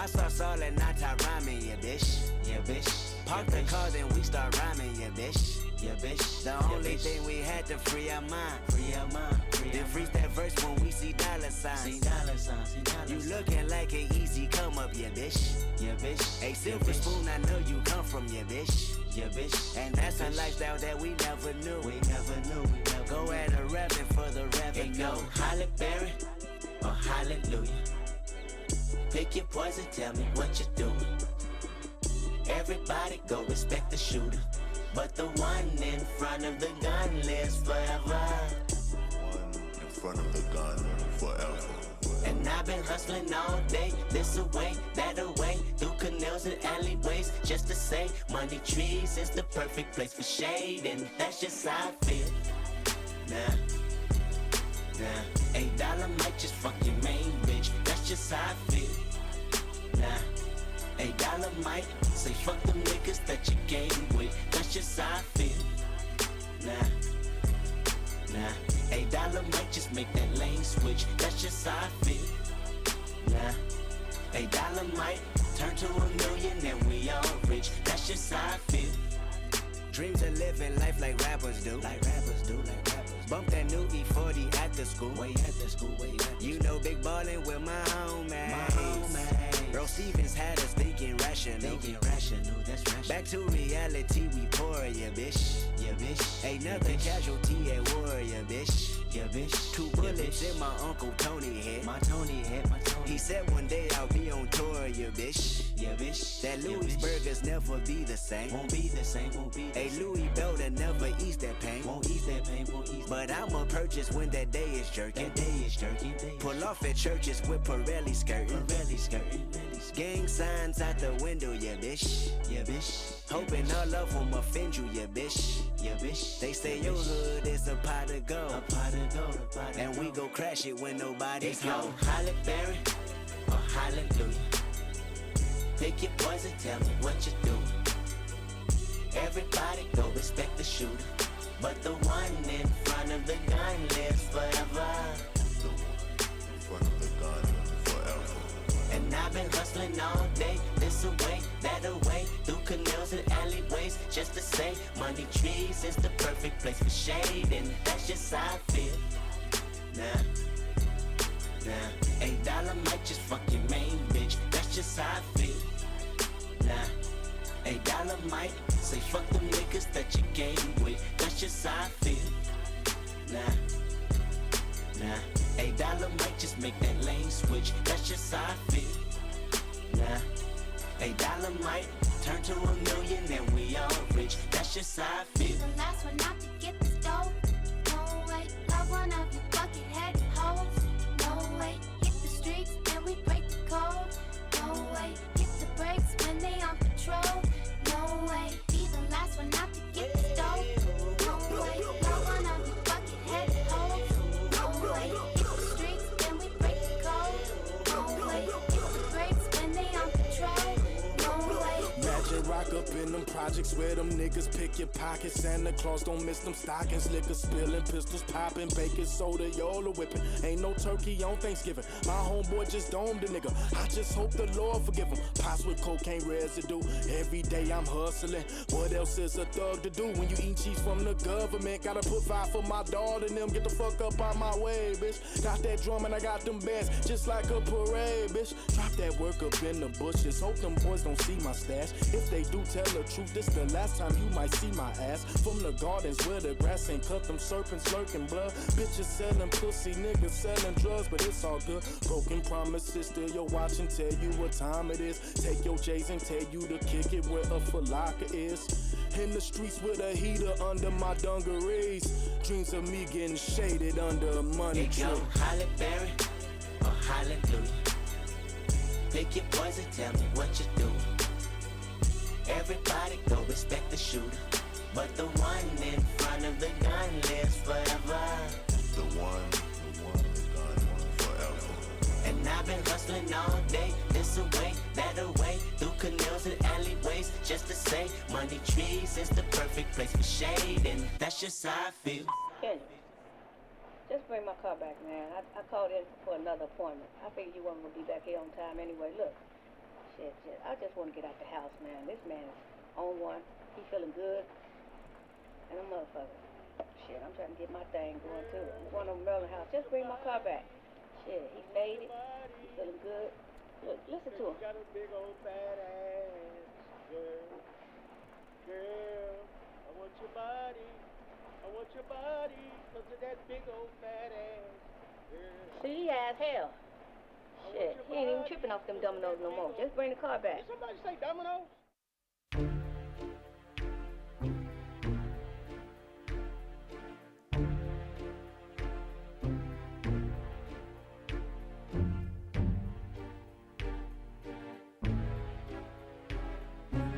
I start stalling, I tie rhyming, yeah bitch. Yeah bitch. Park the car, then we start rhyming, yeah bitch. Yeah bitch. The only thing we had to free our mind. Free our mind. Then freeze that verse when we see dollar signs. See dollar signs. You looking like an easy come up, yeah bitch. Yeah bitch. A silver spoon, I know you come from, yeah bitch. Yeah bitch. And that's a lifestyle that we never knew. We never knew. Go at a rapping for the revenue. Go Halle Berry or Hallelujah. Pick your poison, tell me what you doing. Everybody go respect the shooter, but the one in front of the gun lives forever. One in front of the gun forever. And I've been hustling all day, this away, that away, through canals and alleyways, just to say money trees is the perfect place for shade, and that's just how I feel. Nah, $8 might just fuck your main bitch, that's just how I feel. Nah, $8 might say fuck them niggas that you game with, that's just how I feel. Nah, $8 might just make that lane switch, that's just how I feel. Nah, $8 might turn to $1 million and we all rich, that's just how I feel. Dreams of living life like rappers do. Like rappers do, like rappers. Bump that new E40 after school. Way after school, way after You know big ballin' with my homies. Bro Stevens had us thinking rational. That's rational. Back to reality, we pour, yeah bitch. Yeah bitch. Ain't nothing casualty at war, yeah bitch. Yeah bitch. 2 bullets in my Uncle Tony head. My Tony head. He said one day I'll be on tour, yeah bitch. Yeah bitch. That Louis burgers never be the same. Won't be the same. A Louis Belder never ease that pain. Won't ease that pain. But I'ma purchase when that day is jerking. Pull off at churches with Pirelli skirting. Gang signs out the window, yeah bitch. Yeah bitch. Hoping all of them offend you, yeah bitch. Yeah bitch. They say your hood is a pot of gold. And we go crash it when nobody's home. Halle Berry or Hallelujah. Pick your poison, tell me what you doing. Everybody go respect the shooter, but the one in front of the gun lives forever. The one in front of the gun forever. And I've been hustling all day, this away, that away, through canals and alleyways, just to say money trees is the perfect place for shade, and that's just how I feel. Nah, $8 might just fuck your main bitch, that's just how I feel. Nah, $8 might say fuck them niggas that you game with, that's just how I feel. Nah, $8 might just make that lane switch, that's just how I feel. Nah, $8 might turn to $1 million and we all rich, that's just how I feel. The last one out to get this dough. No way, love one of you bucket-headed hoes. No way, hit the streets and we break the code. No way, hit the brakes when they on patrol. No way, be the last one out to get this dough. No way, love one of you bucket-headed hoes. No way, hit the streets and we break the code. No way, hit the brakes when they on patrol. No way. Magic rock up in them projects where them niggas pick your pockets. Santa Claus don't miss them stockings. Liquor spilling, pistols popping, baking soda, y'all whipping. Ain't no turkey on Thanksgiving. My homeboy just domed a nigga. I just hope the Lord forgive him. Pots with cocaine residue. Every day I'm hustling. What else is a thug to do when you eat cheese from the government? Gotta put 5 for my daughter and them. Get the fuck up out my way, bitch. Got that drum and I got them bands just like a parade, bitch. Drop that work up in the bushes. Hope them boys don't see my stash. If they do tell the truth, this the last time you might see my ass. From the gardens where the grass ain't cut, them serpents lurking blood. Bitches selling pussy, niggas selling drugs, but it's all good. Broken promises, still your watch and tell you what time it is. Take your J's and tell you to kick it where a falaka is. In the streets with a heater under my dungarees. Dreams of me getting shaded under a money tree. Go Halle Berry or Hallelujah. Pick your poison, tell me what you doing. Everybody go respect the shooter, but the one in front of the gun lives forever. The one in the gun forever. And I've been hustling all day, this away, that away, through canals and alleyways, just to say money trees is the perfect place for shade, and that's just how I feel. Kenny, just bring my car back, man. I called in for another appointment. I figured you weren't going to be back here on time anyway. Look, Shit. I just want to get out the house, man. This man is on one. He feeling good. And a motherfucker. Shit, I'm trying to get my thing going too. I'm going to Merlin house. Just bring my car back. Shit, he faded. He feeling good. Look, listen to him. Got a big old fat ass, girl. Girl, I want your body. I want your body. Look at that big old fat ass, girl. See, he ass hell. Shit, he ain't even tripping off them dominoes no more. Just bring the car back. Did somebody say dominoes?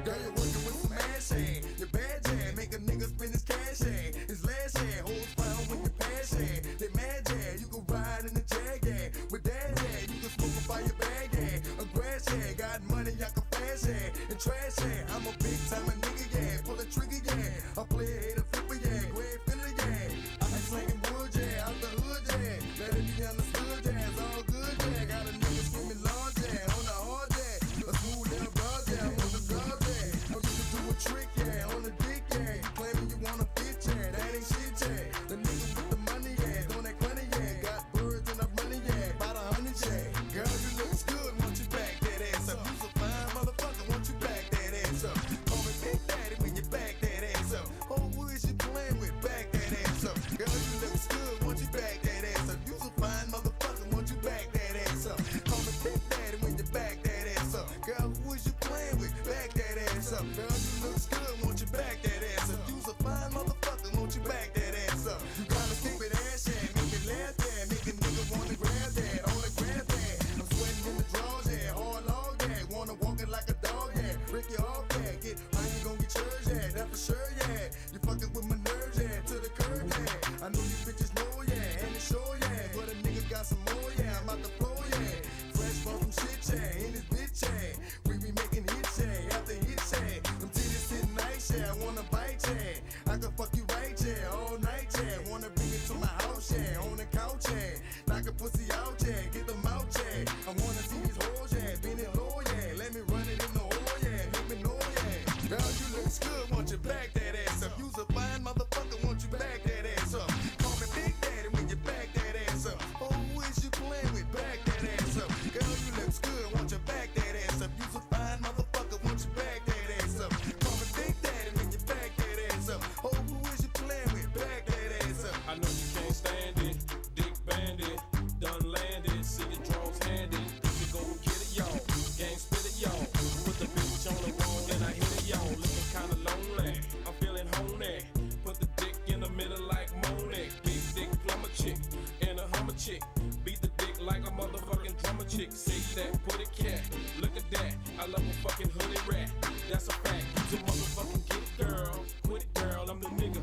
Girl, you're working with some ass hand. Your bad jam, make a nigga spend his cash hand. His last hand, holds found when you pass hand. They mad jam, you can ride in the jag hand. With that hand, you can smoke a fire bag hand. A grass hand, got money, I can fast hand. And trash hand, I'm a big time a nigga, yeah. Pull a trigger, yeah. I play a hater flipper, yeah. Grand filler, yeah. I be slanging wood, yeah. Out the hood, yeah. Let it be understood, yeah. It's all good, yeah. Got a nigga screaming large, yeah. On the hard, yeah. A smooth little broad, yeah. I'm on the guard, yeah. I'm used to do a trick, yeah. On the dick, yeah. Claiming you wanna fit, yeah. That ain't shit, yeah. The nigga with the money, yeah. Doing that money, yeah. Got birds and I'm money, yeah. About 100, yeah. Girl, you look good, want you back that ass up. You's a fine motherfucker, want you back that ass up. Call me Big Daddy when you back that ass up. Oh, who is you playing with? Back that ass up. Girl, you look good, want you back that ass up. You's a fine motherfucker, want you back that ass up. Call me Big Daddy when you back that ass up. Girl, who is you playing with? Back that ass up. Girl, you look good, want you back that ass up. You's a fine motherfucker, want you back that ass up. You got a stupid ass, yeah. Make it laugh, yeah. Make a nigga wanna grab that. On the grab that. I'm sweating in the drawers, yeah. Hard log, yeah. Wanna walk it like a dog, yeah. Break your off, yeah. Get how you gon' get yours, yeah. That's for sure, yeah. You fucking with my nerves, yeah. To the curb, yeah. I know you bitches know, yeah. And it's sure, yeah. But a nigga got some more, yeah. I'm out the floor, yeah. Fresh from some shit, yeah. In this bitch, yeah. We be making hits, yeah. After hits, yeah. Them titties sitting nice, yeah. I wanna bite, yeah. I can fuck you right, yeah. All night, yeah. Wanna bring it to my house, yeah. On the couch, yeah. Knock a pussy out, yeah. Get them out, yeah. I wanna see these hoes, yeah. Bend it low, yeah. Let me run it in the hole, yeah. Let me know, yeah. Girl, you look good, want you back that ass up. You's a fine motherfucker, want you back that ass up. Call me Big Daddy when you back that ass up. Oh, who is you playing with? Back that ass up. Girl, you look good, want you back that ass up. You's a fine motherfucker, want you back that ass up. Call me Big Daddy when you back that ass up. Oh, who is you playing with? Back that ass up. I know you can't stand it, dick bandit, done landed, see your drones handed. You go get it, y'all, gang spit it, y'all. Put the bitch on the wall and I hit it, y'all. Looking kinda lonely, I'm feeling honey. Put the dick in the middle like Monet. Big dick plumber chick and a hummer chick. Beat the dick like a motherfucking drummer chick. Say that, put it cat, look at that. I love a fucking hoodie rat, that's a fact. You motherfucking get it, girl. Quit it, girl, I'm the nigga,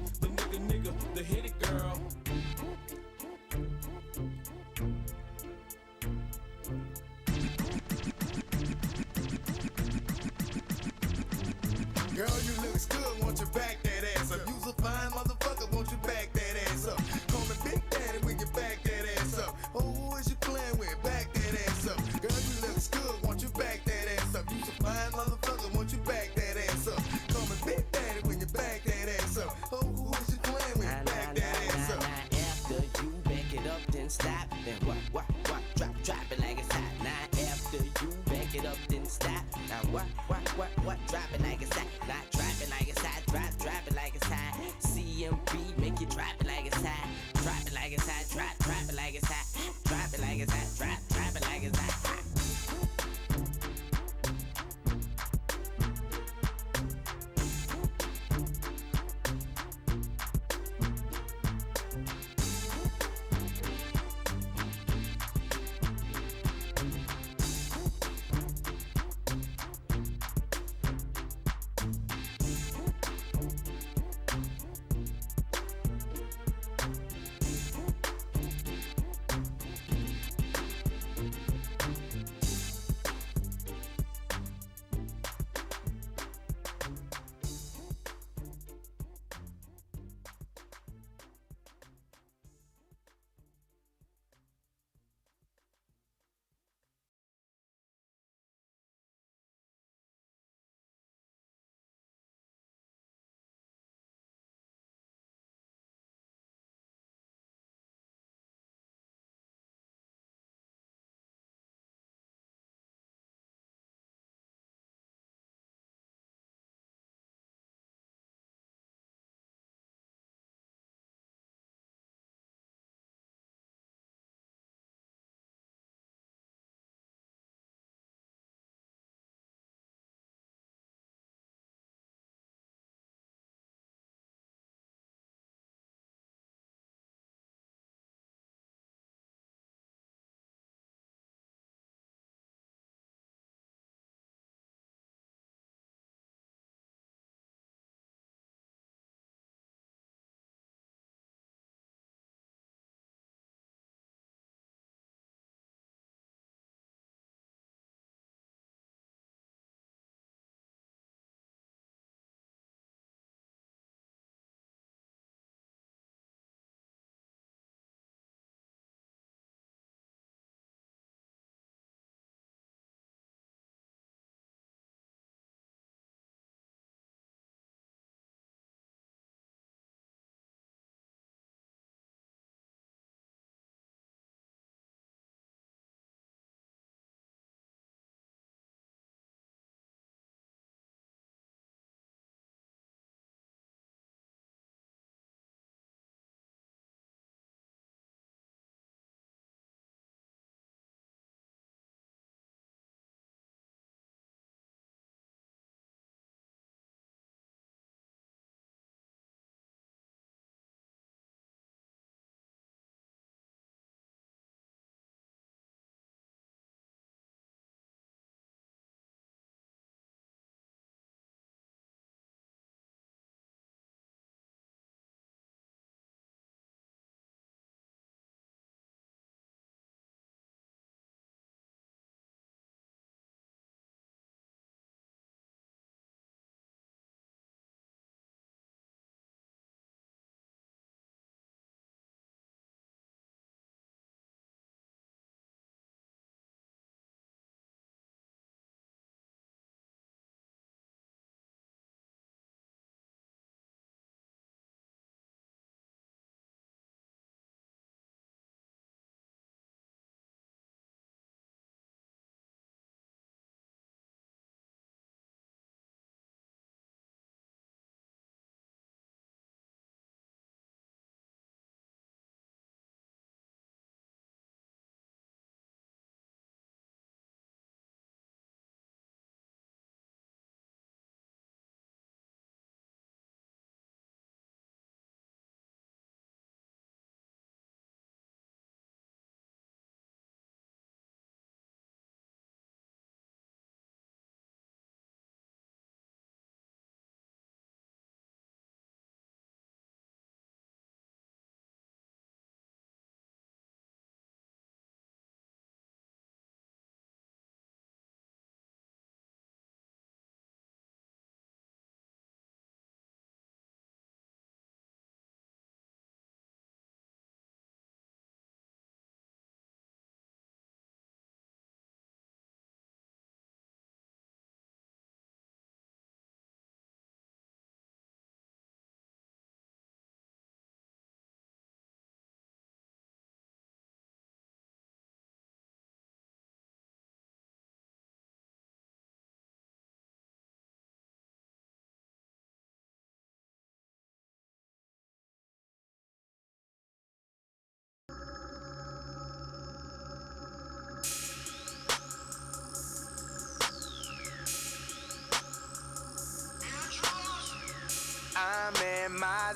the hit it, girl. Girl, you looks good, want you back that ass up. You's a fine motherfucker, want you back that ass up. Call me Big Daddy when you back that ass up. Oh, who is you playing with? Back that ass up. Girl, you looks good, want you back that ass up. You's a fine motherfucker, want you back that ass up. Call me Big Daddy when you back that ass up. Oh, who is you playing with? Back that ass up. After you back it up, then stop. Then what, drop it like it's hot. Now after you back it up, then stop. Now what, drop it like it's hot. Not drop it like it's hot, drop it like it's hot. CMB, make it drop it like it's hot. Drop it like it's hot, drop it like it's hot. Drop it like it's hot, drop it like it's hot.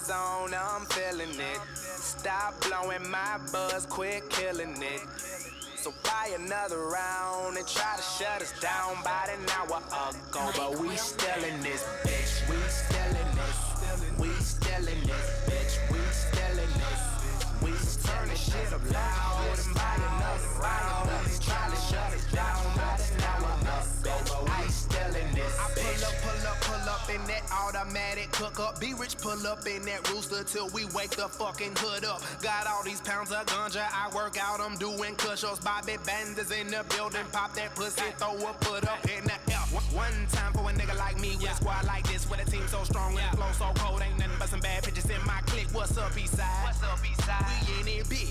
zone, I'm feeling it. Stop blowing my buzz, quit killing it. So buy another round and try to shut us down about an hour ago. But we still in this bitch, we still in this. We still in this bitch, we still in this. We turn this shit up loud and buy another round and try to shut us down about an hour ago. But we still in this bitch. I pull up in that automatic cook up. Be rich, pull up in that rooster till we wake the fucking hood up. Got all these pounds of ganja, I work out, I'm doing push-ups. Bobby Banders in the building, pop that pussy, throw a foot up in the air. One time for a nigga like me with a squad like this, with a team so strong and the flow so cold, ain't nothing but some bad bitches in my clique. What's up, Eastside? What's up, Eastside? We in it big.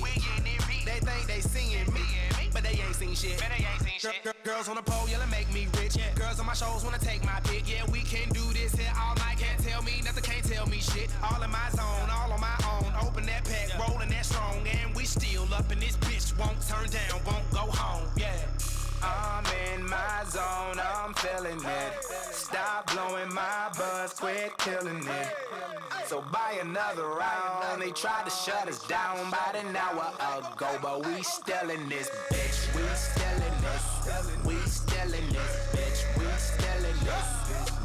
They think they seeing me, but they ain't seen shit. Girls on the pole, yelling make me rich. Girls on my shows wanna take my pick. Yeah, we can do this here all night. Can't tell me nothing, can't tell me shit. All in my zone, all on my own. Open that pack, rolling that strong, and we still up in this bitch. Won't turn down, won't go home. Yeah. I'm in my zone, I'm feeling it. Stop blowing my buzz, quit killing it. So buy another round. They tried to shut us down about an hour ago, but we still in this bitch. We still in this. We still in this bitch. We still in this.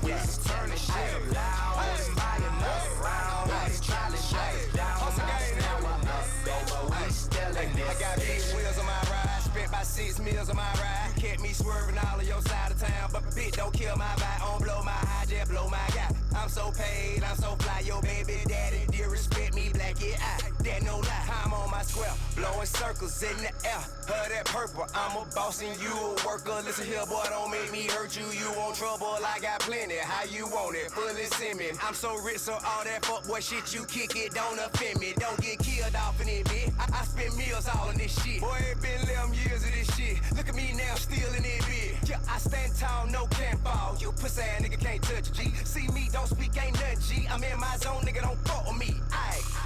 We turn this shit up loud and buy another round. They tried to shut us down about an hour ago, but we still in this. I got big wheels on my ride, spent about 6 meals on my ride. Kept me swerving all of your side of town, but bitch don't kill my vibe, don't blow my high, just blow my guy. I'm so paid, I'm so fly, your baby daddy, dear respect me, black yeah, that no lie. I'm on my square, blowing circles in the air, her that purple, I'm a boss and you a worker. Listen here, boy, don't make me hurt you, you want trouble, I got plenty, how you want it, fully semen. I'm so rich, so all that fuckboy shit you kick it, don't offend me, don't get killed off in it, bitch. I spend meals all in this shit, boy, it been 11 years of this shit, look at me now, still in it, bitch. Yeah, I stand tall, no can't fall, you pussy ass nigga can't touch a G, see me, don't speak, ain't nothing G, I'm in my zone, nigga, don't fuck with me,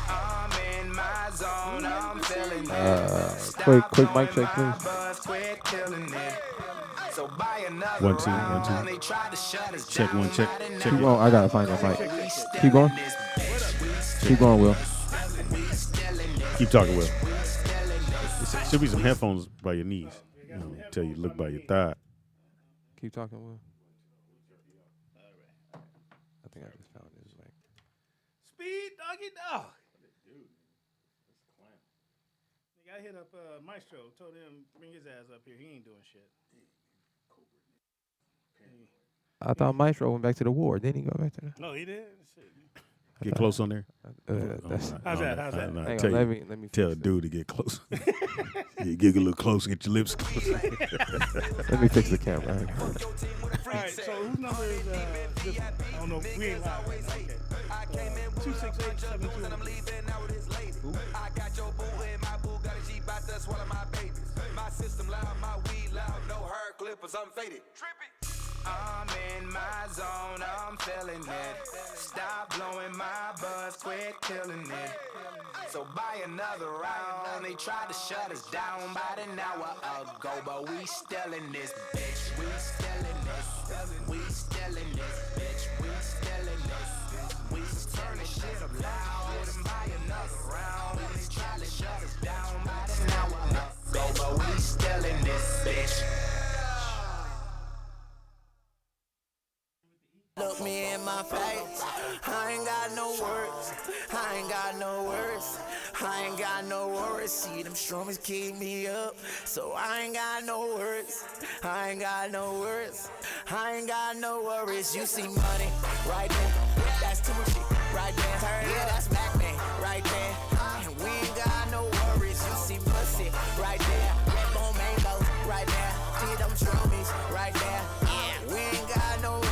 I'm in my zone, I'm feeling it. Quick mic check, please. So buy another 1 2 round. 1 They tried to shut us Check down 1 check. about an Check Keep hour going. I gotta find that mic. Keep going. Keep going, Will. Keep talking, Will. There should be some headphones by your knees. You know, tell you to look by your thigh. Keep talking, Will. I think I just found his mic. Speed, doggy dog. Nigga, I hit up Maestro, told him bring his ass up here. He ain't doing shit. I thought Maestro went back to the war. Didn't he go back to the? No, he did. Shit. Get close on there. How's that? How's that? No, Hang tell on, you, let me tell a fix that. dude to get close. You get a little close, get your lips close. Let me fix the camera. Hang on. All right, so whose number is this one? I don't know. We ain't live right now. Okay. 268-72. I got your boo in my boo, got a Jeep out there swallow my babies. My system loud, my weed loud, no hair clippers, I'm faded. Trippy. I'm in my zone, I'm feeling it. Stop blowing my buzz, quit killing it. So buy another round. They tried to shut us down about an hour ago, but we still in this bitch. We still in this. We still in this bitch. We still in this. We turn this shit up loud and buy another round. They tried to shut us down about an hour ago, but we still in this bitch. Look me in my face, I ain't got no words, I ain't got no words, I ain't got no worries. See them strummies keep me up, so I ain't got no words, I ain't got no words, I ain't got no worries. You see money right there, that's too much shit right there. Turn yeah, that's Mac Man right there, and we ain't got no worries. You see pussy right there, red bone mangoes right there, see them strummies right there, yeah, we ain't got no worries.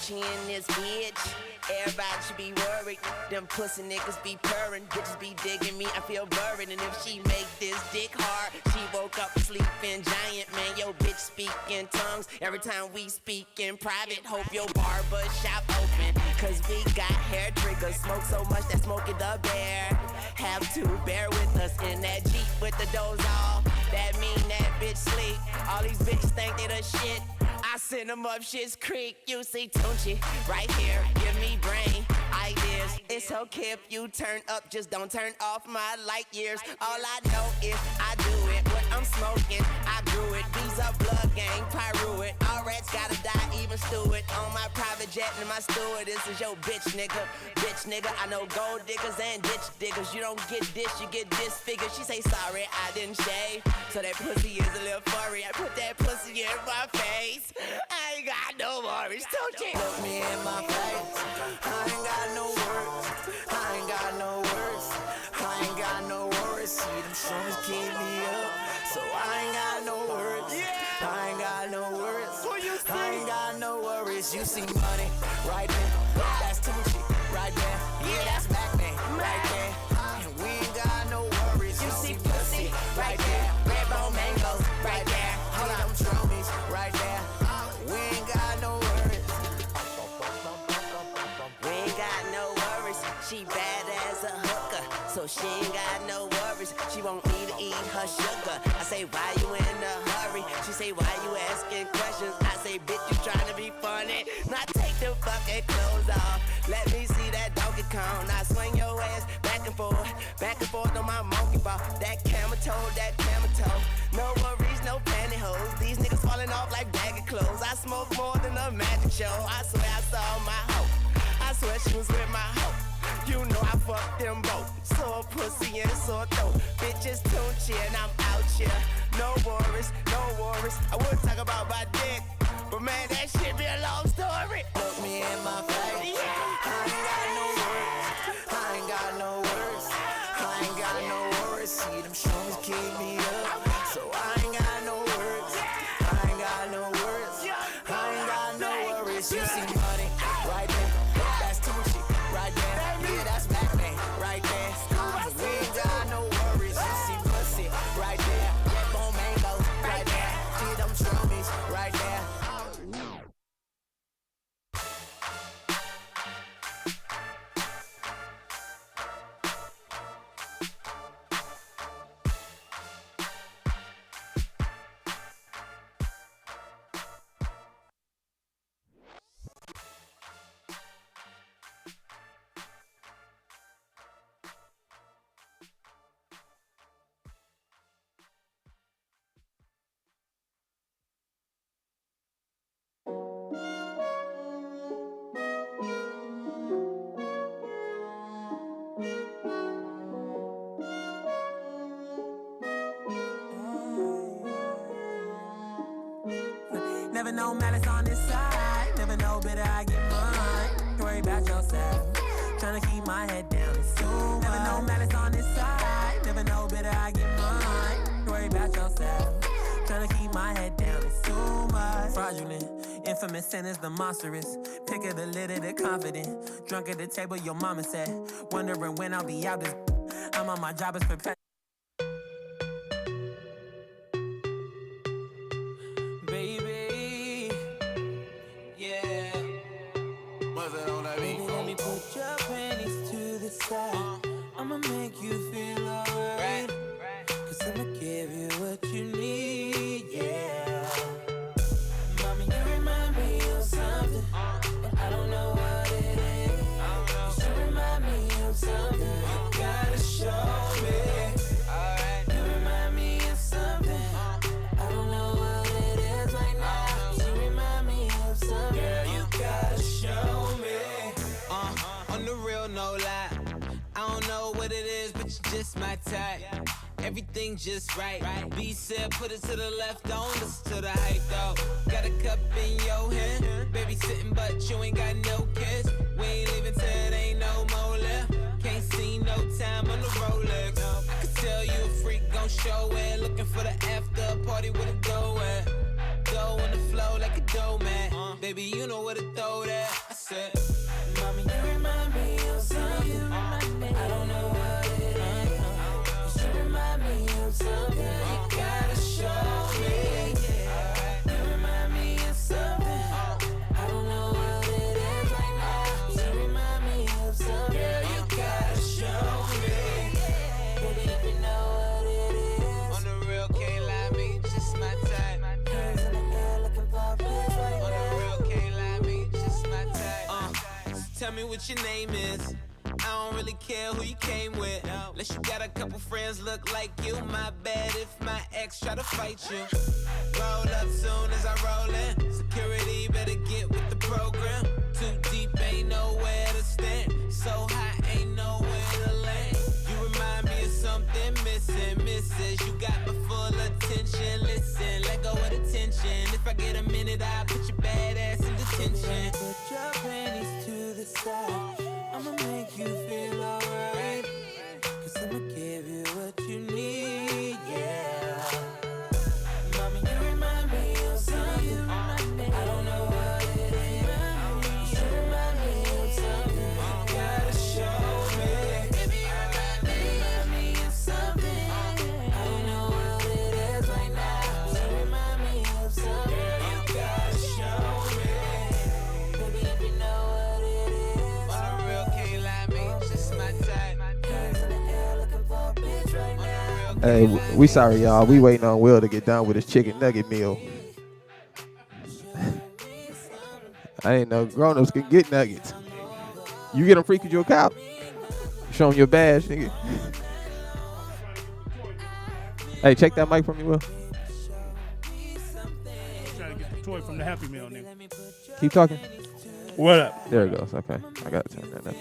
She in this bitch, everybody should be worried. Them pussy niggas be purring, bitches be digging me, I feel worried. And if she make this dick hard, she woke up sleeping giant. Man, yo bitch speak in tongues every time we speak in private. Hope your barber shop open, cause we got hair triggers. Smoke so much that smoke it up there. Have to bear with us in that Jeep with the doors off. That mean that bitch sleep. All these bitches think they the shit. I send them up Shit's Creek. You see Tunchi right here, give me brain idea. ideas. It's okay if you turn up, just don't turn off my light years. All I know is I do it. What I'm smoking, I grew it. These are blood gang, pyro it. All rats gotta die, even Stewart. On my private jet and my steward, this is your bitch nigga. Bitch nigga, I know gold diggers and ditch diggers. You don't get this, you get disfigured. She say sorry, I didn't shave. So that pussy is a little furry. I put that pussy in my face. I ain't got no worries, don't you? Look me in my face. I ain't got no words. I ain't got no words. I ain't got no worries. See them strings keep me up. So I ain't got no words. I ain't got no words. I ain't got no worries. You see money right there. That's Tucci right there. Yeah, that's Mac Man right there. And we ain't got no worries. You see pussy right there. Red bone mangoes right there. Hold on, stromies right there. We ain't got no worries. We ain't got no worries. She bad as a hooker, so she ain't got no worries. She want me to eat her sugar. I say, why you in a hurry? She say, why you asking questions? I say, bitch, you trying to be funny. Now take the fucking clothes off. Let me see that Donkey Kong. Now swing your ass back and forth on my monkey ball. That camel toe. No worries, no pantyhose. These niggas falling off like bag of clothes. I smoke more than a magic show. I swear I saw my hoe. I swear she was with my hoe. You know I fucked them both. Sore pussy and sore throat. Bitches tunchi and I'm out here. No worries, no worries. I would talk about my dick, but man, that shit be a long story. Look me in my face. I ain't got no words. I ain't got no words. I ain't got no worries. See them strings keep me up. So I ain't got no words. I ain't got no words. I ain't got no worries. You see money right there. That's Tucci right there. Yeah, that's Mac Man right there. We ain't got no worries. You see pussy right there. Red bone mangoes right there. See them stromies right there. Never know malice on this side. Never know better I get mine. Don't worry about yourself. Tryna keep my head down. It's too much. Never know malice on this side. Never know better I get mine. Don't worry about yourself. Tryna keep my head down. It's too much. Fraudulent. Infamous sin is the monstrous. Pick of the litter, the confident. Drunk at the table, your mama said. Wondering when I'll be out this. I'm on my job as prepared. Baby, yeah. What's that on that beat? Baby, let me put your panties to the side. I'ma make you feel alright. Cause I'ma give you what you need, yeah. Mommy, you remind me of something, but I don't know what it is. You remind me of something, you gotta show me. You remind me of something, I don't know what it is right now. You remind me of something, girl, you gotta show me. On the real, no lie. I don't know what it is, but you're just my type. Everything just right. B said, put it to the left, don't listen to the hype though. Got a cup in your hand, baby sitting, but you ain't got no kiss. We ain't leaving till it ain't no more left. Can't see no time on the Rolex. I could tell you a freak gon' show it. Looking for the after party with a go at. Dough on the flow like a dough man. Baby, you know where to throw that. I said, Mommy, you remind me of something. I don't know what it is. You remind me of something. You gotta show me. You remind me of something. I don't know what it is right now. You remind me of something. Girl, you gotta show me. Baby, if you know what it is. on the real, can't lie, me, just my type. Hands in the air looking for a place right On the now. real, can't lie, me, just my type. So tell me what your name is. don't really care who you came with. Unless you got a couple friends look like you. My bad if my ex try to fight you. Roll up soon as I roll in. Security better get with the program. Too deep, ain't nowhere to stand. So high, ain't nowhere to land. You remind me of something missing, misses. You got my full attention. Listen, let go of the tension. If I get a minute, I'll put your bad ass in detention. Put your panties to the side. I'ma make you feel alright. Cause I'ma give you what you need, yeah. Mommy, you remind me of something. I don't know what it is. You remind me of something. You gotta show me. Baby, you remind me of something. I don't know what it is right now. You remind me of something. You gotta show me. Baby, if you know what it is. For real, can't lie, me, just my type. Hands in the air looking for a bitch right now. Hey, we sorry, y'all. We waiting on Will to get done with his chicken nugget meal. I didn't know grown-ups can get nuggets. You get them free because you're a cop? Show them your badge, nigga. Hey, check that mic for me, Will. Trying to get the toy from the Happy Meal, nigga. Keep talking. What up? There it goes. Okay. I got to turn that up.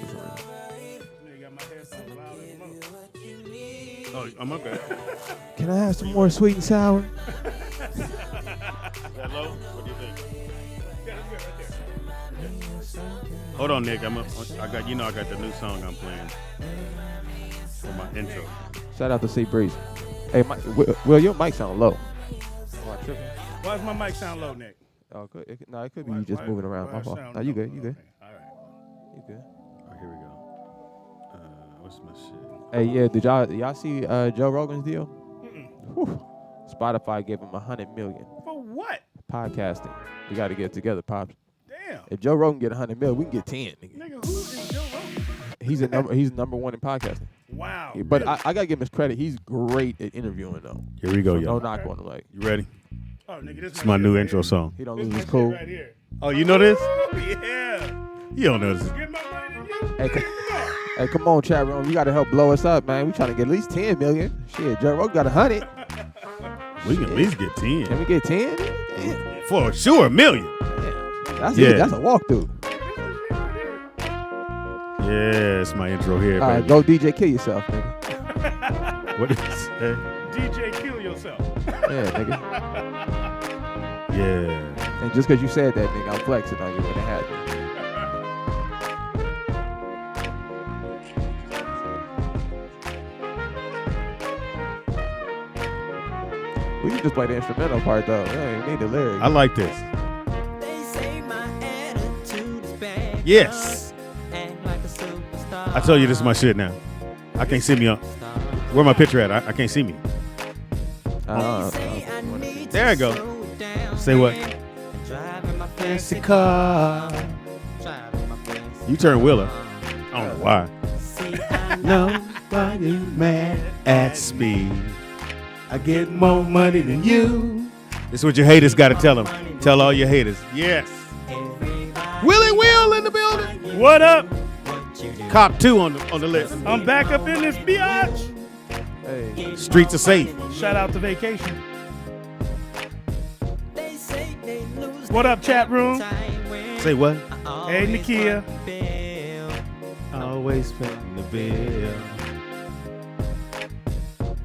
Oh, I'm okay. Can I have some more sweet and sour? Is that low? What do you think? Hold on, Nick. I got the new song I'm playing for my intro. Shout out to C Breeze. Hey, Will, your mic sound low. Why does my mic sound low, Nick? Oh, good. It could be you just moving around. My fault. No, you good. You good. Okay, all right. You good. All right, here we go. What's my shit? Hey, yeah. Did y'all see Joe Rogan's deal? Whew. Spotify gave him $100 million. For what? Podcasting. We got to get together, pops. Damn. If Joe Rogan get $100 million, we can get 10. Nigga, who is Joe Rogan? He's number one in podcasting. Wow. Yeah, but really? I gotta give him his credit. He's great at interviewing though. Here we go, So y'all. no knock on him. Like, you ready? Oh, nigga, This is my new intro song. he don't lose his cool. Right here. Oh, you know this? Yeah. You don't know this. Get my money from you. Hey, come on, chat room. You gotta help blow us up, man. We trying to get at least 10 million. Shit, Joe Rogan got 100. We can at least get 10. Can we get 10? For sure, $1 million. That's Yeah. it. That's a walkthrough. Yeah, it's my intro here, All right, baby. go DJ kill yourself, nigga. What is that? DJ kill yourself. Yeah, nigga. Yeah. And just because you said that, nigga, I'm flexing on you when it happened. We can just play the instrumental part, though. Yeah, you need the lyrics. I like this. They say my attitude is bad. Yes. Act like a superstar. I told you this is my shit now. I can't see me on. Where my picture at? I can't see me. There I go. Say what? Driving my Fancy car. You turn Willa. I don't know why. Nobody mad at Speed. I get more money than you. This is what your haters got to tell them. Tell all your haters. Yes. Willie Will in the building. What up? Cop 2 on the list. I'm back up in this biatch. Hey. Streets are safe. Shout out to Vacation. What up, chat room? Say what? Hey, Nakia. Always paying the bill.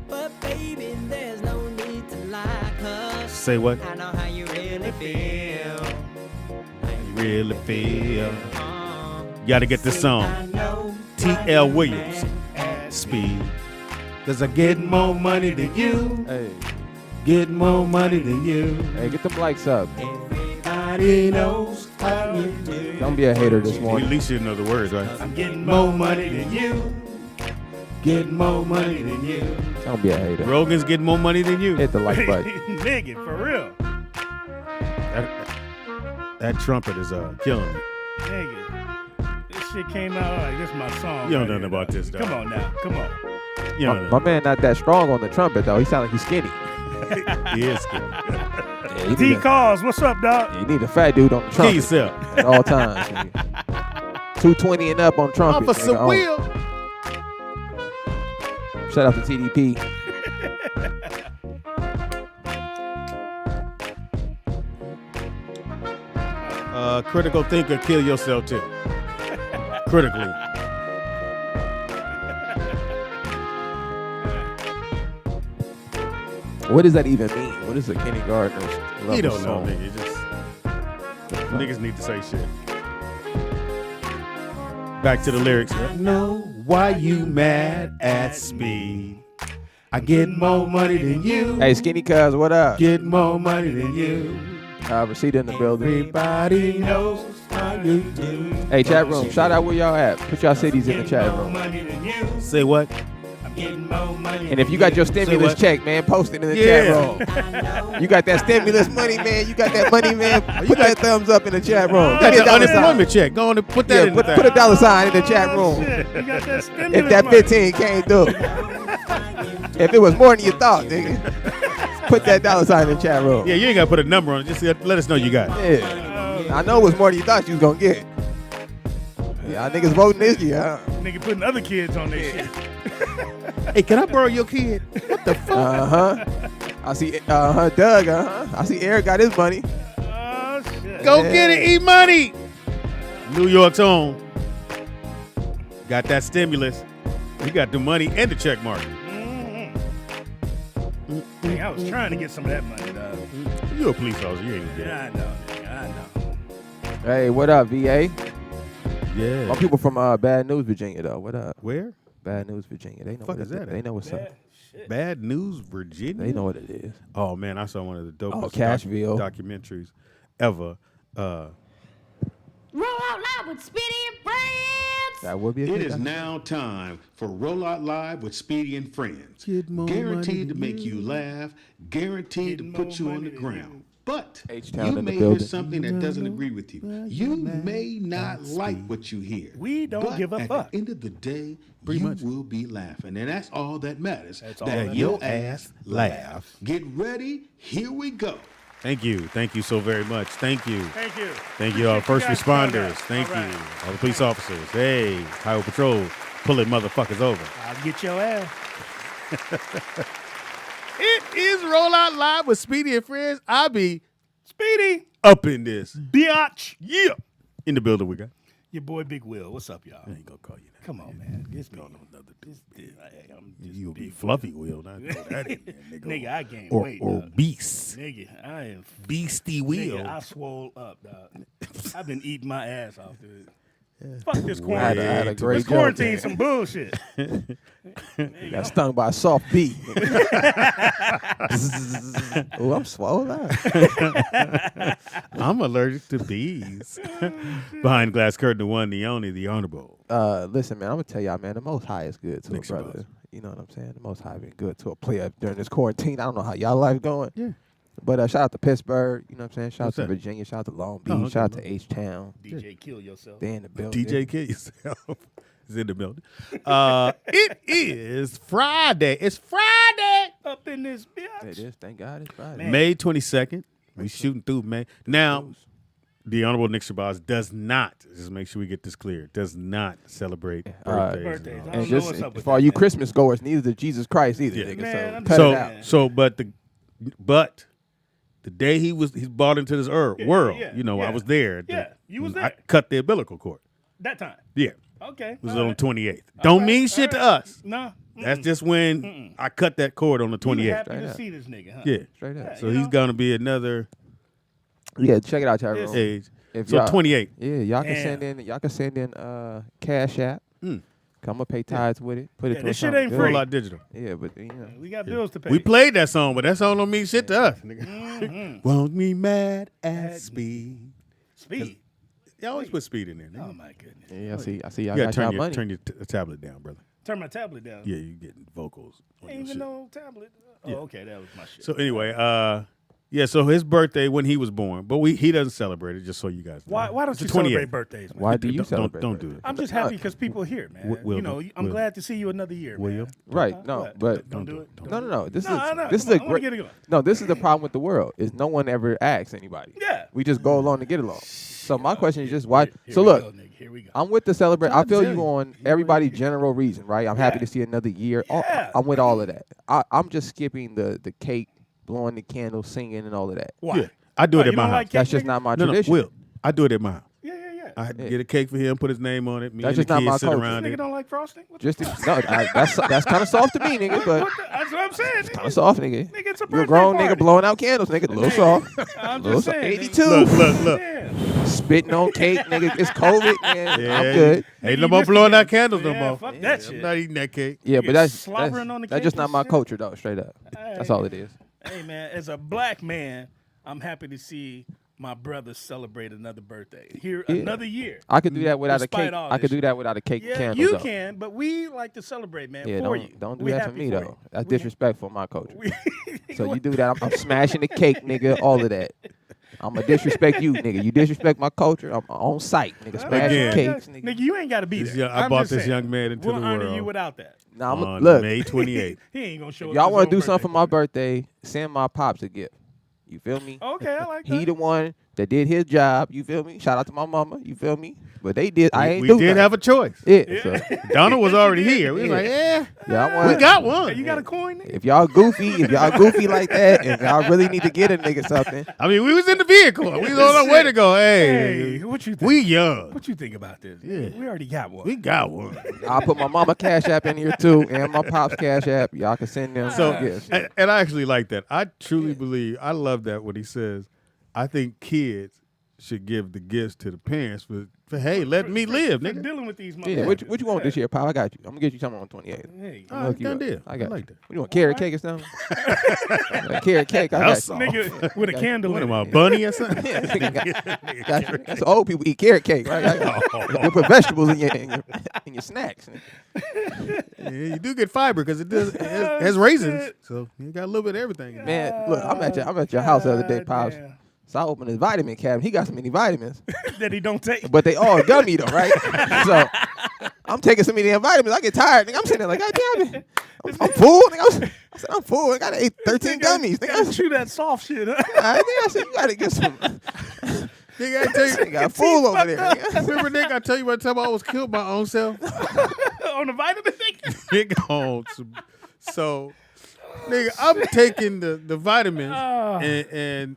But baby, there's no need to lie, 'cause Say what? I know how you really feel. You really feel. You got to get this song. T.L. Williams. Speed. Cause I get more money than you. Hey. Get more money than you. Hey, get them likes up. Everybody knows how you do. Don't be a hater this You morning. at least should know the words, right? I'm getting more money than you. Get more money than you. Don't be a hater. Rogan's getting more money than you. Hit the like button. Nigga, for real. That trumpet is killing me. Nigga. This shit came out like this is my song. You don't right know here, nothing about dog. this, dog. Come on now. Come on. You know My man not that strong on the trumpet, though. He sound like he's skinny. He is skinny. Yeah, you D need a- Calls, what's up, dog? You need a fat dude on the trumpet. yourself. At all times. Nigga. 220 and up on trumpet. Officer nigga. Will. Shout out to TDP. Critical thinker, kill yourself too. Critically. What does that even mean? What is a kindergartner's level He don't know, song? nigga. Just niggas need to say shit. Back to the lyrics. Know why you mad at Speed? I get more money than you. Hey, Skinny Cuz, what up? Get more money than you. Rashida in the building. Everybody knows how you do. Hey, chat room. Shout out where y'all at. Put y'all cities in the chat room. Say what? And if you got your stimulus check, man, post it in the chat room. You got that stimulus money, man. You got that money, man. Put that thumbs up in the chat room. You got the unemployment check. Go on and put that in put the a dollar sign in the chat room. You got that stimulus If that 15 can't do it. If it was more than you thought, nigga. Put that dollar sign in the chat room. Yeah, you ain't got to put a number on it. Just let us know you got it. Yeah. I know it was more than you thought you was going to get. Y'all niggas voting this year, huh? Nigga putting other kids on their shit. Hey, can I borrow your kid? What the fuck? I see, Doug, I see Eric got his money. Oh, shit. Go get it, eat money. New York's own. Got that stimulus. You got the money and the check mark. Hey, I was trying to get some of that money, dog. You a police officer. You ain't get it. Yeah, I know, nigga. I know. Hey, what up, VA? Yeah. My people from Bad News, Virginia, though. What up? Where? Bad News, Virginia. They know Fuck what is that? They know what's up. Bad News, Virginia? They know what it is. Oh, man, I saw one of the dopest Cashville. documentaries ever. Roll out loud with Speedy and Friends. That would be a It good is doc- now time for Rollout Live with Speedy and Friends. Get more Guaranteed money to make you laugh, guaranteed to put you on the ground. But H-Town you in the may hear building. something that doesn't agree with you. You may not like what you hear. We don't but give a at fuck. the end of the day, Pretty you much. will be laughing. And that's all that matters. That's all that that your matters. ass laugh. Get ready. Here we go. Thank you. Thank you so very much. Thank you. Thank you. Thank you all. First Appreciate you guys responders. coming out. Thank All you. right. All the police officers. Hey, Highway Patrol. Pulling motherfuckers over. I'll get your ass. It is Rollout Live with Speedy and Friends. I be Speedy. up in this. Biatch. Yeah. In the building we got. Your boy Big Will. What's up, y'all? I ain't gonna call you that. Come on, man. This me. You'll be fluffy, Will. Not throw that in there, nigga. Nigga, I gained or, weight. Or dog. beast. Nigga, I am Beastie Will. Nigga, I swole up, dog. I've been eating my ass off, dude. Fuck this I quarantine. had a great This joke quarantine there. some bullshit. Got stung by a soft bee. Oh, I'm swole up. I'm allergic to bees. Behind glass curtain, the one, the only, the honorable. Listen, man, I'm gonna tell y'all, man, the Most High is good to Nick a brother. Shabazz. You know what I'm saying? The Most High been good to a player during this quarantine. I don't know how y'all life going. Yeah. But shout out to Pittsburgh. You know what I'm saying? Shout What's out to that? Virginia. Shout out to Long Beach. okay, Shout out bro. to H-Town. DJ, kill yourself. They in the building. DJ Kill Yourself is in the building. It is Friday. It's Friday. Up in this bitch. It is. Thank God it's Friday. Man. May 22nd. We shooting through May. Now, the Honorable Nick Shabazz does not, just make sure we get this clear, does not celebrate birthdays. Birthdays. and all I that. don't And know just what's up with for all that, you man. Christmas goers, neither did Jesus Christ either, Yeah. nigga. Man, so I'm cut So, it out. but the day he's brought into this world, yeah, you know, I yeah. was there. Yeah, you was I there. cut the umbilical cord. That time. Yeah. Okay. It was all on right. the 28th. Don't right, mean shit all to right. us. No. That's just when I cut that cord on the You 28th. happy to up. see this nigga, huh? Yeah. Straight up. So you he's know? going to be another Yeah, check it out, chat room. age. If So y'all- 28. Yeah, y'all can Damn. send in. Y'all can send in Cash App. Come up, pay tithes with it. Put it Yeah, to this shit something ain't good. free. Rollout Digital. Yeah, but you know. We got bills to pay. We played that song, but that song don't mean shit to us. Nigga. Want me mad at speed. Speed. You always put speed in there. Nigga. Oh my goodness. Yeah, I see. Y'all You got gotta y'all turn money. your tablet down, brother. Turn my tablet down. Yeah, you getting vocals on Ain't your even shit. no tablet. Oh, Yeah. okay, that was my shit. So anyway, Yeah, so his birthday when he was born, but he doesn't celebrate it. Just so you guys know. Why don't It's you the celebrate 28th. birthdays? Man? Why do you celebrate? Don't do it. I'm just happy because people are here, man. I'm glad to see you another year, William? man. Right? No, What? but don't do it. No. This No, is come a on, I wanna great. get it going. No, this is the problem with the world. Is no one ever asks anybody. Yeah. We just go along to get along. So my question is just why. Here So we look, go, nigga. Here we go. I'm with the celebrate. I feel tell you you. on everybody's general reason, right? I'm happy to see another year. Yeah. I'm with all of that. I'm just skipping the cake, blowing the candles, singing, and all of that. Why? Yeah, I do it You at my don't house. like cake, That's just nigga? not my No, tradition. Will. I do it at my house. Yeah. I get a cake for him, put his name on it. Me That's and just the not my kids sit culture. around Nigga it. don't like frosting? What Just the to, fuck? that's kind of soft to me, nigga. But That's what I'm saying. kind of soft, nigga. Nigga, it's a You're birthday a grown party. nigga blowing out candles, nigga. A little soft. I'm Little just soft. saying. 82. Look. Yeah. Spitting on cake, nigga. It's COVID, man. Yeah, I'm good. Ain't Nigga, no you more missed blowing the out game. candles no Yeah, more. fuck that shit. I'm not eating that cake. Yeah, You but that's slobbering on the that's just cake not and my shit? culture, though. Straight up. That's all it is. Hey, man, as a black man, I'm happy to see my brother celebrate another birthday. Here, Yeah. another year. I could do that without a Despite cake. all I could this do that without a cake and Yeah, candles. you though. can, but we like to celebrate, man, Yeah, for you. don't do We that for happy me for though. you. That's We- disrespectful, my culture. we- So you do that, I'm smashing the cake, nigga. All of that. I'ma disrespect you, nigga. You disrespect my culture. I'm on site, nigga. Smashing Again. cakes, nigga. Nigga, you ain't got to be This there. young- I I'm brought just this saying. young man into we'll the honor world you without that. Nah, on look. May 28th. He ain't gonna show If up. y'all to want his to do own something for birthday my birthday, send my pops a gift. You feel me? Okay, I like that. He the one that did his job. You feel me? Shout out to my mama. You feel me? But they did. I ain't We do did nothing. have a choice. Yeah. So, Donald was already here. We was like, yeah, I we want. got one. Hey, you got a coin? Nigga? If y'all goofy like that, and y'all really need to get a nigga something, I mean, we was in the vehicle. We was on our way to go. Hey, Hey, what you think? we young. What you think about this? Yeah. We already got one. We got one. I'll put my mama cash app in here too, and my pops cash app. Y'all can send them So, gifts. and I actually like that. I truly believe, I love that when he says, I think kids should give the gifts to the parents for hey, let me live, for nigga. dealing with these Yeah, motherfuckers. what you want this year, pal? I got you. I'm gonna get you something on 28th. Hey, All right, done deal. I got like you. that. What you want, carrot cake or something? Carrot cake. I got That's you. all. nigga with a candle What in am I, it. a bunny or something? Yeah, nigga got you. That's old people eat carrot cake, right? You put vegetables in your snacks. Yeah, you do get fiber because it has raisins, so you got a little bit of everything. in it. Man, look, I'm at your house the other day, pops. Damn. So I opened his vitamin cabinet. He got so many vitamins, that he don't take. but they all gummy though, right? So I'm taking so many damn vitamins. I get tired. Nigga, I'm sitting there like, God damn it, I'm full. Nigga, I said, I'm full. I gotta eat 13 gummies. Nigga, Gotta chew that soft shit. Huh? I said, you gotta get some. Nigga, I tell you, Nigga got full over there. Nigga. remember, Nick, I tell you one time I almost killed my own self. On the vitamin thing. Nigga, so, nigga, I'm taking the vitamins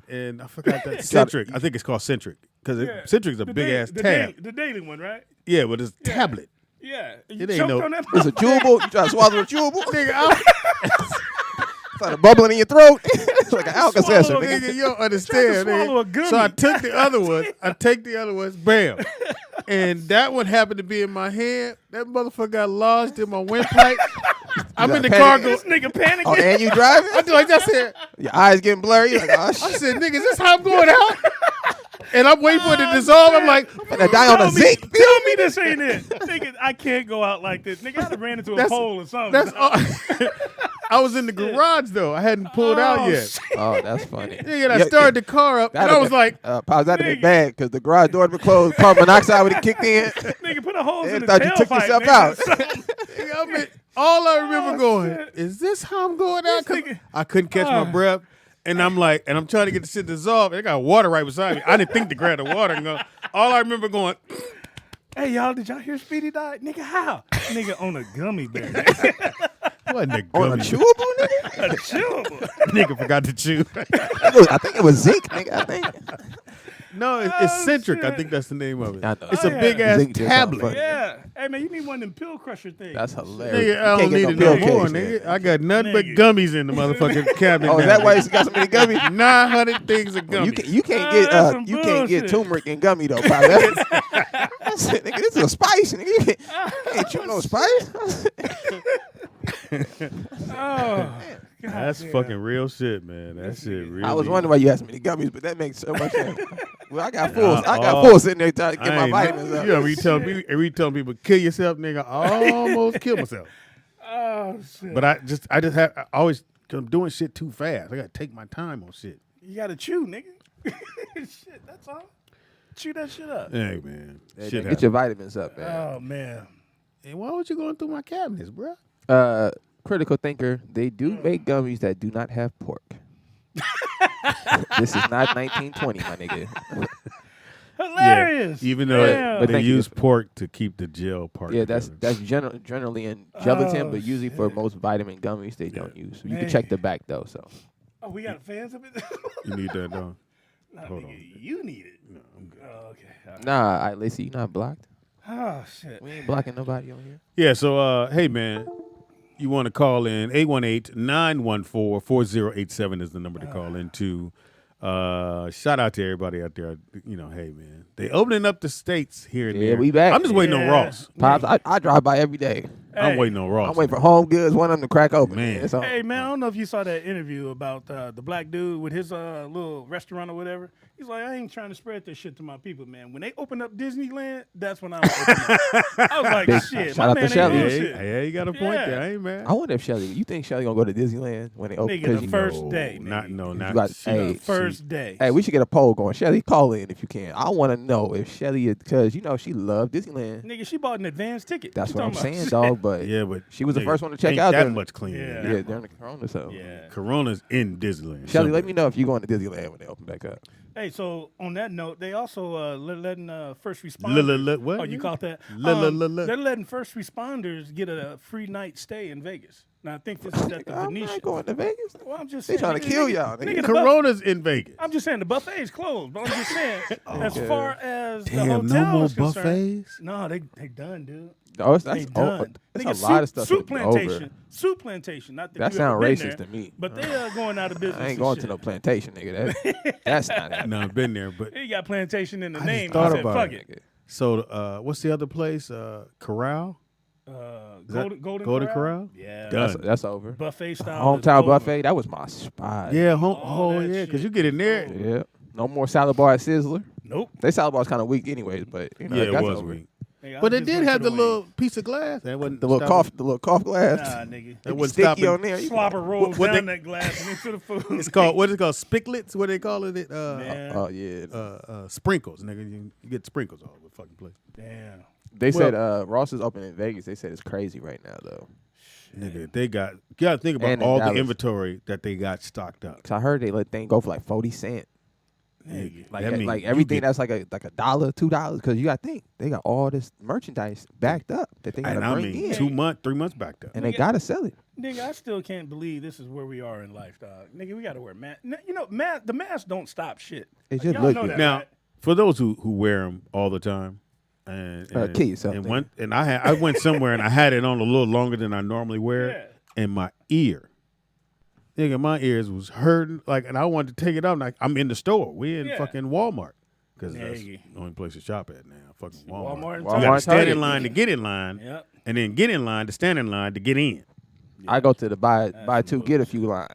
and I forgot that Centric. I think it's called Centric because Centric's a big ass tab. The daily one, right? Yeah, but it's a tablet. Yeah. It ain't no. On that It's a chewable. You try to swallow a chewable. Nigga, I'm, Started bubbling in your throat. It's like an Alka-Seltzer. nigga, you don't Try understand. to swallow a Nigga. gummy. So I took the other one. Bam. And that one happened to be in my hand. That motherfucker got lodged in my windpipe. I'm in the car going. This nigga panicking. Oh, and you driving? I do like that. Said, Your eyes getting blurry. You're like, oh, I shit. said, nigga, is this how I'm going out? And I'm waiting for it to dissolve. I'm like, I'm gonna die on a zinc. Tell me this ain't it. Nigga, I can't go out like this. Nigga, I'd have ran into a That's- pole or something. that's all. I was in the garage though. I hadn't pulled out yet. shit. Oh, that's funny. Nigga, and I started the car up, and I was like, Pops, that'd have been bad because the garage door had been closed. Carbon monoxide would have kicked in. Nigga, put a hose They in the thought you took tailpipe, yourself nigga. out. nigga, I mean, all I remember going, shit. is this how I'm going out? 'Cause nigga- I couldn't catch my breath. And I'm like, and I'm trying to get the shit dissolved. And I got water right beside me. I didn't think to grab the water and go. All I remember going, Hey, y'all, did y'all hear Speedy died? Nigga, how? Nigga on a gummy bear. wasn't a On a gummy. chewable, nigga? A chewable. Nigga forgot to chew. I think it was zinc, nigga. I think. No, it's Oh, Centric. I shit. think that's the name of it. I know. It's Oh, a yeah. big ass Zinc just tablet. sounds funny. Yeah. Hey, man, you need one of them pill crusher things. That's hilarious. Nigga, I don't need it no more, nigga. I got nothing but Nigga. gummies in the motherfucking cabinet. Oh, is now, that why nigga. you got so many gummies? 900 things of Well, gummies. you can't that's get some you can't get bullshit. turmeric and gummy though. Pop. That's nigga, this is a spice. Nigga, you can't chew no spice. Oh, That's fucking real shit, man. That shit real. I was deep. wondering why you asked me the gummies, but that makes so much sense. Well, I got full. Nah, I got oh, full sitting there trying to get I my ain't- vitamins up. You know, we telling people kill yourself, nigga. I almost killed myself. Oh, shit. But I just have I always I'm doing shit too fast. I gotta take my time on shit. You gotta chew, nigga. Shit, that's all. Chew that shit up. Hey, man. Hey, Shit get your vitamins up, man. Oh man. Hey, why was you going through my cabinets, bro? Critical thinker. They do make gummies that do not have pork. This is not 1920, my nigga. Hilarious. Yeah, even though But they use pork to keep the gel part. Yeah, together. that's generally in gelatin, Oh, but usually for most vitamin gummies they don't use. So you can check the back though. So Oh, we got fans of it. You need that, dog. Nah, Hold nigga, on. you need it. No, I'm good. Oh, okay. All right. nah, Lacey, you not blocked. Oh shit. We ain't blocking nobody on here. Yeah, so hey man, you want to call in 818-914-4087 is the number to call into. Shout out to everybody out there. You know, hey man, they opening up the states here and Yeah, there. we back. I'm just waiting on Ross. Pops, I drive by every day. I'm waiting on Ross. I'm waiting for Home Goods, one of them to crack open. Man. That's all. Hey man, I don't know if you saw that interview about the black dude with his little restaurant or whatever. He's like, I ain't trying to spread this shit to my people, man. When they open up Disneyland, that's when I'm open up. I was like, Big shit. shout out to Shelly. Yeah, you got a point there. I ain't mad. I wonder if Shelly, you think Shelly gonna go to Disneyland when they open? Nigga, the first day. Not You not got- she- hey, First day. Hey, we should get a poll going. Shelly, call in if you can. I want to know if Shelly, because you know she loved Disneyland. Nigga, she bought an advance ticket. That's what I'm talking saying, about? dog. But Yeah, but she was the nigga, first one to check ain't out that there. much cleaner. Yeah. During the Corona. So Yeah. Corona's in Disneyland. Shelly, Simple. let me know if you're going to Disneyland when they open back up. Hey, so on that note, they also letting first responders. What? Oh, you caught that? L-l-l-l. They're letting first responders get a free night stay in Vegas. Now I think this is at the I'm Venetian. not going to Vegas. Well, I'm just They saying. trying to kill y'all, nigga. the Corona's in Vegas. I'm just saying the buffet's closed, but I'm just saying as far as the Damn, hotel no more is concerned, buffets? no, they done, dude. Oh, They that's done. that's Nigga, a lot of stuff. Soup that's over. plantation. Soup plantation. Not that That you ever sound been racist there, to me. But they are going out of business. I ain't and going shit. to no plantation, nigga. That's not happening. No, I've been there, but They got plantation in the I name. just thought I said, about fuck it. it. So, what's the other place? Corral? Golden Corral? Yeah. That's over. Buffet style. is Hometown over. buffet. That was my spot. Yeah, All that yeah, because shit. you get in there. Yeah. No more salad bar at Sizzler. Nope. They salad bar's kind of weak, anyways. But you know, Yeah, it that's was over. weak. Nigga, I But it just did went have to the wings. little piece of glass. That wasn't The little cough glass. Nah, nigga. That It be wasn't sticky stopping. on there. You Slobber rolls what down they- that glass and into the food. It's called what is it called? Spicklets? What they calling it? Man. Oh yeah. Sprinkles, nigga. You get sprinkles all over the fucking place. Damn. They said Ross is open in Vegas. They said it's crazy right now though. Nigga, they got. You gotta think about And in all Dallas. the inventory that they got stocked up. Cause I heard they let things go for like 40 cents. Nigga, Like that mean like you everything get- that's like a $1, $2. Because you got to think they got all this merchandise backed up that they got And to I bring mean, in, 2 months, 3 months backed up. and they got to sell it. Nigga, I still can't believe this is where we are in life, dog. Nigga, we got to wear masks. You know, the masks don't stop shit. It just Y'all look know good. that, Now, right? for those who wear them all the time, and Kill yourself, and nigga. one, and I went somewhere and I had it on a little longer than I normally wear, it, and my ear, nigga, my ears was hurting. Like, and I wanted to take it off. Like, I'm in the store. We in Yeah. fucking Walmart because that's Nigga. the only place to shop at now. Fucking Walmart. Walmart and You got to Target. stand in line to get in line, Yep. and then get in line to stand in line to get in. I go to the buy two get a few line.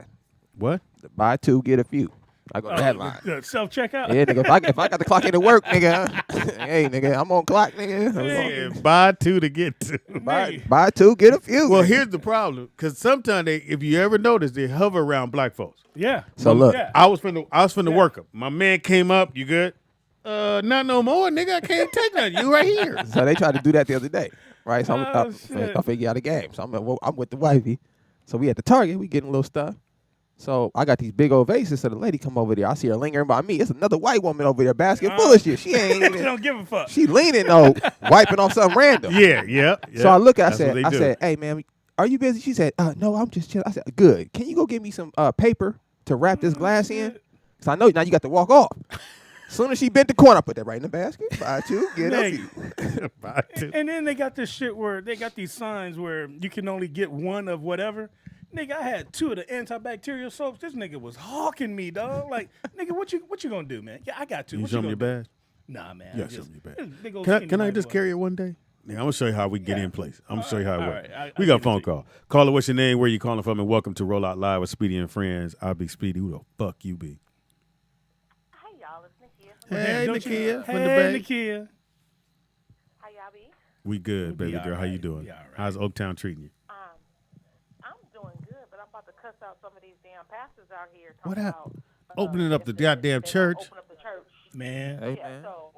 What? The buy two get a few. I go to that line. Self checkout. Yeah, nigga. If I got the clock into work, nigga. Hey, nigga, I'm on clock, nigga. Yeah, buy two to get two. Buy two get a few. Well, here's the problem, because sometimes if you ever notice, they hover around black folks. Yeah. So look, Yeah. I was finna work him. My man came up. You good? Not no more, nigga. I can't take nothing. You right here. so they tried to do that the other day, right? So Oh, shit. I figure out a game. So I'm with the wifey. So we at the Target. We getting a little stuff. So I got these big old vases. So the lady come over there. I see her lingering by me. It's another white woman over there, basket full of shit. She ain't They even. don't give a fuck. She leaning though, wiping off something random. Yeah. So I look. I That's what they do. said, hey man, are you busy? She said, no, I'm just chilling. I said, good. Can you go get me some paper to wrap this glass in? So I know now you got to walk off. Soon as she bent the corner, I put that right in the basket. Buy two, get a few. Buy two. And then they got this shit where they got these signs where you can only get one of whatever. Nigga, I had 2 of the antibacterial soaps. This nigga was hawking me, dog. Like, nigga, what you gonna do, man? Yeah, I got 2. You What show me your gonna do? badge? Nah, man. Yeah, I show just- me your this badge. big old Can I skinny just white carry it one day? Yeah, I'm gonna show you how we get Yeah. in place. I'm gonna show you how it All works. right, We I'll got a give it phone to call. Caller, what's your name? Where you calling from? And welcome to Rollout Live with Speedy and Friends. I'll be Speedy. Who the fuck you be? Hey y'all, it's Nakia. Hey, Don't you- Nakia. From the Hey, Bay. Nakia. How y'all be? We good, We baby all girl. How you right. doing? We all right. How's Oaktown treating you? I'm doing good, but I'm about to cuss out some of these damn pastors out here What talking happened? about Opening up the goddamn church. Open up the church. Man. Hey, Yeah, man. so,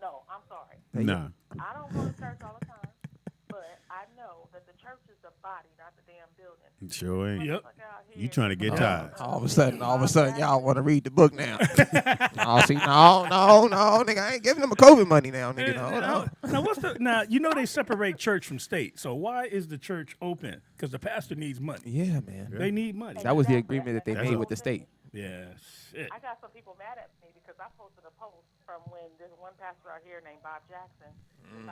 no, I'm sorry. Nah. I don't go to church all the time, but I know that the church is the body, not the damn building. Sure ain't. Yep. You trying to get tired. All of a sudden, y'all want to read the book now. Oh, see, no, nigga, I ain't giving them a COVID money now, nigga. No. Now you know they separate church from state. So why is the church open? Because the pastor needs money. Yeah, man. They need money. That was the agreement that they made with the state. Yeah, shit. I got some people mad at me because I posted a post from when there's one pastor out here named Bob Jackson.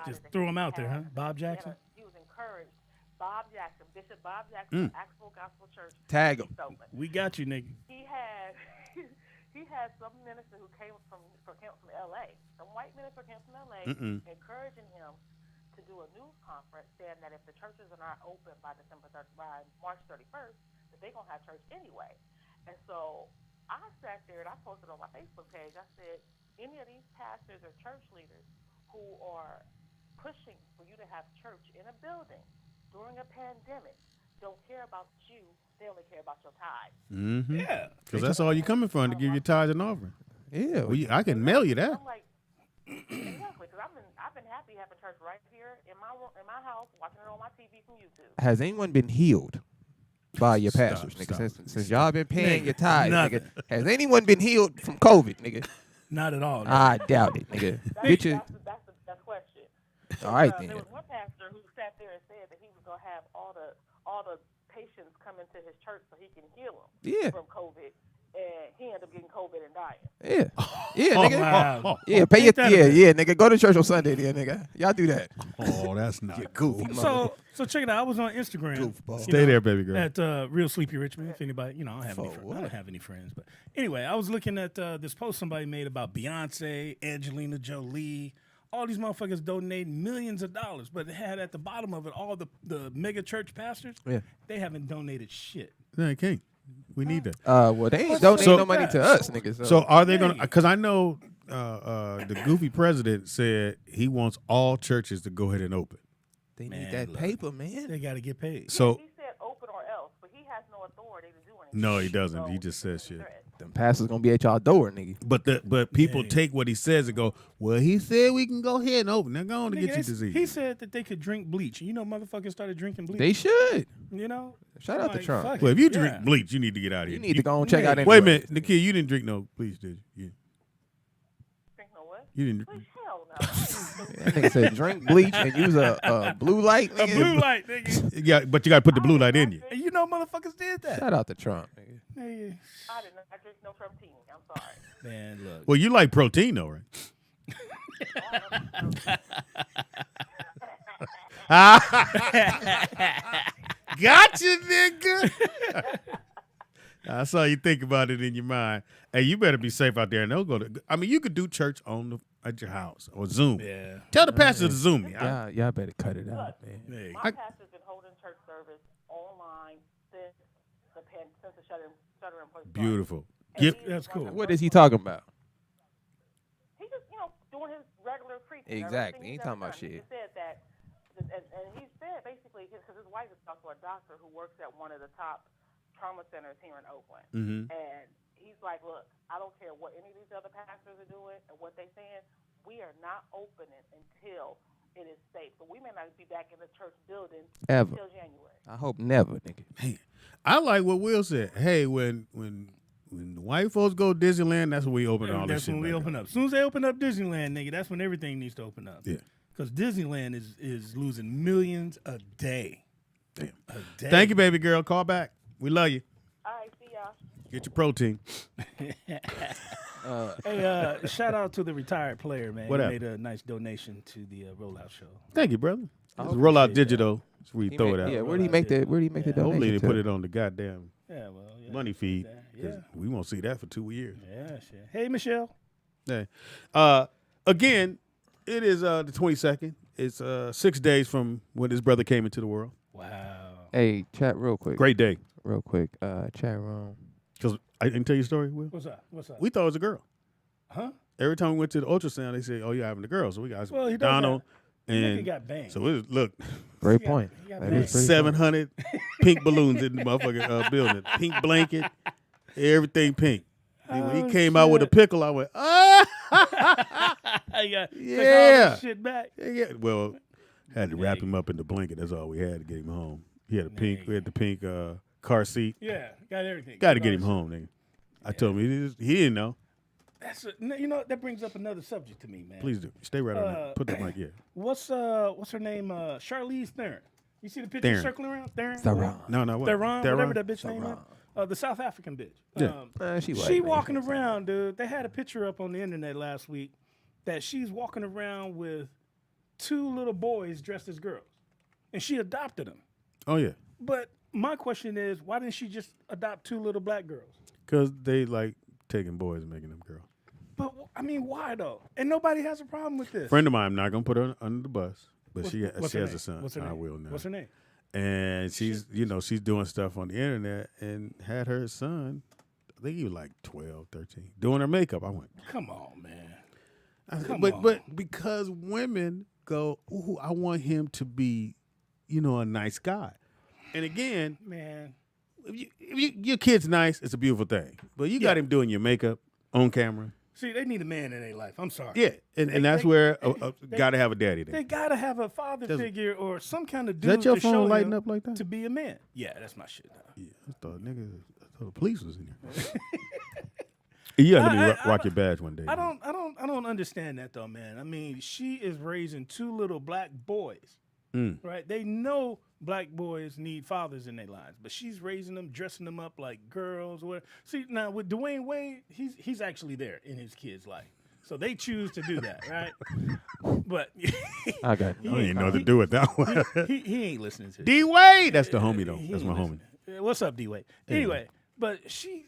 Just throw him out there, huh? Bob Jackson. He was encouraged. Bob Jackson, Bishop Bob Jackson, Axel Gospel Church. Tag him. We got you, nigga. He had some minister who came from L.A. Some white minister came from L.A. encouraging him to do a news conference saying that if the churches are not open by by March 31st, that they're gonna have church anyway. And so I sat there and I posted on my Facebook page. I said, any of these pastors or church leaders who are pushing for you to have church in a building during a pandemic don't care about you. They only care about your tithes. Mm-hmm. Yeah. Because that's all you coming from, to give your tithes and offering. Yeah. Well, I can mail you that. I'm like, exactly, because I've been happy having church right here in my house, watching it on my TV from YouTube. Has anyone been healed by your pastors, nigga? Since y'all been paying your tithes, nigga. Has anyone been healed from COVID, nigga? Not at all. I doubt it, nigga. That's the question. All right, then. There was one pastor who sat there and said that he was gonna have all the patients come into his church so he can heal them from COVID, and he ended up getting COVID and dying. Nigga. Wow. Pay your nigga. Go to church on Sunday, there, nigga. Y'all do that. Oh, that's not goofy. So check it out. I was on Instagram. Stay there, baby girl. At Real Sleepy Richmond. If anybody, I don't have any friends. But anyway, I was looking at this post somebody made about Beyonce, Angelina Jolie. All these motherfuckers donating millions of dollars, but it had at the bottom of it all the mega church pastors. Yeah. They haven't donated shit. No, they can't. We need that. Well, they ain't donating no money to us, niggas. So are they going to, because I know the goofy president said he wants all churches to go ahead and open. They need that paper, man. They got to get paid. So He said open or else, but he has no authority to do anything. no, he doesn't. He just says shit. Them pastors gonna be at y'all door, nigga. But people take what he says and go, well, he said we can go ahead and open. They're going to get you disease. He said that they could drink bleach. You know, motherfuckers started drinking bleach. They should. You know? Shout out to Trump. Well, if you drink bleach, you need to get out of here. You need to go and check out. Wait a minute, Nikia, you didn't drink no bleach, did you? Drink no what? You didn't. Hell no. That nigga said drink bleach and use a blue light. Nigga. A blue light, nigga. Yeah, but you got to put the blue light in you. And you know motherfuckers did that. Shout out to Trump, nigga. Hey. I did not drink no protein. I'm sorry. Man, look. Well, you like protein, though, right? Gotcha, nigga. I saw you think about it in your mind. Hey, you better be safe out there. And they'll go to. I mean, you could do church at your house or Zoom. Yeah. Tell the pastor to Zoom me. Y'all better cut it out, man. Hey. My pastor's been holding church service online since the shutter-in place. Beautiful. That's cool. What is he talking about? He's just, doing his regular preaching. Exactly. He ain't talking about shit. He said that, and he said basically, because his wife is also a doctor who works at one of the top trauma centers here in Oakland. Mm-hmm. And he's like, look, I don't care what any of these other pastors are doing and what they're saying. We are not opening until it is safe. So we may not be back in the church building Ever. until January. I hope never, nigga. Hey, I like what Will said. Hey, when the white folks go to Disneyland, that's when we open all this shit. That's when we open up. As soon as they open up Disneyland, nigga, that's when everything needs to open up. Yeah. Because Disneyland is losing millions a day. Damn. A day. Thank you, baby girl. Call back. We love you. All right, see y'all. Get your protein. Hey, shout out to the retired player, man. What He up? made a nice donation to the Rollout show. Thank you, brother. I It's Rollout appreciate Digital. That's where you throw it out. Yeah, where'd he make the donation? Hopefully they to? put it on the goddamn money feed. Yeah. We won't see that for 2 years. Yeah, shit. Hey, Michelle. Hey. Again, it is the 22nd. It's 6 days from when his brother came into the world. Wow. Hey, chat real quick. Great day. Real quick. Chat room. Because I didn't tell you a story, Will? What's up? What's up? We thought it was a girl. Huh? Every time we went to the ultrasound, they said, "Oh, you're having a girl." So we got Well, he does Donald that. Nigga and got banged. so it was, look, Great point. He got That banged. is pretty 700 pink balloons in the motherfucking building, pink blanket. Everything pink. And when he Oh, came out with a shit. pickle, I went, ah, Yeah. Take all yeah. this shit back. Yeah. Well, had to wrap him up in the blanket. That's all we had to get him home. He had a pink. We had the pink car seat. Yeah, got everything. Got to get him home, nigga. I told him he didn't know. You know that brings up another subject to me, man. Please do. Stay right on that. Put the mic here. What's her name? Charlize Theron. You see the picture Theron. circling around? Theron. No, no, what? Theron, Theron? whatever that bitch name is. The South African bitch. Yeah. She walking around, dude. They had a picture up on the internet last week that she's walking around with 2 little boys dressed as girls, and she adopted them. Oh yeah. But my question is, why didn't she just adopt 2 little black girls? Because they like taking boys and making them girls. But I mean, why though? And nobody has a problem with this. Friend of mine, I'm not gonna put her under the bus, but she what's has her a name? son. What's her I name? will now. What's her name? And she's doing stuff on the internet and had her son, I think he was like 12, 13, doing her makeup. I went, come on, man. But because women go, ooh, I want him to be, a nice guy. And again, man, if your kid's nice, it's a beautiful thing. But you got him doing your makeup on camera. See, they need a man in their life. I'm sorry. Yeah, and that's where got to have a daddy there. They got to have a father figure or some kind of Is dude that your to phone show lighting him up like that? to be a man. Yeah, that's my shit. Now. Yeah, I thought the police was in here. You got to let me rock your badge one day. I don't understand that though, man. I mean, she is raising 2 little black boys, right? They know black boys need fathers in their lives, but she's raising them, dressing them up like girls. Or whatever. See, now with Dwayne Wade, he's actually there in his kid's life, so they choose to do that, right? But I didn't know to do it that way. He ain't listening to D Wade. That's the homie though. That's my homie. What's up, D Wade? Anyway. But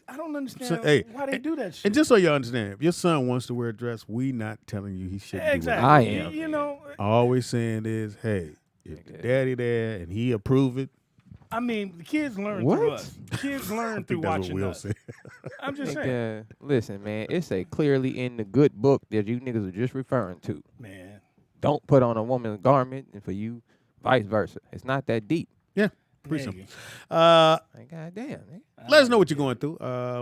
I don't understand why they do that shit. And just so you understand, if your son wants to wear a dress, we not telling you he shouldn't exactly. do it. I am. You know, all we're saying is, hey, if the daddy there and he approve it. I mean, the kids learn through us. Kids learn through watching us. I'm just saying. Listen, man, it's a clearly in the good book that you niggas are just referring to. Man. Don't put on a woman's garment, and for you, vice versa. It's not that deep. Yeah. Pretty simple. Goddamn. Let us know what you're going through.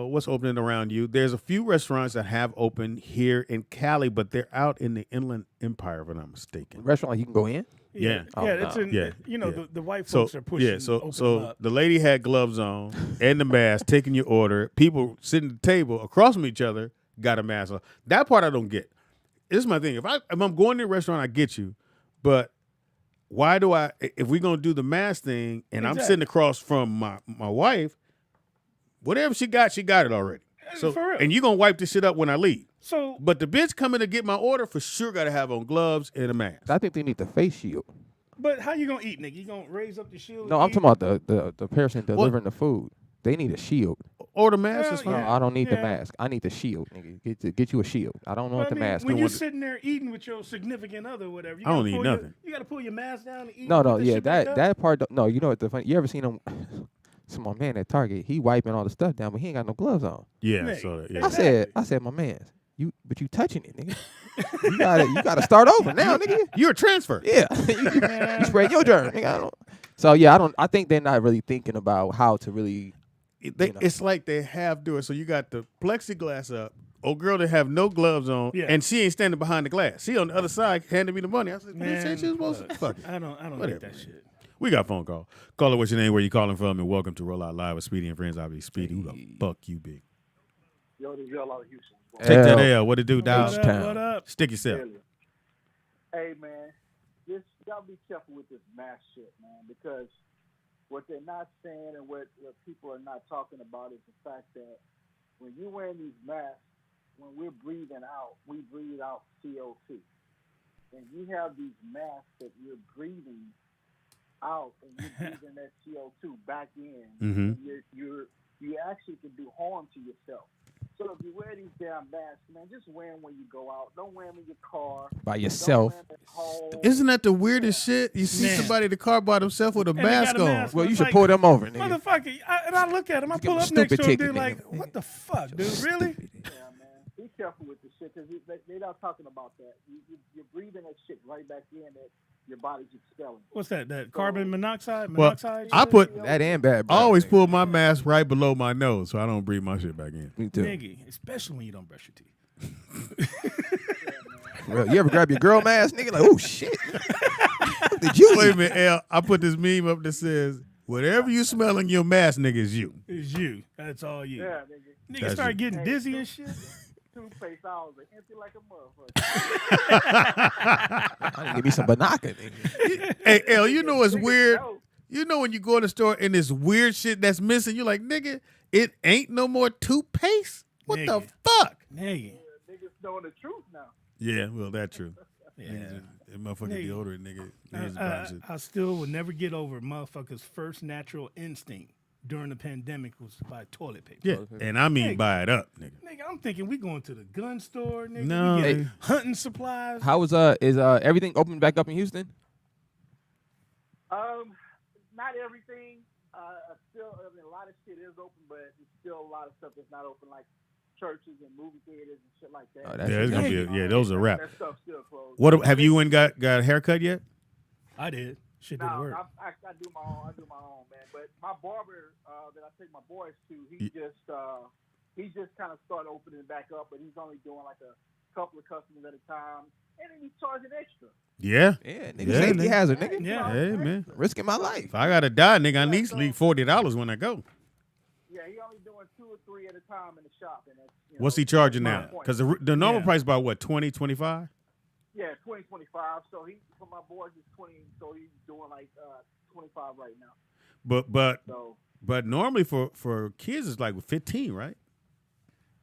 What's opening around you? There's a few restaurants that have opened here in Cali, but they're out in the Inland Empire, if I'm not mistaken. Restaurant you can go in? Yeah. It's in, the white folks are pushing. Yeah, so up. the lady had gloves on and the mask, taking your order. People sitting at the table across from each other got a mask on. That part I don't get. This is my thing. If I'm going to a restaurant, I get you, but why do if we're going to do the mask thing and I'm sitting across from my wife, whatever she got it already. So, for real. and you're going to wipe this shit up when I leave. So, but the bitch coming to get my order for sure got to have on gloves and a mask. I think they need the face shield. But how you going to eat, nigga? You going to raise up the shield? No, I'm talking about the person delivering the food. They need a shield. Or the mask is fine. No, I don't need the mask. I need the shield, nigga. Get you a shield. I don't know what the mask is. When you're sitting there eating with your significant other or whatever, I don't need nothing. You got to pull your mask down and eat. No, yeah, that part. No, you know what the funny? You ever seen him? So my man at Target, he wiping all the stuff down, but he ain't got no gloves on. Yeah, I said, my man, you touching it, nigga. you gotta start over now, nigga. You're a transfer. Yeah, you spread your germ, nigga. So yeah, I think they're not really thinking about how to really. It's like they have do it. So you got the plexiglass up. Old girl that have no gloves on, and she ain't standing behind the glass. She on the other side handing me the money. I said, man, she was supposed to fuck it. I don't like that shit. We got a phone call. Caller, what's your name? Where you calling from? And welcome to Rollout Live with Speedy and Friends. I'll be Speedy. Who the fuck you be? Yo, this is L out of Houston. Take that L. What it do, dog? What up? Stick yourself. Hey, man, y'all be careful with this mask shit, man, because what they're not saying and what people are not talking about is the fact that when you're wearing these masks, when we're breathing out, we breathe out CO2. And you have these masks that you're breathing out and you're breathing that CO2 back in. Mm-hmm. And you actually can do harm to yourself. So if you wear these damn masks, man, just wear them when you go out. Don't wear them in your car. By yourself. Isn't that the weirdest shit? You see somebody in the car by themselves with a mask on. Well, you should pull them over, nigga. Motherfucker, and I look at him. I pull up next to him, dude, like, what the fuck, dude? Really? Yeah, man. Be careful with this shit because they're not talking about that. You're breathing that shit right back in that your body's expelling. What's that? That carbon monoxide? Well, Monoxide? I shit? put that and bad. I always pull my mask right below my nose, so I don't breathe my shit back in. Me too. Nigga, especially when you don't brush your teeth. Well, you ever grab your girl mask, nigga? Like, oh shit. What did you Wait eat? a minute, L. I put this meme up that says, "Whatever you smell in your mask, nigga, is you." It's you. That's all you. Yeah, nigga. Nigga start getting dizzy and shit. Toothpaste hours are empty like a motherfucker. I need to give me some Banaka, nigga. Hey, L, you know what's weird? You know when you go in the store and this weird shit that's missing, you're like, nigga, it ain't no more toothpaste? What the fuck? Nigga. Niggas knowing the truth now. Yeah, well, that's true. Yeah. That motherfucker deodorant, nigga. Niggas buying shit. I still will never get over motherfuckers' first natural instinct during the pandemic was to buy toilet paper. Yeah, and I mean buy it up, nigga. Nigga, I'm thinking we going to the gun store, nigga. No. We get Hey. hunting supplies. How is everything open back up in Houston? Not everything. Still, I mean, a lot of shit is open, but there's still a lot of stuff that's not open, like churches and movie theaters and shit like that. Oh, that's Yeah, it's gonna be those are wrap. That stuff's still closed. What have you went got a haircut yet? I did. Shit didn't No, work. I do my own. I do my own, man. But my barber that I take my boys to, he just kind of started opening back up, but he's only doing like a couple of customers at a time, and then he's charging extra. Yeah. Yeah, nigga, safety nigga. hazard, nigga. Yeah. Hey, man. Risking my life. If I gotta die, nigga, I need to leave $40 when I go. Yeah, he only doing 2 or 3 at a time in the shop, and that's, What's he charging now? point. Because the normal Yeah. price about what, 20, 25? Yeah, 20, 25. So he for my boys is 20. So he's doing like 25 right now. But normally for kids it's like 15, right?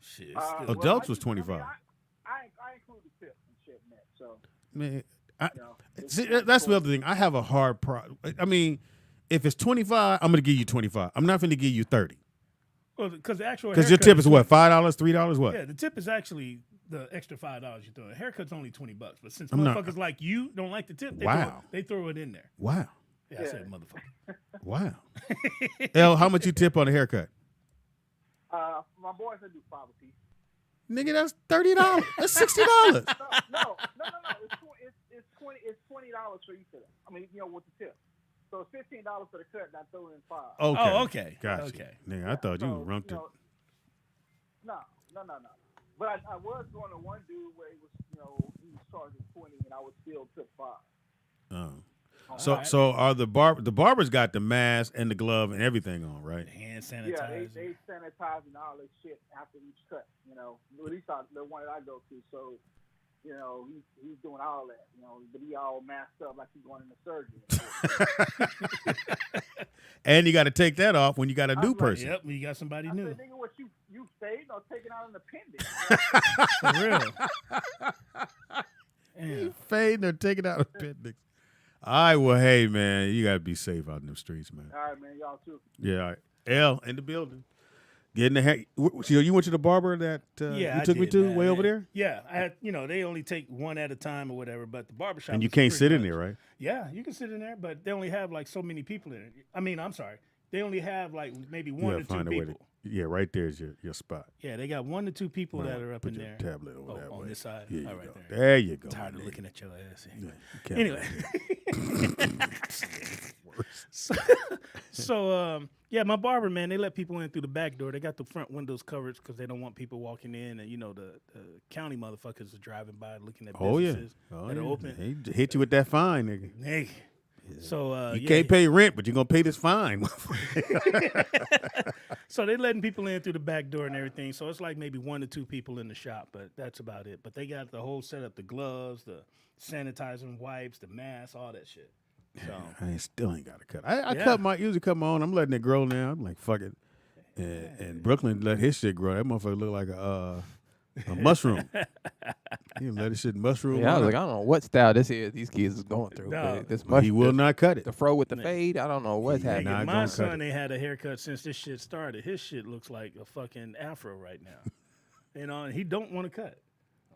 Shit. Adults was 25. I include the tip and shit in that. So Man, it's see, that's the other thing. I have a hard problem. I mean, if it's 25, I'm gonna give you 25. I'm not gonna give you 30. Well, because the actual Because your haircut tip is what, $5, $3, what? Yeah, the tip is actually the extra $5 you're throwing. The haircut's only $20, but since I'm not- motherfuckers like you don't like the tip, they throw it in there. Wow. Yeah, I said motherfucker. Wow. L, how much you tip on a haircut? my boys I do 5 a piece. Nigga, that's $30. That's $60. No. It's $20 for each of them. I mean, with the tip. So it's $15 for the cut, and I throw in 5. Okay. Oh, okay. Gotcha. Okay. Nigga, I thought you rumped it. No. But I was going to one dude where he was charging 20, and I would still tip 5. Oh. Alright. So are the barbers got the mask and the glove and everything on, right? Hand sanitizer. Yeah, they sanitizing all this shit after each cut. At least the one that I go to. So, he's doing all that. But he all masked up like he's going into surgery. And you got to take that off when you got a new person. Yep, you got somebody new. Said, nigga, what you stayed or taking out an appendix? For real. You fading or taking out appendix. All right, well, hey, man, you got to be safe out in the streets, man. All right, man, y'all too. Yeah, all right. L in the building. Getting the hair. So you went to the barber that Yeah, you I took me did, to man. way over there? Yeah, I had. They only take one at a time or whatever. But the barbershop. And you was can't pretty sit in much- there, right? Yeah, you can sit in there, but they only have like so many people in it. I mean, I'm sorry, they only have like maybe You one gotta or two find a way people. Yeah, right there's your spot. Yeah, they got 1 to 2 people Right, that are up put in your there. tablet over that on way. this side. Here you All right, go. there. There you go, Tired my of nigga. looking at your ass. Yeah, you can't Anyway. So my barber, man, they let people in through the back door. They got the front windows covered because they don't want people walking in, and the county motherfuckers are driving by looking at businesses that are open. They hit you with that fine, nigga. Hey. So you can't pay rent, but you're gonna pay this fine. So they letting people in through the back door and everything. So it's like maybe 1 to 2 people in the shop, but that's about it. But they got the whole setup: the gloves, the sanitizing wipes, the mask, all that shit. So I still ain't got a cut. I usually cut my own. I'm letting it grow now. I'm like, fuck it. And Brooklyn let his shit grow. That motherfucker look like a mushroom. He let his shit mushroom. Yeah, I was like, I don't know what style these kids is going through. No. He will not cut it. The fro with the fade, I don't know what's happening. Nigga, my son ain't had a haircut since this shit started. His shit looks like a fucking afro right now. And he don't want to cut.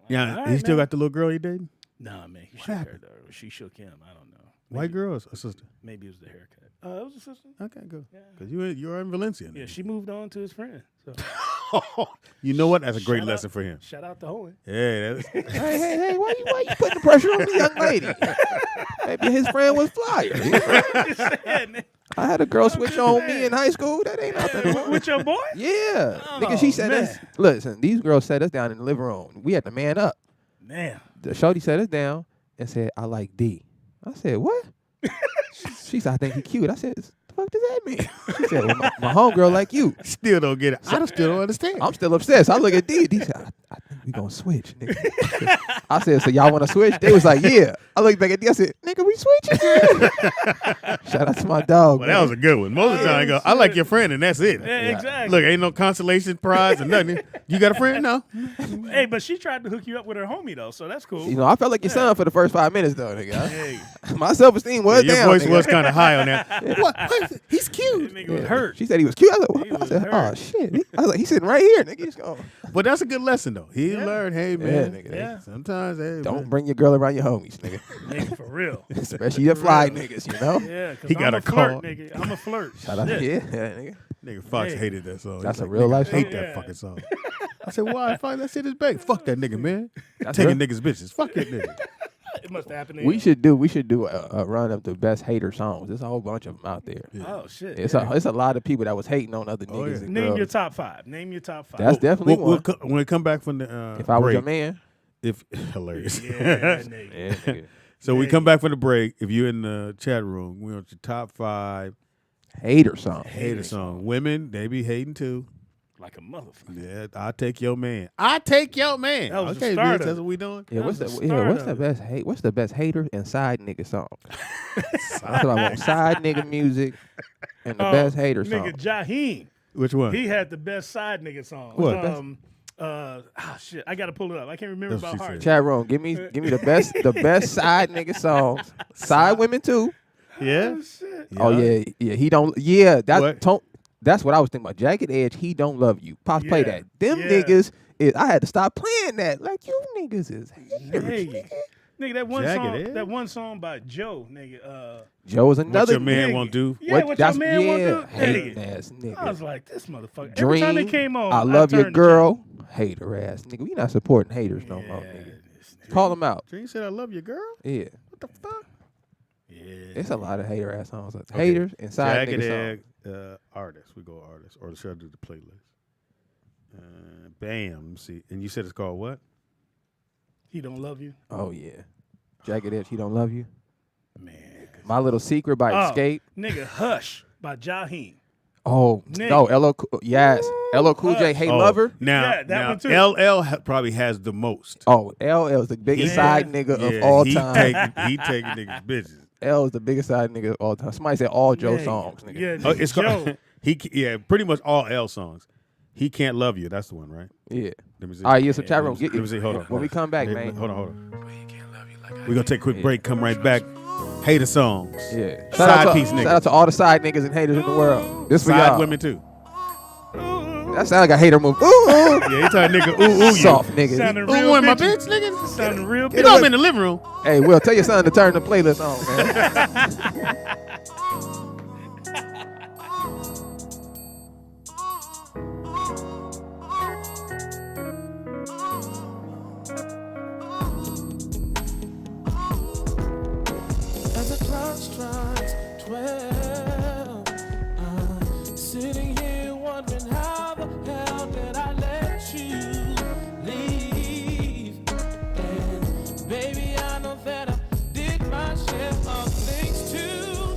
Yeah, all he right, still man. got the little girl he dated? Nah, man, he What shook her happened? though. She shook him. I don't know. White girl or a sister? Maybe it was the haircut. It was a sister. Okay, good. Yeah. Because you're in Valencia now. Yeah, she moved on to his friend. So You know what? That's a great Shout lesson out- for him. Shout out to Owen. Yeah, that's hey, why you putting the pressure on the young lady? Maybe his friend was flyer. I had a girl switch on me in high school. That ain't nothing. With your boy? Yeah. Oh, Nigga, she said man. us. Listen, these girls set us down in the living room. We had to man up. Man. The shorty set us down and said, I like D. I said, what? She said, I think he cute. I said, the fuck does that mean? She said, well, my homegirl like you. Still don't get it. I still don't understand. I'm still obsessed. I look at D. D said, I think we gonna switch, nigga. I said, so y'all want to switch? They was like, yeah. I looked back at D. I said, nigga, we switching? Shout out to my dog. Well, that was a good one. Most of the time I go, I like your friend, and that's it. Yeah, exactly. Look, ain't no consolation prize or nothing. You got a friend? No. Hey, but she tried to hook you up with her homie though, so that's cool. You know, I felt like your son for the first 5 minutes, though, nigga. Hey. My self-esteem was Your down. voice nigga. was kind of high on that. What? He's cute. Nigga was hurt. She said he was cute. I was like, what? I said, oh, shit. I was like, he's sitting right here, nigga. Just go. But that's a good lesson, though. He learned, hey, man. nigga. Yeah. Sometimes, hey, Don't man. bring your girl around your homies, nigga. Nigga, for real. Especially the fly niggas, you know? Yeah, because He I'm got a a flirt, call. nigga. I'm a flirt. Shout out, Shit. yeah, nigga. Nigga Fox Hey. hated that song. That's He's a real nigga, life I hate song? that Yeah. fucking song. I said, why? That shit is big. Fuck that nigga, man. That's Taking real. niggas' bitches. Fuck that nigga. It must have happened to We him. should do a run of the best hater songs. There's a whole bunch of them out there. Oh shit. It's a lot of people that was hating on other niggas yeah. and Name girls. your top 5. Name your top 5. That's definitely one. When we come back from the If I was break, your man. if hilarious. Yeah, nigga. Yeah, nigga. So we come back from the break. If you're in the chat room, we want your top 5 Hater song. hater song. Women, they be hating too. Like a motherfucker. Yeah, I take your man. I take your man. That was the okay, starter. bitch, that's what we doing. Yeah, what's the That was the start what's of the it. best hate? What's the best hater and side nigga song? That's what I want. Side nigga music and the best hater song. Nigga, Jaheim. Which one? He had the best side nigga song. What? Shit, I gotta pull it up. I can't remember That's what about she heart. Chat room, give me the best side nigga songs. Side women too. Yeah. Oh, shit. Oh yeah. He don't. Yeah, What? that's what I was thinking about. Jagged Edge. He don't love you. Pops play Yeah, that. Them yeah. niggas. I had to stop playing that. Like you niggas is haters. Nigga. Nigga, that one Jagged song, Edge? that one song by Joe, nigga. Joe is What another your man nigga. won't do. Yeah, what your man won't do? Hating Nigga. ass nigga. I was like, this motherfucker. Dream. Every time they came on, I love your turned the girl. Hater ass nigga. We not supporting haters no more, channel. nigga. Call them out. Dream said, I love your girl? Yeah. What the fuck? Yeah. It's a lot of hater ass songs. Okay. Haters and side Jagged nigga songs. Egg, artists. We go artists. Or should I do the playlist? Bam. Let me see. And you said it's called what? He don't love you? Oh yeah. Jagged Edge, he don't love you. Man. My Little Secret by Oh, Escape. Nigga, Hush by Jaheim. Oh Nigga. no, yes. LL Cool J, Hey Lover. Now, Yeah, that now one too. LL probably has the most. Oh, LL is the biggest side nigga of all time. He taking niggas' bitches. L is the biggest side nigga of all time. Somebody said all Joe Yeah, songs, nigga. Yeah, Oh, it's Joe. called, pretty much all L songs. He Can't Love You. That's the one, right? Yeah. Let me see. All right, yeah, so chat room. Let me see. Hold on. When we come back, man. Hold on. We're going to take a quick break. Come right back. Hater songs. Yeah. Side piece Shout niggas. out to all the side niggas and haters in the world. This for Side y'all. women, too. That sound like a hater move. Ooh, ooh. Yeah, he talking nigga, ooh, ooh, Soft nigga. Sounding Ooh, real ooh, my bitchy. bitch, nigga. Sounding real You know I'm bitchy. in the living room. Hey, Will, tell your son to turn the playlist on, man. As the clock strikes 12, sitting here wondering how the hell did I let you leave? And baby, I know that I did my share of things too.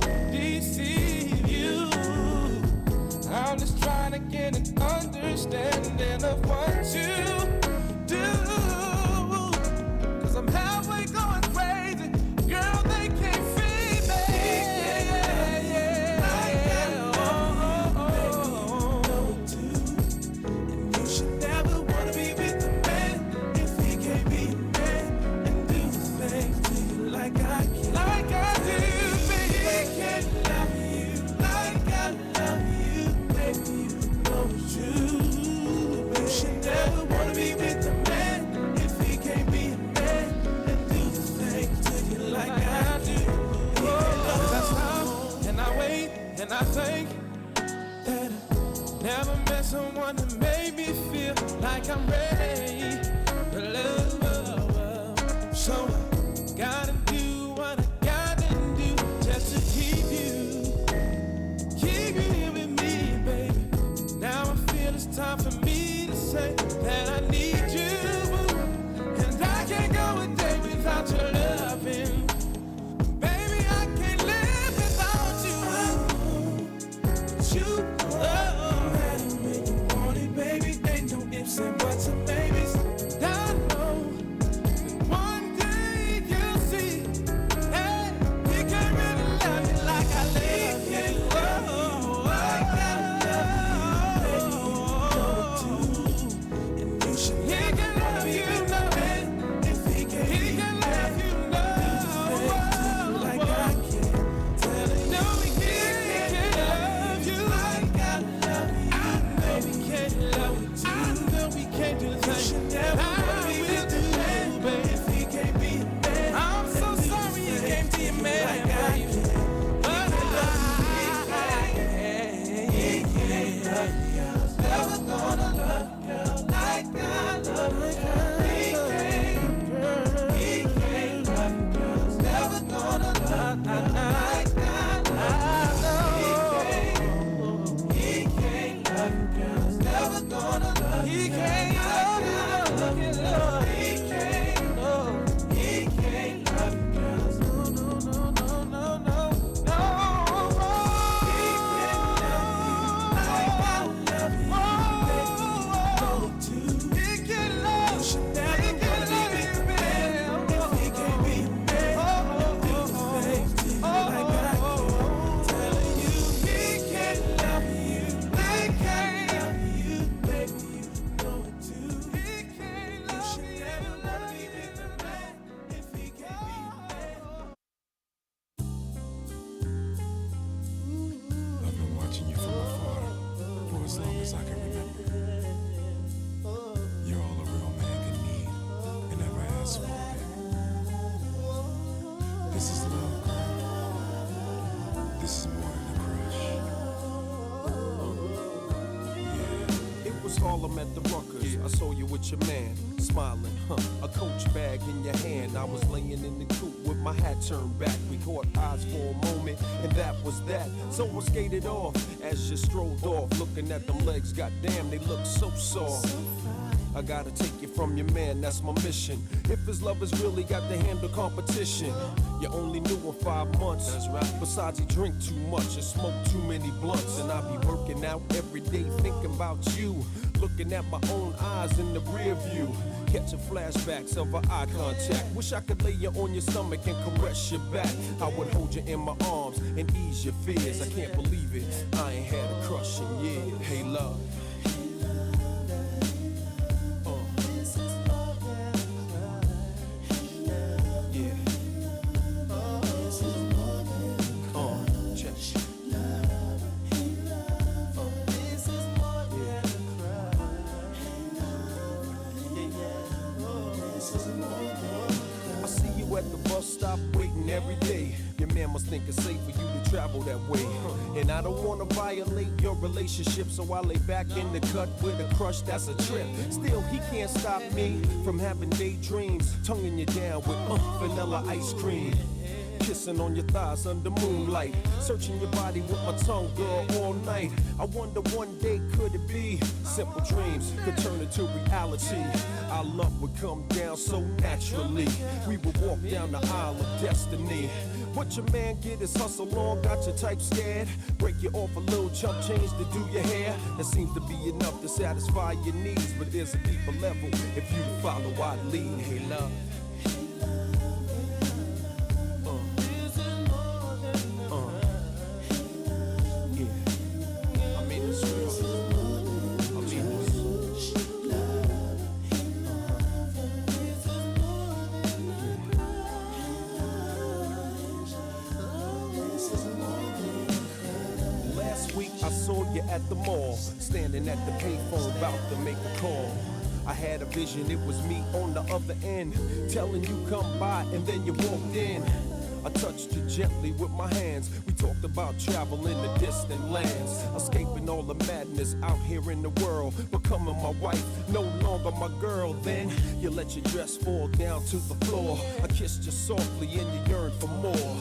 Harlem at the Ruckers. I saw you with your man, smiling, a Coach bag in your hand. I was laying in the coupe with my hat turned back. We caught eyes for a moment, and that was that. So I skated off as you strolled off, looking at them legs. Goddamn, they look so soft. I gotta take you from your man, that's my mission. If his lovers really got to handle competition, you only knew him 5 months. That's right. Besides, he drink too much and smoke too many blunts. And I be working out every day thinking about you. Looking at my own eyes in the rear view. Catching flashbacks of our eye contact. Wish I could lay you on your stomach and caress your back. I would hold you in my arms and ease your fears. I can't believe it, I ain't had a crush in years. Hey, love. At the bus stop waiting every day. Your man must think it's safe for you to travel that way. And I don't wanna violate your relationship, so I lay back in the cut with a crush that's a trip. Still, he can't stop me from having daydreams, tonguing you down with vanilla ice cream. Kissing on your thighs under moonlight, searching your body with my tongue, girl, all night. I wonder one day could it be simple dreams could turn into reality. Our love would come down so naturally. We would walk down the aisle of destiny. What your man get is hustle on, got your type scared. Break you off a little chump change to do your hair. That seems to be enough to satisfy your needs, but there's a deeper level if you follow our lead. Hey, love. At the mall, standing at the payphone, about to make a call. I had a vision, it was me on the other end, telling you come by, and then you walked in. I touched you gently with my hands. We talked about travel in the distant lands, escaping all the madness out here in the world, becoming my wife, no longer my girl. Then you let your dress fall down to the floor. I kissed you softly and you yearned for more.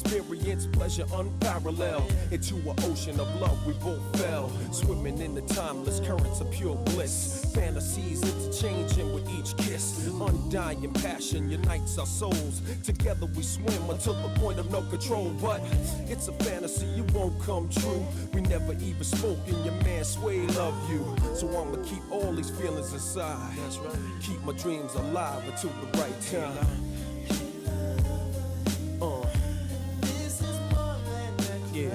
Experience pleasure unparalleled. Into an ocean of love we both fell, swimming in the timeless currents of pure bliss. Fantasies interchanging with each kiss. Undying passion unites our souls. Together we swim until the point of no control. But it's a fantasy, it won't come true. We never even spoke and your man Sway love you. So I'ma keep all these feelings inside. That's right. Keep my dreams alive until the right time. Yeah.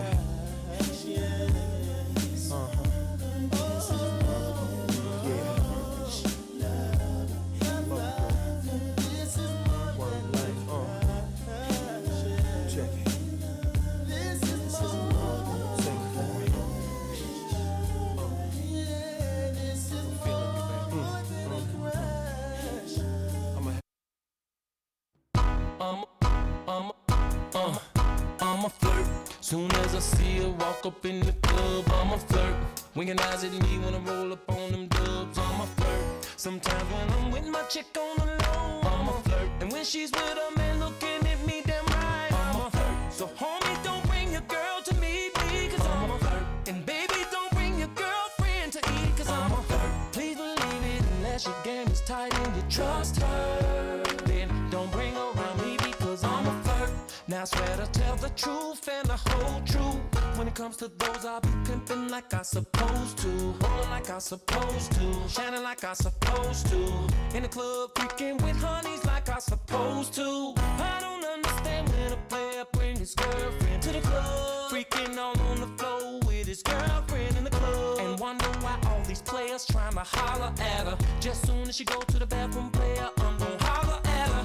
I'm a flirt. Soon as I see her walk up in the club, I'm a flirt. Winking eyes at me when I roll up on them dubs, I'm a flirt. Sometimes when I'm with my chick on the low, I'm a flirt. And when she's with a man looking at me damn right, I'm a flirt. So homie, don't bring your girl to me, cause I'm a flirt. And baby, don't bring your girlfriend to eat, cause I'm a flirt. Please believe it, unless your game is tight and you trust her, then don't bring her around me because I'm a flirt. Now I swear to tell the truth and the whole truth. When it comes to those, I'll be pimping like I supposed to, rolling like I supposed to, shining like I supposed to, in the club freaking with honeys like I supposed to. I don't understand when a player bring his girlfriend to the club, freaking all on the floor with his girlfriend in the club, and wonder why all these players trying to holler at her. Just soon as she go to the bathroom, player, I'm gon' holler at her.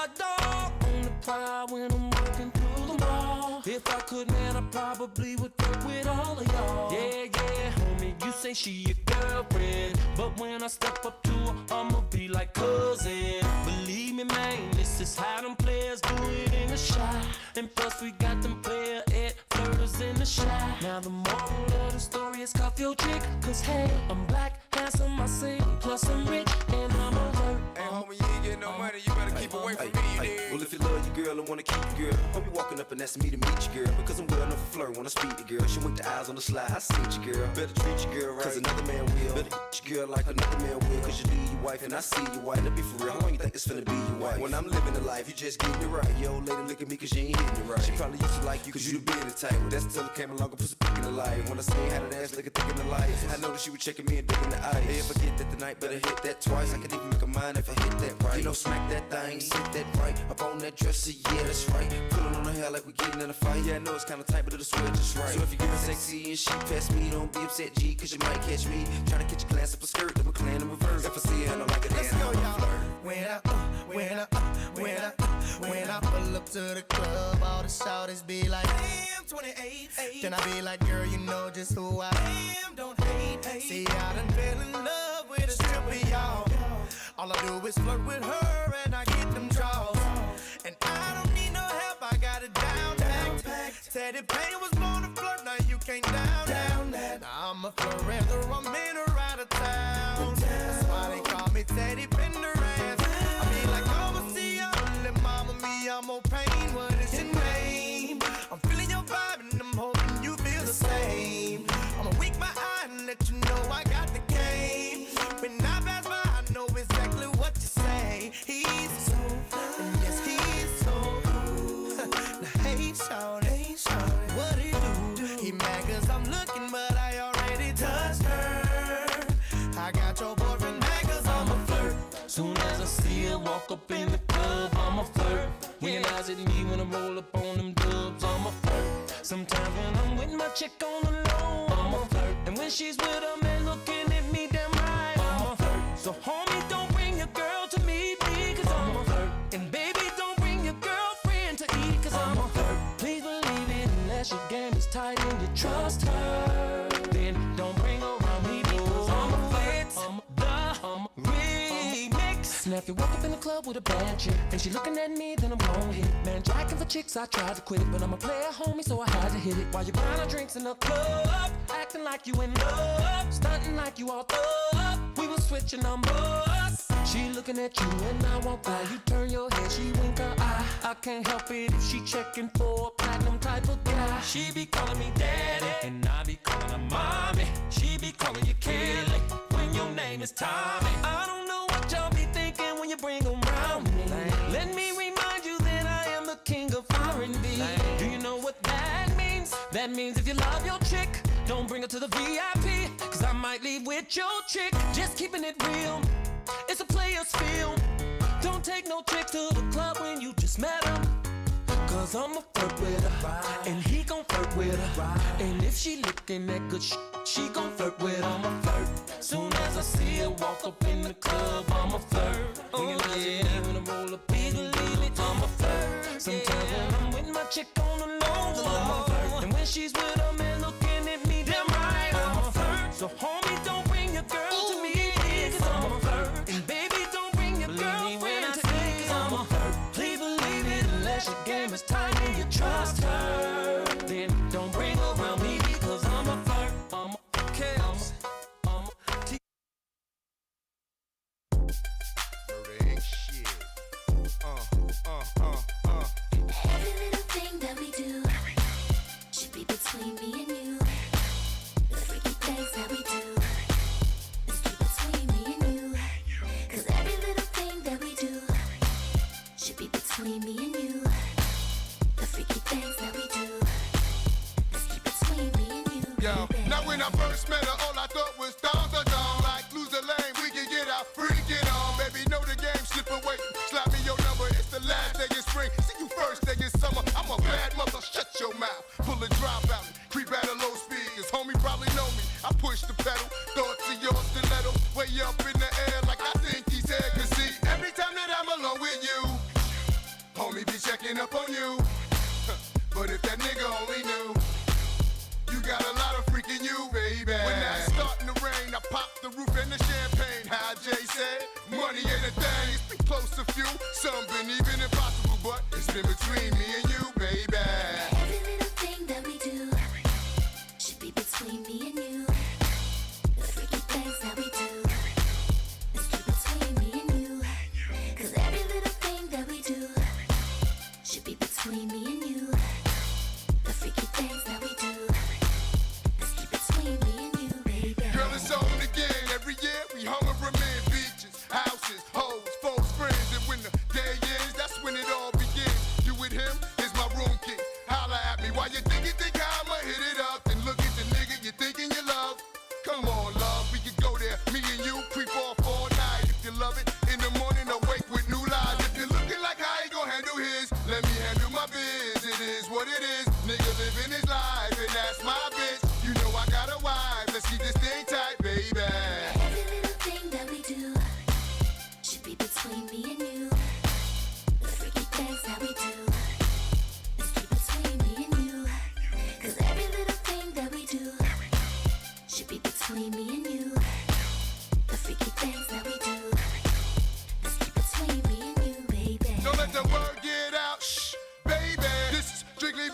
A dog on the prowl when I'm walking through the mall. If I could, man, I probably would work with all of y'all. Yeah, yeah, homie, you say she your girlfriend, but when I step up to her, I'ma be like cousin. Believe me, man, this is how them players do it in the shot. And plus we got them player at murders in the shot. Now the moral of the story is cuff your chick. Cause hey, I'm black, handsome, I sing, plus I'm rich, and I'm alert. Hey, homie, you ain't getting no money, you better keep away from me, dude. Well, if you love your girl and wanna keep your girl, hope you walking up and asking me to meet your girl. Because I'm well enough for flirt when I speak to girl. She winked the eyes on the slide, I seen your girl. Better treat your girl right, cause another man will. Better hit your girl like another man will. Cause you leave your wife and I see your wife. Now be for real, how long you think it's finna be your wife? When I'm living the life, you just getting it right. Yo, lady, look at me cause you ain't hitting it right. She probably used to like you cause you the being the type. Well, that's until it came along and put some pick in the light. When I seen how that ass looking thick in the light, I noticed she was checking me and digging the eyes. Hey, if I get that tonight, better hit that twice. I could even make a mind if I hit that right. You know, smack that thing, sit that right. Up on that dresser, yeah, that's right. Pulling on her hair like we getting in a fight. Yeah, I know it's kinda tight, but it'll sweat just right. So if you're getting sexy and she pass me, don't be upset, G, cause you might catch me trying to catch a glance up a skirt, then we're clan in reverse. If I see her, I don't like it, then I'm a flirt. When I pull up to the club, all the shawties be like, damn, 28. Then I be like, girl, you know just who I am, don't hate. See, I done fell in love with a stripper, y'all. All I do is flirt with her and I get them draws. And I don't need no help, I got it down packed. Teddy Payne was born to flirt, now you can't down that. Now I'm a flirt whether I'm in or out of town. That's why they call me Teddy Pendergrass. I mean like, oh, see ya, little mama, me, I'm more pain. What is your name? I'm feeling your vibe and I'm hoping you feel the same. I'ma wink my eye and let you know I got the game. When I pass by, I know exactly what you say. He's so fine, and yes, he's so cool. Now, hey, shawty, what he do? He mad cause I'm looking, but I already touched her. I got your boyfriend mad cause I'm a flirt. Soon as I see her walk up in the club, I'm a flirt. When your eyes at me when I roll up on them dubs, I'm a flirt. Sometimes when I'm with my chick on the low, I'm a flirt. And when she's with a man looking at me damn right, I'm a flirt. So homie, don't bring your girl to meet me, cause I'm a flirt. And baby, don't bring your girlfriend to eat, cause I'm a flirt. Please believe it, unless your game is tight and you trust her, then don't bring her around me, because I'm a flirt. I'm the remix. Now if you walk up in the club with a bad chick and she looking at me, then I'm gon' hit it. Man, jacking for chicks, I tried to quit it, but I'm a player, homie, so I had to hit it. While you buying her drinks in the club, acting like you in love, stunting like you all thug. We was switching numbers. She looking at you and I walk by. You turn your head, she wink her eye. I can't help it if she checking for a platinum type of guy. She be calling me daddy, and I be calling her mommy. She be calling you Kelly when your name is Tommy. I don't know what y'all be thinking when you bring them around me. Let me remind you that I am the king of R&B. Do you know what that means? That means if you love your chick, don't bring her to the VIP, cause I might leave with your chick. Just keeping it real, it's a player's field. Don't take no trick to the club when you just met him, cause I'ma flirt with her, and he gon' flirt with her. And if she looking at good she gon' flirt with her. I'ma flirt. Soon as I see her walk up in the club, I'ma flirt. When you yeah, when I roll up, big believe it, I'ma flirt. Sometimes when I'm with my chick on the low, I'ma flirt. And when she's with a man looking at me, damn right, I'ma flirt. So homie, don't bring your girl to me, cause I'ma flirt. And baby, don't bring your girlfriend to me, cause I'ma flirt. Please believe it, unless your game is tight and you trust her, then don't bring her around me, because I'm a flirt. I'm a chaos. I'm a Ain't shit. Every little thing that we do should be between me and you. The freaky things that we do is keep between me and you. Cause every little thing that we do should be between me and you. The freaky things that we do is keep between me and you. Yo, now when I first met her, all I thought was thongs are gone. Like lose the lane, we can get out, freak it on. Baby, know the game, slip away. Slap me your number, it's the last day in spring. See you first day in summer. I'm a bad mother, shut your mouth. Pull a drop out, creep at a low speed. Cause homie probably know me. I push the pedal, thought to your stiletto. Way up in the air like I think he said. Cause see, every time that I'm alone with you, homie be checking up on you. But if that nigga only knew, you got a lot of freaking you, baby. When that's starting to rain, I pop the roof and the champagne. How Jay said, money ain't a thing. It's been close to few, some been even impossible, but it's been between me and you, baby. Every little thing that we do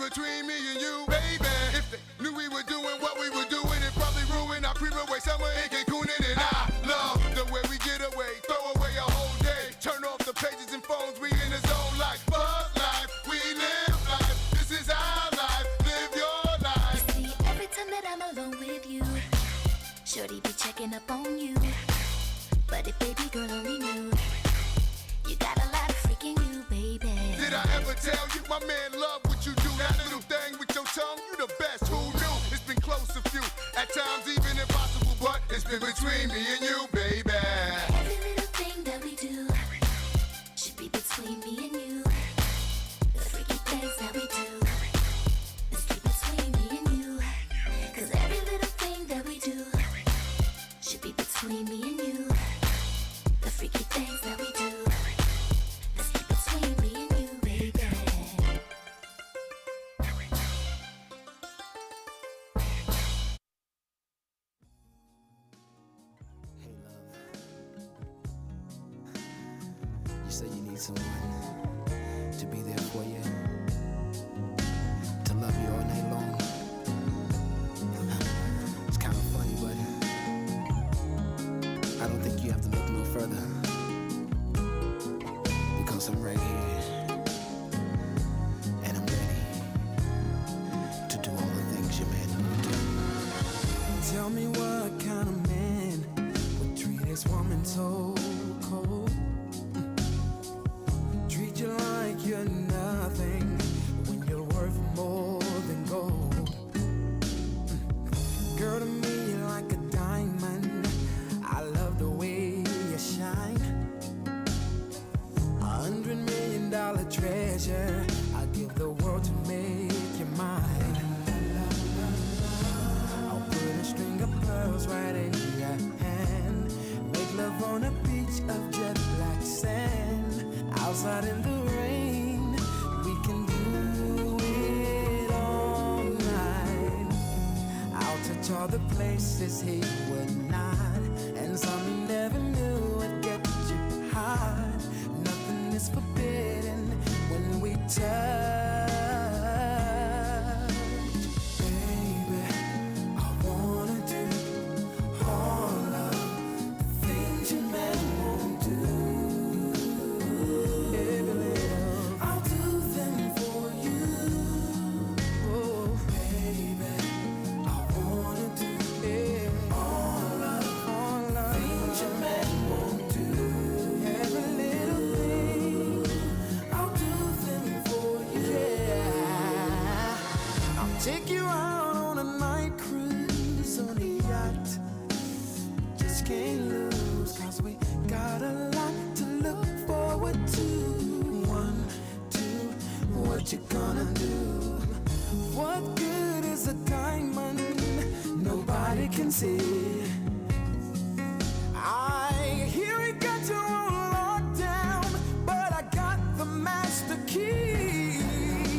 between me and you, baby. If they knew we were doing what we were doing, it probably ruined our creep away summer in Cancun. And I love the way we get away, throw away a whole day, turn off the pages and phones, we in the zone like fuck life, we live life. This is our life, live your life. You see, every time that I'm alone with you, shorty be checking up on you. But if baby girl only knew, you got a lot of freaking you, baby. Did I ever tell you my man love what you do? That little thing with your tongue, you the best. Who knew? It's been close to few, at times even impossible, but it's been between me and you, baby. Every little thing that we do should be between me and you. The freaky things that we do, let's keep between me and you. 'Cause every little thing that we do should be between me and you. The freaky things that we do, let's keep between me and you, baby. You say you need someone to be there for you, to love you all night long. It's kind of funny, but I don't think you have to look no further, because I'm right here, and I'm ready to do all the things your man would do. Tell me what kind of man would treat his woman so cold? Treat you like you're nothing when you're worth more than gold. Girl, to me you're like a diamond. I love the way you shine. $100 million treasure. I give the world to make you mine. I'll put a string of pearls right in your hand. Make love on a beach of jet black sand. Outside in the rain, we can do it all night. I'll touch all the places he would not, and some he never knew would get you hot. Nothing is forbidden when we touch. Baby, I wanna do all of the things your man won't do. I'll do them for you. Oh, baby, I wanna do all of the things your man won't do. Every little thing, I'll do them for you. Yeah, I'll take you out on a night cruise on a yacht. Just can't lose, 'cause we got a lot to look forward to. 1, 2, what you gonna do? What good is a diamond nobody can see? I hear it got you on lockdown, but I got the master key.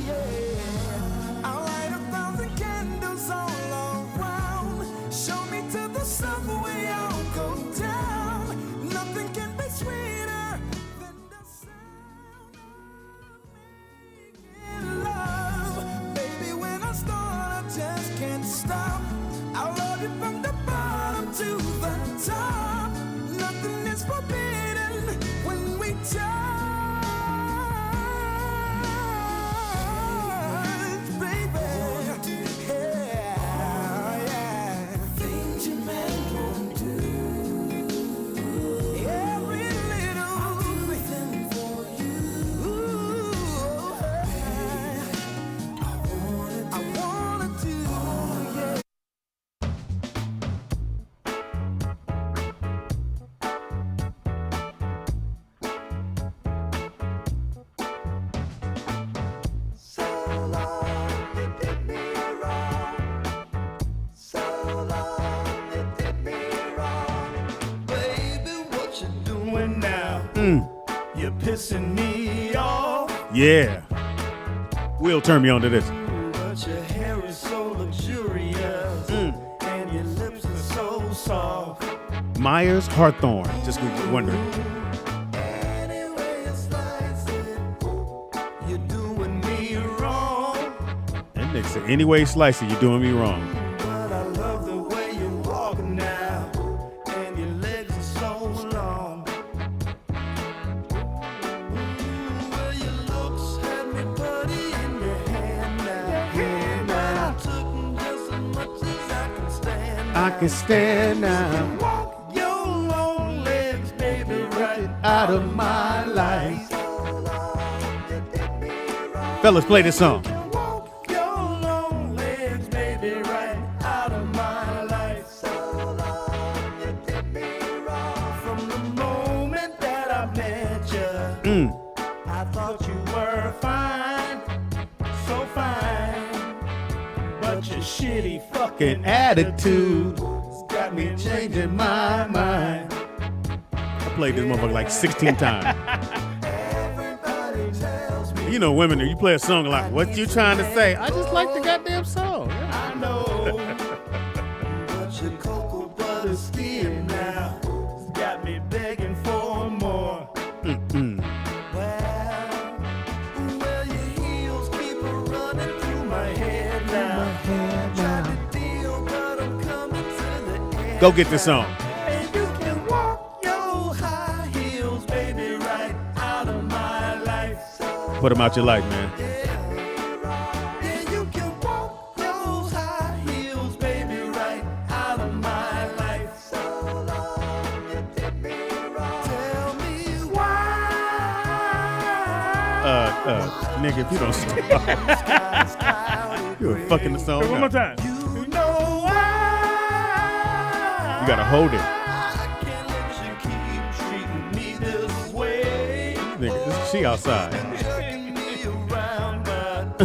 Yeah, I'll light 1,000 candles all around. Show me to the subway, I'll go down. Nothing can be sweeter than the sound of making love. Baby, when I start, I just can't stop. I'll love you from the bottom to the top. Nothing is forbidden when we touch, baby. Yeah. Things your man won't do. Every little, I'll do them for you. I wanna do, yeah. So long, you did me wrong. So long, you did me wrong. Baby, what you doing now? You're pissing me off. Yeah. We'll turn me on to this. But your hair is so luxurious, and your lips are so soft. Myers Hawthorne. Just wondering. Anyway, you slice it, you're doing me wrong. Nigga said, any way you slice it, you're doing me wrong. But I love the way you walk now, and your legs are so long. Well, your looks had me buddy in your hand now. I took just as much as I can stand. I can stand now. Walk your long legs, baby, right Out of my life. Fellas, play this song. your long legs, baby, right out of my life. From the moment that I met you, I thought you were fine, so fine. But your shitty fucking Attitude got me changing my mind. I played this motherfucker like 16 times. You know, women, you play a song like, what you trying to say? I just like the goddamn song. I know, but your cocoa butter skin now has got me begging for more. Well, your heels keep running through my head now. Tried to deal, but I'm coming to the end. Go get this song. And you can walk your high heels, baby, right out of my life. Put them out your life, man. Yeah, you can walk those high heels, baby, right out of my life. So long, you did me wrong. Tell me why. Nigga, if you don't stop, you're fucking the song One more up. time. You know why. You gotta hold it. I can't let you keep treating me this way. Nigga, she outside. Jerking me around, but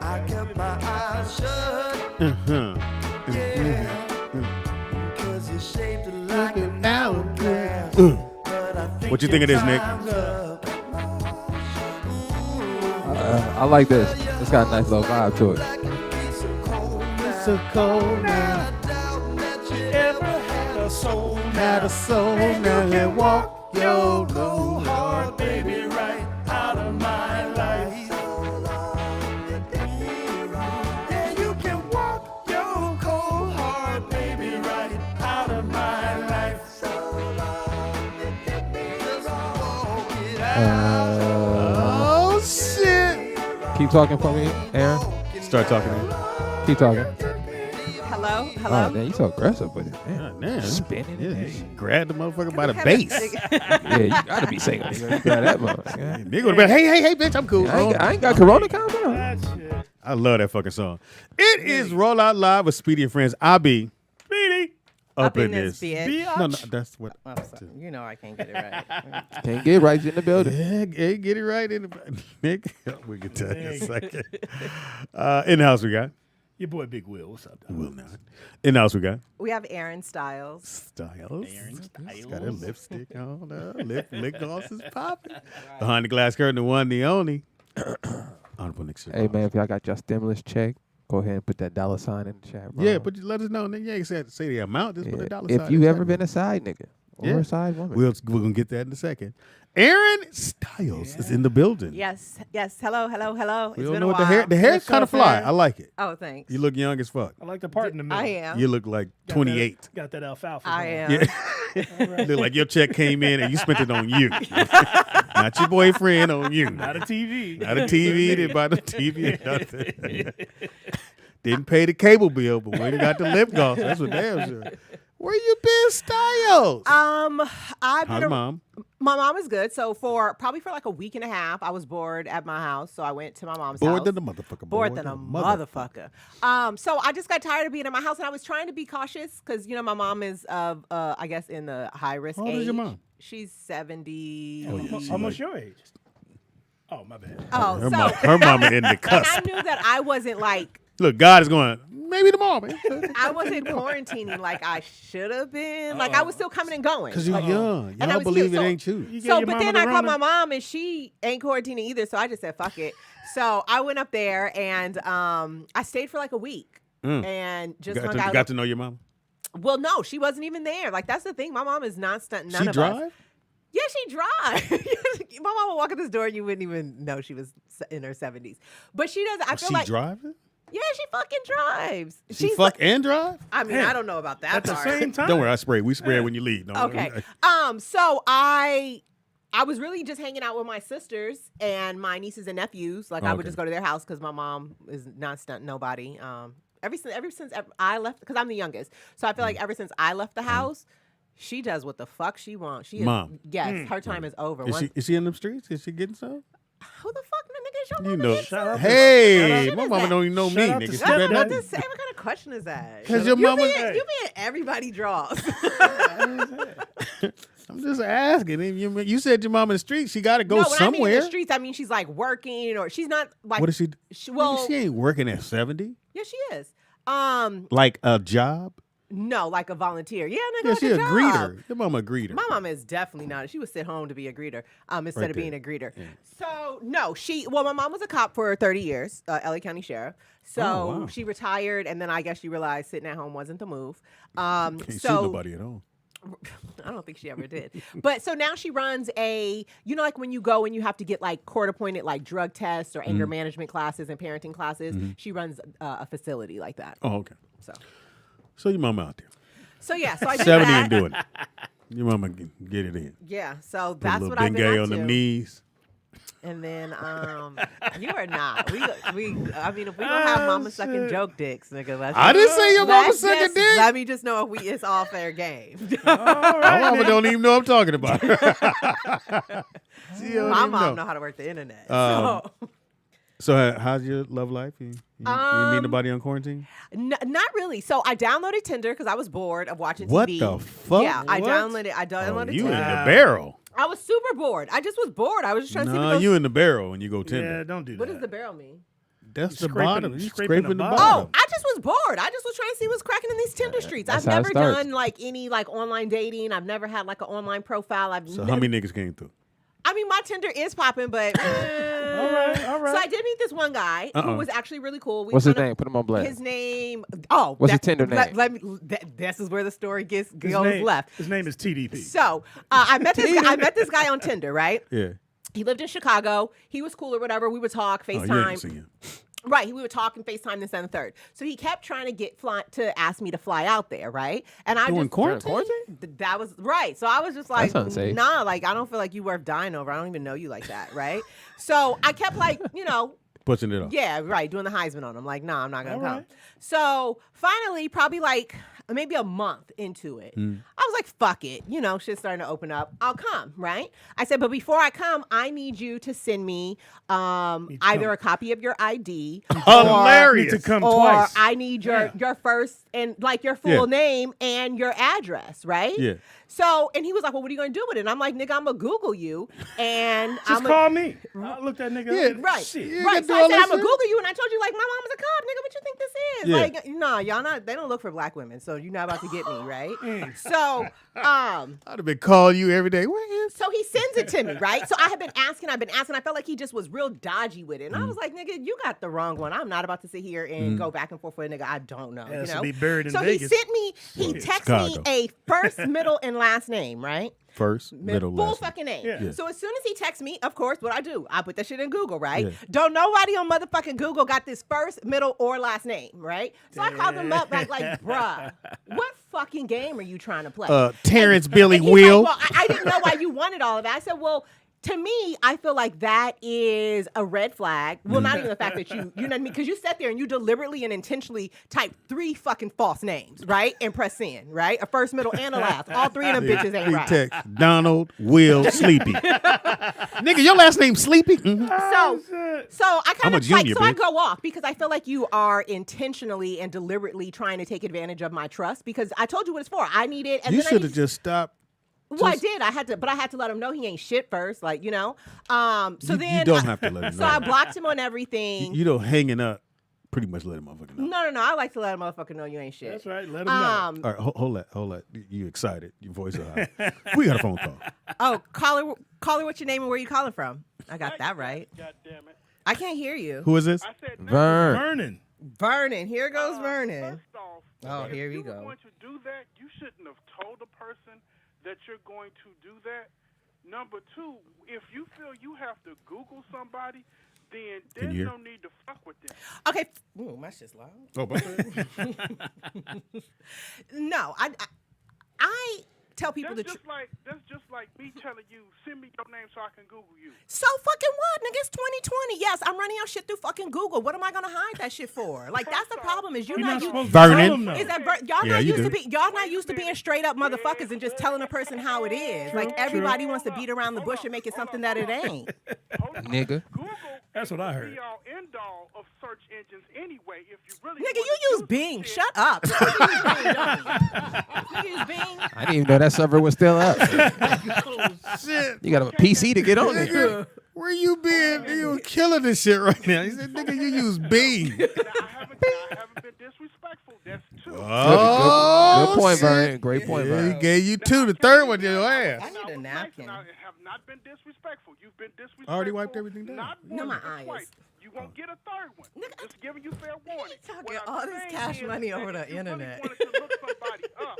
I kept my eyes shut. Cause you're shaped like an hourglass. But I think What you think of this, Nick? time's up. I like this. It's got a nice little vibe to it. So cold now. Ever had a soul Had a soul now. And walk your go hard, baby, right out of my life. Yeah, you can walk your cold hard, baby, right out of my life. Just walk it out. Oh, shit. Keep talking for me, Aaron. Start talking to me. Keep talking. Hello? Oh, Hello? man, you so aggressive with it. Man. God damn. Spinning Yeah, it. you grabbed the motherfucker by the Have a base. big- Yeah, you gotta be singing. You gotta grab that motherfucker. Yeah. Nigga would have been, hey, bitch, I'm cool. I ain't got Corona coming on. That shit. I love that fucking song. It is Rollout Live with Speedy and Friends. I be Speedy. up in this. bitch. No, that's what. I'm sorry. You know I can't get it right. Can't get right in the building. Yeah, get it right in the Nick. We can tell you in a second. In the house we got Your boy Big Will. What's up, dog? Will not. In the house we got We have Aaron Styles. Styles. Aaron He's got a lipstick on. Lip gloss is popping. Behind the glass curtain, the one, the only. Honorable Nick. Hey, man, if y'all got your stimulus check, go ahead and put that $sign in the chat, bro. Yeah, but let us know. Nigga, you ain't say the amount. Just put a dollar sign. If you ever been a side nigga or a side woman. We're going to get that in a second. Aaron Styles is in the building. Yes. Hello. We It's don't been know a what while. the hair's kind of fly. I like it. Oh, thanks. You look young as fuck. I like the part in the middle. I am. You look like 28. Got that alfalfa. I going. am. Yeah. Look like your check came in and you spent it on you. Not your boyfriend, on you. Not a TV. Not a TV. Didn't buy the TV or nothing. Didn't pay the cable bill, but went and got the lip gloss. That's what damn sure. Where you been, Styles? I've How's been mom? My mom is good. So for like a week and a half, I was bored at my house. So I went to my mom's house. Bored than a motherfucker. Bored than a motherfucker. So I just got tired of being in my house, and I was trying to be cautious because my mom is I guess in the high risk How age. old is your mom? She's 70. Oh, yeah, Almost your age. Oh, my bad. Oh, her mama in the And cusp. I knew that I wasn't like. Look, God is going, maybe tomorrow, man. I wasn't quarantining like I should have been. Like I was still coming and going. Because you're young. And I Y'all was believe cute. it ain't you. So, but then I called my mom and she ain't quarantining either. So I just said, fuck it. So I went up there and I stayed for like a week and just hung out. Got to know your mom? Well, no, she wasn't even there. Like that's the thing. My mom is not stunting none She of drive? us. Yeah, she drive. My mom would walk in this door and you wouldn't even know she was in her 70s. But she does. I feel she like driving? Yeah, she fucking drives. She fuck and drive? I mean, I don't know about that At the part. same time? Don't worry, I spray. We spray when you leave. Don't Okay. worry. So I was really just hanging out with my sisters and my nieces and nephews. Like I would Okay. just go to their house because my mom is not stunting nobody. Ever since I left, because I'm the youngest, so I feel like ever since I left the house, she does what the fuck she wants. She is, Mom. yes, her time is over. Is she in them streets? Is she getting some? Who the fuck, nigga, is your You mama know. get some? Hey, What my is mama that? don't even know me, Shout out to nigga. She Stepdaddy. better I'm not about be. to say, what kind of question is that? 'Cause your mama- You being everybody draws. I'm just asking. You said your mama in the street. She got to go No, when I mean in somewhere. the streets, I mean she's like working, or she's not like. What is she? Well, she ain't working at 70. yeah, she is. Like a job. No, like a volunteer. Yeah, nigga, Yeah, like she a a job. greeter. Your mama a greeter. My mama is definitely not. She would sit home to be a greeter instead Right of being there. a greeter. So, no, my mom was a cop for 30 years, LA County Sheriff. So Oh, wow. she retired, and then I guess she realized sitting at home wasn't the move. Can't shoot nobody at home. I don't think she ever did. But so now she runs like when you go and you have to get like court appointed like drug tests or anger management classes and parenting classes, she runs a facility like that. Oh, okay. So your mama out there. So yeah, so I did 70 that. ain't doing it. Your mama can get it in. Yeah, so Put a that's little what I've been Bengay up on to. them knees. And then you are not. I mean, if we don't have mama sucking joke dicks, nigga, let's. I didn't say your mama let's sucking just- dick. Let me just know if it's all fair game. My mama don't even know I'm talking about. She don't My even mom know how to work the internet. So how's your love life? You meet nobody on quarantine? Not really. So I downloaded Tinder because I was bored of watching What TV. the fuck? Yeah, I What? downloaded You Tinder. in the barrel. I was super bored. I just was bored. I was just trying to see. No, what you in the barrel when you go Tinder. Yeah, don't do What that. does the barrel mean? That's the scraping- bottom. You scraping scraping the the bottom. bottom. I just was bored. I just was trying to see what's cracking in these Tinder streets. that's I've how it never starts. done like any like online dating. I've never had like an online profile. So how many niggas came through? I mean, my Tinder is popping, but all right. So I did meet this one guy who was actually really cool. What's his name? Put him on blast. His name. What's his Tinder name? Let me. This is where the story goes name, left. His name is TDP. So I met this. I met this guy on Tinder, right? Yeah. He lived in Chicago. He was cool or whatever. We would talk, Oh, you FaceTime. ain't seen him. Right, we would talk and FaceTime this and the third. So he kept trying to ask me to fly out there, right? And I During just quarantine? that was right. So I was just like, That's unsafe. nah, like I don't feel like you worth dying over. I don't even know you like that, right? So I kept like, Pushing it off. yeah, right, doing the Heisman on him. Like, nah, I'm not gonna All come. right. So finally, probably like maybe a month into it, I was like, fuck it. Shit's starting to open up. I'll come, right? I said, but before I come, I need you to send me either a copy of your ID Hilarious. Need to come or twice. I need your first and like your full name and your address, right? Yeah. So, and he was like, well, what are you going to do with it? And I'm like, nigga, I'm going to Google you. And Just call me. I looked that nigga Yeah, up. Right, Shit. You right. gotta So do I all said, that I'm going to shit? Google you. And I told you, like, my mama's a cop, nigga. What you think this is? Yeah. Like, nah, y'all not, they don't look for black women. So you're not about to get me, right? So, I'd have been calling you every day. Where is? so he sends it to me, right? So I've been asking. I felt like he just was real dodgy with it. And I was like, nigga, you got the wrong one. I'm not about to sit here and go back and forth with a nigga I don't know. Has to be buried in so Vegas. he sent me, he texted me Chicago. a first, middle, and last name, right? First, middle, Full last. fucking name. Yeah. So as soon as he texts me, of course, what I do, I put that shit in Google, right? Yeah. Don't nobody on motherfucking Google got this first, middle, or last name, right? So I called him up like, bruh, what fucking game are you trying to play? Terrence Billy And he's Will. like, well, I didn't know why you wanted all of that. I said, well, to me, I feel like that is a red flag. Well, not even the fact that you know what I mean? Because you sat there and you deliberately and intentionally typed 3 fucking false names, right? And press send, right? A first, middle, and a last. All 3 of them bitches ain't He right. text Donald Will Sleepy. Nigga, your last name Sleepy? Mhm. So I kind I'm a of like, junior, so I bitch. go off because I feel like you are intentionally and deliberately trying to take advantage of my trust because I told you what it's for. I need it. And You then I should need have just stopped. Well, I did. I had to let him know he ain't shit first, like, So You then don't have to let him So know. I blocked him on everything. You don't hanging up. Pretty much let him motherfucker know. No. I like to let a motherfucker know you ain't shit. That's right. Let him know. All right, hold that. You excited? Your voice is high. We got a phone call. Oh, caller, what's your name and where you calling from? I got that right. God damn it. I can't hear you. Who is this? I said Vernon. Vernon. Here goes Vernon. First off, Oh, here if we you go. were going to do that, you shouldn't have told the person that you're going to do that. Number 2, if you feel you have to Google somebody, Can there's you hear? no need to fuck with them. Okay. Ooh, my shit's loud. Oh, No, I tell people That's the just like me telling you, send me your name so I can Google you. So fucking what, nigga? It's 2020. Yes, I'm running your shit through fucking Google. What am I gonna hide that shit for? Like that's the problem. Is you're not supposed to tell them, though. Is that y'all Yeah, not you used to do. be not used to being straight up motherfuckers and just telling a person how it is. Like everybody wants to beat around the bush and make it something that it ain't. Nigga. That's what I heard. Be all end all of search engines anyway. If you really Nigga, you use Bing. Shut up. You use Bing. I didn't even know that server was still up. Shit. You got a PC to get on there. Nigga, where you been? You killing this shit right now. He said, nigga, you use Bing. I haven't been disrespectful. That's two. Oh, Good point, shit. Vernon. Great point, Yeah, Vernon. he gave you two. The third one, your ass. I need a napkin. I have not been disrespectful. You've been disrespectful. I already wiped everything down. Not No, once, my but eyes. twice. You won't get a third one. Just giving you fair warning. Talking all this cash money over the internet. If you really wanted to look somebody up,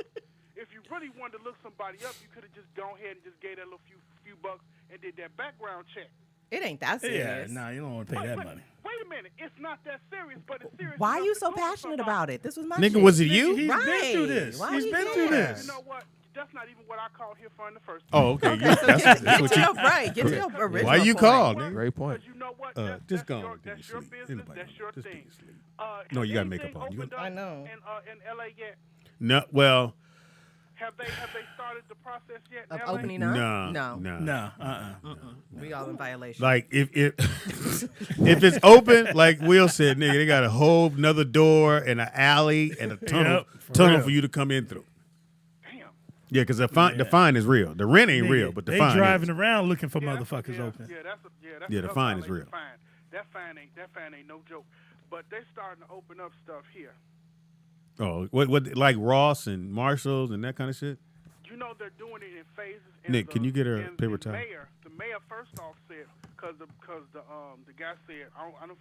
if you really wanted to look somebody up, you could have just gone ahead and just gave that little few bucks and did that background check. It ain't that serious. Yeah, nah, you don't want to pay that money. Wait a minute. It's not that serious, but it's serious. Why are enough you to so Google passionate somebody. about it? This was my Nigga, shit. was it you? He's Right. been through this. Why He's you been care? through this. You know what? That's not even what I called here for in the first place. Oh, okay. Okay, You- so that's get what to you- your right. Get to your original Why you point. called, nigga? Great point. You know what? Just go your, on. that's your business. Anybody That's your just thing. sleep. Have No, you gotta anything make up on. You opened gotta- up I know. in LA yet? No, well, Have they started the process yet? Of in LA? opening up? no. Nah, We all in violation. Like if if it's open, like Will said, nigga, they got a whole another door and an alley and a tunnel Yep, for real. for you to come in through. Damn. Yeah, because the fine is real. The rent ain't real, but the they fine driving is. around looking for Yeah, motherfuckers open. that's Yeah, the another fine is violation real. Fine. That fine ain't no joke. But they starting to open up stuff here. Oh, what like Ross and Marshalls and that kind of shit. You know they're doing it in phases. And Nick, can you get her a and paper the towel? The mayor first off said, because the guy said,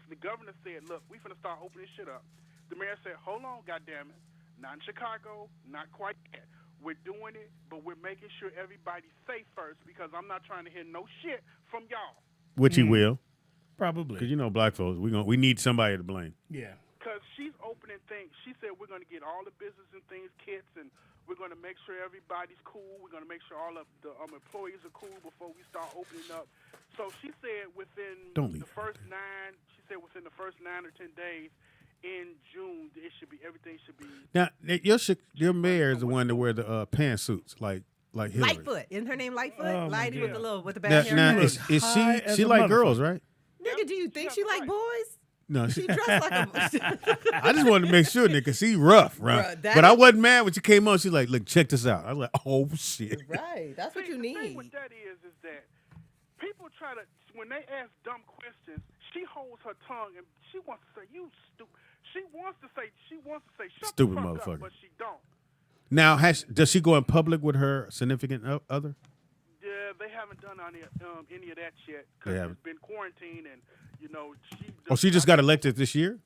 the governor said, look, we finna start opening shit up. The mayor said, hold on, goddamn it, not in Chicago, not quite yet. We're doing it, but we're making sure everybody's safe first because I'm not trying to hear no shit from y'all. Which he will, Probably. because you know black folks, we need somebody to blame. Yeah. Because she's opening things. She said we're going to get all the business and things kits, and we're going to make sure everybody's cool. We're going to make sure all of the employees are cool before we start opening up. So she said within the first 9 or 10 days in June, everything should be. Now, your mayor is the one to wear the pantsuits, like Hillary. Lightfoot. Isn't her name Lightfoot? Oh, my Lighty with the God. with the bad hair. Now is high as she a like girls, motherfucker. right? Nigga, do you think she like boys? No, She dressed like a. I just wanted to make sure, nigga, because she rough, right? Bruh, that But I is- wasn't mad when she came on. She's like, look, check this out. I was like, oh, shit. Right. That's what you The thing need. with that is that people try to, when they ask dumb questions, she holds her tongue and she wants to say, you stupid. She wants to say, shut Stupid the fuck motherfucker. up, but she don't. Now, does she go in public with her significant other? Yeah, they haven't done any of that yet They because haven't. it's been quarantined and, She just got elected this year?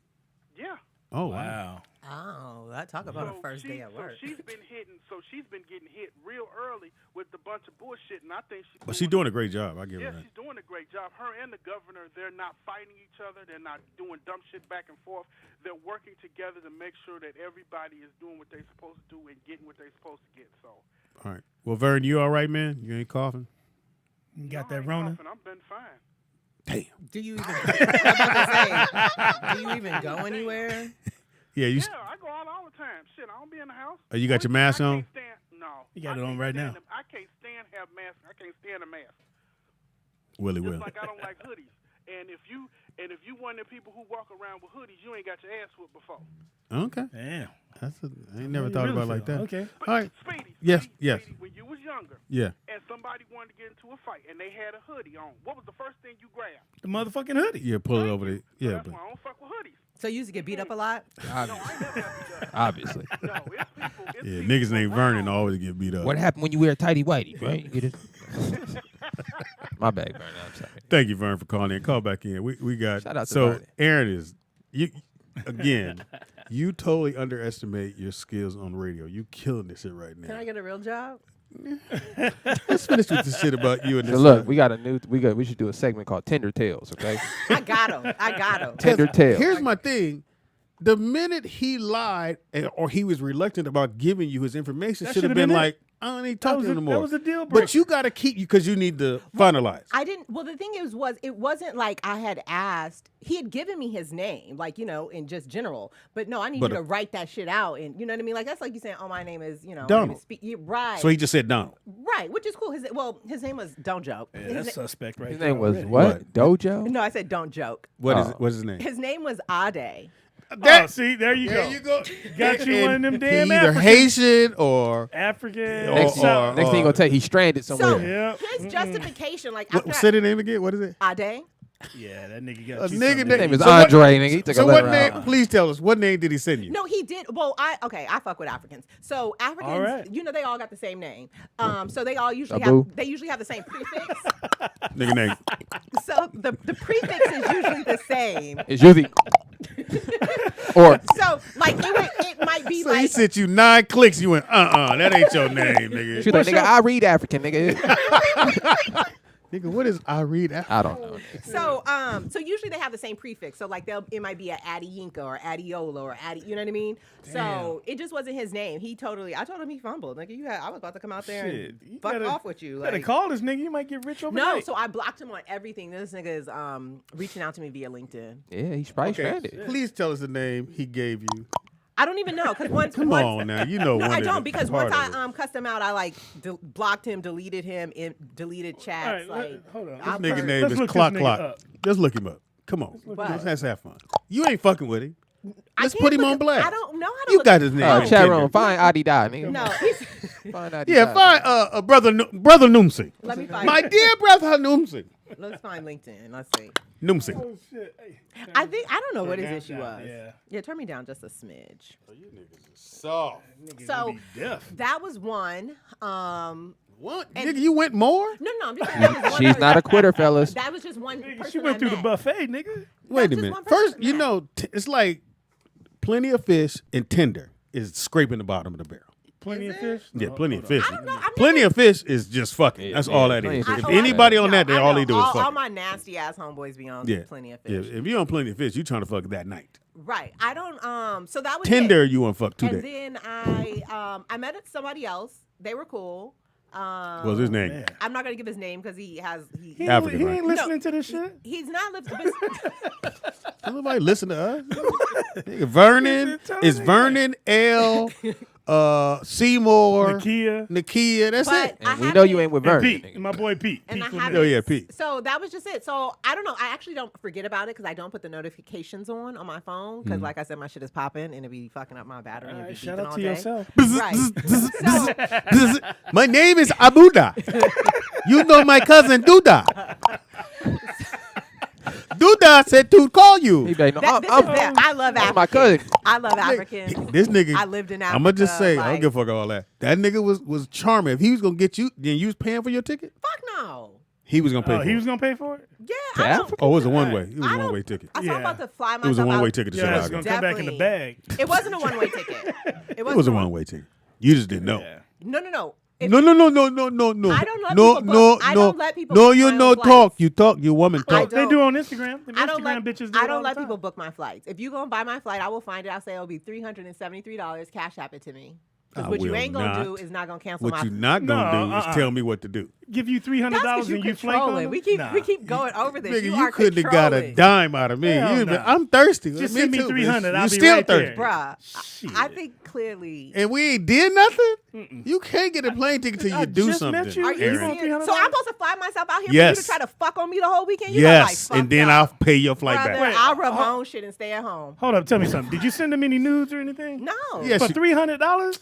Yeah. Oh, wow. Oh, that talk about a first day at work. So she's been getting hit real early with a bunch of bullshit, and I think But she's doing a great job. I give her that. she's doing a great job. Her and the governor, they're not fighting each other. They're not doing dumb shit back and forth. They're working together to make sure that everybody is doing what they're supposed to do and getting what they're supposed to get. So All right. Well, Vern, you all right, man? You ain't coughing? You got that Rona? I've been fine. Damn. Do you even? I'm about to say, do you even go anywhere? Yeah, you. Yeah, I go out all the time. Shit, I don't be in the house. Oh, you got your mask on? No. You got it on right now. I can't stand have mask. I can't stand a mask. Willie Just will. like I don't like hoodies. And if you one of the people who walk around with hoodies, you ain't got your ass whipped before. Okay. Damn. I ain't never you thought really about it like feel. that. Okay. All right. Speedy, Yes. Speedy, when you was younger, Yeah. and somebody wanted to get into a fight, and they had a hoodie on, what was the first thing you grabbed? The motherfucking hoodie. Yeah, pull it over there. Yeah, That's but why I don't fuck with hoodies. So you used to get beat up a lot? Obviously. yeah, niggas named Vernon always get beat up. What happened when you wear a tighty whitey, right? You get it? My bad, Vernon. I'm sorry. Thank you, Vern, for calling in. Call back in. We got. Shout out to so Vernon. Aaron is you again. You totally underestimate your skills on radio. You killing this shit right now. Can I get a real job? Let's finish with the shit about you and So this. look, we should do a segment called Tinder Tales, okay? I got him. Tinder Tales. Here's my thing. The minute he lied or he was reluctant about giving you his information, That should have should've been been it. like, I don't need to talk to you anymore. That was a deal breaker. But you got to keep you because you need to finalize. I didn't. Well, the thing was it wasn't like I had asked. He had given me his name, like, in just general. But no, I need But, you to write that shit out, and you know what I mean. Like that's like you saying, "Oh, my name is Donald." right." So he just said Donald. Right, which is cool. His name was Don't Joke. Yeah, that's suspect right His there name was already. what? Dojo? No, I said Don't Joke. What's his name? His name was Ade. See, there you go. Got you one of them He damn either Africans. Haitian or African. Next thing you're gonna take, he's stranded somewhere. Yeah. His justification, like What, say the name again? What is it? Ade. Yeah, that nigga got A you nigga something. His name is so what- Andre, nigga. He took so a what letter name? out. Please tell us what name did he send you? No, he did. Well, I fuck with Africans. So Africans, All right. they all got the same name. So they all usually Abu. have the same prefix. Nigga name. So the prefix is usually the same. It's usually or So like it might be So he like sent you 9 clicks. You went, that ain't your name, nigga. she's like, nigga, I read African, nigga. Nigga, what is I read? I don't know. so usually they have the same prefix. So like it might be a Adiyinka or Adiola or Adi, you know what I mean? So it just wasn't his name. I told him he fumbled. Nigga, I was about to come out there Shit, you and fuck better- off with you. You better Like, call this nigga. You might get rich overnight. no, so I blocked him on everything. This nigga is reaching out to me via LinkedIn. Yeah, he's probably Okay, stranded. please tell us the name he gave you. I don't even know because once Come on now, you know No, one I of don't the because part once of I cussed him out, I like blocked him, deleted him, deleted chats. All right, like hold on. This I've nigga heard- name let's is look Clock this nigga Clock. up. Just look him up. Come on, What? let's have fun. You ain't fucking with him. I Let's can't put him look on up- blast. I don't know how to You look got up- his name. No. on Chat Tinder. room, find Adi Die, nigga. No, Find Adi Yeah, Die. find brother Noomsing. let me find. My dear brother Noomsing. Let's find LinkedIn. Let's see. Noomsing. Oh, shit. Hey. I don't know what his down, issue down, was. yeah. Turn me down just a smidge. Soft. So be deaf. that was one. What? And- Nigga, you went more? No, I'm just saying that was one She's person. not a quitter, fellas. That was just one person. She went I through the met. buffet, nigga. Wait a just minute. one person First, you met. know, it's like Plenty of Fish and Tinder is scraping the bottom of the barrel. Plenty of fish. Yeah, No, Plenty hold of on. Fish. I don't know. I've Plenty never- of Fish is just fucking. That's all that Plenty is. of Fish If is anybody fucking. on that, No, all I they know. do is all fuck. my nasty ass homeboys be on Yeah. Plenty of Yeah, Fish. if you on Plenty of Fish, you trying to fuck that night. Right. I don't. So that was Tinder, it. you want to fuck 2 And days. then I met somebody else. They were cool. What's his name? Man. I'm not gonna give his name because he He African, ain't right? listening to this shit. he's not listening. Does nobody listen to us? Nigga, Vernon is Vernon L. Seymour, Nakia. That's But it. I And we know you ain't with And Vernon. Pete, and my boy Pete. And I Pete haven't. Oh yeah, Pete. So that was just it. So I don't know. I actually don't forget about it because I don't put the notifications on my phone because, like I said, my shit is popping and it be fucking up my battery. And it be shout beeping out all to day. yourself. Right. My name is Abuda. You know my cousin Duda. Duda said to call you. He be like, no, This is that. I love that's Africans. my cousin. I love Africans. This nigga. I lived in Africa. I'm gonna just say, I don't like, give a fuck all that. That nigga was charming. If he was gonna get you, then you was paying for your ticket. Fuck no. He was gonna pay. Oh, for he it. was gonna pay for it. Yeah. To I don't, Africa? Oh, it was a one way. It was I a don't- one way ticket. I saw I'm about to fly myself It was a one way out. ticket to Yeah, it's Chicago. gonna come back in the bag. It wasn't a one-way ticket. It was a one way ticket. You just didn't know. No. No. I don't let No, people book. I don't let people no, book you my no own talk. flights. You talk. You woman I talk. They don't- do on Instagram. The I don't Instagram let bitches do I it all don't the let time. people book my flights. If you gonna buy my flight, I will find it. I'll say it'll be $373. Cash app it to me. I Because what you will ain't gonna not. do is not gonna cancel What my. you not gonna do is tell me what to do. Give you $300 That's 'cause and you flake control on it. them? We keep Nah. we keep going over this. Nigga, you you are couldn't have got a controlling. dime out of me. Hell You'd been- nah. I'm thirsty. Just me send me too, bitch. 300. I'll You be still right there. thirsty. Bruh, I think clearly. And we ain't did nothing. You can't get a plane ticket till I you do just something. met you. Are you Aaron. serious? So I'm supposed to fly myself out here for Yes. you to try to fuck on me the whole weekend? You know, like, Yes, fuck and then y'all. I'll pay your flight Brother, back. I'll Ramon shit and stay at home. Hold up, tell me something. Did you send them any nudes or anything? No. Yes, For you- $300?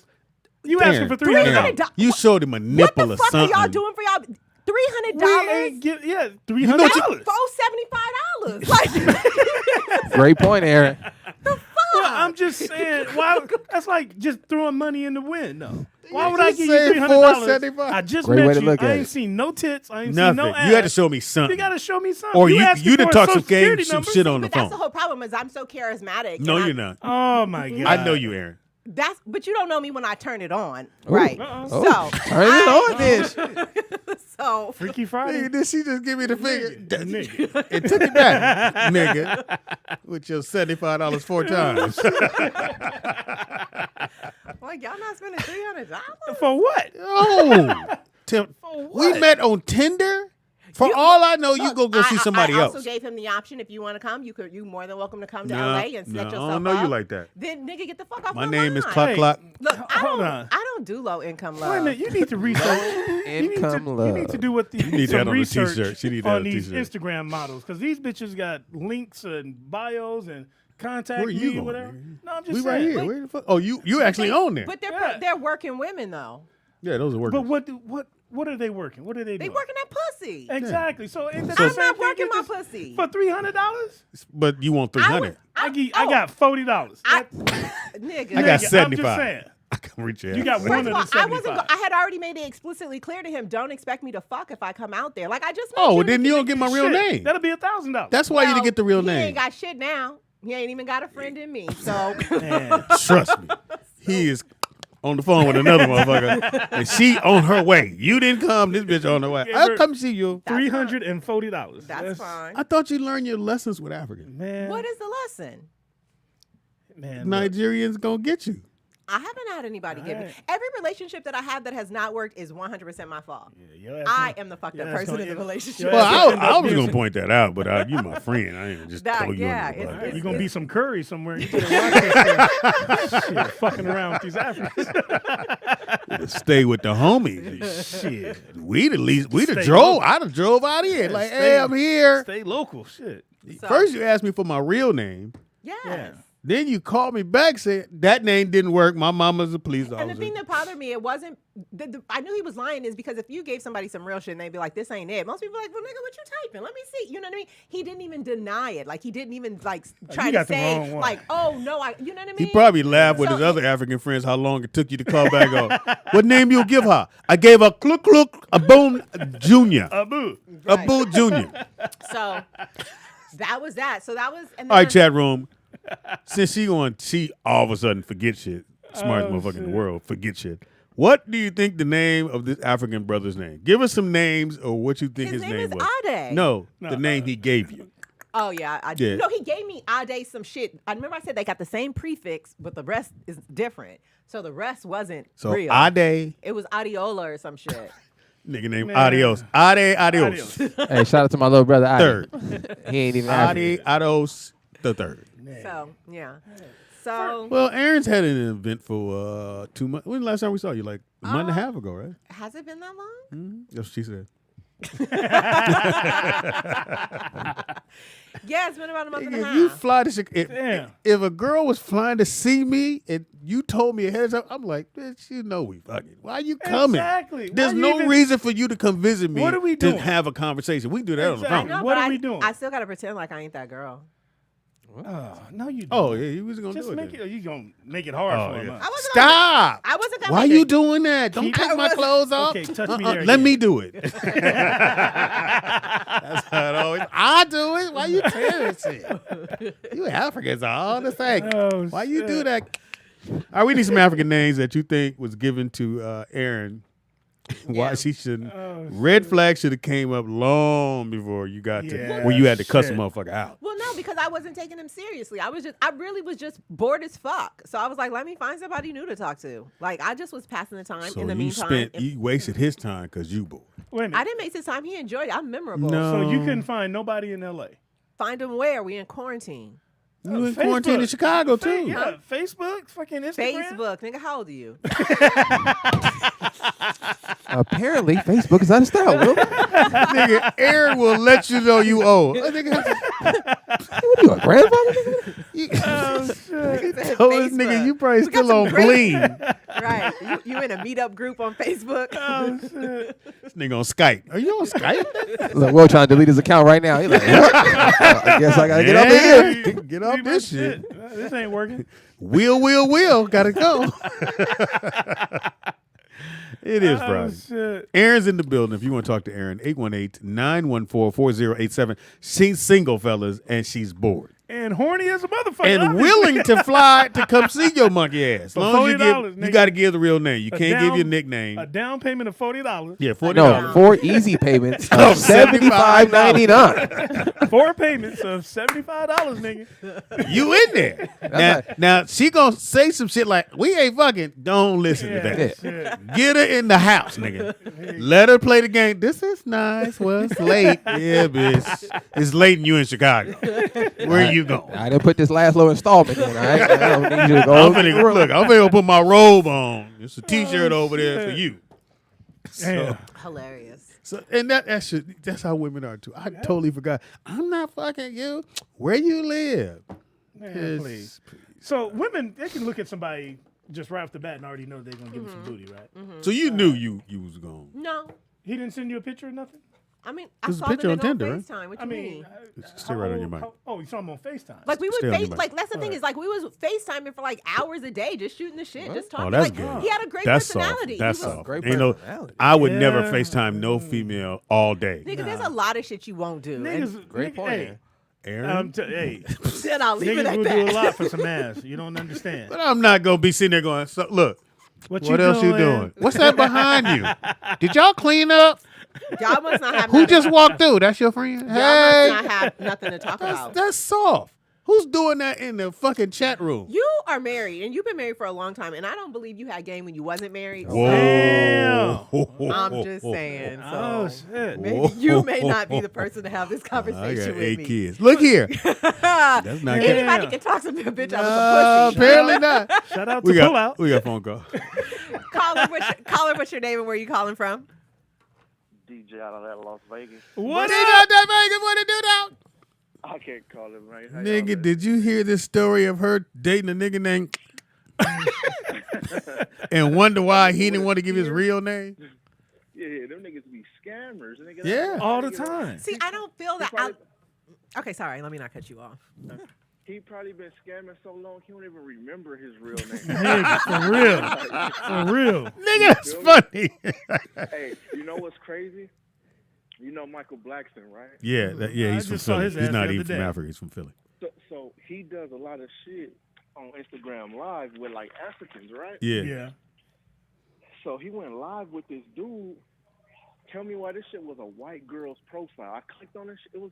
You Aaron, asking for $300? Aaron, you showed him a nipple or What the fuck something. are y'all doing for y'all? $300? Yeah, $300. You know what you- $475. Like, Great point, Aaron. Well, I'm just saying, why? That's like just throwing money in the wind, though. Why would I You give said you $300? $475. I just Great way met to you. look I at ain't it. seen no tits. I ain't Nothing. seen no ass. You had to show me something. You got to show me something. Or you asking you'd have for a talked social some game, security some number. shit on the but that's phone. the whole problem is I'm so charismatic. No, and you're not. Oh my god! I know you, Aaron. But you don't know me when I turn it on, Ooh. right? Oh, So turn it on then. So Freaky Friday. Nigga, did she just give me the finger? Nigga. And took it back, nigga, with your $75 4 times. like y'all not spending $300 For what? Oh, we met on Tinder. For all I know, you go see somebody I else. also gave him the option if you want to come. You more than welcome to come to Nah, LA and set nah, yourself I don't know up. you like that. Then nigga, get the fuck off My my name is line. Clock Clock. Look, Hold on. I don't do low income love. Wait a minute, you need to research. Income You need to do what the You need some that on a research t-shirt. She need that on on a these t-shirt. Instagram models because these bitches got links and bios and contact Where you me or going, whatever. nigga? No, I'm just We saying. right here. But, Where the fuck? Oh, you actually own there. But they're working women though. Yeah, those are workers. but what are they working? What are they They doing? working at pussy. Exactly. So I'm not working my pussy. for $300. But you want $300. I got $40. Nigga, I got I'm just 75. saying. I can reach your You ass. got one of the I 75. I had already made it explicitly clear to him. Don't expect me to fuck if I come out there. Like I just. Made Oh, sure then that you don't get my real Shit, name. That'll be $1,000. That's why you didn't get the real He name. ain't got shit now. He ain't even got a friend in me. So Man, Trust me. He is on the phone with another motherfucker, and she on her way. You didn't come. This bitch on the way. Gave I'll her come see you. $340. that's fine. I thought you learned your lessons with Africans. Man, What is the lesson? man, look. Nigerians gonna get you. I haven't had anybody give me. Alright. Every relationship that I have that has not worked is 100% my fault. Your ass I gonna- am the fucked your up ass person gonna in the end- relationship. your Well, ass gonna end I up was being gonna point that out, but you my friend. I ain't just That- throw you yeah, under the bus. You're gonna be some curry somewhere. You better watch this shit, fucking around with these Africans. Stay with the homies. Shit. We the least. We the Stay drove. local. I done drove out here. Like, Stay- hey, I'm here. Stay local. Shit. First, you asked me for my real name. Yes. Yeah. Then you called me back, said that name didn't work. My mama's a police officer. And the thing that bothered me, it wasn't. I knew he was lying, is because if you gave somebody some real shit and they'd be like, "This ain't it," most people are like, "Well, nigga, what you typing? Let me see." You know what I mean? He didn't even deny it. Like he didn't even like try you to got the say wrong one. like, "Oh no, you know what I mean?" He probably laughed with So his other African friends how long it took you to call back off. What name you give her? I gave her Kluk Aboon Jr. Abu. Abu Jr. So that was that. So that was. And then All right, chat room. Since she all of a sudden forget shit. Smartest Oh, motherfucker in the shit. world. Forget shit. What do you think the name of this African brother's name? Give us some names or what you think His his, name is was. Ade. No, the name he gave you. Oh yeah, Yeah. No, he gave me Ade some shit. I remember I said they got the same prefix, but the rest is different. So the rest wasn't So real. Ade, It was Adiola or some shit. nigga named Man. Adios. Ade Adios. Hey, shout out to my little brother. Adi. Third. He ain't even Ade African. Adios the third. So yeah. So Well, Aaron's had an event for 2 months. When the last time we saw you? Like a month and a half ago, right? has it been that long? Mm-hmm. That's what she said. Yeah, it's been about a month and a If half. you fly to Chicago, Damn. if a girl was flying to see me and you told me ahead of time, I'm like, bitch, you know we fucking. Why you coming? Exactly. There's Why you no even- reason for you to come visit me What are we to doing? have a conversation. We can do that on the Exactly. phone. No, What but are we doing? I still gotta pretend like I ain't that girl. Oh, no, you don't. Oh, yeah, you was going to Just do it. make then. it. You gonna make it hard Oh, for him? yeah. huh? Stop. I wasn't gonna. Why make you it. doing that? Don't Keep- take my clothes off. Okay, touch me there Let again. me do it. That's how it always. I do it. Why you telling shit? You Africans are all the same. Oh, Why you do shit. that? All right, we need some African names that you think was given to Erin. Why she shouldn't? Oh, Red flag should have came up long before you got to Yeah, when you had to cuss a shit. motherfucker out. Well, no, because I wasn't taking him seriously. I really was just bored as fuck. So I was like, let me find somebody new to talk to. Like I just was passing the time. So in the you meantime, you wasted his time because you bored. Wait a minute. I didn't waste his time. He enjoyed it. I'm memorable. No. So you couldn't find nobody in L.A. Find him where? We in quarantine. You in quarantine in Chicago too. Yeah, Facebook, fucking Instagram. Facebook, nigga. How old are you? Apparently, Facebook is out of style. Will. Nigga, Aaron will let you know you old. Nigga, What are you, a grandfather? you, Oh, shit. told this nigga you probably We got still some on great- Gleam. Right. You in a meetup group on Facebook? Oh, shit. This nigga on Skype. Are you on Skype? Look, Will trying to delete his account right now. He's like, well, I guess I gotta get up in here. Get off this shit. This ain't working. Will. Gotta go. It is Oh, Friday. shit. Aaron's in the building. If you want to talk to Aaron, 818-914-4087. She's single, fellas, and she's bored. And horny as a motherfucker. And willing to fly to come see your monkey ass. As For long as $40, you got to give the real name. You can't give your nickname. A down payment of $40. Yeah, $40. No, 4 easy payments of $75.99. 4 payments of $75, nigga. You in there. Now she gonna say some shit like, we ain't fucking. Don't listen to that. Get her in the house, nigga. Let her play the game. This is nice. Well, it's late. Yeah, bitch. It's late and you in Chicago. Where you going? I didn't put this last low installment in, all right? I don't need you to go. I'm finna put my robe on. It's a t-shirt over there for you. So, hilarious. So and that's how women are too. I totally forgot. I'm not fucking you. Where you live? Man, please. So women, they can look at somebody just right off the bat and already know they're gonna give them some booty, right? So you knew you was going. No. He didn't send you a picture or nothing? I mean, There's I a saw picture the on nigga Tinder, on right? FaceTime. What you mean? Stay right on your mic. Oh, you saw him on FaceTime. Like we would Stay on your mic. like that's the thing is like we was FaceTiming for like hours a day, just shooting the shit, just talking. Oh, that's like good. he had a great That's personality. Soft. That's He was, soft. Great Ain't no, personality. I would never FaceTime no female all day. Nigga, there's a lot of shit you won't do. Niggas, Great point. Hey, Aaron? hey, Then I'll leave it niggas at will that. do a lot for some ass. You don't understand. But I'm not gonna be sitting there going, so look, What else you doing? What's that behind you? Did y'all clean up? Y'all must not have. Who nothing- just walked through? That's your friend? Y'all Hey, must not have nothing to talk about. that's soft. Who's doing that in the fucking chat room? You are married, and you've been married for a long time, and I don't believe you had game when you wasn't married. Whoa. I'm just saying. So Oh shit. maybe you may not be the person to have this I conversation got with 8 me. kids. Look here. That's not good. Anybody can talk to me a bitch out of a pussy. Apparently not. Shout out to We Pull got Out. we got a phone call. Caller, what's your name and where you calling from? DJ out of that Las Vegas. What They up? got that Vegas. What it do now? I can't call it, man. How y'all Nigga, doing? did you hear this story of her dating a nigga named and wonder why he didn't want to give his real name? Yeah, them niggas be scammers. Nigga. Yeah. All the time. See, I don't feel that. Okay, sorry. Let me not cut you off. He probably been scamming so long he don't even remember his real name. Nigga, for real. For real. Nigga, that's funny. Hey, you know what's crazy? You know Michael Blackson, right? Yeah, I he's from just saw Philly. his He's ass not the even other from day. Africa. He's from Philly. So he does a lot of shit on Instagram Live with like Africans, right? Yeah. Yeah. So he went live with this dude. Tell me why this shit was a white girl's profile. I clicked on this. It was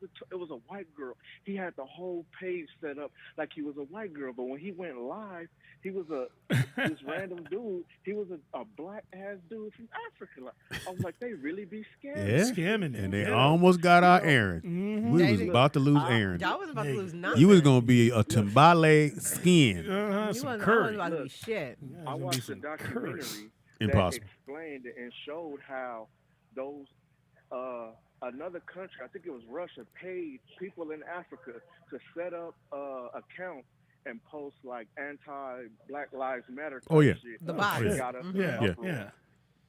a white girl. He had the whole page set up like he was a white girl. But when he went live, he was this random dude. He was a black ass dude from Africa. Like, I was like, they really be scamming. Yeah. Scamming it. And they Yeah. almost got our Aaron. Mhm. We was about to lose Aaron. Y'all was about to lose nothing. You was gonna be a timbale skin. You Some wasn't curry. about to be shit. I watched a documentary Impossible. that explained it and showed how those another country, I think it was Russia, paid people in Africa to set up accounts and post like anti-Black Lives Matter type Oh, yeah. shit. The bots. It got us in Yeah. uproar. Yeah.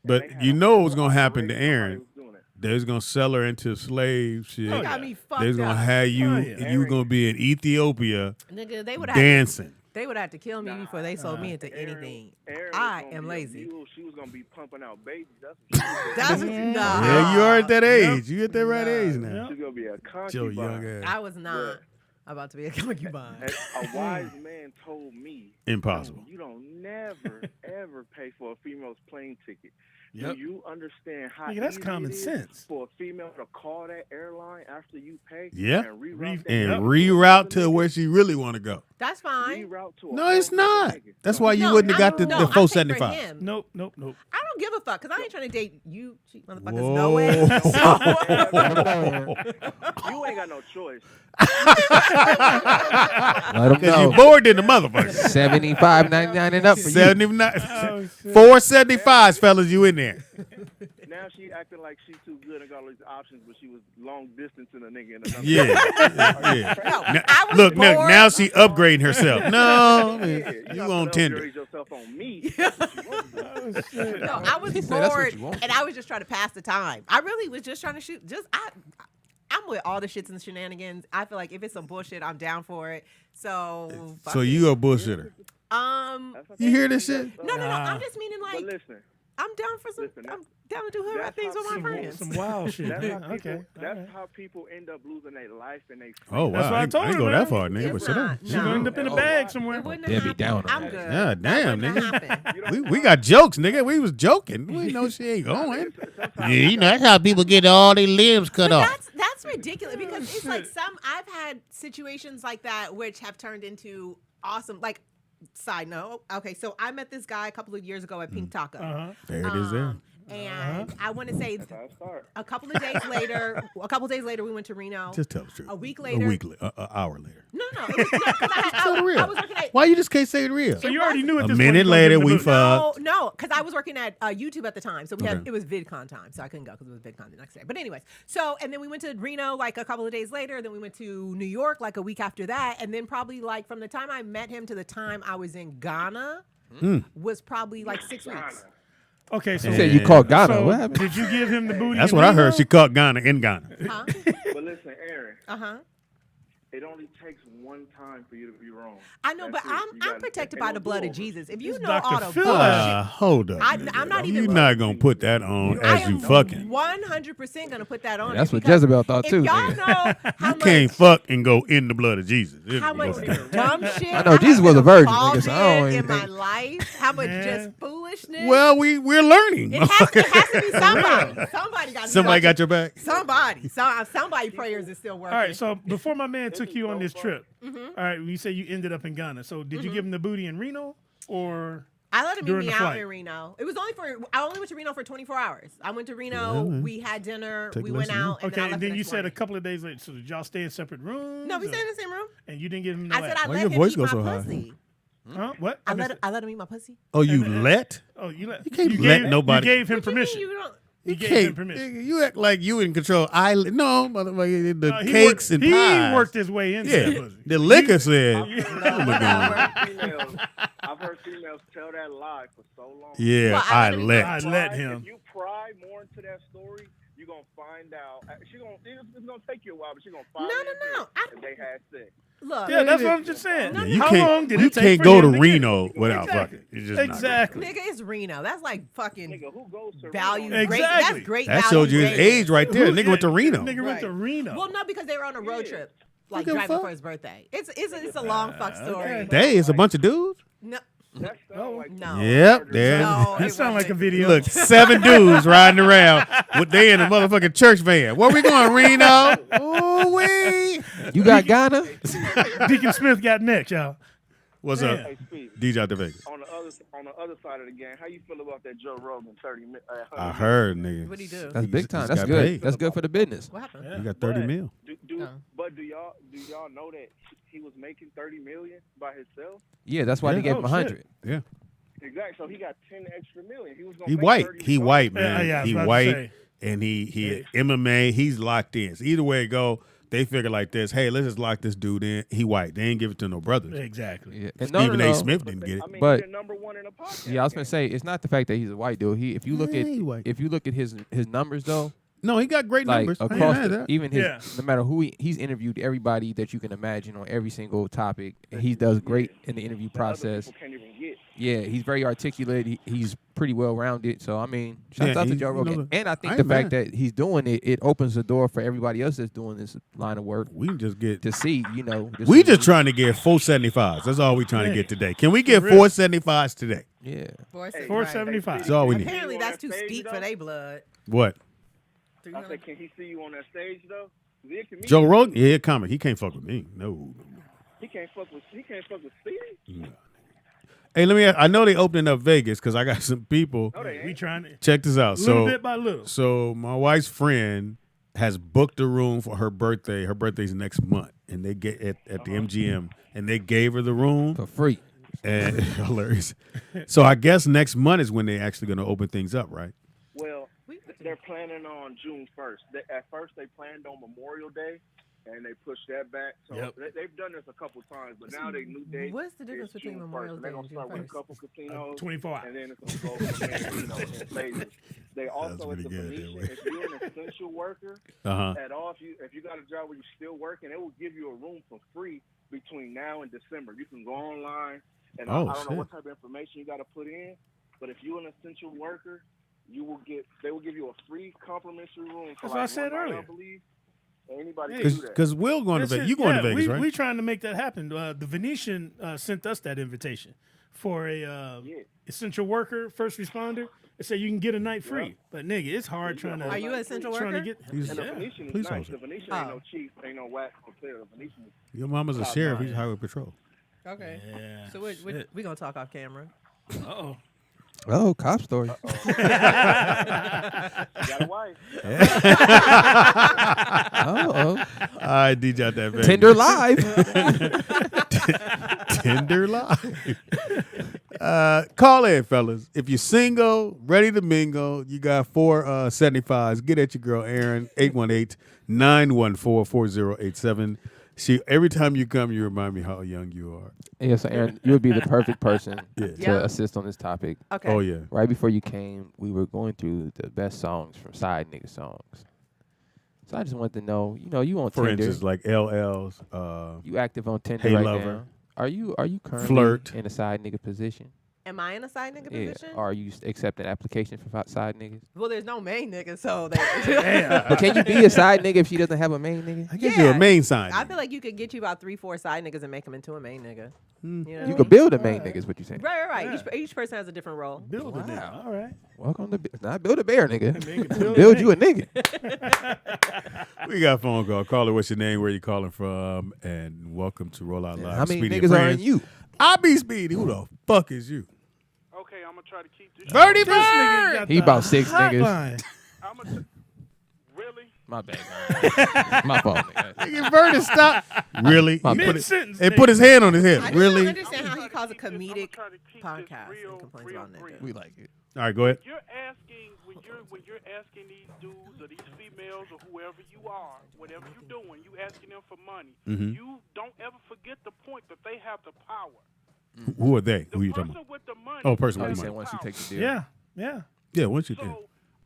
But you know what's gonna happen to Aaron? Was doing it. They was gonna sell her into slave shit. They got me fucked They was gonna up. have you. Oh, yeah. You gonna be in Ethiopia Nigga, they would dancing. They would have to kill me before they sold me into anything. I am lazy. She was gonna be pumping out babies. That's what she was. That's what nah. Yeah, you are at that age. You at that right age now. She's gonna be a Joe concubine. young ass. I was not about to be a concubine. And a wise man told me, Impossible. you don't never ever pay for a female's plane ticket. Yep. Do you understand how Nigga, that's easy common it is sense. for a female to call that airline after you pay? Yeah. And reroute, And that reroute to where she really want to go. That's fine. reroute to a No, it's whole other not. nigga. That's why you No, wouldn't have I got don't the know. I pay for 475. him. Nope. I don't give a fuck because I ain't trying to date you cheap motherfuckers. Whoa. No way. You ain't got no choice. Let 'em Because know. you bored in the motherfucker. $75.99 and up for you. 79, 475s, fellas, you in there. Now she acting like she's too good and got all these options, but she was long distance in a nigga. In another Yeah. No, Now- I was look, bored. now she upgrading herself. No, Yeah, you not on gonna Tinder. upgrade yourself on me. No, I was He said that's what bored, you want. and I was just trying to pass the time. I really was just trying to shoot. I'm with all the shits and shenanigans. I feel like if it's some bullshit, I'm down for it. So So you a bullshitter. um, You hear this shit? no, I'm just meaning But like listen, I'm down for some. Listen, I'm down to do hood rat things with my friends. Some wild shit. That's, Yeah, how people, okay. that's how people end up losing their life and they. Oh, wow. That's what I told I ain't her, go man. that far, nigga. But sit down. She's gonna end up in a bag somewhere. It wouldn't Debbie have happened. Downer. I'm good. Yeah, damn, That wouldn't have happened. nigga. We got jokes, nigga. We was joking. We know she ain't going. Yeah, you know, that's how people get all their limbs cut But off. that's ridiculous because it's like I've had situations like that which have turned into awesome. Like, side note, okay, so I met this guy a couple of years ago at Pink Taco. There it is there. And I want to say a couple of days later, we went to Reno. Just tell the truth. A week later. An hour later. No, it was not because I was working at. Why you just can't say it real? So you already knew at A this minute point. later, we fucked. No, because I was working at YouTube at the time, so we had Okay. it was VidCon time, so I couldn't go because it was VidCon the next day. But anyways, so and then we went to Reno like a couple of days later. Then we went to New York like a week after that, and then probably like from the time I met him to the time I was in Ghana was probably like 6 weeks. Okay, so You said you called Ghana. So What happened? did you give him the booty? That's in what I Reno? heard. She caught Ghana in Ghana. Huh? But listen, Aaron. Uh-huh. It only takes one time for you to be wrong. I know, That's but it. I'm You gotta- protected ain't by no the blood of do-overs. Jesus. If you It's know Dr. all the Phil. bullshit, Hold up. I'm nigga. not even. You're not going to put that on I as you am fucking. 100% gonna put that on. That's it what because Jezebel thought, if too. Y'all know how You much can't fuck and go in the blood of Jesus. how much dumb shit. I know Jesus was a virgin, I've nigga, so I don't been in even my think- life. How much Man. just foolishness. Well, we're learning. it has to be somebody. Somebody got your back. Somebody prayers is still working. All right, so before my man took you on this trip, Mhm. all right, you say you ended up in Ghana. So did you give him the booty in Reno or? I let him meet during me the out flight? in Reno. It was I only went to Reno for 24 hours. I went to Reno. Really? We had dinner. Take we a went lesson. out. And Okay, I and left then the you next said a morning. couple of days later. So did y'all stay in separate rooms? No, we or- stayed in the same room. And you didn't give him no I said ass. I Why let your him voice eat go my so high? pussy. Huh? What? I let him eat my pussy. Oh, you let? Oh, you let? You can't you let gave, nobody. You gave him What you mean permission. you don't? You gave him permission. Nigga, you act like you in control. No, motherfucker, the He cakes worked- and pies. He worked his way into Yeah, that pussy. the liquor said. I've heard females tell that lie for so long. Yeah, Well, I let him- let. I let him. If you pry more into that story, you're gonna find out. It's gonna take you a while, but you're gonna find No. that they had sex. Look. Yeah, that's what I'm just saying. Yeah, you How can't. long did you it take can't for go him to get Reno it? without Exactly. fucking. It's just not Exactly. Nigga, it's Reno. That's like fucking Nigga, who goes to value. Reno? Great. Exactly. That's great that value. showed you his dating. age right there. Nigga went to Reno. Nigga went to Reno. Well, no, because they were on a road trip, like Who give a driving fuck? for his birthday. It's a long fuck story. They is a bunch of dudes. No, That sound like no. Yep, there. No, That it sound like a wasn't. video. Look, 7 dudes riding around with they in a motherfucking church van. Where we going, Reno? Ooh wee. You got Ghana? Deacon Smith got next, y'all. What's Yeah. up? Hey, Speedy, DJ out the Vegas. on the other side of the game, how you feel about that Joe Rogan 30 minutes? I heard, nigga. What'd he do? That's big time. just That's got good. paid. That's good for the business. What happened? Yeah. You got 30 But mil. But do y'all know that he was making 30 million by himself? Yeah, that's why they Yeah. gave him Oh, 100. Yeah. Exactly. So he got 10 extra million. He was gonna He make white. 30 He white, Yeah, man. yeah, I was he about to white. say. And he MMA. He's locked in. So either way it go, they figure like this. Hey, let's just lock this dude in. He white. They ain't give it to no brothers. Exactly. Yeah. And Stephen no. A. Smith didn't get it. I mean, But- he's the number one in the podcast. Yeah, I was gonna say it's not the fact that he's a white dude. If you look Yeah, at he white. his numbers though, No, he got great like numbers. I ain't across mad at the, that. even his Yeah. no matter who he's interviewed everybody that you can imagine on every single topic. And he does great in the interview That other process. people can't even get. Yeah, he's very articulate. He's pretty well rounded. So I mean, shout Yeah, out to he- Joe you Rogan. know, And I I think ain't the fact mad. that he's doing it, it opens the door for everybody else that's doing this line of work We can just get. to see. You know, We just trying to get 475s. That's all we trying to get today. Can we get Really? 475s today? Yeah. 475. That's all we need. Apparently, that's too On that stage, steep for though? their blood. What? I said, can he see you on that stage though? He a comedian. Joe Rogan? Yeah, comic. He can't fuck with me. No. He can't fuck with Speedy. Hey, let me. I know they opening up Vegas because I got some people. We trying to Check this out. little So bit by little. So my wife's friend has booked a room for her birthday. Her birthday's next month, and they get at the MGM, and they gave her the room for free. And hilarious. So I guess next month is when they're actually going to open things up, right? Well, they're planning on June 1st. At first, they planned on Memorial Day, and they pushed that back. So Yep. they've done this a couple times, but now they new date. What's the difference is between June Memorial 1st. Day They're and gonna June start with a 1st? couple casinos, 24 hours. and then it's gonna go from there, in phases. They also at pretty the good, Venetian, that way. if you're an essential worker Uh-huh. at all, if you got a job where you're still working, it will give you a room for free between now and December. You can go online, and Oh, I don't know shit. what type of information you got to put in, But if you're an essential worker, they will give you a free complimentary room for That's what I said 1 night, earlier. I believe. Anybody can do that. Because Will going to Vegas. You going to Vegas, right? We trying to make that happen. The Venetian sent us that invitation for a essential worker, first responder. They said you can get a night free. But nigga, it's hard trying to. Are you an essential trying worker? to get, And the Venetian is nice. The Venetian ain't no cheap, ain't no wax compared. The Venetian is Your mama's a sheriff. He's highway patrol. Okay. Yeah. So we're gonna talk off camera. Uh-oh. Oh, cop story. got a wife. Oh. All right, DJ out that Vegas. Tinder live. Tinder live. Call in, fellas. If you're single, ready to mingle, you got 475s. Get at your girl, ERIN, 818-914-4087. Every time you come, you remind me how young you are. Yeah, so ERIN, you would be the perfect person Yeah. to assist on this topic. Okay. Oh, yeah. Right before you came, we were going through the best songs from side nigga songs. So I just wanted to know, you on For Tinder. instance, like LL's. You active on Tinder Hey right Lover. now. Are you currently Flirt. in a side nigga position? Am I in a side nigga Yeah. position? Are you accepting applications for side niggas? Well, there's no main nigga, so But can you be a side nigga if she doesn't have a main nigga? I guess you're a main side. I feel like you could get you about 3-4 side niggas and make them into a main nigga. You know what I You mean? could build a main nigga is what you're saying. Right. Each person has a different role. Build a nigga. All right. Welcome to not build a bear nigga. Build Build a you a nigga. We got a phone call. Caller, what's your name? Where you calling from? And welcome to Rollout Live. How many Speedy niggas and are in Friends. you? I be Speedy. Who the fuck is you? Okay, I'm gonna try to keep this. Birdie This nigga Bird! got He the about 6 hotline. niggas. Really? My bad. My fault, nigga. Nigga, Birdie, stop. Really? My He bad. put, Mid-sentence, he put his hand on his head. I just Really? don't understand how he calls a comedic podcast and complains about niggas. We like it. All right, go ahead. You're asking when you're asking these dudes or these females or whoever you are, whatever you're doing, you asking them for money. Mhm. You don't ever forget the point that they have the power. Who are they? Who are you talking Person about? with the money. Oh, person Oh, with you the said money. once you take the deal. Yeah. Yeah, once you So do.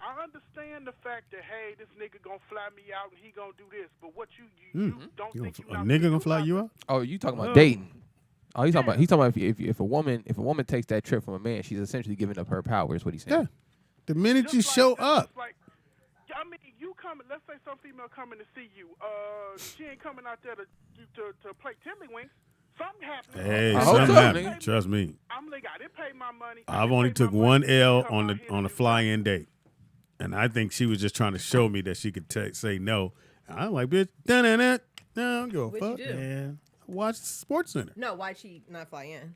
I understand the fact that hey, this nigga gonna fly me out and he gonna do this, but what you don't You think gonna- you a not nigga do gonna fly nothing. you out? Oh, you talking about dating? Oh, he's talking about if a woman takes that trip from a man, she's essentially giving up her power. Is what he's saying. Yeah. The minute you show up. Like, I mean, you coming. Let's say some female coming to see you. She ain't coming out there to play tiddlywinks. Something happened. Hey, I hope something so, happened. nigga. Trust me. I'm like, I didn't pay my money. I've only took one L on a fly-in date, and I think she was just trying to show me that she could say no. I'm like, bitch, no, I don't give a What'd fuck. you do? Man, watch Sports Center. No, why'd she not fly in?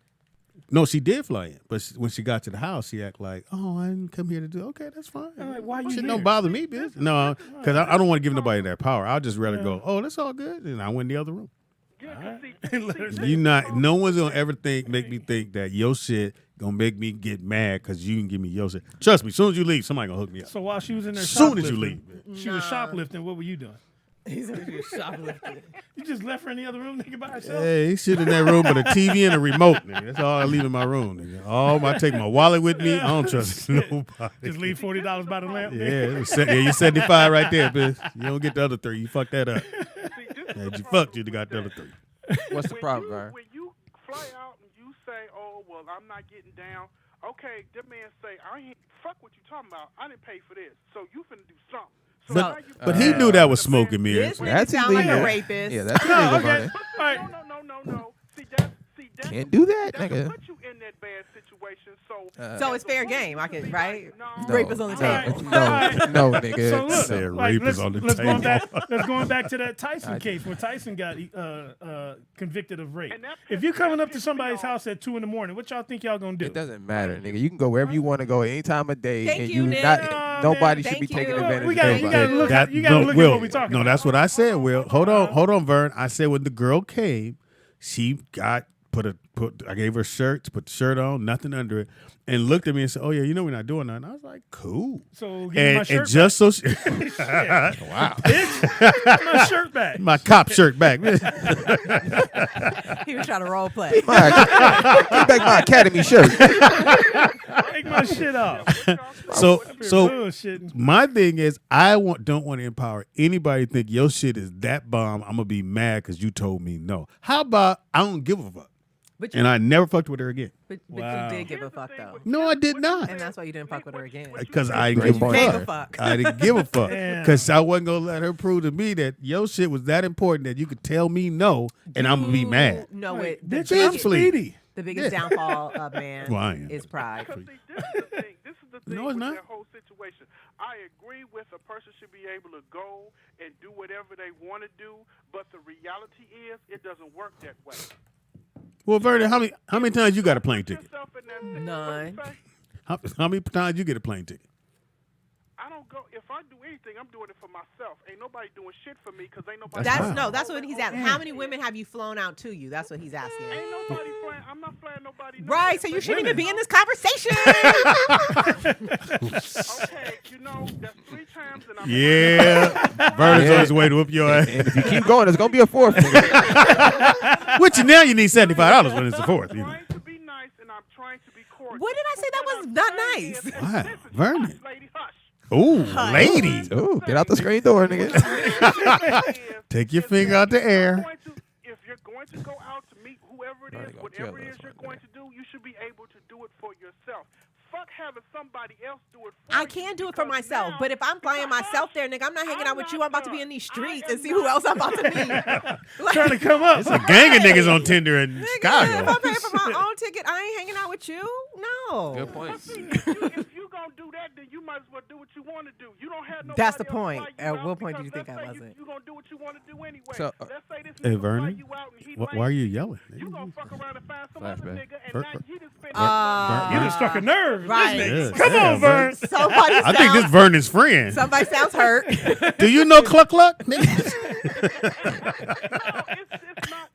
No, she did fly in, but when she got to the house, she act like, "Oh, I didn't come here to do." Okay, that's fine. I'm like, why you Shit here? don't bother me, bitch. No, because I don't want to give nobody that power. I'll just rather go, "Oh, that's all good," and I went in the other room. No one's gonna ever make me think that your shit gonna make me get mad because you can give me your shit. Trust me, as soon as you leave, somebody gonna hook me up. So while she was in there Soon as you shoplifting, leave, she was shoplifting. What were you doing? He's shoplifting. You just left her in the other room, nigga, by herself. Hey, he sit in that room with a TV and a remote, nigga. That's all I leave in my room, nigga. I take my wallet with me. I don't trust nobody. Just leave $40 by the lamp. Yeah, you're 75 right there, bitch. You don't get the other 3. You fucked that up. Had you fucked, you'd have got the other 3. What's the problem, Vern? When you fly out and you say, "Oh, well, I'm not getting down," okay, that man say, "I ain't fuck what you talking about. I didn't pay for this, so you finna do something." So now you But he knew that was smoke and mirrors. This nigga sound like a rapist. Yeah, that's illegal, okay. money. No. See, that's Can't do that, that's nigga. put you in that bad situation. So, So it's fair game. I can, right? No. Rape is on the table. No, nigga. So look, Said like, rape is on the let's table. going back to that Tyson case where Tyson got convicted of rape. If you coming up to somebody's house at 2 a.m, what y'all think y'all gonna do? It doesn't matter, nigga. You can go wherever you want to go any time of day, Thank and you, Nick. nobody Thank should be taking you. advantage We of gotta- anybody. you gotta look at- you gotta look at Will, what we talking no, about. that's what I said, Will. Hold on, Vern. I said when the girl came, she got I gave her shirts, put the shirt on, nothing under it, and looked at me and said, "Oh yeah, you know we're not doing nothing." I was like, "Cool." So give me my shirt and just so she, wow, bitch, my shirt back, my cop shirt back. He was trying to role play. Give back my academy shirt. Take my shit off. So bullshitting. my thing is, don't want to empower anybody to think your shit is that bomb. I'm gonna be mad because you told me no. How about I don't give a fuck? And I never fucked with her again. But Wow. you did give a fuck though. No, I did not. And that's why you didn't fuck with her again. Because I didn't give a fuck. I didn't give a fuck. Because I wasn't going to let her prove to me that your shit was that important that you could tell me no and I'm going to be mad. No, it. Bitch, I'm Speedy. The biggest downfall of man Well, I am. is pride. This is the thing No, it's with not. that whole situation. I agree with a person should be able to go and do whatever they want to do, but the reality is it doesn't work that way. Well, Vernon, how many times you got a plane ticket? None. How many times you get a plane ticket? I don't go. If I do anything, I'm doing it for myself. Ain't nobody doing shit for me because ain't nobody. That's what he's asking. How many women have you flown out to you? That's what he's asking. Ain't nobody flying. I'm not flying nobody. Right, so you shouldn't even be in this conversation. Okay, you know that's 3 times, and I'm. Yeah, Vernon's on his way to whoop your ass. And if you keep going, there's gonna be a fourth. Which now you need $75 when it's the fourth. You know. trying to be nice, and I'm trying to be cordial. What did I say that was not nice? Wow, Vernon. Lady, hush. Ooh, lady. Ooh, get out the screen door, nigga. Take your finger out the air. If you're going to go out to meet whoever it is, whatever it is you're going to do, you should be able to do it for yourself. Fuck having somebody else do it for you. I can do it for myself, but if I'm flying myself there, nigga, I'm not hanging out with you. I'm about to be in these streets and see who else I'm about to meet. Trying to come up. It's a gang of niggas on Tinder in If Chicago. I'm paying for my own ticket, I ain't hanging out with you. No. Good point. If you gonna do that, then you might as well do what you want to do. You don't have no. That's the point. At what point do you think I wasn't? You gonna do what you want to do anyway. So, Let's say this Hey, nigga fly Vernon, you out and he why are you yelling? You gonna fuck around and find some other Flashback. nigga, and Ver- now you just spend. You just struck a nerve. Right. This nigga. Yeah, Come on, Vern. Somebody I think this Vernon's friend. Somebody sounds hurt. Do you know Cluck Cluck?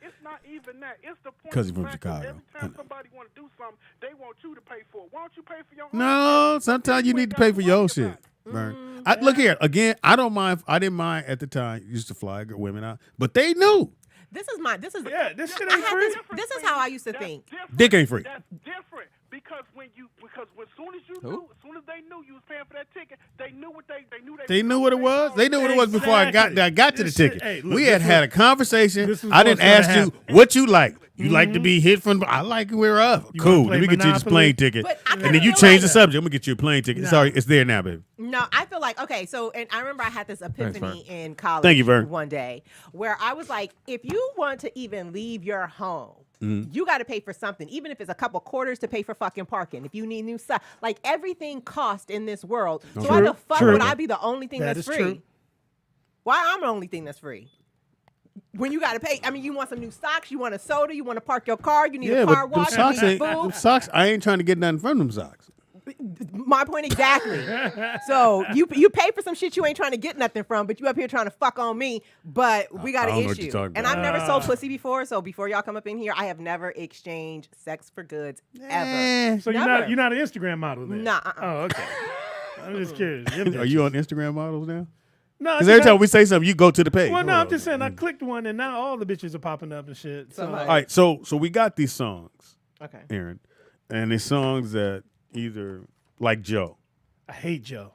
It's not even that. It's the point. 'Cause he's from of Chicago. Every time somebody want to do something, they want you to pay for it. Why don't you pay for your own? No, sometimes you need to pay for your shit, Vern. Look here again. I don't mind. I didn't mind at the time. Used to fly women out, but they knew This is This shit I ain't had free. this is how I used to think. dick ain't free. That's different because when soon as you knew, as soon as they knew you was paying for that ticket, they knew what they knew. They knew what it was. They knew what it was before I got to the This ticket. shit- hey, look, we this had a was- conversation. this was I didn't what's gonna ask you happen. what you like. You like to be hit from. I like we're up. You Cool. wanna Let me play get you this Monopoly? plane ticket. But I And kinda then you feel change like- the subject. I'm gonna get you a plane ticket. Nah. Sorry, it's there now, baby. No, I feel like okay. So, and I remember I had this epiphany in college. Thank you, Vern. One day, where I was like, if you want to even leave your home, you got to pay for something, even if it's a couple quarters to pay for fucking parking. If you need new stuff, like everything costs in this world. So why the fuck would I be the only thing That that's is free? true. Why I'm the only thing that's free? When you got to pay, I mean, you want some new socks, you want a soda, you want to park your car, you need Yeah, a car but them wash, you socks need ain't. Them food. socks. I ain't trying to get nothing from them socks. My point exactly. So you pay for some shit you ain't trying to get nothing from, but you up here trying to fuck on me. But we got I an don't know what issue. you're talking And about. I've never sold pussy before, so before y'all come up in here, I have never exchanged sex for goods ever. So Never. you're not an Instagram model then? Nah. Oh, okay. I'm just curious. Are you on Instagram models now? No, Because every time we say something, you go to the page. Well, no, I'm just saying I clicked one and now all the bitches are popping up and shit. So, All right, so we got these songs, Okay. Aaron, and they're songs that either like Joe. I hate Joe.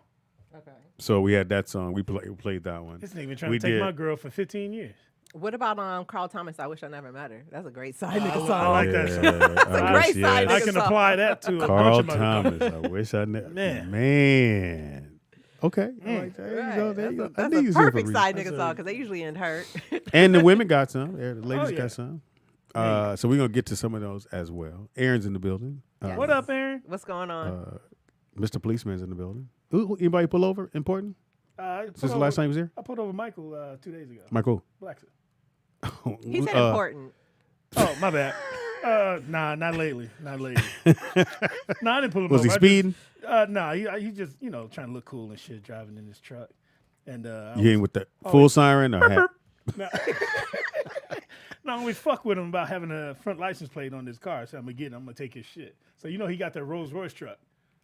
Okay. So we had that song. We played that one. This nigga been trying We to take did. my girl for 15 years. What about Carl Thomas? I wish I never met her. That's a great side I nigga like song. that song. That's a great side I nigga can song. apply that to a Carl bunch of Thomas. motherfuckers. I wish I never. Man. Man. Okay. All right, there you go. There you go. I That's knew you a was here for perfect reason. side nigga song because they usually end hurt. And the women got some. Yeah, the ladies yeah. got some. So we're gonna get to some of those as well. Aaron's in the building. Yes. What up, Aaron? What's going on? Mr. Policeman's in the building. Anybody pull over? Important? Since the last time he was here? I pulled over Michael 2 days ago. Michael. Blackson. He said important. Oh, my bad. Nah, not lately. Not lately. Nah, I didn't pull him Was over. he speeding? Nah, he just, trying to look cool and shit, driving in his truck. And You ain't with the full siren or hat? No. No, I always fuck with him about having a front license plate on his car. So I'm going to take his shit. So he got that Rolls Royce truck.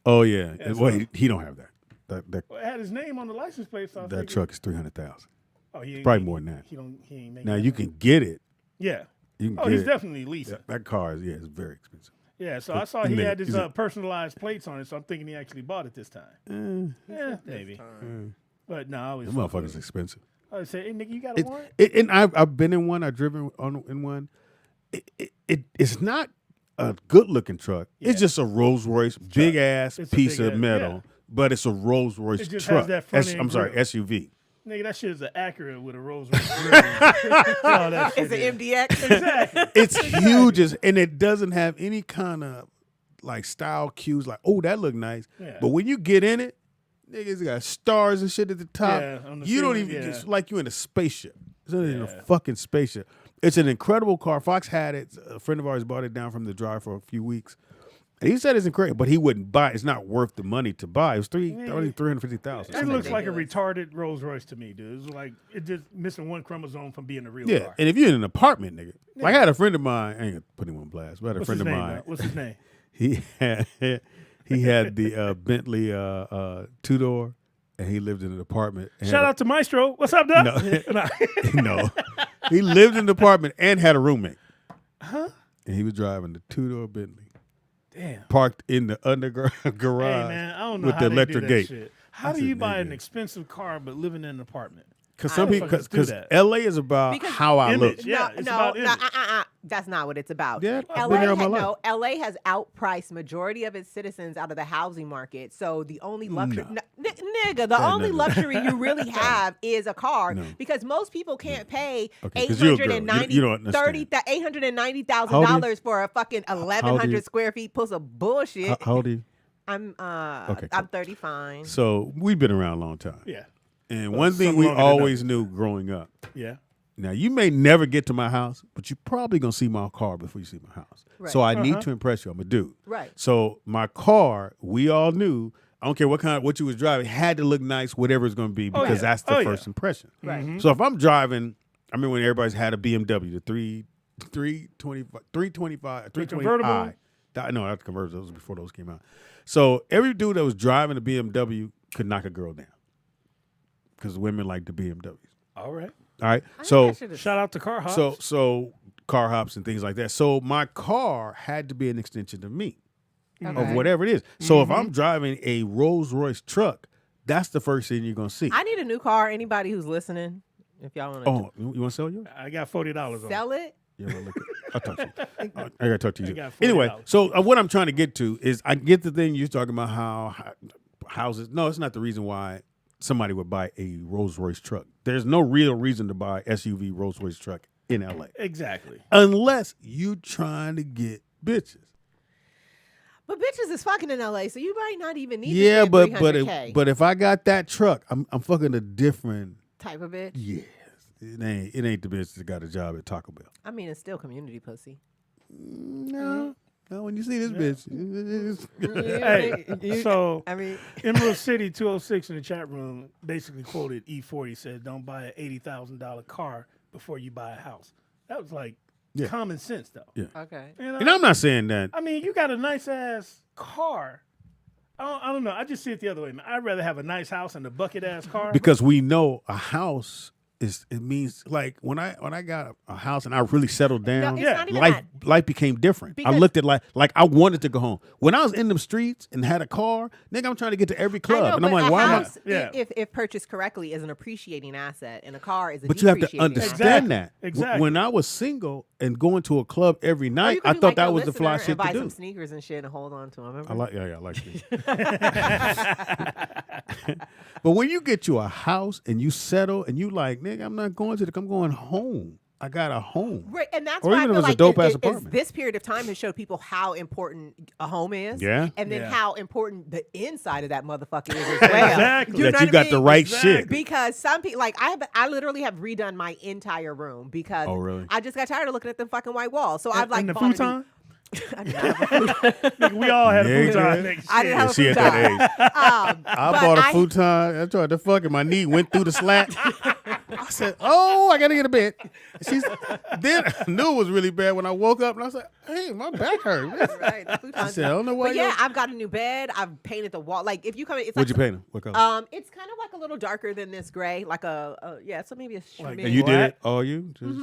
Oh yeah. Yeah, Well, so- he don't have that. That Well, it had his name on the license plate. So I that figured- truck is 300,000. Oh, he ain't Probably making- more than that. He ain't making Now that you money. can get it. Yeah. You can Oh, get he's it. definitely leasing. That car is it's very expensive. Yeah, so I saw he had his personalized plates on it, so I'm thinking he actually bought it this time. Yeah, maybe. But no, I always That fuck with motherfucker's him. expensive. I would say, hey, nigga, you got a warrant? And I've been in one. I've driven in one. it's not a good looking truck. Yeah. It's just a Rolls Royce, big ass piece of metal, but it's a Rolls Royce it just truck. Has that front I'm sorry, SUV. Nigga, that shit is an Acura with a Rolls Royce. It's an MDX. Exactly. It's huge, and it doesn't have any kind of like style cues. Like, oh, that look nice. Yeah. But when you get in it, niggas got stars and shit at the top. Yeah, you don't even it's like you in a spaceship. It's not even a fucking spaceship. It's an incredible car. Fox had it. A friend of ours bought it down from the drive for a few weeks. And he said it's incredible, but he wouldn't buy it. It's not worth the money to buy. It was only $350,000. It looks like a retarded Rolls Royce to me, dude. It's like it just missing one chromosome from being a real car. And if you're in an apartment, nigga. Like I had a friend of mine, I ain't gonna put him on blast, but I had a friend of mine. What's his name? He had the Bentley 2-door, and he lived in an apartment. Shout out to Maestro. What's up, Doug? No. He lived in an apartment and had a roommate. Huh? And he was driving the 2-door Bentley. Damn. Parked in the underground garage hey, man, I don't know with how the they electric do that gate. Shit. How do you buy an expensive car but living in an apartment? Because some people, because LA is about how I look. Yeah, it's about image. That's not what it's about. Yeah, I've been there all my life. LA has outpriced majority of its citizens out of the housing market. So the only luxury, nigga, the only luxury you really have is a car because most people can't pay $890,000 for a fucking 1,100 square feet plus of bullshit. How old are you? I'm 35. So we've been around a long time. Yeah. And one thing we always knew growing up. Yeah. Now, you may never get to my house, but you're probably going to see my car before you see my house. Right. So I need to impress you. I'm a dude. Right. So my car, we all knew, I don't care what you was driving, had to look nice, whatever it's going to be, because that's the first impression. Right. Mm-hmm. So if I'm driving, I remember when everybody's had a BMW, the 325, convertible? No, that's convertible. Those was before those came out. So every dude that was driving a BMW could knock a girl down. Because women like the BMWs. All right. So shout out to car hops. So car hops and things like that. So my car had to be an extension of me, of whatever it is. So if I'm driving a Rolls Royce truck, that's the first thing you're gonna see. I need a new car. Anybody who's listening, if y'all want to. Oh, you want to sell yours? I got $40 on Sell it. Yeah, well, look, I'll talk to you. I gotta talk to you. Anyway, so what I'm trying to get to is I get the thing you're talking about how houses. No, it's not the reason why somebody would buy a Rolls Royce truck. There's no real reason to buy SUV Rolls Royce truck in LA. Exactly. Unless you trying to get bitches. But bitches is fucking in LA, so you might not even need to spend $300K. But if I got that truck, I'm fucking a different type of bitch. Yes. It ain't the bitch that got a job at Taco Bell. I mean, it's still community pussy. No. No, when you see this bitch. So Emerald City 206 in the chat room basically quoted E40, said, don't buy an $80,000 car before you buy a house. That was like common sense, though. Yeah. Okay. And I'm not saying that. I mean, you got a nice-ass car. I don't know. I just see it the other way, man. I'd rather have a nice house and a bucket-ass car. Because we know a house... It means like when I got a house and I really settled down, life became different. I looked at like I wanted to go home. When I was in them streets and had a car, nigga, I'm trying to get to every club, and I'm like, why am I? If purchased correctly, is an appreciating asset, and a car is a But you have to depreciating understand asset. that. Exactly. When I was single and going to a club every night, I thought that was the fly shit to buy do. some sneakers and shit and hold on to them. Remember? I like these. But when you get you a house and you settle and you like, nigga, I'm not going to I'm going home. I got a home. Right, and that's or why even I feel if it's like a dope ass apartment. this period of time has showed people how important a home is. Yeah. And then how important the inside of that motherfucker is as well. Exactly. You got the right shit. Because some people, like I literally have redone my entire room because I just got tired of looking at them fucking white walls. So I've like and the bought futon? Nigga, we all had a futon. I didn't have a futon. At that age. I bought a futon. I tried to fuck it. My knee went through the slat. I said, "Oh, I gotta get a bed." Then I knew it was really bad when I woke up, and I was like, "Hey, my back hurt." Right, I said, "I don't know why." But yeah, I've got a new bed. I've painted the wall. Like if you come, it's what'd like you paint them? What color? It's kind of like a little darker than this gray, like so maybe a and you did it all you? Just,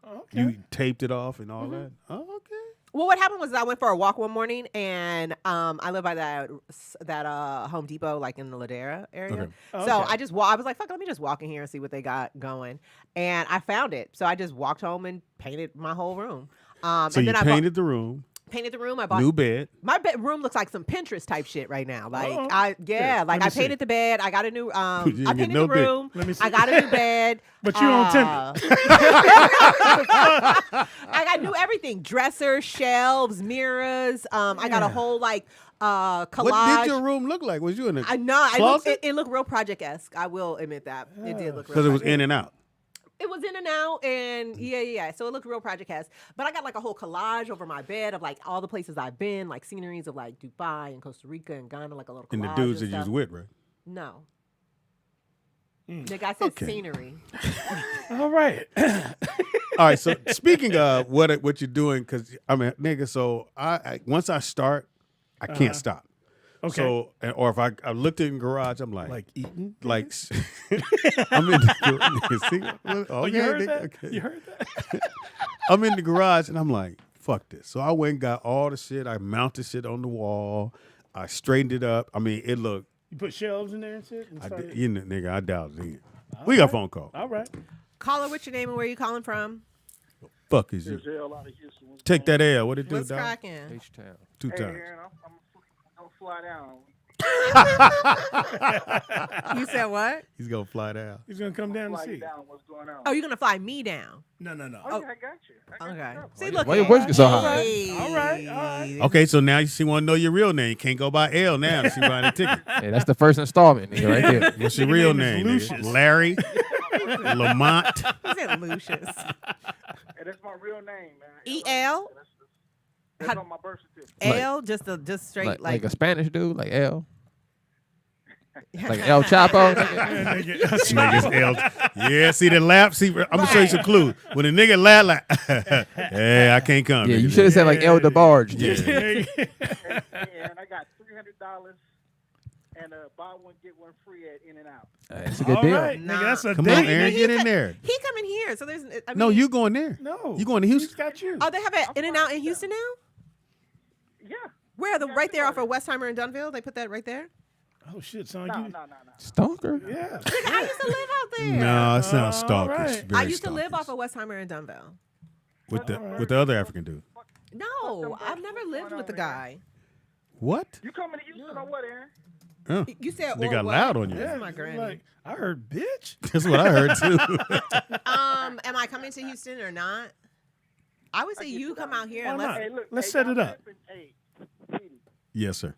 Okay. You taped it off and all that. Oh, okay. Well, what happened was I went for a walk one morning, and I live by that Home Depot, like in the Ladera area. Okay. So I just I was like, fuck, let me just walk in here and see what they got going, and I found it. So I just walked home and painted my whole room. So and you then painted the room. Painted the room. I bought new bed. My bedroom looks like some Pinterest type shit right now. Like Oh, I yeah. like Let me I see. painted the bed. I got a new I didn't get painted no the dick. room. Let me see. I got a new bed. But you on Tinder. I got new everything: dresser, shelves, mirrors. I got a whole like collage. What did your room look like? Was you in a I know closet? it looked real project-esque. I will admit that it did look real. Because it was project-esque. in and out. It was in and out, and yeah. So it looked real project-esque. But I got like a whole collage over my bed of like all the places I've been, like sceneries of like Dubai and Costa Rica and Ghana, like a little collage. And the dudes that and you was stuff. with, right? No. The guy said scenery. All right. All right. So speaking of what you're doing, because I mean, nigga. So I once I start, I can't stop. Okay. So or if I looked in the garage, I'm like eating. Like I'm in the garage. See? Oh, you heard that? Okay. You heard that? I'm in the garage and I'm like, fuck this. So I went and got all the shit. I mounted shit on the wall. I straightened it up. I mean, it looked. You put shelves in there and shit? And I started- did, you know, nigga, I dialed it in. We got a phone call. All right. Caller, what's your name and where you calling from? Fuck is you? There's L out of Houston. What's Take that L. What it do, What's dog? cracking? H-Town. Two Hey, times. Aaron, I'm gonna fly down. You said what? He's gonna fly down. He's gonna come down and Fly you see. down. What's going on? Oh, you're gonna fly me down? No. Oh, yeah, I got you. I got Okay. you. See, look. Why your voice get so high? All right. Okay, so now she want to know your real name. You can't go by L now. She buying a ticket. Hey, that's the first installment, nigga, right there. What's your real name name? is nigga? Lucius. Larry, Lamont. He said Lucius. Hey, that's my real name, man. E-L? That's on my birth certificate. L? Just straight like a Spanish dude, like L. Like El Chapo. This nigga's L. Yeah, see the laugh. See, I'm gonna show you some clues. When a nigga laugh like, hey, I can't come. Yeah, nigga. you should have said like El DeBarge. Yeah. And I got $300 and buy one get one free at In-N-Out. That's a good All deal. right, nigga, that's a Come date. on, Aaron, get in there. He coming here, so there's. I mean, No, you going there? No, you going to Houston? He's got you. Oh, they have an In-N-Out in Houston now. Yeah. Where right there off of Westheimer and Dunville? They put that right there. Oh shit, son. No. Stalker. Yeah. I used to live out there. No, it's not All stalkers. right. Very I used to live stalkers. off of Westheimer and Dunville. with the other African dude. No, I've never lived with the guy. What? You coming to Houston or what, Aaron? Huh. You said They or got what? loud on you. This is my granny. Like, I heard bitch. That's what I heard too. Am I coming to Houston or not? I would say you come out here Why and not? let's. Let's set it up. Hey, Speedy, Yes, sir.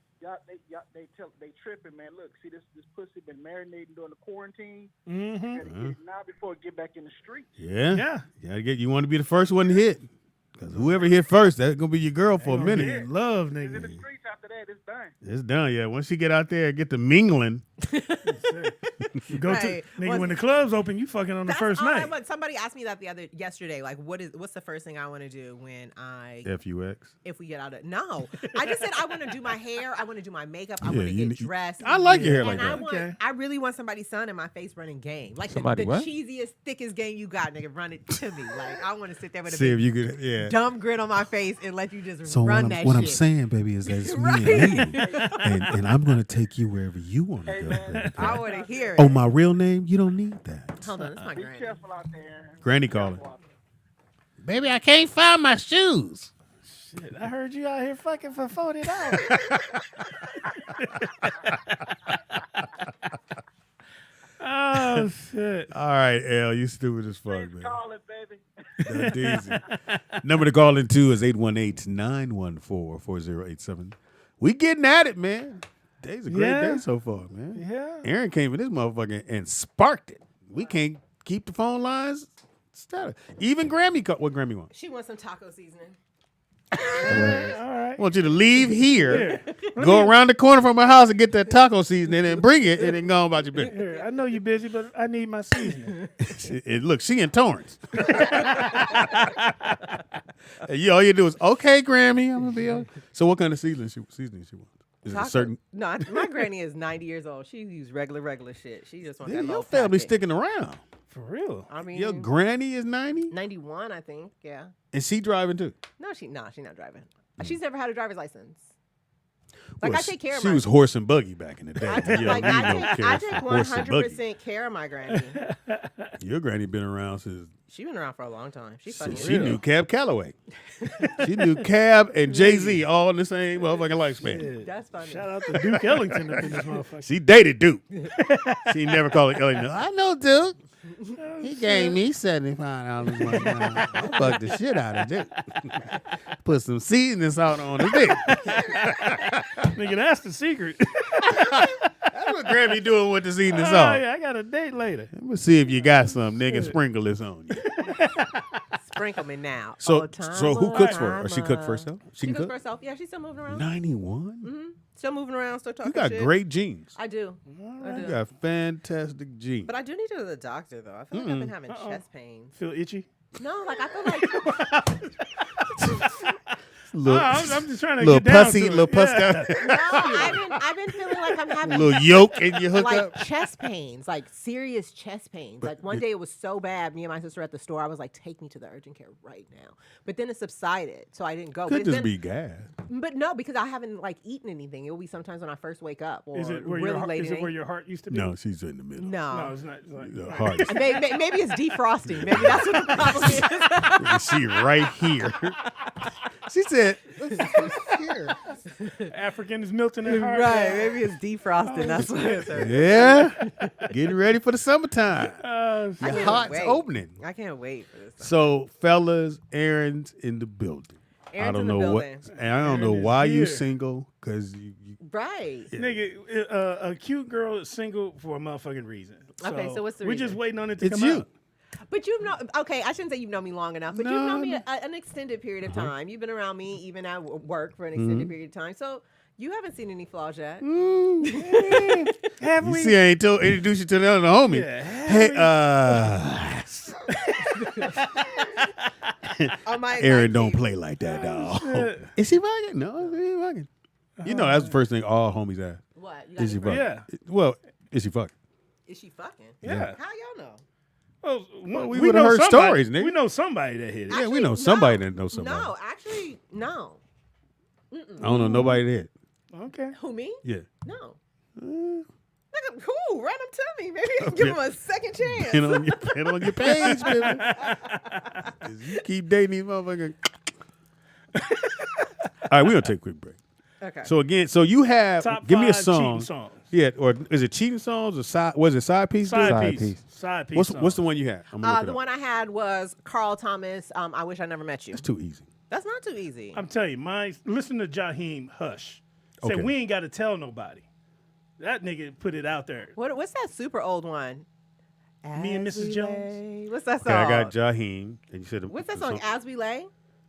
they tripping, man. Look, see this pussy been marinating during the quarantine. Mm-hmm. Gotta get it now before it get back in the streets. Yeah. You want to be the first one to hit. Because whoever hit first, that's going to be your girl for a minute. Love, In the nigga. streets after that, it's done. It's done, yeah. Once you get out there and get to mingling. You go Right. to nigga when the club's open, you fucking on the first all night. right, but somebody asked me that yesterday. Like, what's the first thing I want to do when FUX. if we get out of no? I just said I want to do my hair. I want to do my makeup. I Yeah, want to you get need- dressed. I like your hair And like that. I want. I really want somebody's son in my face running game. Like Somebody the what? cheesiest, thickest game you got, nigga. Run it to me. Like I want to sit there with a See if big you could, yeah. dumb grin on my face and let you just So run what, that what shit. I'm saying, baby, is that it's Right. me and you. And I'm going to take you wherever you want to go. baby. I want to hear it. Oh, my real name? You don't need that. Hold on, that's my Be granny. careful out there. Granny calling. Baby, I can't find my shoes. Shit, I heard you out here fucking for $40. Oh shit! All right, L, you stupid as fuck, man. Call it, baby. That's easy. Number to call in to is 818-914-4087. We getting at it, man. Day's a great Yeah. day so far, man. Yeah. Aaron came in this motherfucker and sparked it. We can't keep the phone lines static. Even Grammy, what Grammy want? She wants some taco seasoning. All right. I want you to leave here, go around the corner from my house and get that taco seasoning and bring it, and then go on about your business. Here, I know you're busy, but I need my seasoning. Look, she in Torrance. All you do is, okay, Grammy, I'm gonna be okay. So what kind of seasoning she wants? Is it a Taco- certain? No, my granny is 90 years old. She use regular shit. She just wants that Your little family packet. sticking around. For real. I mean, Your granny is 90, 91, I think. Yeah. and she driving too. No, she's not driving. She's never had a driver's license. Like Well, I take care of she my. was horse and buggy back in the day. I You take, don't like, need I no take, care I for take horse and buggy. 100% care of my granny. Your granny been around since She been around for a long time. She funny. as she hell. knew Cab Calloway. She knew Cab and Jay-Z all in the same motherfucking lifespan. That's funny. Shout out to Duke Ellington up in this motherfucker. She dated Duke. She never called it Ellington. I know Duke. He gave me $75 one time. I fucked the shit out of Duke. Put some seasoning salt on the dick. Nigga, that's the secret. That's what Grammy doing with the seasoning Oh, salt. yeah, I got a date later. Let's see if you got some, nigga. Sprinkle this on you. Sprinkle me now. So, Oh, time so who cooks for her? time Or she cook for herself? She can cooks cook. for herself. Yeah, she's still moving around. 91. Mm-hmm. Still moving around. Still talking. You got shit. great genes. I do. I do. You got fantastic genes. But I do need to go to the doctor though. I feel like I've been having chest pains. Feel itchy? No, like I feel like Little, I'm just trying to little get down pussy, to it. little puss Yeah. no, I've been feeling like I'm having Little yolk in your like hookup. chest pains, like serious chest pains. Like one day it was so bad, me and my sister at the store, I was like, take me to the urgent care right now. But then it subsided, so I didn't go. Could But just then- be gas. But no, because I haven't like eaten anything. It will be sometimes when I first wake up or Is it where really your heart, late is at it where night. your heart used to be? No, she's in the middle. No. No, it's not. It's like, The heart is- Maybe it's defrosting. Maybe that's what the problem is. She right here. She said, here. African is melting in heart. Right, maybe it's defrosting. That's what it is. Yeah. Getting ready for the summertime. I Your can't heart's wait. opening. I can't wait for this. So, fellas, Erin's in the building. I Erin's don't in the know building. what. And I don't know Erin is why you here. single, because you Right. Nigga, a cute girl is single for a motherfucking reason. Okay, so what's the We're reason? just waiting on it to It's come you. out. But you've known, okay, I shouldn't say you've known me long enough, but you've known me an extended period of time. You've been around me even at work for an extended period of time. So you haven't seen any flaws yet. Have You we? see, I ain't introduced you to the other homie. Yeah, Hey, On my Erin don't play like that, dog. Is she fucking? No, she ain't fucking. You know, that's the first thing all homies ask. What? You Is she got any fucking? Yeah. Well, is she fucking? Is she fucking? Yeah. How y'all know? Well, we we would've know heard somebody- stories, nigga. We know somebody that hit it. Yeah, we know somebody that knows somebody. No, actually, no. I don't know nobody that hit. Okay. Who, me? Yeah. No. Nigga, who? Random tell me. Maybe I can give him a second chance. Hit on your page, baby. 'Cause you keep dating these motherfuckers. All right, we're gonna take a quick break. Okay. So again, so you have Top give me a 5 song. cheating songs. Yeah, or is it cheating songs or side? Was it side piece? Side piece. Side piece. What's the one you had? I'm gonna look it The up. one I had was Carl Thomas. I Wish I Never Met You. That's too easy. That's not too easy. I'm telling you, listen to Jaheim Hush. Say, Okay. we ain't got to tell nobody. That nigga put it out there. What's that super old one? Me and As Mrs. we Jones? lay. What's that song? Okay, I got Jaheim, and you said What's that song? As We Lay?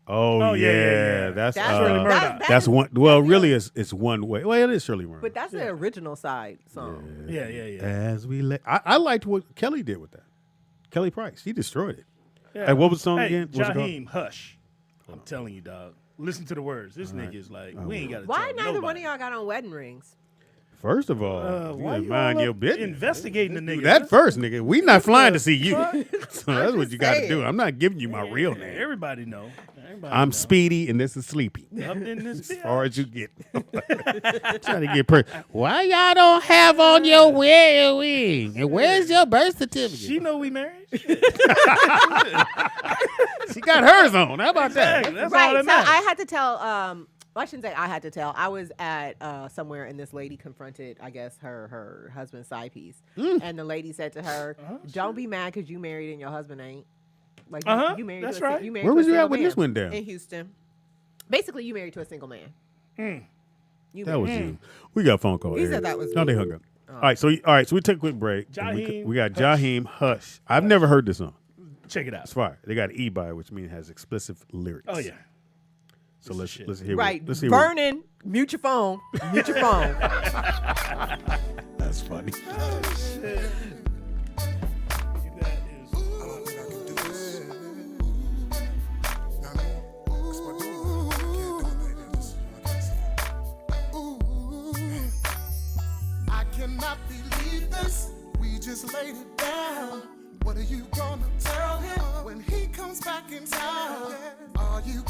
Oh, Oh, yeah, yeah, yeah, yeah. that's That's Shirley Murdoch. that's one. Well, really, it's one way. Well, it is Shirley Murdoch. But that's the original side song. Yeah. As we let, I liked what Kelly did with that. Kelly Price, he destroyed it. Yeah. Hey, what was the song Hey, again? What's it called? Jaheim Hush. I'm telling you, dog. Listen to the words. This nigga is like, Oh, we ain't got to Why tell neither nobody. one of y'all got on wedding rings? First of all, you why gotta you mind all your up business. investigating the Do nigga? that first, nigga. We not flying to see you. fuck? So that's what you got to saying. do. I'm not giving you my real name. Everybody know. Everybody I'm know. Speedy, and this is Sleepy. Up in this As far as you get. Trying to get Why y'all don't have on your wedding ring? And where's your birth certificate? She know we married. She got hers on. How about that? Exactly. That's all Right. that So matters. I had to tell. Well, I shouldn't say I had to tell. I was at somewhere, and this lady confronted, I guess, her husband's side piece, and the lady said to her, "Don't be mad because you married and your husband ain't. Like you married. That's to a, right. You married Where to was a you at single when this man went down? in Houston. Basically, you married to a single man. You That was married- you. We got a phone call. He Eric. said that was No, me. they hung up. All right, so we take a quick break. And Jaheim we got Hush. Jaheim Hush. I've never heard this song. Check it out. It's fire. They got E by it, which means it has explicit lyrics. Oh, yeah. So let's hear. Right. Let's hear. Burning. Mute your phone. Mute your phone. That's funny.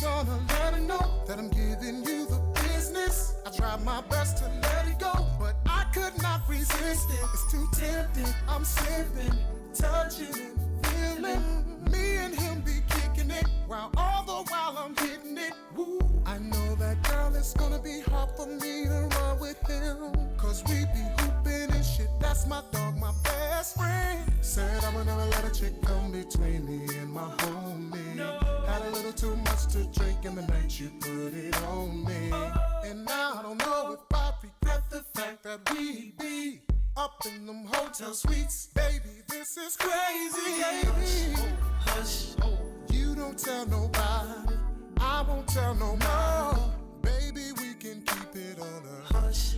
gonna let her know that I'm giving you the business? I tried my best to let it go, but I could not resist it. It's too tempting. I'm slipping, touching and feeling. Me and him be kicking it, while all the while I'm hitting it. Woo. I know that girl, it's gonna be hard for me to run with him, cause we be hooping and shit. That's my dog, my best friend. Said I would never let a chick come between me and my homie. No. Had a little too much to drink in the night you put it on me. And now I don't know if I regret the fact that we be up in them hotel suites. Baby, this is crazy. Baby, hush, you don't tell nobody. I won't tell no more. Baby, we can keep it on a hush,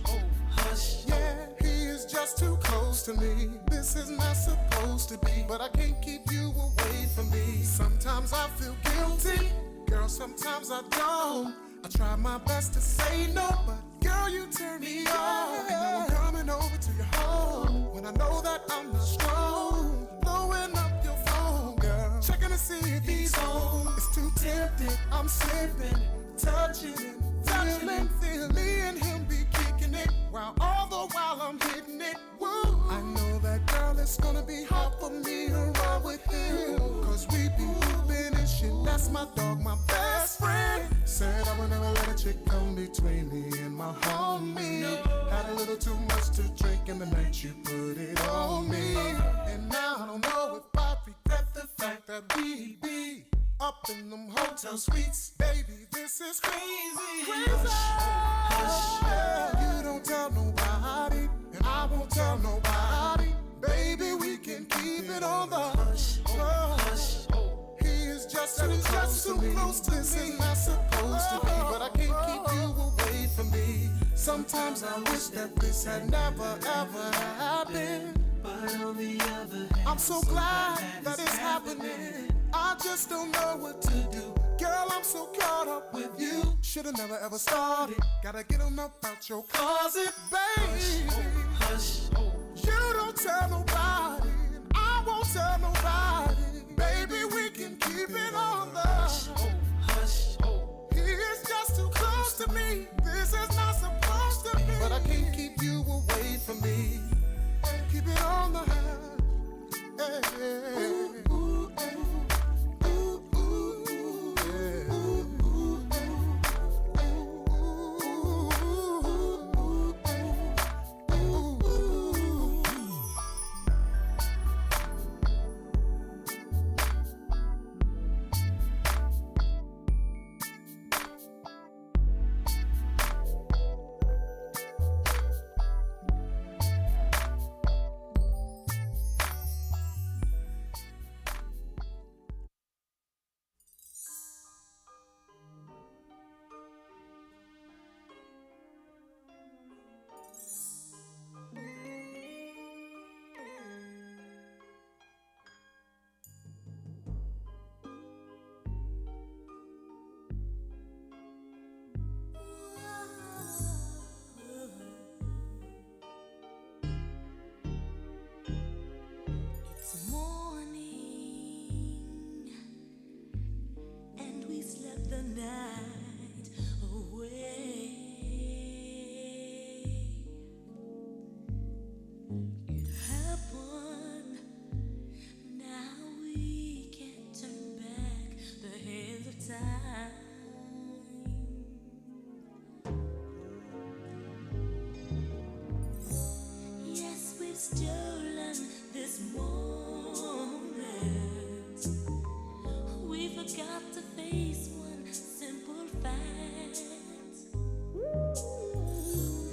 hush. Yeah, he is just too close to me. This is not supposed to be, but I can't keep you away from me. Sometimes I feel guilty, girl, sometimes I don't. I try my best to say no, but girl, you turn me on. And now I'm coming over to your home when I know that I'm not strong. Blowing up your phone, girl, checking to see if he's home. It's too tempting, I'm slipping, touching and feeling. Me and him be kicking it, while all the while I'm hitting it. Woo. I know that girl, it's gonna be hard for me to run with him, cause we be hooping and shit. That's my dog, my best friend. Said I would never let a chick come between me and my homie. No. Had a little too much to drink in the night you put it on me. And now I don't know if I regret the fact that we be up in them hotel suites. Baby, this is crazy. Crazy. Hush, yeah. You don't tell nobody, and I won't tell nobody. Baby, we can keep it on the hush, hush. He is just too close to me. This is not supposed to be, but I can't keep you away from me. Sometimes I wish that this had never ever happened, but on the other hand, I'm so glad that it's happening. I just don't know what to do. Girl, I'm so caught up with you. Should've never ever started. Gotta get on up out your closet, baby. Hush, you don't tell nobody, and I won't tell nobody. Baby, we can keep it on the hush, hush. He is just too close to me. This is not supposed to be, but I can't keep you away from me. Keep it on the hush. Hey, hey. Ooh, hey. Stolen this moment. We forgot to face one simple fact.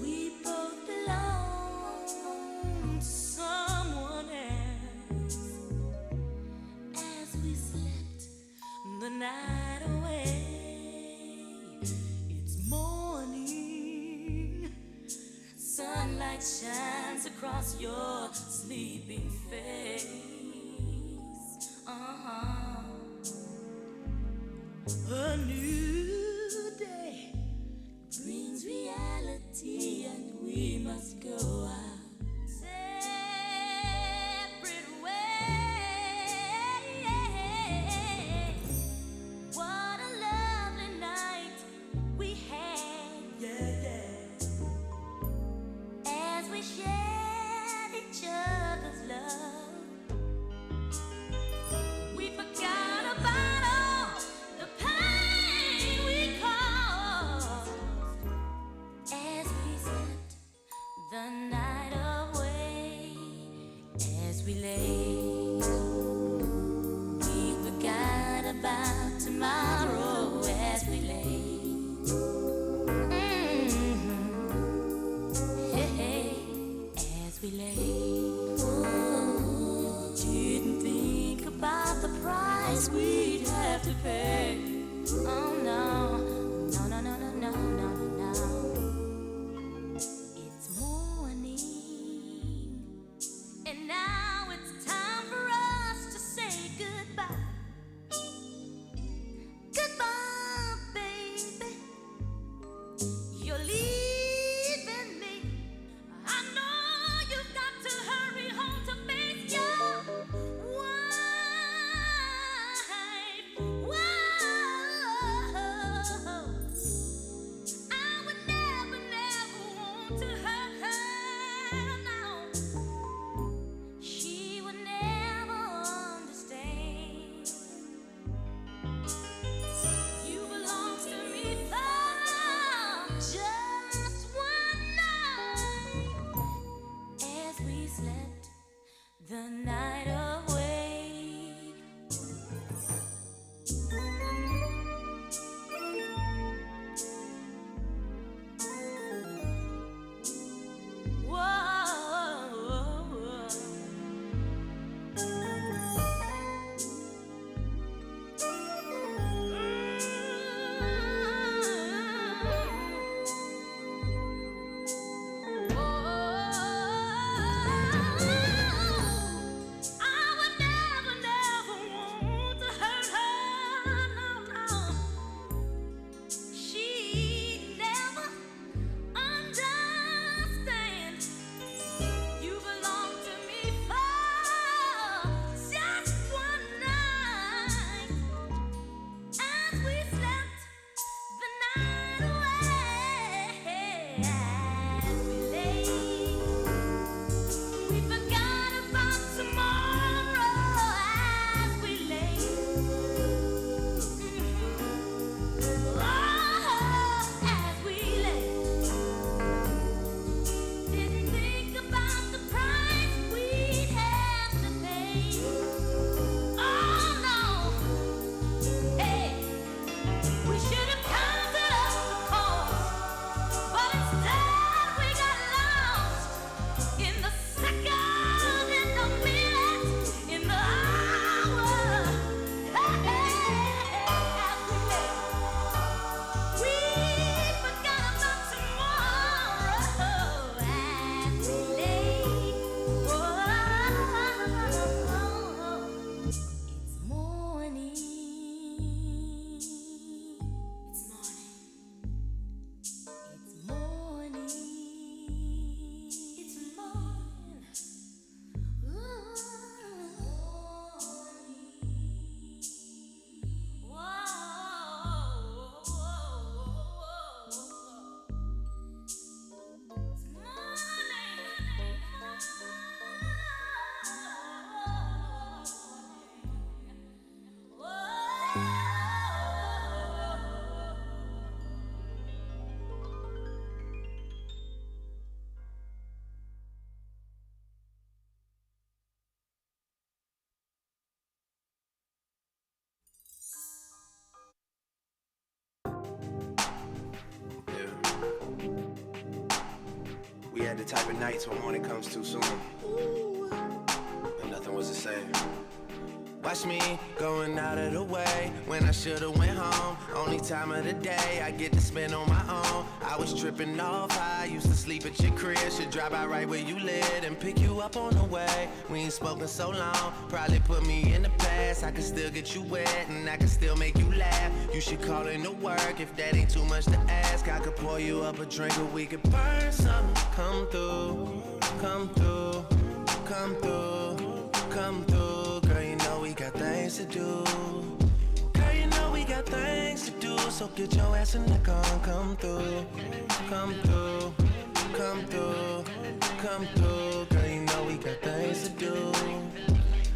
We both belong to someone else. As we slept the night away, it's morning. Sunlight shines across your sleeping face. A new day brings reality, and we must go our separate ways. What a lovely had the type of nights when morning comes too soon. And nothing was the same. Watch me going out of the way when I should've went home. Only time of the day I get to spend on my own. I was tripping off high, used to sleep at your crib. Should drive by right where you live and pick you up on the way. We ain't spoken so long, probably put me in the past. I can still get you wet and I can still make you laugh. You should call in to work if that ain't too much to ask. I could pour you up a drink or we could burn something. Come through, come through, come through, come through. Girl, you know we got things to do. Girl, you know we got things to do. So get your ass in the car and come through, come through, come through, come through. Girl, you know we got things to do.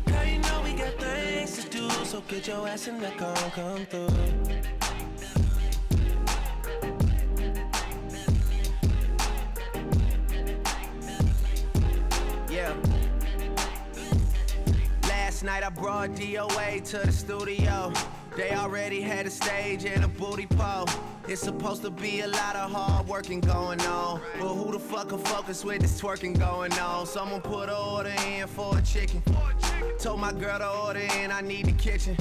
Girl, you know we got things to do. So get your ass in the car and come through. Yeah. Last night I brought DOA to the studio. They already had a stage and a booty pole. It's supposed to be a lot of hard working going on. But who the fuck can focus with this twerking going on? Someone put an order in for a chicken. Told my girl to order in, I need the kitchen.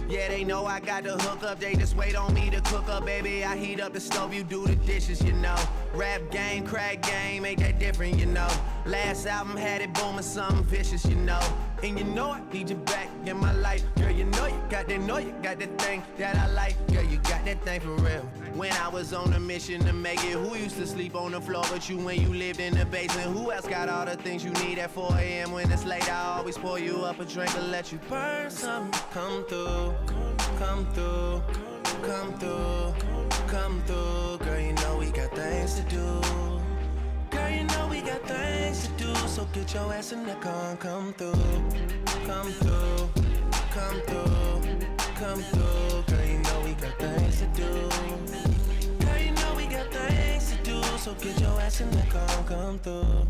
Yeah, they know I got the hook up, they just wait on me to cook up, baby. I heat up the stove, you do the dishes, you know. Rap game, crack game, ain't that different, you know. Last album had it booming, something vicious, you know. And you know I need you back in my life. Girl, you know you got that thing that I like. Girl, you got that thing for real. When I was on a mission to make it, who used to sleep on the floor but you when you lived in the basement? Who else got all the things you need at 4 a.m. when it's late? I always pour you up a drink and let you burn something. Come through, come through, come through, come through. Girl, you know we got things to do. Girl, you know we got things to do. So get your ass in the car and come through, come through, come through, come through. Girl, you know we got things to do. Girl, you know we got things to do. So get your ass in the car and come through.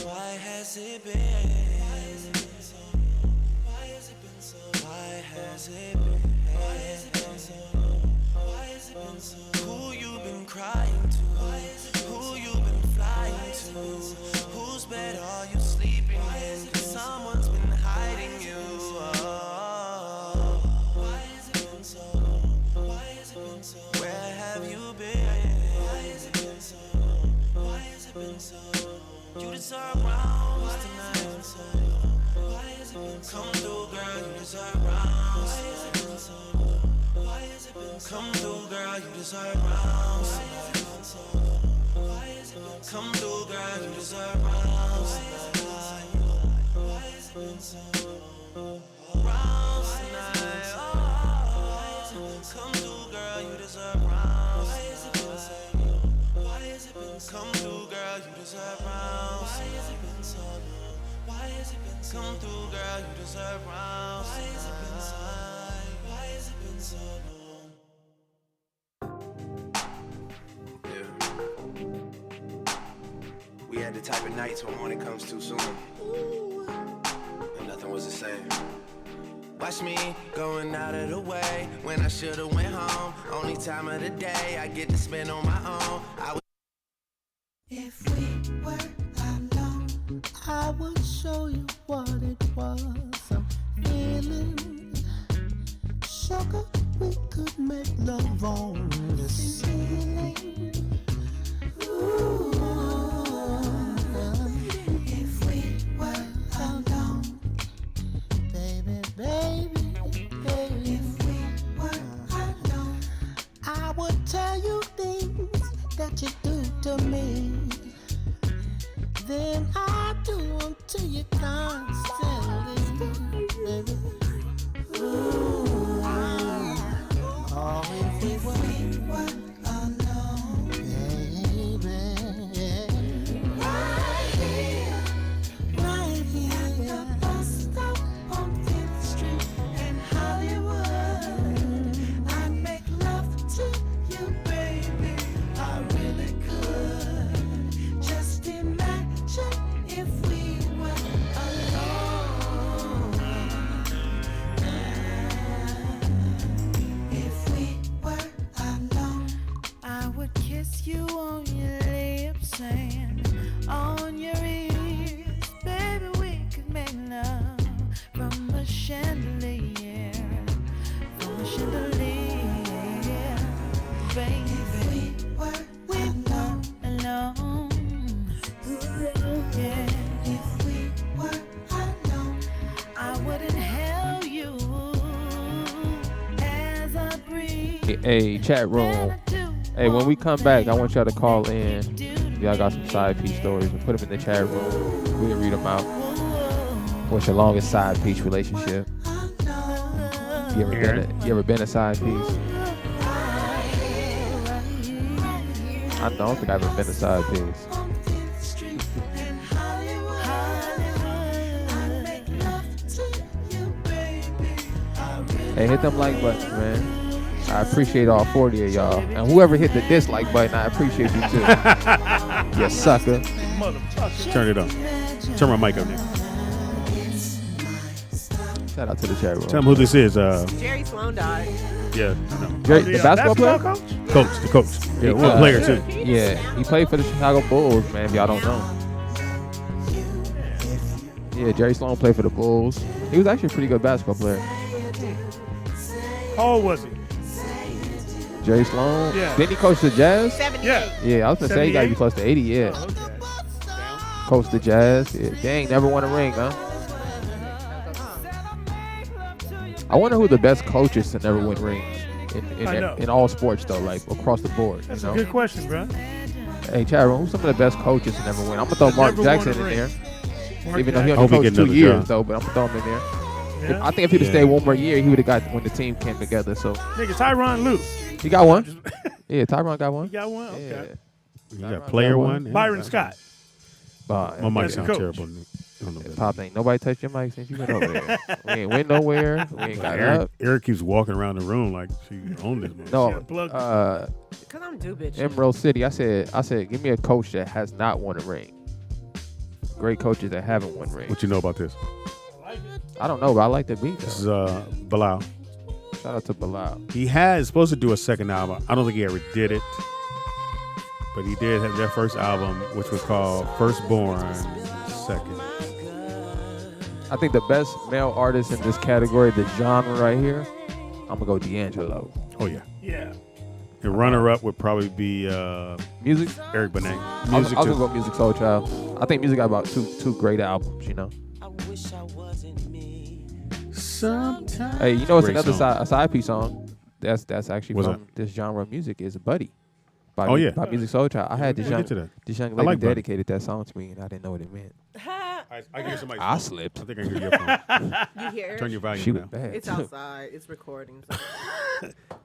Why has it been? Why has it been so long? Why has it been so long? Why has it been? Why has it been so long? Why has it been so long? Who you been crying to? Who you been flying to? Whose bed are you sleeping in? 'Cause someone's been hiding you. Why has it been so long? Why has it been so long? Where have you been? Why has it been so long? Why has it been so long? You deserve rounds tonight. Why has it been so long? Come through, girl, you deserve rounds tonight. Why has it been so long? Come through, girl, you deserve rounds tonight. Why has it been so long? Come through, girl, you deserve rounds tonight. Why has it been so long? Rounds tonight. Come through, girl, you deserve rounds. Why has it been so long? Why has it been so long? Come through, girl, you deserve rounds. Why has it been so long? Why has it been so long? Come through, girl, you deserve rounds. Why has it been so long? Why has it been so long? Yeah. We had the type of nights when morning comes too soon. And nothing was the same. Watch me going out of the way when I should've went home. Only time of the day I get to spend on my own. If we were alone, I would show you what it was I'm feeling. Sugar, we could make love on the ceiling. Ooh. If we were alone, baby, baby, baby. If we were alone, I would tell you things that you do to me. Then I do them to you constantly, baby. Ooh, oh, if we were alone, baby. Right here, Hey, chat room. Hey, when we come back, I want y'all to call in. Y'all got some side piece stories and put them in the chat room. We'll read them out. What's your longest side piece relationship? You ever been a side piece? I don't think I've ever been a side piece. Hey, hit them like buttons, man. I appreciate all 40 of y'all. And whoever hit the dislike button, I appreciate you too. You sucker. Motherfucker. Turn it on. Turn my mic up there. Shout out to the chat room. Tell them who this is. Jerry Sloan died. Yeah, no. Jerry, the basketball player? Coach, the coach. Yeah, one player too. Yeah, he played for the Chicago Bulls, man, if y'all don't know. Yeah, Jerry Sloan played for the Bulls. He was actually a pretty good basketball player. How old was he? Jerry Sloan? Yeah. Didn't he coach the Jazz? 78. Yeah, I was going to say he got to be close to 80, yeah. Oh, okay. Coach the Jazz. Yeah. Dang, never won a ring, huh? I wonder who the best coaches to never win rings in all sports, though, like across the board. That's you know? a good question, bro. Hey, Chad, who's some of the best coaches to never win? I'm going to throw Mark Jackson in there. Even though he only coached 2 years, though, but I'm going to throw him in there. Yeah. I think if he'd have stayed one more year, he would have got when the team came together. So Nigga, Tyronn Lue. He got one. Yeah, Tyronn got one. He got one? Okay. You got player one? Byron Scott. My mic sound terrible. Pop, ain't nobody touched your mic since you went over there. We ain't went nowhere. We ain't got up. Eric keeps walking around the room like she owned this. No, Because I'm due, bitch. Emerald City. I said, give me a coach that has not won a ring. Great coaches that haven't won rings. What you know about this? I don't know, but I like the beat. This is Bilal. Shout out to Bilal. He is supposed to do a second album. I don't think he ever did it. But he did have their first album, which was called Firstborn Second. I think the best male artist in this category, the genre right here, I'm going to go D'Angelo. Oh, yeah. Yeah. And runner-up would probably be Music. Eric Benet. I was going to go Music Soul Child. I think Music got about two great albums, you know. Sometimes. Hey, you know what's Great another song. side piece song? That's actually What's from this genre of music is Buddy. By Oh, yeah. By Music Soul Child. I had this We'll young get to that. lady I like Buddy. dedicated that song to me, and I didn't know what it meant. I can hear somebody. I slipped. I think I can hear your phone. You hear? Turn your volume She was down. bad. It's outside. It's recording.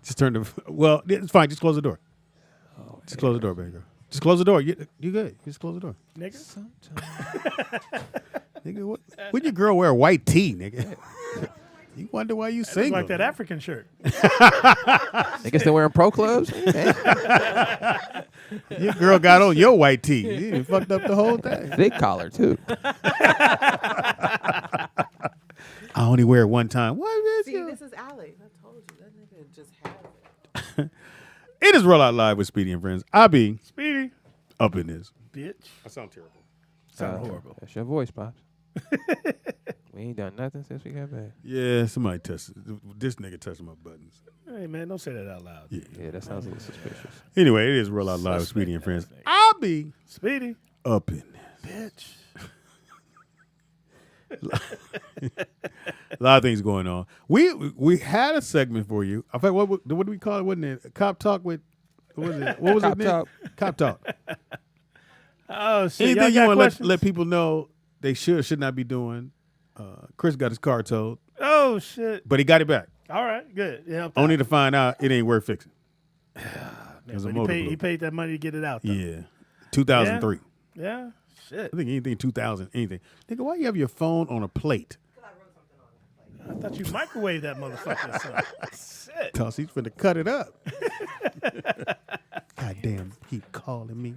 Just turn the. Well, it's fine. Just close the door. Just close the door, baby girl. Just close the door. You good? Just close the door. Nigga. Nigga, what? When your girl wear a white tee, nigga? You wonder why you Looks single. like that African shirt. Niggas still wearing pro clubs? Your girl got on your white tee. You fucked up the whole thing. Thick collar, too. I only wear it one time. What is See, this is Alex. I told you. That nigga just has it. It is Rollout Live with Speedy and Friends. I be Speedy. up in this. Bitch. I sound terrible. Sound horrible. That's your voice, Pops. We ain't done nothing since we got back. Yeah, somebody touched this nigga touching my buttons. Hey, man, don't say that out loud. Yeah, that sounds a little suspicious. Anyway, it is Rollout Live with Speedy and Friends. I'll be Speedy. up in Bitch. A lot of things going on. We had a segment for you. In fact, what do we call it? Wasn't it Cop Talk with? What was it? What was Cop it? Talk. Cop Talk. Oh shit! Anything you Y'all got want to questions? let people know they should not be doing. Chris got his car towed, Oh shit! but he got it back. All right, good. Yeah. Only to find out it ain't worth fixing. Man, but he paid that money to get it out. Though. Yeah, 2003. Yeah. Shit. I think anything 2000, anything. Nigga, why you have your phone on a plate? I thought you microwaved that motherfucker. Shit. Cause he's finna cut it up. Goddamn, keep calling me.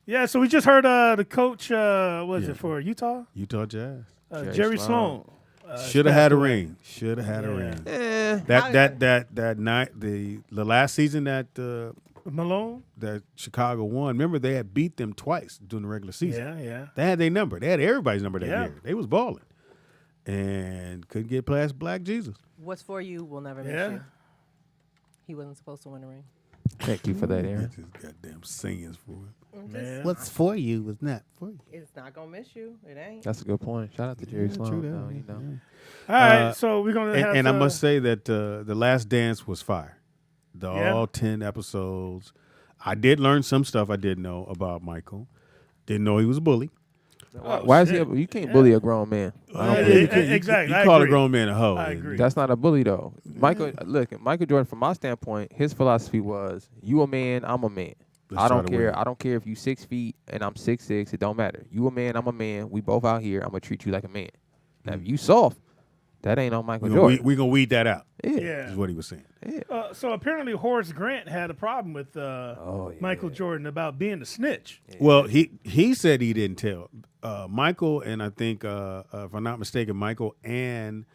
Yeah, so we just heard the coach. Was it for Utah? Utah Jazz. Jerry Sloan. Should have had a ring. Should have had a ring. Eh. That night, the last season that Malone, that Chicago won. Remember, they had beat them twice during the regular season. Yeah. They had their number. They had everybody's number that Yeah. year. They was balling, and couldn't get past Black Jesus. What's for you will never miss Yeah. you. He wasn't supposed to win a ring. Thank you for that, Aaron. That's his goddamn sayings for it. Man. What's for you was not for you. It's not gonna miss you. It ain't. That's a good point. Shout out to Jerry Sloan. true that. though, you know. All right, so we're gonna And, have. and I must say that the Last Dance was fire. All 10 episodes. I did learn some stuff I didn't know about Michael. Didn't know he was a bully. Why is he? You can't bully a grown man. Exactly. You call a grown man a hoe. I agree. That's not a bully though. Michael Jordan, from my standpoint, his philosophy was: you a man, I'm a man. I don't care. I don't care if you 6 feet and I'm 6'6". It don't matter. You a man, I'm a man. We both out here. I'm gonna treat you like a man. Now, if you soft, that ain't on Michael Jordan. We're gonna weed that out. Yeah. Is what he was saying. Yeah. So apparently Horace Grant had a problem with Michael Jordan about being a snitch. Yeah. Well, he said he didn't tell Michael, and I think if I'm not mistaken, Michael and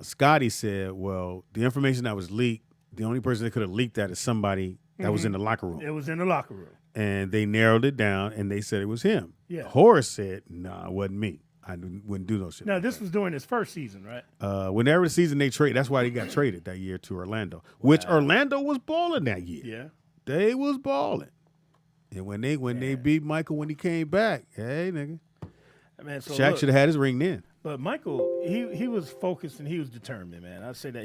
Scotty said, well, the information that was leaked, the only person that could have leaked that is somebody that was in the locker room. It was in the locker room. And they narrowed it down, and they said it was him. Yeah. Horace said, nah, it wasn't me. I wouldn't do no shit. Now, this was during his first season, right? Whenever the season they trade, that's why he got traded that year to Orlando, which Orlando was balling that year. Yeah. They was balling. And when they beat Michael when he came back, hey, nigga. Man, so Shaq should have had his ring then. But Michael, he was focused and he was determined, man. I'd say that.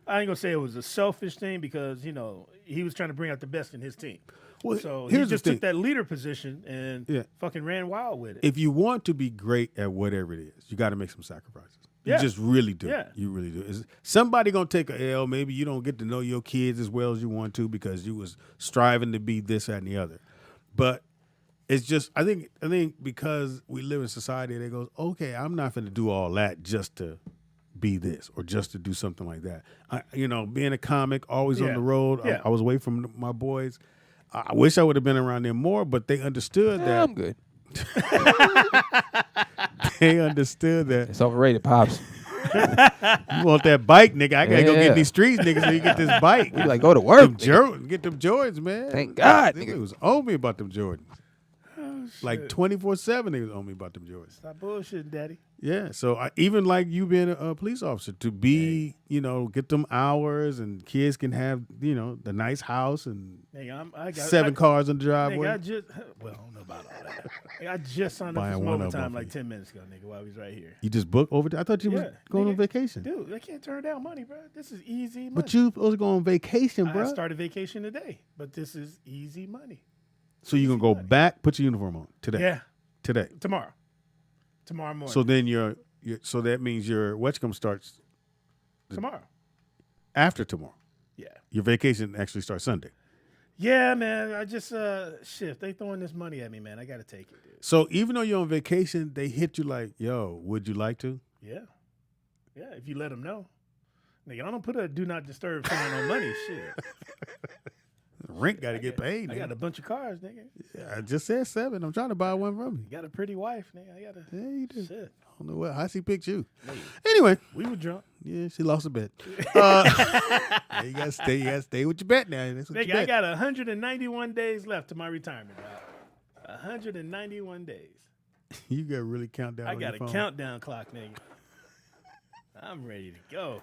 I ain't going to say it was a selfish thing because, he was trying to bring out the best in his team. Well, so he just took that leader position and fucking ran wild with it. If you want to be great at whatever it is, you got to make some sacrifices. Yeah. You just really do. Yeah. You really do. Somebody going to take a L. Maybe you don't get to know your kids as well as you want to because you was striving to be this, that, and the other. But it's just, I think because we live in society that goes, okay, I'm not going to do all that just to be this or just to do something like that. Being a comic, always on the road. Yeah. I was away from my boys. I wish I would have been around them more, but they understood that. I'm good. They understood that. It's overrated, Pops. You want that bike, nigga? I gotta go get in these streets, nigga, so you get this bike. We like go to work. Get them Jordans, man. Thank God. Nigga was on me about them Jordans. Like 24/7, they was on me about them Jordans. Stop bullshitting, Daddy. Yeah, so even like you being a police officer, to be, get them hours and kids can have, the nice house and I got 7 cars in the driveway. I don't know about all that. I just signed up for some overtime like 10 minutes ago, nigga, while we was right here. You just booked overtime? I thought you was going on vacation. Dude, I can't turn down money, bro. This is easy money. But you supposed to go on vacation, bro. I started vacation today, but this is easy money. So you're going to go back, put your uniform on today? Yeah. Today? Tomorrow morning. So then so that means your Wetcom starts tomorrow. After tomorrow. Yeah. Your vacation actually starts Sunday. Yeah, man. I just they throwing this money at me, man. I got to take it, dude. So even though you're on vacation, they hit you like, yo, would you like to? Yeah. Yeah, if you let them know. Nigga, I don't put a do not disturb thing on money. Shit. Rent got to get paid. I got a bunch of cars, nigga. Yeah, I just said 7. I'm trying to buy one from you. You got a pretty wife, nigga. Yeah, you do. Shit. I don't know what. How she picked you. Anyway. We were drunk. Yeah, she lost a bet. You got to stay with your bet now. That's what nigga, I got 191 days left to my retirement, dog. 191 days. You got to really count down I on got your phone. a countdown clock, nigga. I'm ready to go.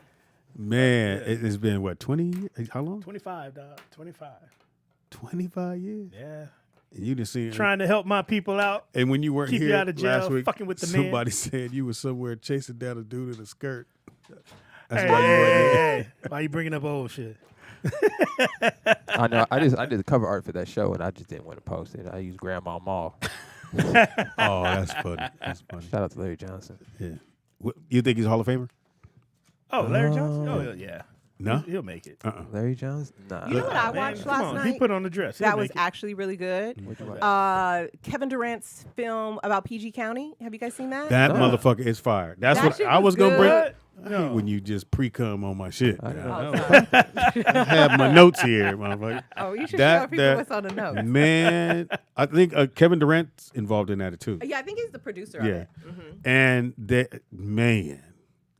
Man, it's been, what, 20 years? How long? 25, dog. 25. 25 years? Yeah. And you didn't see it. Trying to help my people out. And when you weren't keep here you out of jail, last week, fucking with the somebody said you were somewhere chasing down a dude in a skirt. That's hey, why you weren't here. hey. Why you bringing up old shit? I know. I did the cover art for that show, and I just didn't want to post it. I used Grandma Mall. Oh, that's funny. That's funny. Shout out to Larry Johnson. Yeah. You think he's a Hall of Famer? Oh, Larry Johnson? Oh, yeah. No? He'll make it. Larry Johnson? Nah. You know what I watched last night? He put on the dress. That was actually really good. Kevin Durant's film about PG County. Have you guys seen that? That motherfucker is fire. That's That what shit I was was going to bring. good. I hate when you just pre-cum on my shit. I have my notes here, motherfucker. Oh, you should show people what's on the notes. Man, I think Kevin Durant's involved in that too. Yeah, I think he's the producer of it. Mm-hmm. And man.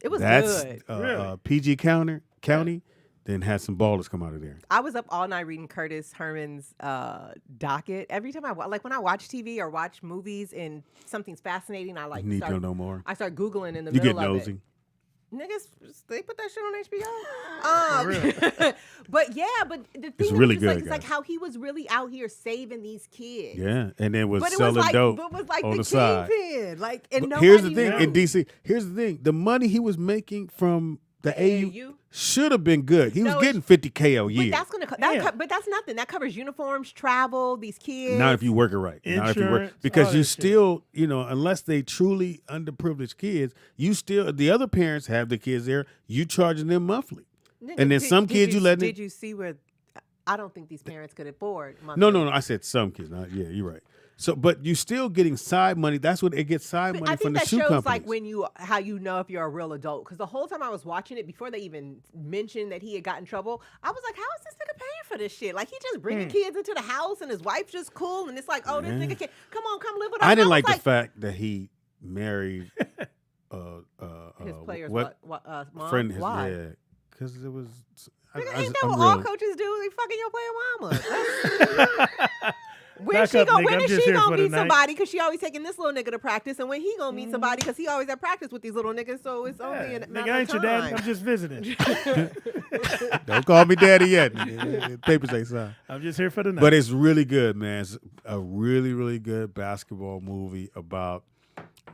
It was that's, good. Really? PG County then had some ballers come out of there. I was up all night reading Curtis Herman's docket. Every time when I watch TV or watch movies and something's fascinating, I like need to know more. I start Googling in the you middle get of nosy. it. Niggas, they put that shit on HBO. But yeah, but the thing it's really is good. It's like how he was really out here saving these kids. Yeah, and then was selling dope on the side. Like, and here's the nobody thing knew. in DC. Here's the thing: the money he was making from the AU, should have been good. He was getting $50K a year. But that's but that's nothing. That covers uniforms, travel, these kids. Not if you work it right. Not if you work, because you still, unless they truly underprivileged kids, you still, the other parents have the kids there. You charging them monthly, and then some kids you let. Did you see where? I don't think these parents could afford monthly. No. I said some kids. Yeah, you're right. So, but you still getting side money. That's what it gets side money from the shoe companies. I think that shows like how you know if you're a real adult. Because the whole time I was watching it, before they even mentioned that he had gotten in trouble, I was like, how is this nigga paying for this shit? Like, he just bringing kids into the house and his wife's just cool. And it's like, oh, this nigga come live with us. I didn't like the fact that he married his player's mom? Friend. Why? Yeah, because it was. Nigga, ain't that what all coaches do? They fucking your player mama. When is she gonna meet somebody? Because she always taking this little nigga to practice, and when he gonna meet somebody? Because he always at practice with these little niggas. So it's only a matter of time. Nigga, ain't your daddy? I'm just visiting. Don't call me daddy yet. Papers ain't signed. I'm just here for the night. But it's really good, man. It's a really, really good basketball movie about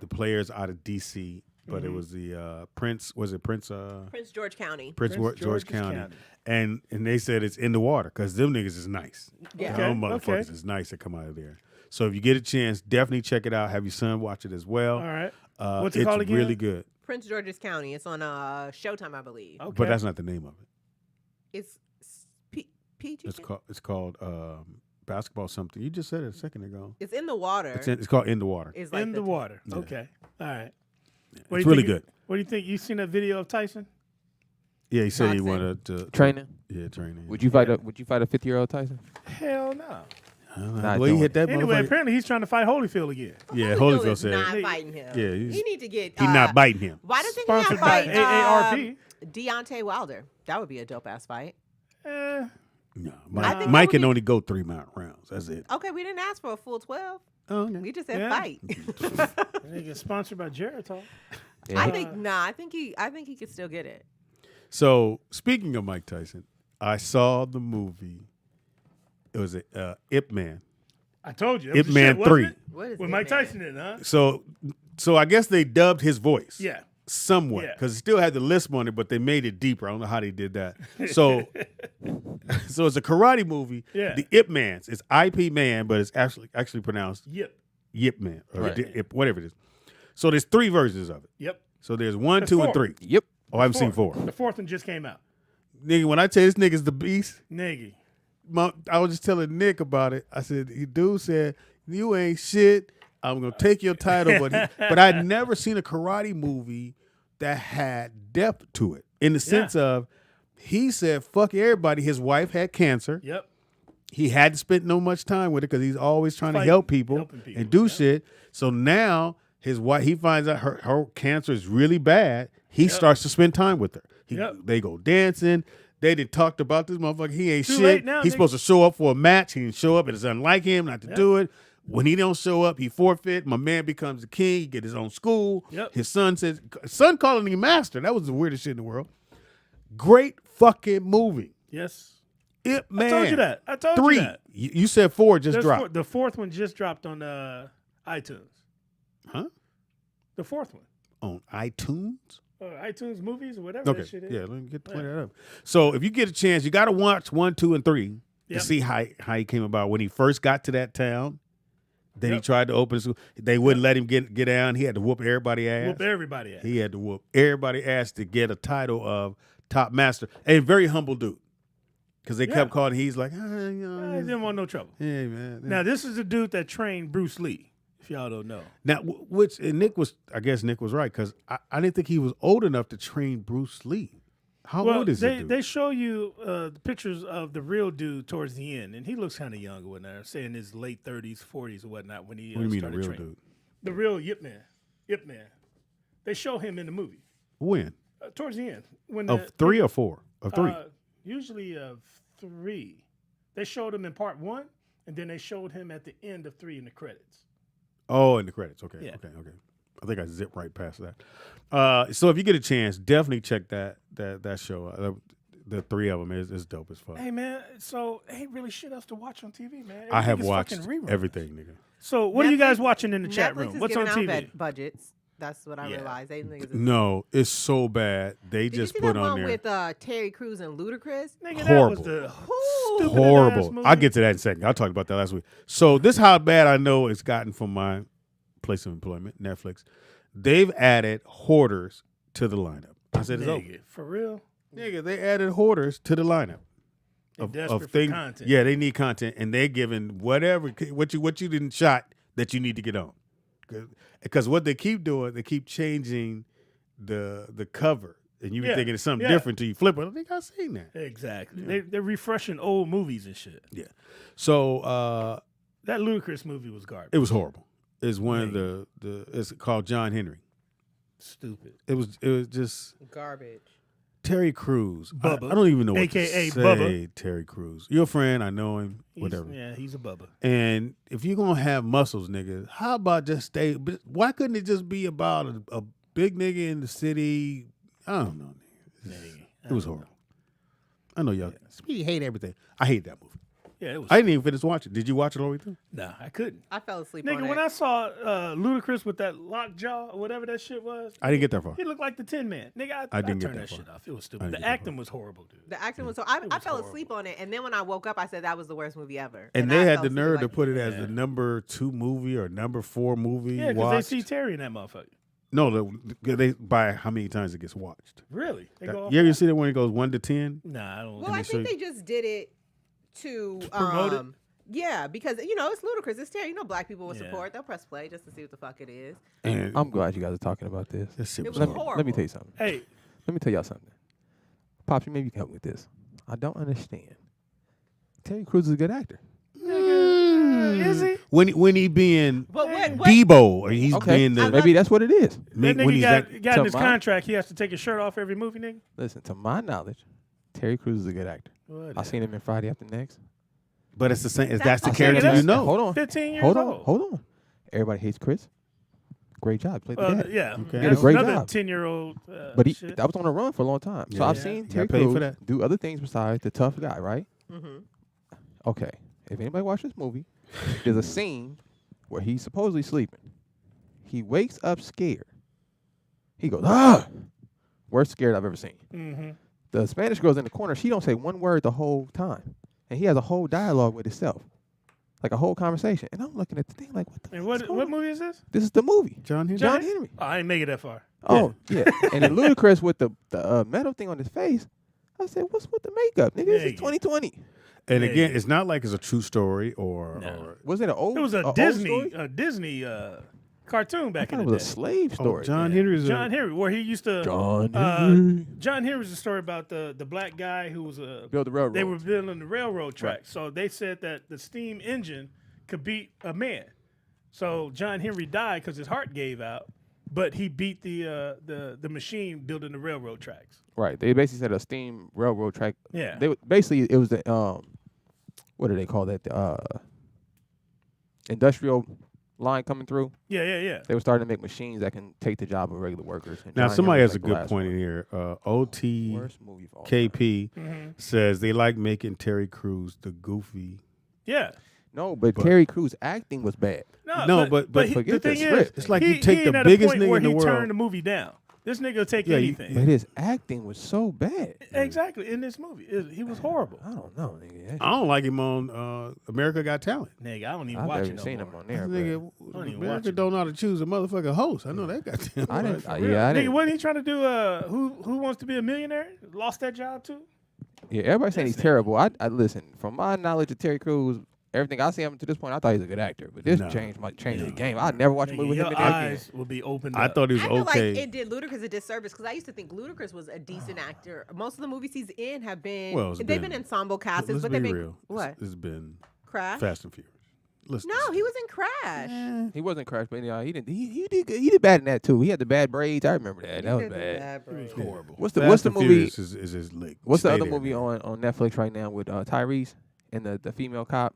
the players out of D.C. But it was the Prince. Was it Prince? Prince George County. Prince George County. And they said it's in the water because them niggas is nice. Yeah. Them motherfuckers is nice that come out of there. So if you get a chance, definitely check it out. Have your son watch it as well. All right. What's it called again? It's really good. Prince George's County. It's on Showtime, I believe. Okay. But that's not the name of it. It's PG. It's called basketball something. You just said it a second ago. It's in the water. It's called In the Water. It's like in the water. Yeah. Okay. All right. It's really good. What do you think? You seen that video of Tyson? Yeah, he said he wanted to training. Yeah, training. Would you fight a 50-year-old Tyson? Hell no. Well, he hit that anyway, apparently he's trying to fight Holyfield again. Yeah, Holyfield said not fighting him. Yeah, he need to get. He's not biting him. Why doesn't Sponsored he fight AARP? Deontay Wilder? That would be a dope ass fight. No, Mike can only go 3 rounds. That's it. Okay, we didn't ask for a full 12. Oh, okay. We just said fight. They get sponsored by Geritol. Yeah. I think he could still get it. So speaking of Mike Tyson, I saw the movie. It was Ip Man. I told you. Ip Man 3. What is with Ip Mike Man? Tyson in, huh? So I guess they dubbed his voice. Yeah. Somewhat, because it still had the lisp on it, but they made it deeper. I don't know how they did that. So it's a karate movie. Yeah. The Ip Mans. It's IP Man, but it's actually pronounced Yip Man, or Ip, whatever it is. So there's 3 versions of it. Yep. So there's 1, There's 2, 4. and 3. Yep. Oh, I haven't seen 4. The 4th one just came out. Nigga, when I tell you this nigga's the beast, Nigga. I was just telling Nick about it. I said, dude said, you ain't shit. I'm going to take your title. But I'd never seen a karate movie that had depth to it. In the sense of, he said, fuck everybody. His wife had cancer. Yep. He hadn't spent no much time with it because he's always trying to help people and do shit. So now his wife, he finds out her cancer is really bad. He starts to spend time with her. They go dancing. They did talked about this motherfucker. He ain't Too shit. late now, He's nigga. supposed to show up for a match. He didn't show up. It is unlike him not to do it. When he don't show up, he forfeit. My man becomes the king. He get his own school. Yep. His son calling him master. That was the weirdest shit in the world. Great fucking movie. Yes. Ip Man. I told you that. I told 3. you that. You said 4 just There's dropped. The 4th one just dropped on iTunes. Huh? The 4th one. On iTunes? iTunes movies or whatever that shit is. Yeah, let me get that up. So if you get a chance, you got to watch 1, 2, and 3 to see how he came about. When he first got to that town, then he tried to open school. They wouldn't let him get down. He had to whoop everybody's ass. Whoop everybody ass. He had to whoop everybody's ass to get a title of top master. A very humble dude. Because they kept calling, he's like, He didn't want no trouble. Hey, man. Now, this is the dude that trained Bruce Lee, if y'all don't know. Now, Nick was right, because I didn't think he was old enough to train Bruce Lee. How old is he? They show you the pictures of the real dude towards the end, and he looks kind of young or whatnot, say in his late 30s, 40s or whatnot when he What do you mean started a real training. dude? The real Yip Man. They show him in the movie. When? Towards the end. Of 3 or 4? Of 3? Usually of 3. They showed him in part 1, and then they showed him at the end of 3 in the credits. Oh, in the credits. Okay. Yeah. Okay. I think I zipped right past that. So if you get a chance, definitely check that show. The 3 of them is dope as fuck. Hey, man, so ain't really shit else to watch on TV, man. I have Everything is watched fucking reruns. everything, nigga. So what are you guys watching in the chat Netflix room? is What's on giving out TV? budgets. That's what I realized. They niggas. No, it's so bad. They Did just you see put that on one there with Terry Crews and Ludacris? Nigga, horrible. That was the Horrible. I'll get to that in a second. I talked about that last week. So this is how bad I know it's gotten from my place of employment, Netflix. They've added hoarders to the lineup. I said it's over. For real? Nigga, they added hoarders to the lineup. Desperate for content. Yeah, they need content, and they're giving whatever what you didn't shot that you need to get on. Because what they keep doing, they keep changing the cover, and you be thinking it's something different till you flip it. I think I've seen that. Exactly. They're refreshing old movies and shit. Yeah. So that Ludacris movie was garbage. It was horrible. It's one of the it's called John Henry. Stupid. It was just garbage. Terry Crews. Bubba. I don't even know what AKA to say. Bubba. Terry Crews. You're a friend. I know him. Whatever. He's a Bubba. And if you're going to have muscles, nigga, how about just stay? Why couldn't it just be about a big nigga in the city? I don't know, nigga. It was horrible. I know y'all. Speedy hate everything. I hate that movie. Yeah, it was. I didn't even finish watching. Did you watch it all the way through? Nah, I couldn't. I fell asleep Nigga, on it. when I saw Ludacris with that lockjaw or whatever that shit was, I didn't get that far. He looked like the Tin Man. Nigga, I didn't get turned that far. shit off. It was stupid. The acting was horrible, dude. The acting was so. I fell asleep on it, and then when I woke up, I said that was the worst movie ever. And I they had fell the asleep nerve to like- put it as the number 2 movie or number 4 movie. Yeah, because watched. they see Terry in that motherfucker. No, they by how many times it gets watched. Really? They go off You ever that? see that when it goes 1 to 10? Nah, I don't. Well, I think they just did it to promote it? Yeah, because it's Ludacris. It's Terry. Black people will support. They'll press play just to see what the fuck it is. And I'm glad you guys are talking about this. It was Let me horrible. tell you something. Hey, let me tell y'all something. Pops, maybe you can help me with this. I don't understand. Terry Crews is a good actor. Is he? When he being But what? Debo or he's being the maybe that's what it is. That when nigga he's got that, in his to contract, he has to take his shirt off every movie, nigga. Listen, to my knowledge, Terry Crews is a good actor. Whatever. I seen him in Friday After Next. but it's the same. That's the I seen character it. you know. Hold on. 15 years Hold on. old. Hold on. Everybody hates Chris. Great job. Played the dad. Yeah. Okay. He did a great another job. 10-year-old. But shit. that was on the run for a long time. So Yeah. I've Yeah. seen Got Terry paid for Crews that. do other things besides the tough guy, right? Mm-hmm. Okay. If anybody watched this movie, there's a scene where he's supposedly sleeping. He wakes up scared. He goes, ah! Worst scared I've ever seen. Mm-hmm. The Spanish girl's in the corner. She don't say one word the whole time. And he has a whole dialogue with himself. Like a whole conversation. And I'm looking at the thing like, what the And fuck's what going on? movie is this? This is the movie. John Henry. John Henry. Oh, I didn't make it that far. Oh, yeah. And then Ludacris with the metal thing on his face. I said, what's with the makeup? Nigga, this is 2020. And again, it's not like it's a true story or Was it an old It was a old Disney story? cartoon I back thought in it the was day. a slave story. John Henry's John Henry, where he used to. John Henry. John Henry's a story about the black guy who was a. Build the railroad. They were building the railroad tracks, so they said that the steam engine could beat a man. So John Henry died because his heart gave out, but he beat the machine building the railroad tracks. Right. They basically said a steam railroad track. Yeah. They basically it was the what do they call that? The industrial line coming through. Yeah. They were starting to make machines that can take the job of regular workers. And Now John somebody Henry was has a like the good last point one. in here. Worst movie of all OTKP Mhm. says they like making Terry Crews the goofy. Yeah. No, but Terry Crews' acting was bad. No, but he- forget the thing the is, script. It's like he you take ain't the at a biggest point nigga where in the he world. turned the movie down. This nigga will take Yeah, anything. But his acting was so bad. Exactly in this movie, he was horrible. I don't know, nigga. I don't like him on America Got Talent. Nigga, I don't even I've watch never it no seen more. him on there. Nigga, I don't even watch America it. don't know how to choose a motherfucking host. I know that goddamn. I didn't. right. Yeah, I Nigga, didn't. wasn't he trying to do Who Wants to Be a Millionaire? Lost that job too. Yeah, everybody's saying he's terrible. I listen. From my knowledge of Terry Crews, everything I see him to this point, I thought he was a good actor. But this No. changed the game. I'd never watch a movie with him Your again. eyes will be opened I up. thought he was I feel okay. like it did Ludacris a disservice because I used to think Ludacris was a decent actor. Most of the movies he's in have been Well, it's they've been ensemble casts, Let's but be they've been real. what? It's been Crash? Fast and Furious. Listen, No, he was in Crash. He wasn't Crash, but he didn't. He did good. He did bad in that too. He had the bad braids. I remember that. That was did the bad. bad braids. Yeah. horrible. What's the Fast and movie? Furious is his lick. What's the Stay other there, movie man. on Netflix right now with Tyrese and the female cop?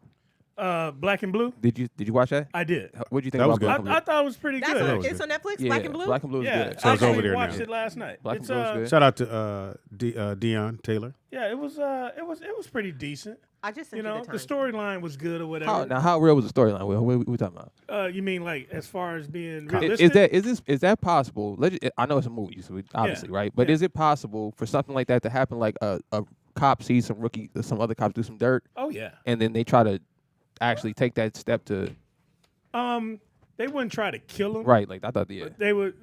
Black and Blue. Did you watch that? I did. What did you think That was about Black and Blue? I thought it was pretty That's good. on, was it's good. on Netflix. Yeah, Black and Blue. Black and Blue is Yeah, good. So I it's over actually there watched now. it last night. Black and It's, Blue's good. Shout out to Deion Taylor. Yeah, it was pretty decent. I just sent You know, the the storyline was good or whatever. How real was the storyline? What we talking about? You mean like as far as being realistic? Is that possible? I know it's a movie, so obviously, right? But is it possible for something like that to happen? Like a cop sees some other cops do some dirt. Oh yeah. And then they try to actually take that step to. They wouldn't try to kill him. Right, like I thought. Yeah. But they would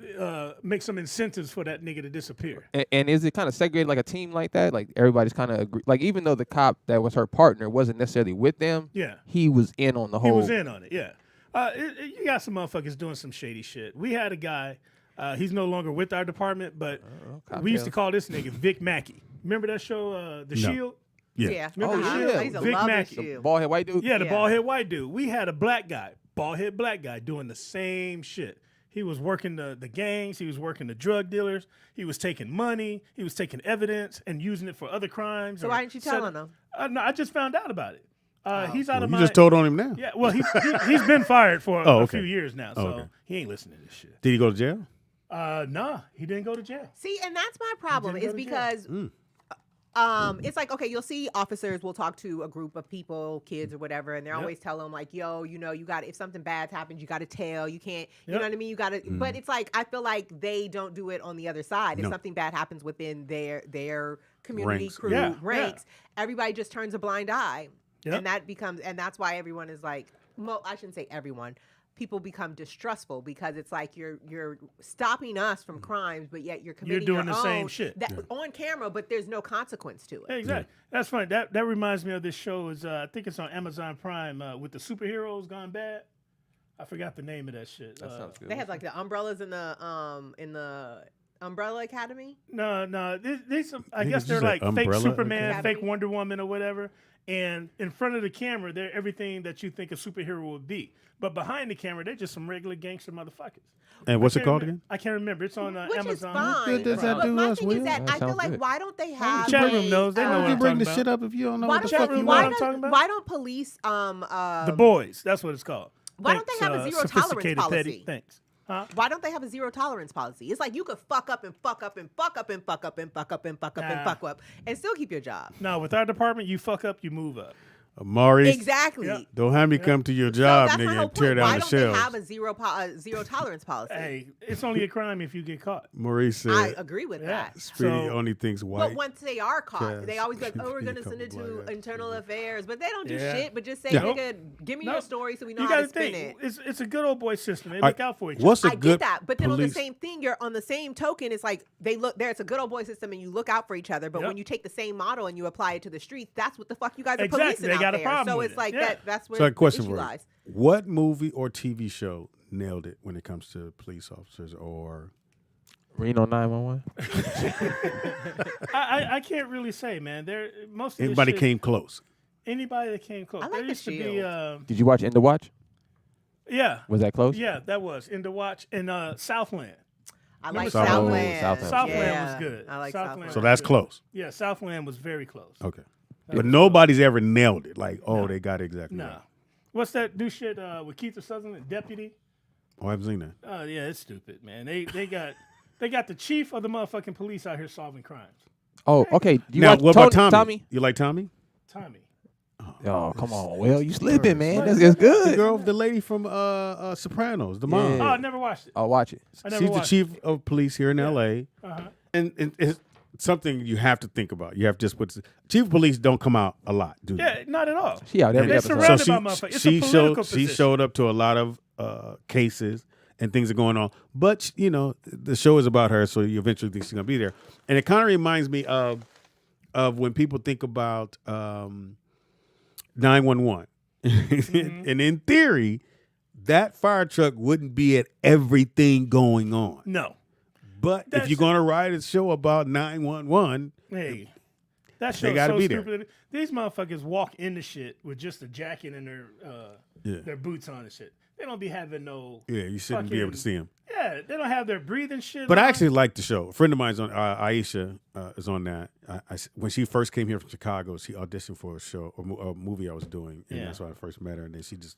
make some incentives for that nigga to disappear. And is it kind of segregated like a team like that? Like everybody's kind of agree. Like even though the cop that was her partner wasn't necessarily with them. Yeah. He was in on the whole. He was in on it. Yeah. You got some motherfuckers doing some shady shit. We had a guy. He's no longer with our department, but we used to call this nigga Vic Mackey. Remember that show, The Shield? Yeah. Remember The Shield? I used to Vic love Mackey. The Shield. Bald head white dude. Yeah, the bald head white dude. We had a black guy, bald head black guy, doing the same shit. He was working the gangs. He was working the drug dealers. He was taking money. He was taking evidence and using it for other crimes. So why didn't you tell him? No, I just found out about it. He's out of my. You just told on him now. Yeah, well, he's been fired for a few years now, so he ain't listening to this shit. Did he go to jail? Nah, he didn't go to jail. See, and that's my problem is because it's like, okay, you'll see officers will talk to a group of people, kids or whatever, and they're always telling them like, yo, you know, you got if something bad happens, you got to tell. You can't, you know what I mean? You got to, but it's like, I feel like they don't do it on the other side. If something bad happens within their community crew ranks, everybody just turns a blind eye. And that becomes, and that's why everyone is like, well, I shouldn't say everyone. People become distrustful because it's like you're stopping us from crimes, but yet you're committing doing your the own same shit on camera, but there's no consequence to it. Exactly. That's funny. That reminds me of this show. Is I think it's on Amazon Prime with the superheroes gone bad. I forgot the name of that shit. That sounds good. They had like the umbrellas in the Umbrella Academy. No. These I guess they're like fake Superman, Academy? fake Wonder Woman, or whatever. And in front of the camera, they're everything that you think a superhero would be. But behind the camera, they're just some regular gangster motherfuckers. And what's it called again? I can't remember. It's on Which Amazon. is fine. What good does that But do my us, thing Will? is that I feel like why don't they have Chat room knows. They know Why what would you I'm bring talking this about. shit up if you don't know why what the don't fuck they, you why want? don't why don't police The Boys. That's what it's called. Why don't they have a zero tolerance Sophisticated policy? petty. Thanks. Huh? Why don't they have a zero tolerance policy? It's like you could fuck up and fuck up and fuck up and fuck up and fuck up and fuck up and fuck up and still keep your job. No, with our department, you fuck up, you move up. Maurice, Exactly. don't have me come to your job, that's my nigga, whole and tear point. down Why the don't they shelves. have a zero tolerance policy? Hey, it's only a crime if you get caught. Maurice said, I agree with that. Speedy only thinks white. But once they are caught, Yes. they always go, oh, we're Be going to a send it couple to black internal affairs. But they don't do Yeah. shit, but just say, Yeah. nigga, give me your story so we know You how to gotta spin think, it. it's a good old boy system. They All look right, out for each what's other. a I good get that, but then on the police- same thing, you're on the same token. It's like there's a good old boy system, and you look out for each other. But when you take the same model and you apply it to the streets, that's what the fuck you guys are Exactly. policing They out got a there. problem So with it's it. like Yeah. that's where So I have a question the for issue you. lies. What movie or TV show nailed it when it comes to police officers or Reno 911. I can't really say, man. Most of this anybody shit- came close? Anybody that came close. I like There The used to be. Shield. Did you watch In the Watch? Yeah. Was that close? Yeah, that was in the watch in Southland. I Remember like Southland. Southland. Southland Yeah, was good. I like Southland. So was that's good. close. Yeah, Southland was very close. Okay. But nobody's ever nailed it. Like, they got it exactly No. right. What's that new shit with Keith Sutherland, Deputy? Oh, I haven't seen that. Oh yeah, it's stupid, man. They got the chief of the motherfucking police out here solving crimes. Oh, okay. Do you Now, watch what about Tommy? Tommy? You like Tommy? Tommy. Oh, come on. Well, you slipping, man. That's The good. girl, the lady from Sopranos, the mom. Yeah. Oh, I never watched it. I'll watch it. I never She's the watched chief of police here in L.A. Uh-huh. And it's something you have to think about. You have to just put chief of police don't come out a lot, do they? Yeah, not at all. She out every They're episode. surrounded So by motherfuckers. It's a political she position. showed up to a lot of cases and things are going on. But the show is about her, so you eventually think she's gonna be there. And it kind of reminds me of when people think about 911. Mm-hmm. And in theory, that fire truck wouldn't be at everything going on. No. But if That's- you're gonna write a show about 911, Hey, that They show's gotta so be there. stupid. These motherfuckers walk into shit with just a jacket and Yeah. their boots on and shit. They don't be having no. yeah, you shouldn't be able to fucking- see them. Yeah, they don't have their breathing shit. But on. I actually like the show. A friend of mine's on Aisha is on that. When she first came here from Chicago, she auditioned for a show or a movie I was doing, and Yeah. that's why I first met her. And then she just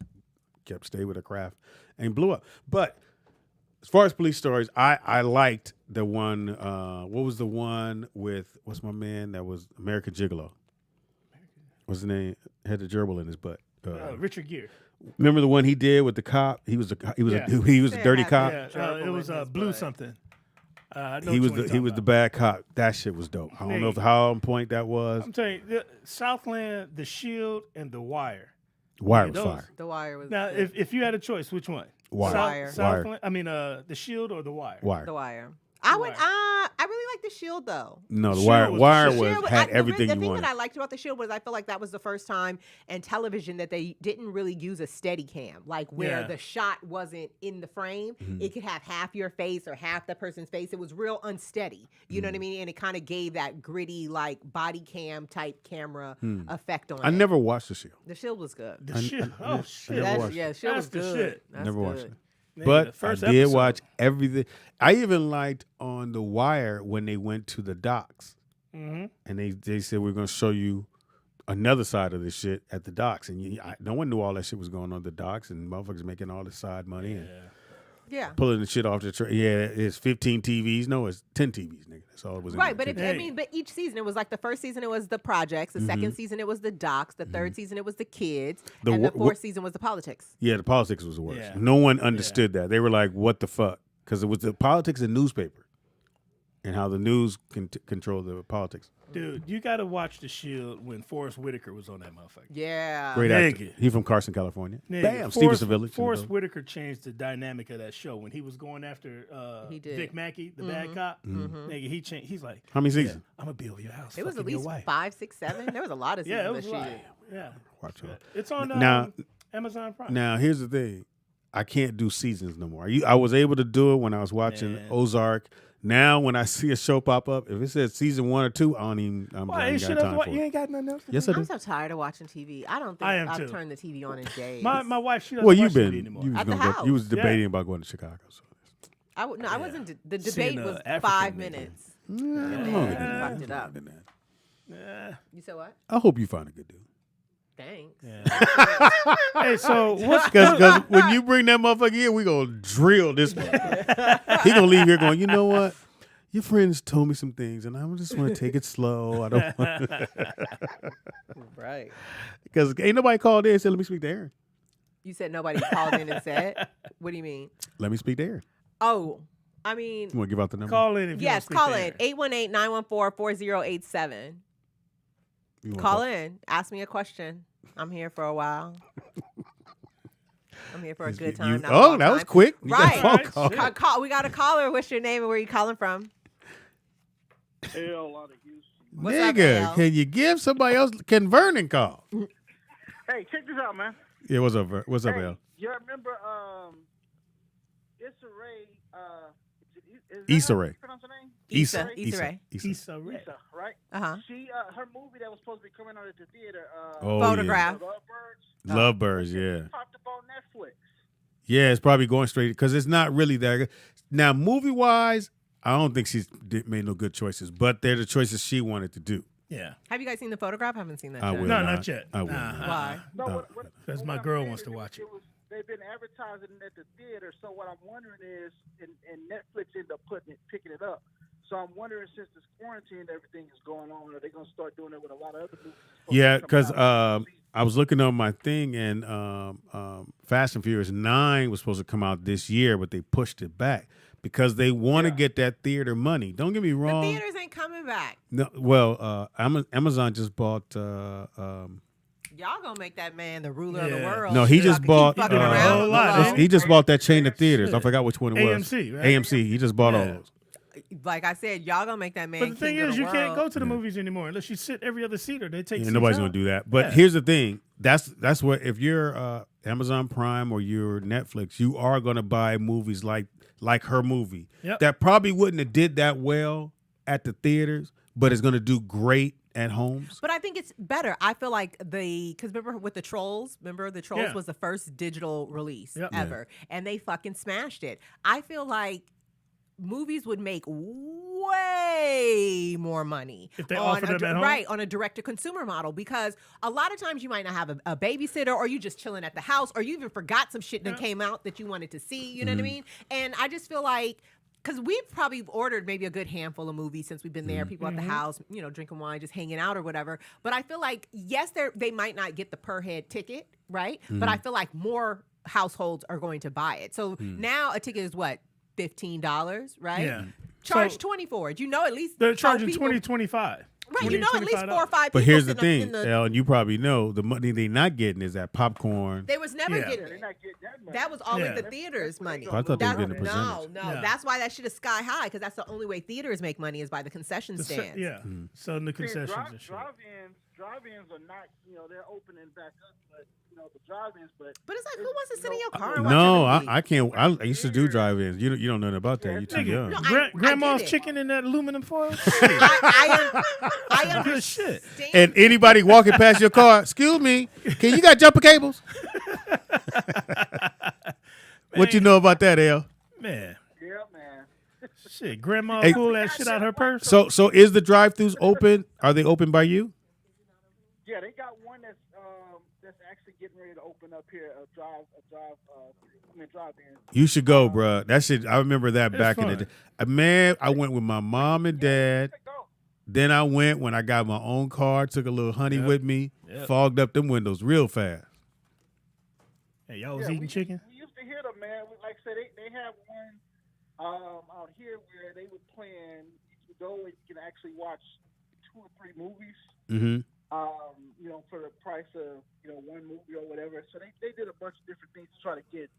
kept staying with her craft and blew up. But as far as police stories, I liked the one. What was the one with what's my man that was American Gigolo? What's his name? Had the gerbil in his butt. Richard Gere. Remember the one he did with the cop? He was a dirty cop. Yeah, it was Blue something. He was the bad cop. That shit was dope. I don't know how on point that was. I'm telling you, Southland, The Shield, and The Wire. Wire was fire. The Wire was. Now, if you had a choice, which one? Wire. Southland. I mean, The Shield or The Wire. Wire. The Wire. I really like The Shield though. No, the Wire had everything the you thing wanted. that I liked about The Shield was I feel like that was the first time in television that they didn't really use a steady cam, like where the shot wasn't in the frame. Mm-hmm. It could have half your face or half the person's face. It was real unsteady. You know what I mean? And it kind of gave that gritty, like body cam type camera effect on it. I never watched The Shield. The Shield was good. The Shield. Oh shit. The Shield was the good. shit. That's Never watched good. it. Man, But the I first did episode. watch everything. I even liked on The Wire when they went to the docks. Mm-hmm. And they said, we're going to show you another side of this shit at the docks. And no one knew all that shit was going on at the docks. And motherfuckers making all this side money. And pulling the shit off the train. Yeah, it's 15 TVs. No, it's 10 TVs, nigga. That's all it was. Right, but but each season it was like the first season it was the projects, the second season it was the docs, the third season it was the kids, and the fourth season was the politics. Yeah, the politics was the worst. Yeah. No one understood that. They were like, what the fuck? Because it was the politics and newspaper and how the news can control the politics. Dude, you got to watch The Shield when Forrest Whitaker was on that motherfucker. Yeah. Great actor. He from Carson, California. Nigga, Bam, Stevenson Village. Forrest Whitaker changed the dynamic of that show when he was going after Vic Mackey, the bad cop. Nigga, he changed. He's like, how many seasons? I'm gonna be over your house. It was at fucking your least wife. 5, 6, 7. There was a lot of seasons. Yeah, it was of a lot. Shield. Yeah. Watch out. It's on Now- Amazon Prime. Now, here's the thing. I can't do seasons no more. I was able to do it when I was watching Ozark. Now, when I see a show pop up, if it says season 1 or 2, I ain't got time for You it. ain't got nothing else to Yes, do? I do. I'm so tired of watching TV. I don't think I am I've too. turned the TV on in days. My wife, she doesn't Well, watch TV anymore. you was At the gonna go, house. you was debating about going to Chicago. So. I wasn't. The Seeing debate was African 5 nigga. minutes. longer than that. Fucked it up. Yeah. You said what? I hope you find a good dude. Thanks. Hey, so what's Because when you bring that motherfucker in, we gonna drill this motherfucker. He gonna leave here going, you know what? Your friends told me some things, and I just want to take it slow. I don't want Right. Because ain't nobody called in and said, let me speak to Aaron. You said nobody called in and said. What do you mean? Let me speak to Aaron. Oh, I mean. You want to give out the number? Call in if you Yes, want call to in 818-914-4087. You wanna Call in. Ask me a question. I'm here for a while. I'm here for a good time. not a long that was time. quick. You got a Right. phone call. We got a caller. What's your name and where you calling from? Hell out of Houston. What's up, Nigga, Al? can you give somebody else? Can Vernon call? Hey, check this out, man. Yeah, what's up, What's up, Hey, Al? you remember Issa Rae? Issa Rae. Pronounce her name? Issa Rae. Issa Rae. Issa, right? Uh-huh. She her movie that was supposed to be coming out at the theater. Oh, Photograph. Lovebirds. Lovebirds, yeah. Popped up on Netflix. Yeah, it's probably going straight because it's not really that good. Now, movie-wise, I don't think she's made no good choices, but they're the choices she wanted to do. Yeah. Have you guys seen the photograph? I haven't seen that I yet. will No, not. not yet. I will Nah. not. Why? No, Because my what I'm girl saying wants is to watch it. They've been advertising it at the theater, so what I'm wondering is, and Netflix ended up picking it up. So I'm wondering, since this quarantine and everything is going on, are they going to start doing it with a lot of other movies? Yeah, because I was looking on my thing, and Fast and Furious 9 was supposed to come out this year, but they pushed it back because they want to get that theater money. Don't get me The wrong. theaters ain't coming back. No, well, Amazon just bought. Y'all gonna make that man the ruler of the world. No, he Keep just bought. fucking around. Hello? He just bought that chain of theaters. I forgot which one it was. AMC, right? AMC. He just bought all those. Like I said, y'all gonna make that man. But the thing king of is, the you can't world. go to the movies anymore unless you sit every other seat or they take Yeah, seats nobody's out. gonna do that. But Yeah. here's the thing. That's what if you're Amazon Prime or you're Netflix, you are gonna buy movies like her movie that probably wouldn't have did that well at the theaters, but is gonna do great at homes. But I think it's better. I feel like because remember with the Trolls, the Trolls Yeah. was the first digital release Yep. ever, and they fucking smashed it. I feel like movies would make way more money if they offer them at home? right on a direct-to-consumer model, because a lot of times you might not have a babysitter, or you just chilling at the house, or you even forgot some shit that came out that you wanted to see. You know what I mean? And I just feel like because we've probably ordered maybe a good handful of movies since we've been there. People at the house, drinking wine, just hanging out or whatever. But I feel like, yes, they might not get the per head ticket, right? But I feel like more households are going to buy it. So now a ticket is what? $15, right? Yeah. Charge 20 for it. At least they're charging 20, 25. Right, at least 4 or 5 people. But here's the thing, El, and you probably know the money they're not getting is that popcorn. They was never getting it. That was always the theater's money. I thought they were getting a percentage. No. That's why that shit is sky high, because that's the only way theaters make money is by the concession stands. Selling the concessions and shit. Drive-ins are not, they're opening back up, but the drive-ins, but it's like, who wants to sit in your car and No, watch I can't. I used to do drive-ins. You don't know nothing about that. You're too young. Grandma's chicken in that aluminum foil. I Good shit. And anybody walking past your car, excuse me, you got jumper cables? What you know about that, El? Man. Yeah, man. Shit, grandma Hey. pull that shit out her purse. So is the drive-throughs open? Are they open by you? Yeah, they got one that's actually getting ready to open up here. Drive-in. You should go, bruh. That shit. I remember that It's back in the fun. day. Man, I went with my mom and dad. Then I went when I got my own car. Took a little honey with me. Fogged up them windows real fast. Hey, y'all was eating chicken? We used to hear them, man. Like I said, they have one out here where they were playing. You can go and you can actually watch 2 or 3 movies. Mm-hmm. For the price of one movie or whatever. So they did a bunch of different things to try to get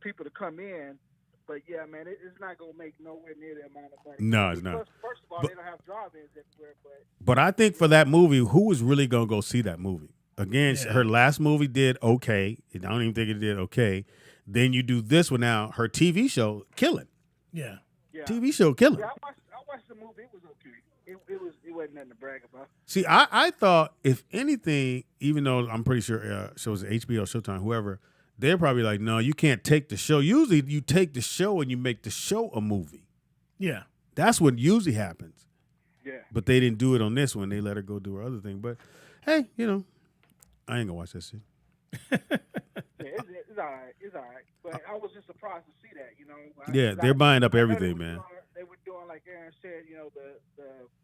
people to come in. But yeah, man, it's not gonna make nowhere near the amount of money. No, it's not. First of all, they don't have drive-ins everywhere. But I think for that movie, who is really gonna go see that movie? Again, her last movie did okay. I don't even think it did okay. Then you do this one now. Her TV show killing. Yeah. TV show killing. Yeah, I watched the movie. It was okay. It wasn't nothing to brag about. See, I thought if anything, even though I'm pretty sure it was HBO, Showtime, whoever, they're probably like, no, you can't take the show. Usually you take the show and you make the show a movie. Yeah. That's what usually happens. Yeah. But they didn't do it on this one. They let her go do her other thing. But hey, I ain't gonna watch that shit. It's all right. It's all right. But I was just surprised to see that, Yeah, they're buying up everything, man. They were doing, like Aaron said, the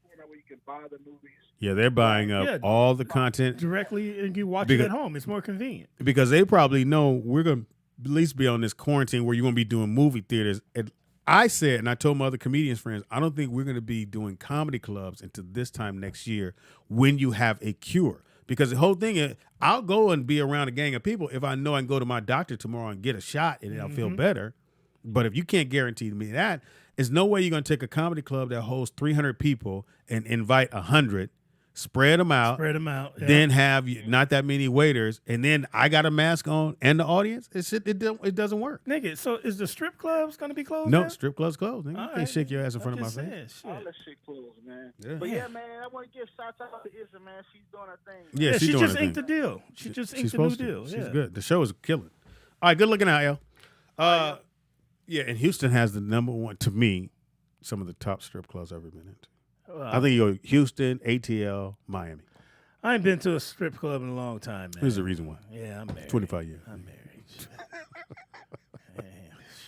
format where you can buy the movies. Yeah, they're buying up all the content directly, and you watch it at home. It's more convenient. Because they probably know we're going to at least be on this quarantine where you're going to be doing movie theaters. And I said, and I told my other comedians friends, I don't think we're going to be doing comedy clubs until this time next year when you have a cure. Because the whole thing is, I'll go and be around a gang of people if I know I can go to my doctor tomorrow and get a shot and I'll feel better. But if you can't guarantee me that, there's no way you're going to take a comedy club that holds 300 people and invite 100, spread them out, then have not that many waiters, and then I got a mask on and the audience. It doesn't work. Nigga, so is the strip clubs going to be closed? No, now? strip clubs closed. Nigga. You can't shake your ass in front of my just face. saying, All that shit closed, man. Yeah. But yeah, man, I want to give shout out to Issa, man. She's doing her thing. Yeah, she doing just her inked thing. the deal. She just She's inked the new supposed to. deal. She's good. The show is killing. All right, good looking out, yo. Yeah, and Houston has the number one, to me, some of the top strip clubs I've ever been into. I think you go Houston, ATL, Miami. I ain't been to a strip club in a long time, man. Here's the reason why. Yeah, I'm married. 25 years. I'm married.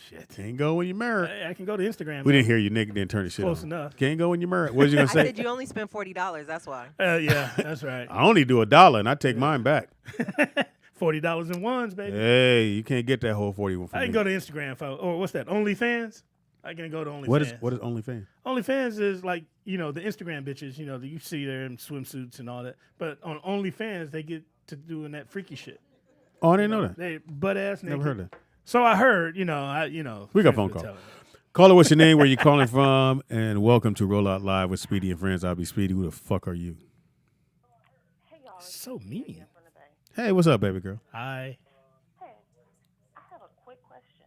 Shit. Can't go when you're married. I can go to Instagram. We didn't hear you, nigga. Didn't turn the shit Close on. enough. Can't go when you're married. What was you gonna say? I said you only spent $40. That's why. Yeah, that's right. I only do $1 and I take mine back. $40 in ones, baby. Hey, you can't get that whole 41 from I me. can go to Instagram, or what's that? OnlyFans? I can go to OnlyFans. What is OnlyFans? OnlyFans is like, the Instagram bitches, that you see there in swimsuits and all that. But on OnlyFans, they get to doing that freaky shit. Oh, I didn't know that. They butt ass naked. Never heard that. So I heard, we got phone call. Caller, what's your name? Where you calling from? And welcome to Rollout Live with Speedy and Friends. I'll be Speedy. Who the fuck are you? So mean. Hey, what's up, baby girl? Hi. Hey, I have a quick question.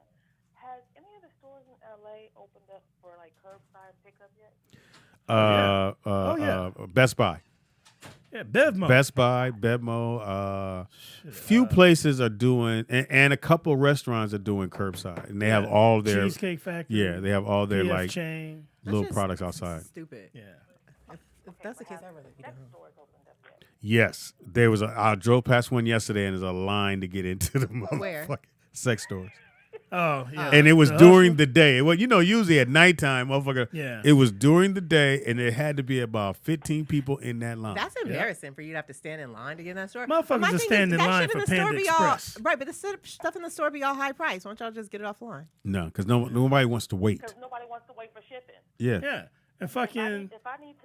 Has any of the stores in LA opened up for like curbside pickup yet? Best Buy. Yeah, Bevmo. Best Buy, Bevmo. Few places are doing, and a couple restaurants are doing curbside, and they have all their Cheesecake Factory. Yeah, they have all their PF like chain. little products outside. Stupid. Yeah. If that's the case, I'd rather be done. Yes, I drove past one yesterday, and there's a line to get into the Where? motherfucking sex stores. Oh, yeah. And it was The during hustle? the day. Well, usually at nighttime, motherfucker. Yeah. It was during the day, and there had to be about 15 people in that line. That's embarrassing for you to have to stand in line to get in that store. Motherfuckers But my just thing stand is, in that line shit for in the store Panda be all- Express. Right, but the stuff in the store be all high price. Why don't y'all just get it off the line? No, because nobody wants to wait. Because nobody wants to wait for shipping. Yeah. Yeah. And fucking. If I need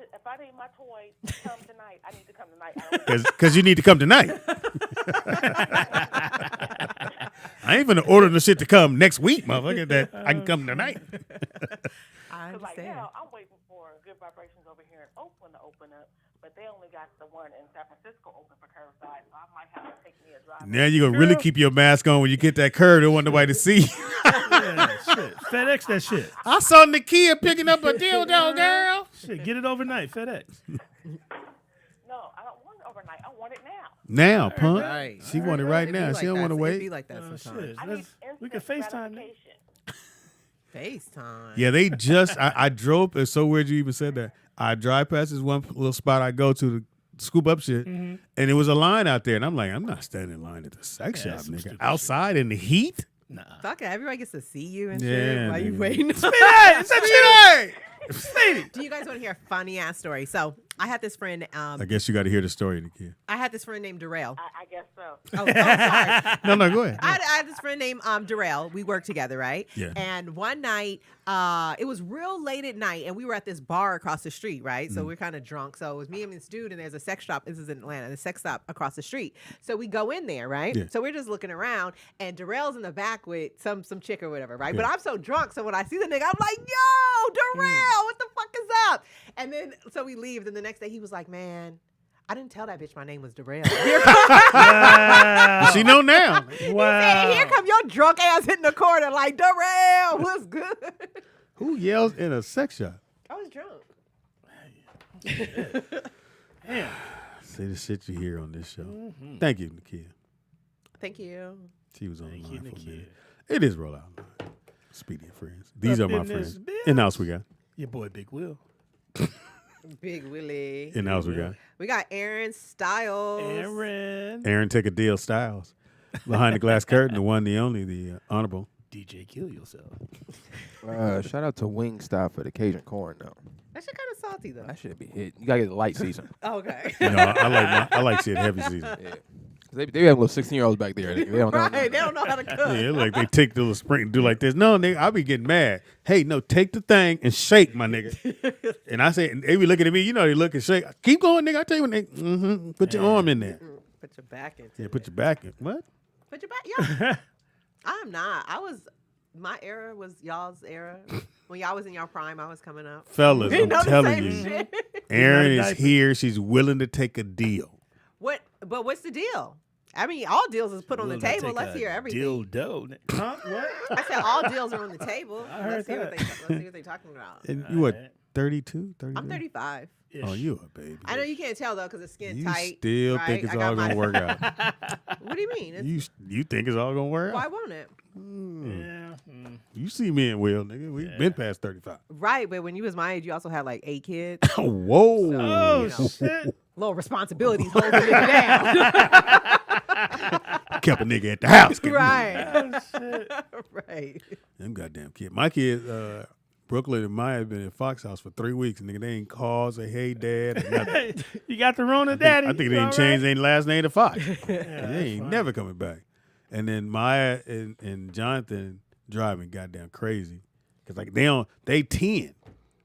my toys to come tonight, I need to come tonight. Because you need to come tonight. I ain't gonna order the shit to come next week, motherfucker. That I can come tonight. I Because like understand. now, I'm waiting for Good Vibrations over here in Oakland to open up, but they only got the one in San Francisco open for curbside, so I might have to take me a drive. Now you gonna really keep your mask on when you get that curve. Don't want nobody to see. Yeah, shit. FedEx that shit. I saw Nakia picking up a dildo, girl. Shit, get it overnight, FedEx. No, I don't want it overnight. I want it now. Now, punk. Right. She want it right It be now. like She don't that. want to It wait. be like that sometimes. We can FaceTime now. FaceTime. Yeah, they just. I drove. It's so weird you even said that. I drive past this one little spot I go to scoop up shit, and it was a line out there, and I'm like, I'm not standing in line at the sex shop, nigga. Outside in the heat. Nah. Fuck it. Everybody gets to see you and Yeah, shit while you nigga. waiting. Speedy! Do you guys want to hear a funny ass story? So I had this friend. I guess you got to hear the story, Nakia. I had this friend named Darrell. I guess so. Oh, sorry. No, go ahead. I had this friend named Darrell. We worked together, right? Yeah. And one night, it was real late at night, and we were at this bar across the street, right? So we're kind of drunk. So it was me and this dude, and there's a sex shop. This is in Atlanta. The sex shop across the street. So we go in there, right? Yeah. So we're just looking around, and Darrell's in the back with some chick or whatever, right? Yeah. But I'm so drunk, so when I see the nigga, I'm like, yo, Darrell, what the fuck is up? And then so we leave. Then the next day, he was like, man, I didn't tell that bitch my name was Darrell. She know now. He said, here come your drunk ass hitting the corner like, Darrell, what's good? Who yells in a sex shop? I was drunk. Damn. See the shit you hear on this show. Thank you, Nakia. Thank you. She was on the line for a Nakia. minute. It is Rollout. Speedy and friends. These Up are my in this friends. In house we got. Your boy Big Will. Big Willie. In house we got. We got ERIN, Styles. Aaron Take a Deal Styles. Behind the glass curtain, the one, the only, the honorable. DJ Kill Yourself. Shout out to Wingstop for the Cajun corn though. That shit kind of salty though. That should be hit. You gotta get the light season. Okay. No, I like shit heavy season. Yeah. They have little 16-year-olds back there. They don't know. Right, they don't know how to cook. Yeah, like they take the little spring and do like this. No, nigga, I be getting mad. Hey, no, take the thing and shake, my nigga. And I say, and they be looking at me, you know, they look and shake. Keep going, nigga. I tell you when they, put your arm in there. Put your back into Yeah, it. put your back in. What? Put your back. Yeah. I'm not. My era was y'all's era. When y'all was in y'all prime, I was coming up. Fellas, We I'm know the telling same you, shit. Erin is here. She's willing to take a deal. But what's the deal? I mean, all deals is put on the Willing to table. take Let's a hear everything. Dildo. Huh? What? I said all deals are on the table. I heard Let's see that. what they're talking about. And you what, 32, 33? I'm 35. Oh, you a baby. I know you can't tell though because the skin You tight. still right? think it's I got all going to my- work out. What do you mean? It's, You think it's all going to work why out? won't it? Yeah. You see me and Will, nigga. We've been past 35. Right, but when you was my age, you also had like 8 kids. Whoa. Oh, you know, shit. little responsibilities holding it down. Kept a nigga at the house. Right. Oh, shit. Right. Them goddamn kids. My kids, Brooklyn and Maya have been in Fox House for 3 weeks. Nigga, they ain't called, say, hey, Dad. or nothing. You got the Rona daddy. I think they You didn't all change right? their last name to Fox. Yeah, They ain't never coming back. And then Maya and Jonathan driving goddamn crazy. Because like they 10.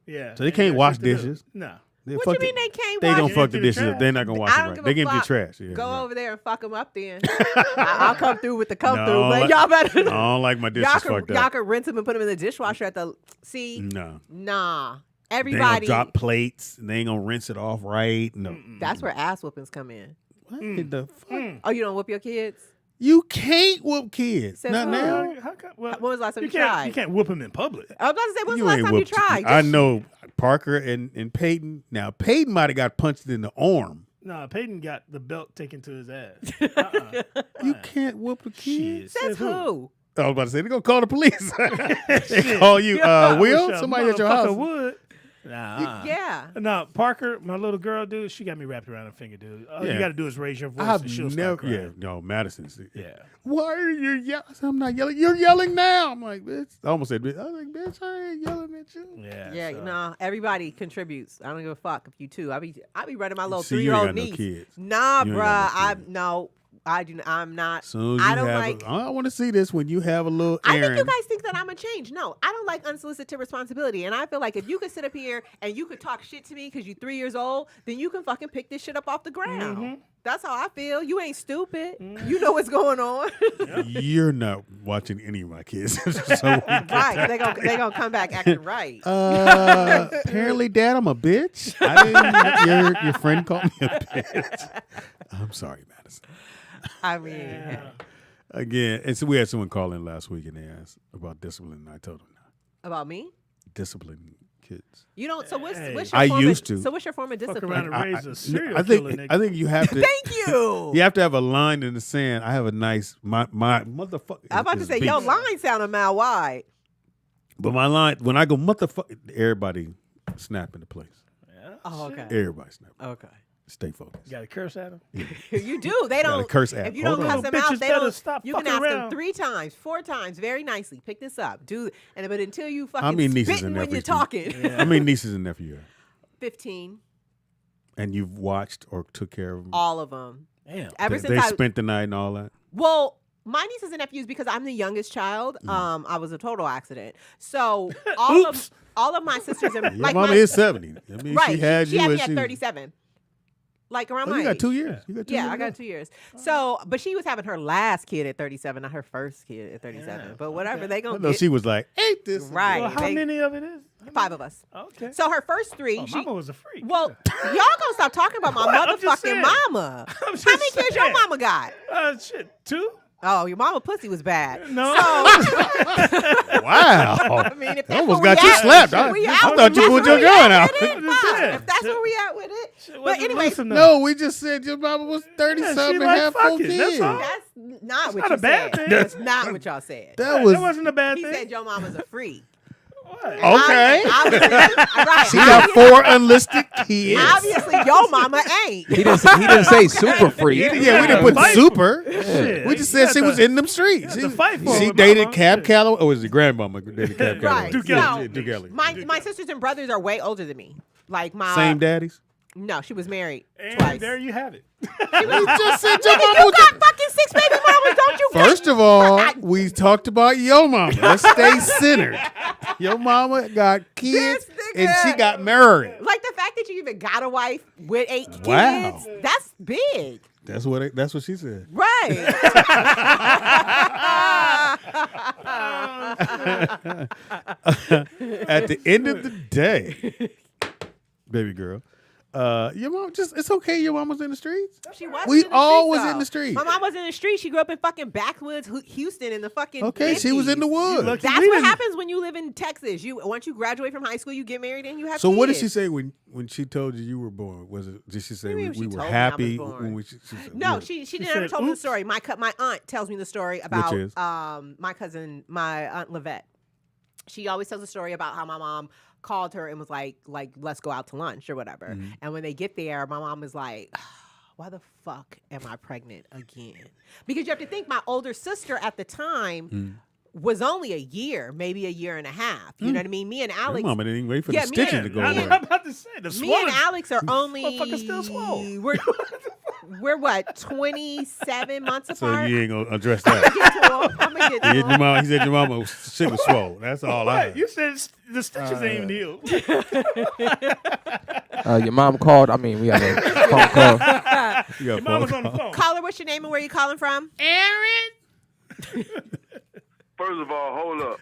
Yeah. So they can't wash shit to do. dishes. No. They What fuck you mean the- they can't They wash gonna it? fuck the Empty the dishes up. trash. They're not gonna wash I it don't right. give They a can empty the fuck. trash. Yeah, Go right. over there and fuck them up then. I'll come through with the come No, through, I but don't y'all better. I don't like my dishes Y'all fucked can, up. y'all can rinse them and put them in the dishwasher at the. See, No. nah. They ain't Everybody. gonna drop plates. And they ain't gonna rinse it off right. No. That's where ass whoopings come in. What the fuck? Oh, you don't whoop your kids? You can't whoop kids. Says Not who? now. How come? Well, When was the last time you can't. tried? You can't whoop him in public. I was about to say, when's You the last ain't time you whooped. tried? I Just- know Parker and Peyton. Now Peyton might have got punched in the arm. No, Peyton got the belt taken to his ass. You can't whoop a kid. Says who? I was about to say they're gonna call the police. They call you Will. Wish a Somebody at your motherfucker house. would. Nah. Yeah. No, Parker, my little girl, dude, she got me wrapped around her finger, dude. All you got to do is raise your voice and she'll start crying. Madison's. Yeah. Why are you yelling? I'm not yelling. You're yelling now. I'm like, bitch. I almost said, bitch. I was like, bitch, I ain't yelling at you. Yeah. Yeah, no, everybody contributes. I don't give a fuck if you too. I be running my little See, you ain't 3-year-old got no niece. kids. Nah, You ain't bruh. got I do. I'm not. Soon as I you don't have like. I want to see this when you have a little I think errand. you guys think that I'm a change. No, I don't like unsolicited responsibility. And I feel like if you could sit up here and you could talk shit to me because you're 3 years old, then you can fucking pick this shit up off the ground. Mm-hmm. That's how I feel. You ain't stupid. You know what's going on. You're not watching any of my kids. So Right. They gonna come back acting right. Apparently, Dad, I'm a bitch. I didn't, your friend called me a bitch. I'm sorry, Madison. I mean, again, and so we had someone call in last week and they asked about discipline. And I told them about me? Discipline kids. You don't. So what's your I form used of, to. So what's your form of discipline? I think you have to. Thank you. You have to have a line in the sand. I have a nice my motherfucker. I'm about to say your line sound a mile wide. But my line when I go motherfucker, everybody snap into place. Yeah. Oh, okay. Everybody snap. Okay. Stay focused. You got to curse at them? You do. They don't. curse at if you them. don't Hold cuss on. them out, Bitches they better don't. stop You can fucking ask them around. 3 times, 4 times, very nicely. Pick this up, do. But until you fucking How many nieces spitting and when nephews? you're talking. How many nieces and nephews you have? 15. And you've watched or took care of them? All of them. Damn. Ever They since I spent the night and all that? Well, my nieces and nephews, because I'm the youngest child, I was a total accident. So all of my sisters and Your mama is 70. I mean, right, she had she you had me as at she- 37. Like around Oh, my you got age. 2 years. You got 2 years. Yeah, I got 2 years. So, but she was having her last kid at 37, not her first kid at 37. But whatever, they I gonna know get. she was like, ain't this. Right. Well, how many of it is? 5 of us. Okay. So her first 3, Oh, she mama was a freak. Well, y'all gonna stop talking about my What? I'm just motherfucking saying. mama. I'm How just many kids your saying. mama got? Shit, 2? Oh, your mama pussy was bad. No. Wow. I mean, if that's almost where got we you at, slapped. we I out thought with you it. pulled That's your where we gun at out. with it, fine. If that's where we at with it. But anyway, No, we just said your mama was 30-something and like, had fuck 4 it, kids. that's all. that's not what not you a bad said. thing. That's not what y'all said. That was. wasn't a bad He thing. said your mama's a freak. Okay. Right. She got 4 unlisted kids. Obviously, your mama ain't. He didn't say super free. Yeah, we didn't put Fight. super. Shit. We just said she was in them streets. to fight for She her dated mama. Cab Calloway. Oh, was it grandmama dated Cab Calloway? Right. Duke No, Ellington. Duke Ellington. my sisters and brothers are way older than me. Like my Same daddies? No, she was married And twice. there you have it. You just said your Nigga, mama you was got fucking 6 baby mamas, don't you? First of all, we talked about your mama. Let's stay centered. Your mama got kids and she got married. Like the fact that you even got a wife with 8 Wow. kids, that's big. That's what she said. Right. At the end of the day, baby girl, your mom it's okay your mom was in the streets. She was. We in the all streets, was though. in the streets. My mom was in the street. She grew up in fucking backwoods Houston in the fucking. Okay, she was in the 50s. woods. That's what happens when you live in Texas. Once you graduate from high school, you get married and you have So kids. what did she say when she told you were born? Did she say What do you mean we she were told me happy I was born? when we? She said, No, what? she never told me the story. My aunt tells me the story about is? my cousin, my aunt Livette. She always tells a story about how my mom called her and was like let's go out to lunch or whatever. Mm-hmm. And when they get there, my mom is like, why the fuck am I pregnant again? Because you have to think my older sister at the time was only a year, maybe a year and a half. You know what I mean? Me and Alex. Your mama didn't even wait for Yeah, the me stitching and- to go I'm away. about to say the Me and Alex are only. Motherfucker still swole. We're what, 27 months So apart? you ain't gonna address that. I'm gonna get to He him. said your mama shit was swole. That's all I What? heard. You said the stitches ain't even healed. Your mom called. I mean, we had a phone call. Your mama's on the phone. Caller, what's your name and where you calling from? Erin. First of all, hold up.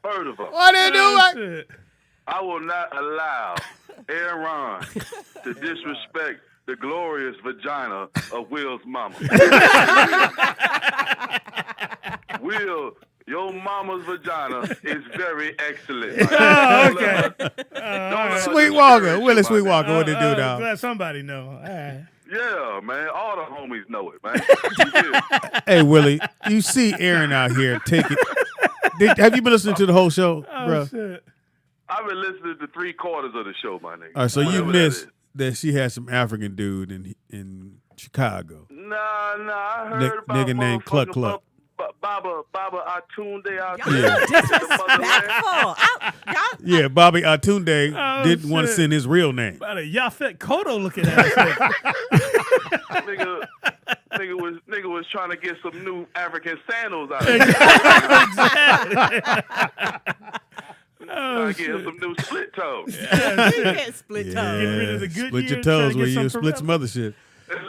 First of all, What they do? I will not allow Aaron to disrespect the glorious vagina of Will's mama. Will, your mama's vagina is very excellent. Oh, okay. Sweetwater, Willie Sweetwater, what they do now? Glad somebody know. All right. Yeah, man. All the homies know it, man. Hey Willie, you see Aaron out here taking. Have you been listening to the whole show, bro? Shit. I've been listening to 3/4 of the show, my nigga. All right, so you Whatever missed that she had some African dude in Chicago. Nah, I heard about nigga named Cluck motherfucking Cluck. Baba Atunde out Y'all there. disrespectful. Yeah, Bobby Atunde didn't want to send his real name. About a Yafet Kodo looking at us. nigga was trying to get some new African sandals out there. Trying to get him some new split toes. Split toes. Get rid of the good Split your years, toes try to where get you some split some other shit.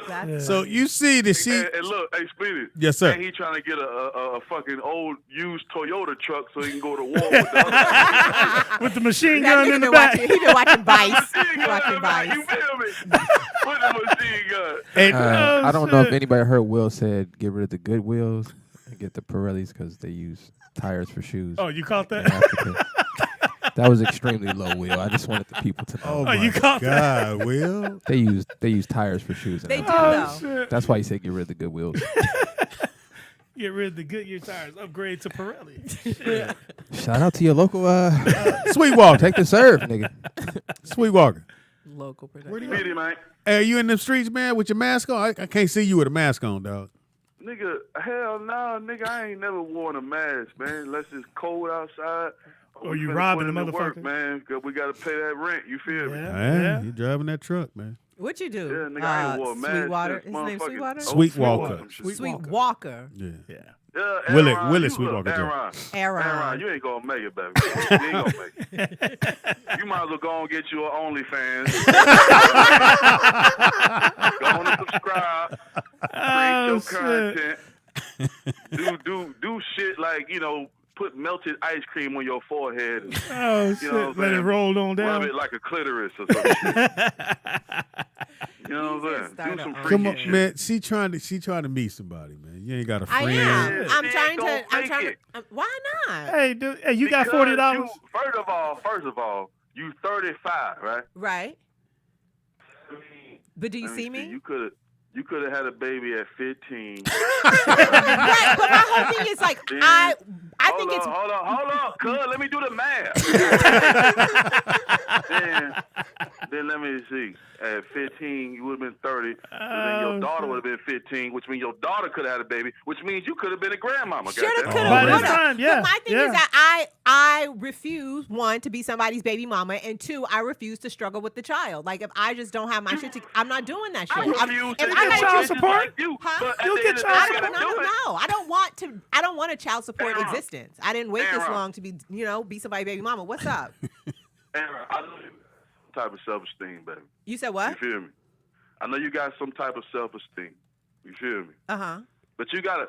That's So you see that she. And look, hey, Speedy. Yes, sir. And he trying to get a fucking old used Toyota truck so he can go to war with the other. with the machine That gun nigga in the been back. He been watching Vice. Watching Vice. You feel me? With the machine gun. And, I don't know if anybody heard Will said get rid of the good wheels and get the Pirellis because they use tires for shoes. Oh, you caught that? in Africa. That was extremely low, Will. I just wanted the people to know. Oh my you caught God, Will. They use tires for shoes. in They do, Africa. though. That's why you said get rid of the good wheels. Get rid of the Goodyear tires. Upgrade to Pirelli. Shout out to your local Sweetwater. Take the serve, nigga. Sweetwater. Local production. Speedy, man. Hey, are you in them streets, man, with your mask on? I can't see you with a mask on, dog. Nigga, hell no, nigga, I ain't never worn a mask, man, unless it's cold outside. Or you finna robbing put the in work, motherfucker. man, because we got to pay that rent, you feel me? Yeah, you driving that truck, man. What you do? Yeah, nigga, I ain't wore a mask Sweetwater. since His name motherfucking Sweetwater? Sweetwalker. Sweetwalker. Yeah. Yeah, Willie Aaron, Sweetwalker. Joe. Aaron. You ain't gonna make it, baby. You ain't gonna make it. You might as well go and get you an OnlyFans. Go on and subscribe. Create your content. Do shit like, put melted ice cream on your forehead. And, Oh, shit. Let it roll on down. Rub it like a clitoris or something. You know what I'm saying? Do some freaky Come on, shit. man. She trying to meet somebody, man. You ain't got a friend. I am. I'm She trying ain't to. gonna make it. Why not? Hey, dude. Hey, you got Because $40? First of all, you 35, right? Right. But do you Let see me? You could have had a baby at 15. Right, but my whole thing is like I think it's Hold on, cuz, let me do the math. then let me see. At 15, you would have been 30. Then your daughter would have been 15, which means your daughter could have had a baby, which means you could have been a grandmama. Shoulda, goddamn. coulda, By this woulda. time, yeah. But my thing is that I refuse, one, to be somebody's baby mama, and two, I refuse to struggle with the child. Like if I just don't have my shit, I'm not doing that shit. I refuse to if get I got child you- support. like you, Huh? but at You'll the get end of the child day, you No, gotta do it. I don't want a child support Aaron. existence. I didn't wait this Aaron. long to be somebody's baby mama. What's up? Aaron, I know you got some type of self-esteem, baby. You said You what? feel me? I know you got some type of self-esteem. You feel me? Uh-huh. But you gotta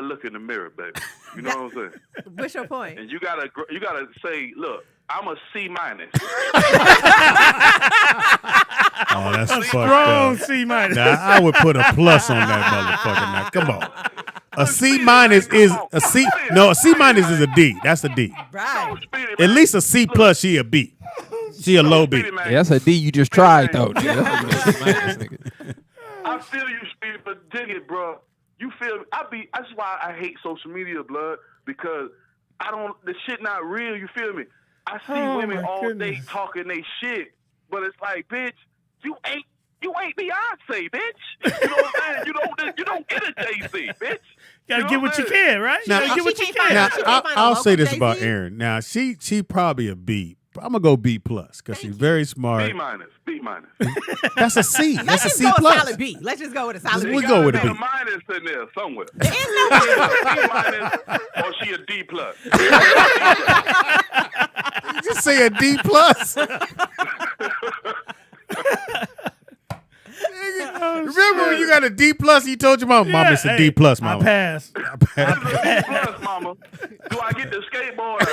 look in the mirror, baby. You know what I'm saying? What's your point? And you gotta say, look, I'm a C-. Oh, that's fucked Strong up. C minus. Now, I would put a plus on that motherfucker. Now, come on. A C minus is a C. No, a C minus is a D. That's a D. Right. At least a C plus, she a B. She a low B. Yeah, that's a D you just tried, though. Nigga. That's a C-minus, nigga. I feel you, Speedy, but dig it, bro. You feel me? That's why I hate social media, blood, because the shit not real, you feel me? I see women all day talking they shit, but it's like, bitch, you ain't Beyonce, bitch. You know what I'm saying? You don't get a Jay-Z, bitch. Gotta You get know what you I'm can, right? Now, You gotta get what you can. Now, I'll say this about Erin. Now, she probably a B. I'm gonna go B plus because she's very smart. B minus. That's a C. Let's That's a just C go with plus. solid B. Let's just go with a solid B. We go with a There's B. a minus in there somewhere. There is no B minus, or she a D plus. You just say a D plus. Remember when you got a D plus? You told your mom, "Mom, it's a D plus, mama." I passed. D plus, mama. Do I get the skateboard?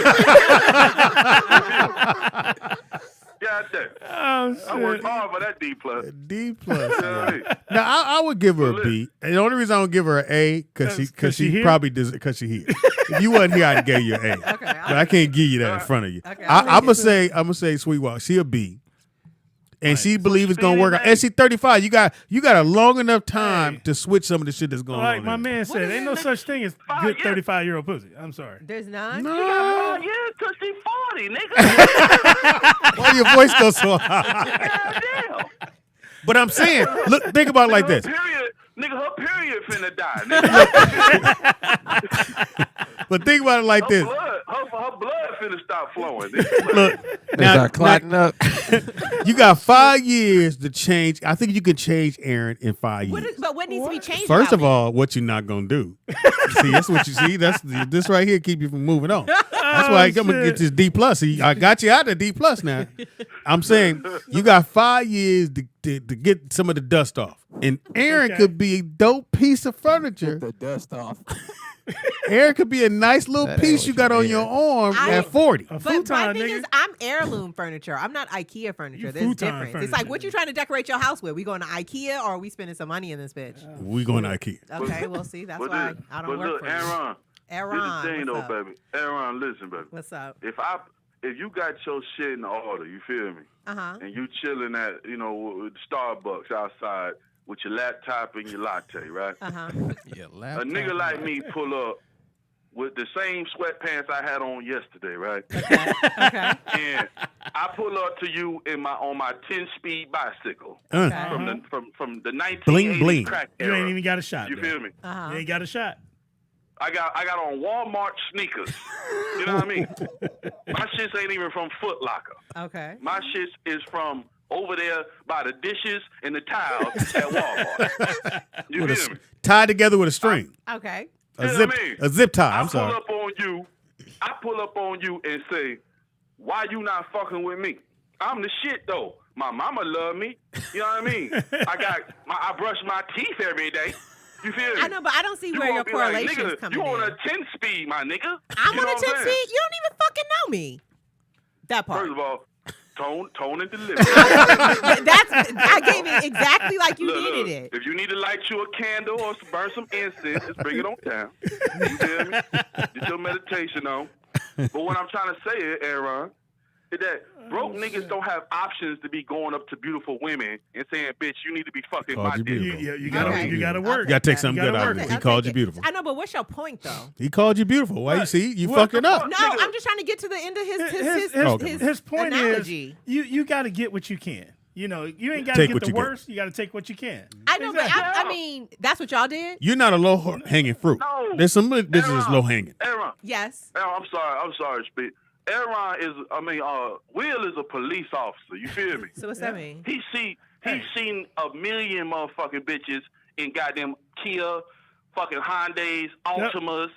God damn. Oh, I worked hard for that D plus. D plus. You know what I mean? Now I would give her a B. And the only reason I don't give her an A because she here? probably does because she here. If you wasn't here, I'd give you an A. But I can't give you that in front of you. Okay, I'm gonna say Sweetwater. She a B. And she believes it's gonna work out. And she 35. You got a long enough time to switch some of the shit that's going on. Like my man said, ain't no such thing as good 35-year-old pussy. I'm sorry. There's none. No. Yeah, because she 40, nigga. Why your voice goes so high? Damn. But I'm saying, look, think about it like this. Her period finna die, nigga. But think about it like this. Her blood finna stop flowing. Look, now, up. You got 5 years to change. I think you can change Aaron in 5 years. But what needs to be changed? First of all, what you're not gonna do. See, that's what you see. That's this right here keep you from moving on. That's why I'm gonna get this D+. See, I got you out of D+ now. I'm saying you got 5 years to get some of the dust off. And Aaron could be a dope piece of furniture. Get the dust off. Aaron could be a nice little piece you got on your arm at 40. But my thing is, I'm heirloom furniture. I'm not IKEA furniture. There's difference. Furniture. It's like, what you trying to decorate your house with? We going to IKEA or are we spending some money in this bitch? We going to IKEA. Okay, we'll see. That's why I don't work for you. Aaron, here's the thing, though, baby. Aaron, listen, baby. What's up? If you got your shit in order, you feel me? And you chilling at, Starbucks outside with your laptop and your latte, right? A nigga like me pull up with the same sweatpants I had on yesterday, right? Okay. And I pull up to you on my 10-speed bicycle from the 1980s bling bling. crack You era. ain't even got a shot. You feel me? You ain't got a shot. I got on Walmart sneakers. You know what I mean? My shits ain't even from Foot Locker. Okay. My shits is from over there by the dishes and the tiles at Walmart. You feel me? Tied together with a string. Okay. A zip tie. I'm sorry. I pull up on you and say, why you not fucking with me? I'm the shit though. My mama love me. You know what I mean? I brush my teeth every day. You feel me? I know, but I don't see where your correlation is coming in. You on a 10-speed, my nigga. I'm on a 10-speed? You don't even fucking know me. That part. First of all, tone and delivery. I gave it exactly like you needed it. If you need to light you a candle or burn some incense, just bring it on down. You feel me? Get your meditation on. But what I'm trying to say, Aaron, is that broke niggas don't have options to be going up to beautiful women and saying, bitch, you need to be fucking my dick. You gotta work. You gotta take something good out of it. He called you beautiful. I know, but what's your point though? He called you beautiful. Why you see? You fucking up. No, I'm just trying to get to the end of his point analogy. Is you gotta get what you can. You ain't gotta get the worst. You gotta take what you can. I know, but I mean, that's what y'all did. You're not a low hanging fruit. No. There's some business low hanging. Aaron. Yes. Aaron, I'm sorry, Speedy. Aaron Will is a police officer. You feel me? So what's that mean? He's seen a million motherfucking bitches in goddamn Kia, fucking Hyundais, Altimas,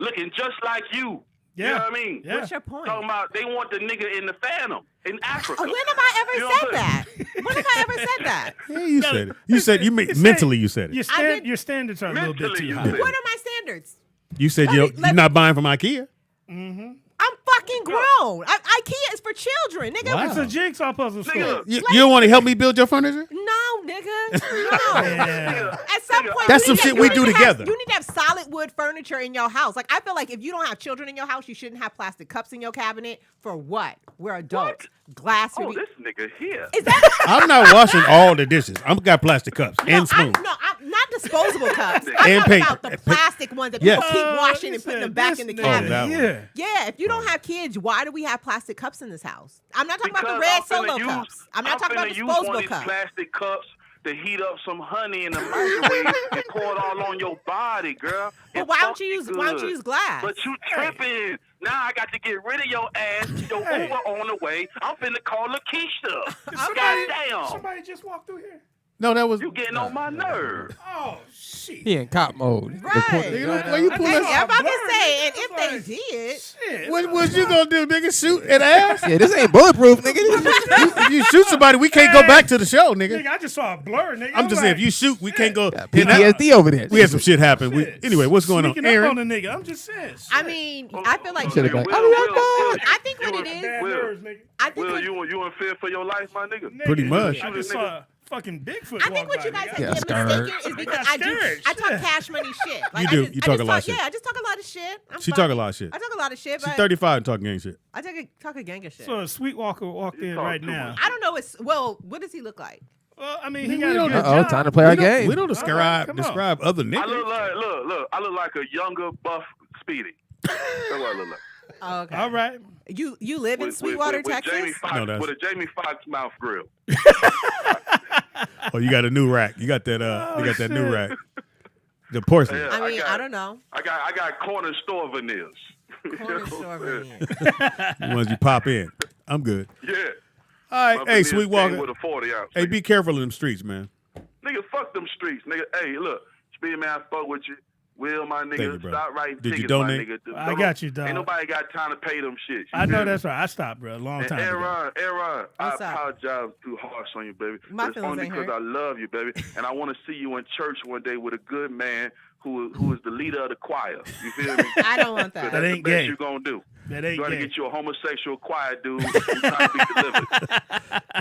looking just like you. You know what I mean? What's your point? Talking about they want the nigga in the Phantom in Africa. When have I ever said that? When have I ever said that? Yeah, you said it. You said mentally. You said it. Your standards are a little bit too high. What are my standards? You said you're not buying from IKEA. Mm-hmm. I'm fucking grown. IKEA is for children, nigga. Wow. It's a jigsaw puzzle store. You don't want to help me build your furniture? No, nigga. No. At some point, that's some shit we do together. You need to have solid wood furniture in your house. Like, I feel like if you don't have children in your house, you shouldn't have plastic cups in your cabinet. For what? We're adults. Glass. This nigga here. Is that? I'm not washing all the dishes. I've got plastic cups and spoons. I'm not disposable cups. And I'm talking paper. about the plastic ones that people keep washing and putting them back in the cabinet. Yeah, if you don't have kids, why do we have plastic cups in this house? I'm not talking about the red Solo cups. I'm not talking about disposable cups. Plastic cups to heat up some honey in the microwave and pour it all on your body, girl. But why don't you use glass? But you tripping. Now I got to get rid of your ass. Your Uber on the way. I'm finna call Lakeisha. Goddamn. Somebody just walked through here. No, that was you getting on my nerve. Oh shit! He in cop mode. Right. Where you pull I'm about to say, and if they did, what was you gonna do, nigga? Shoot an ass? Yeah, this ain't bulletproof, nigga. If you shoot somebody, we can't go back to the show, nigga. I just saw a blur, nigga. I'm just saying, if you shoot, we can't go. PTSD over there. We had some shit happen. Anyway, what's going on, Aaron? On the nigga. I'm just saying. I mean, I feel like I think what it is. Will, you in fear for your life, my nigga? Pretty much. I just saw fucking Bigfoot. I think what you guys Yeah, get scared. mistaken is because I talk cash money shit. Like, You do. I just, You I talk just a lot of shit. Yeah, I just talk a lot of shit. She talk a lot of shit. I talk a lot of shit. She's But 35 and talking gang shit. I talk a gang of shit. So if Sweetwalker walked in right now. I don't know. Well, what does he look like? Well, I mean, he We got a don't- good Uh-oh, job. time to play our game. We don't describe Come on. other I niggas. look like look. I look like a younger, buff Speedy. That's what I look like. Oh, okay. All right. You live in Sweetwater, with Texas? Jamie Foxx, No, that's- with a Jamie Foxx mouth grill. Oh, you got a new rack. You got that. You got that new rack. The porcelain. Yeah, I mean, got, I don't know. I got corner store veneers. Corner store veneers. The ones you pop in. I'm good. Yeah. All right. My Hey, veneers came Sweetwalker. with a 40 ounce. Hey, be careful in them streets, man. Nigga, fuck them streets, nigga. Hey, look, Speedy man, I fuck with you. Will, my nigga, Thank you, bro. stop writing Did you tickets, donate? my nigga. I got you, dog. Ain't nobody got time to pay them shit. I know that's right. I stopped, bro, a long And time ago. Aaron, I What's up? apologize too harsh on you, baby. My It's feelings only ain't because hurt. I love you, baby, and I want to see you in church one day with a good man who is the leader of the choir. You feel me? I don't want that. That's That the ain't best gay. you're gonna do. That ain't You gotta gay. get you a homosexual choir dude who's trying to be delivered.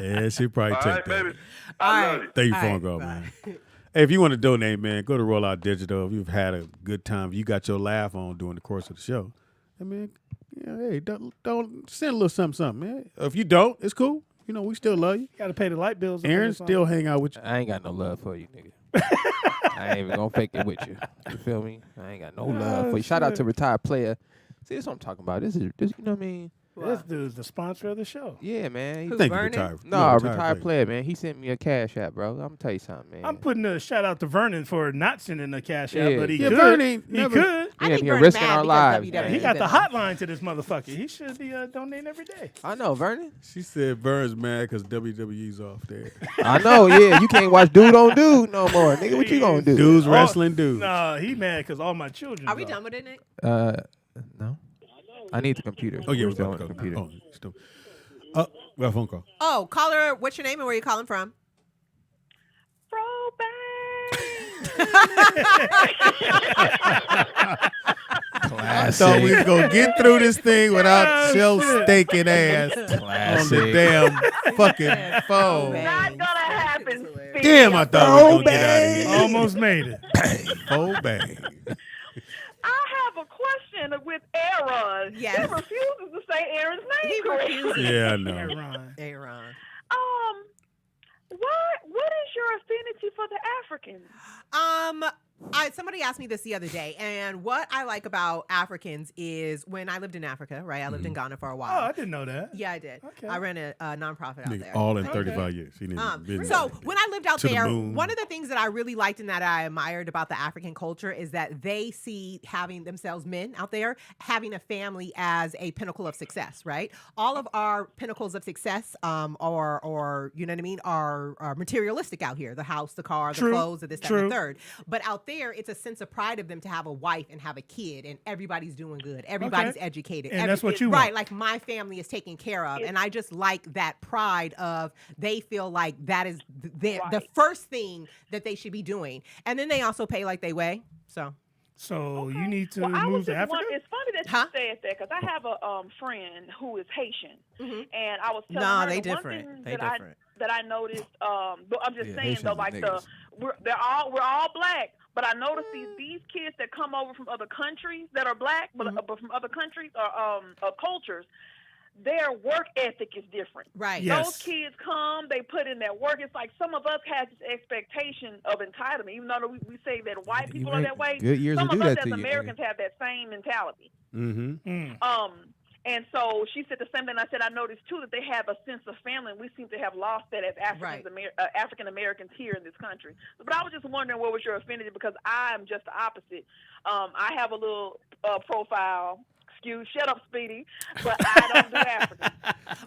Yeah, she probably All take right, that. baby. I love you. Thank you All for right, going, bye. man. Hey, if you want to donate, man, go to Rollout Digital. If you've had a good time, if you got your laugh on during the course of the show, I mean, hey, don't send a little something, man. If you don't, it's cool. You know, we still love you. You got to pay the light bills. Aaron still hang out with you. I ain't got no love for you, nigga. I ain't even gonna fake it with you. You feel me? I ain't got no love for you. Shout out to Retired Player. See, this is what I'm talking about. This, you know what I mean? This dude's the sponsor of the show. Yeah, man. Who, Thank you, Vernon? retired. No, retired Retired Player, man. He sent me a cash app, bro. I'm gonna tell you something, man. I'm putting a shout out to Vernon for not sending the cash out, Yeah. but he Yeah, could. Vernon ain't He never- could. I Yeah, think you're Vern's risking mad our because lives, WWE man. He got the been on. hotline to this motherfucker. He should be donating every day. I know, Vernon. She said Burns mad because WWE's off there. I know, yeah. You can't watch Dude on Dude no more, nigga. What you gonna do? Dudes wrestling dudes. Nah, he mad because all my children. Are we done with it, Nick? No. I need the computer. Oh, yeah, we're Still going on to the go. computer. Oh, still. We have a phone call. Oh, caller, what's your name and where you calling from? I thought we was going to get through this thing without Shell stinking ass on the Classic. damn fucking phone. Not gonna happen. Damn, I thought we was going to get out of here. Almost made it. Oh, bang. I have a question with Aaron. Yes. He refuses to say Aaron's name. He correctly. refuses. Yeah, I know. Aaron. What is your affinity for the Africans? Somebody asked me this the other day, and what I like about Africans is when I lived in Africa, right? I lived in Ghana for a while. Oh, I didn't know that. Yeah, I did. Okay. I ran a nonprofit out there. All in 35 years. He didn't been So when I lived out to the there, moon. one of the things that I really liked and that I admired about the African culture is that they see having themselves, men out there, having a family as a pinnacle of success, right? All of our pinnacles of success or you know what I mean, are materialistic out here. The house, the car, the True. clothes, the this, that, True. and the third. But out there, it's a sense of pride of them to have a wife and have a kid, and everybody's doing good. Everybody's educated. And that's what you want. Right, like my family is taken care of. And I just like that pride of they feel like that is the first thing that they should be doing. And then they also pay like they weigh. So you need to Well, I move was to just Africa? wondering, it's funny that you said that because I have a friend who is Haitian, and I was telling Nah, her they the one different. thing They that different. I noticed. But I'm just Yeah, saying Haitians though, are like niggas. we're all black, but I noticed these kids that come over from other countries that are black, but from other countries or cultures. Their work ethic is different. Right. Yes. Those kids come, they put in their work. It's like some of us have this expectation of entitlement, even though we say that white You people are ain't that way. good years some to of do us that as to you, Americans have that same mentality. Mm-hmm. And so she said the same thing. I said I noticed too that they have a sense of family, and we seem to have lost that as African Americans here in this country. But I was just wondering what was your affinity, because I'm just the opposite. I have a little profile. Shut up, Speedy. But I don't do African.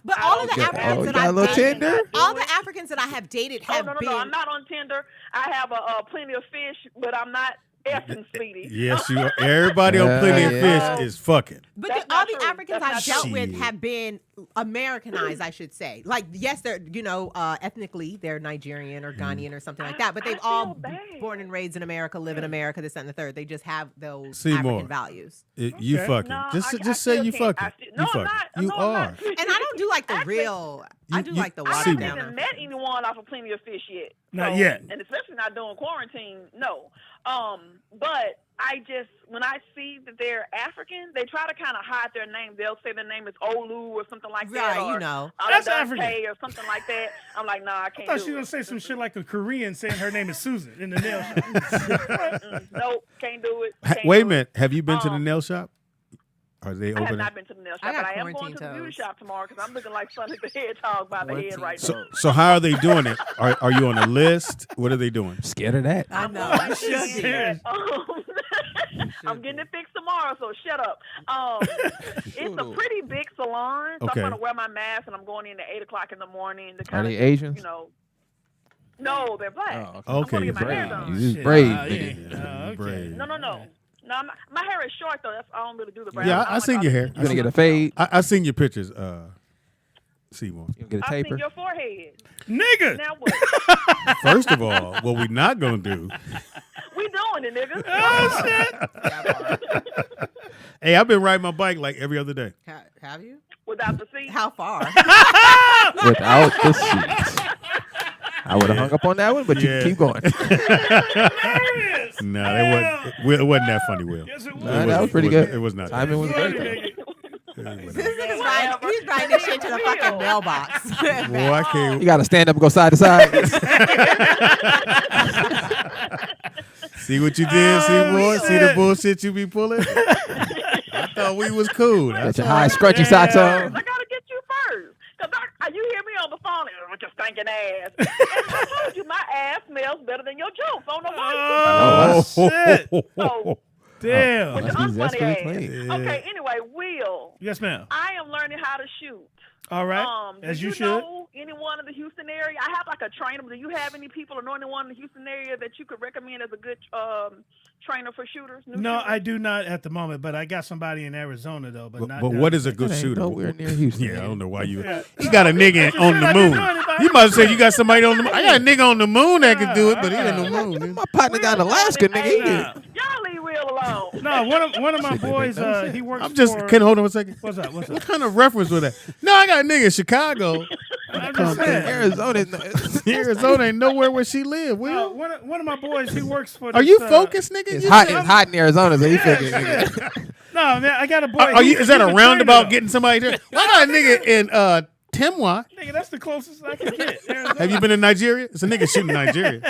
But all of the Africans that I've dated, all the Africans that I have dated have been. No, I'm not on Tinder. I have plenty of fish, but I'm not effing Speedy. Yes, you are. Everybody on Plenty of Fish is fucking. But all the Africans I've dealt with have been Americanized, I should say. Like, yes, they're, ethnically, they're Nigerian or Ghanaian or something like that, but they've all born and raised in America, live in America, this, that, and the third. They just have those African values. You fucking. No, just say you fucking. No, you I'm fucking. not. You No, I'm are. not. And I don't don't do like the real. I do like the I water haven't down. even met anyone off of Plenty of Fish yet. Not yet. And especially not doing quarantine, no. But I just, when I see that they're African, they try to kind of hide their name. They'll say their name is Olu or something like that. Right, or you know. That's Aladante African. or something like that. I'm like, nah, I I can't thought do she was it. gonna say some shit like a Korean saying her name is Susan in the nail shop. Nope, can't do it. Wait a minute. Have you been to the nail shop? Are they I have open? not been to the nail shop, I got but I am going quarantine to the beauty toes. shop tomorrow because I'm looking like Sonic the Hedgehog by the head right now. So how are they doing it? Are you on a list? What are they doing? Scared of that. I know. I'm You should be. I'm getting it fixed tomorrow, so shut up. It's a pretty big salon, so Okay. I'm going to wear my mask, and I'm going in at 8 o'clock in the morning to Are kind they of, Asians? you know. No, they're black. Oh, I'm okay. going to You're get my hair brave. done. You just brave, yeah. nigga. Okay. Brave. No. No, my hair is short, though. That's, I don't really do the brown. Yeah, I'm I like seen your hair. You gonna get a fade? I seen your pictures, Seymour. You gonna get a I've taper? seen your forehead. Nigga. Now what? First of all, what we not gonna do. We doing it, nigga. Oh shit. Hey, I've been riding my bike like every other day. Have you? Without the seat. How far? Without the seats. I would have hung up on that one, but you Yeah. can keep going. No, it wasn't that funny, Will. Yes, it was. Nah, that was pretty good. It was not. Timing was great, though. This nigga's riding, he's riding this shit to the fucking mailbox. Boy, I can't. You got to stand up and go side to side. See what you did, Seymour? See the bullshit you be pulling? I thought we was cool. Got your high scrunchy socks on. I gotta get you first. Cause you hear me on the phone with your stinking ass. And I told you my ass smells better than your jokes on the voice. Oh shit. So, Damn. with your Must be unfunny zestfully ass. clean. Okay, anyway, Will. Yes, ma'am. I am learning how to shoot. All right. Do you should. know anyone in the Houston area? I have like a trainer. Do you have any people or know anyone in the Houston area that you could recommend as a good trainer for shooters? No, I do not at the moment, but I got somebody in Arizona though. But not. But what is a good That ain't shooter? nowhere near Houston. Yeah, I don't know why you. Yeah. You got a nigga on the moon. You might say you got somebody on the moon. I got a nigga on the moon that can do it, but he ain't on the moon. My partner down in Alaska, nigga. He Nah. did. Y'all leave Will alone. No, one of my boys, he works. I'm just. for, Can hold on a second. What's up? What kind of reference was that? No, I got a nigga in Chicago. I'm just saying. Arizona ain't nowhere where she live. Will. One of my boys, he works for. Are this, you focused, nigga? It's You hot. said- It's hot in Arizona, so you figure. nigga. No, man, I got a boy. Are you? Is that a he's roundabout trainer, getting somebody there? Well, I got a nigga in Timwa. though. Nigga, that's the closest I can get. Arizona. Have you been in Nigeria? It's a nigga shooting in Nigeria.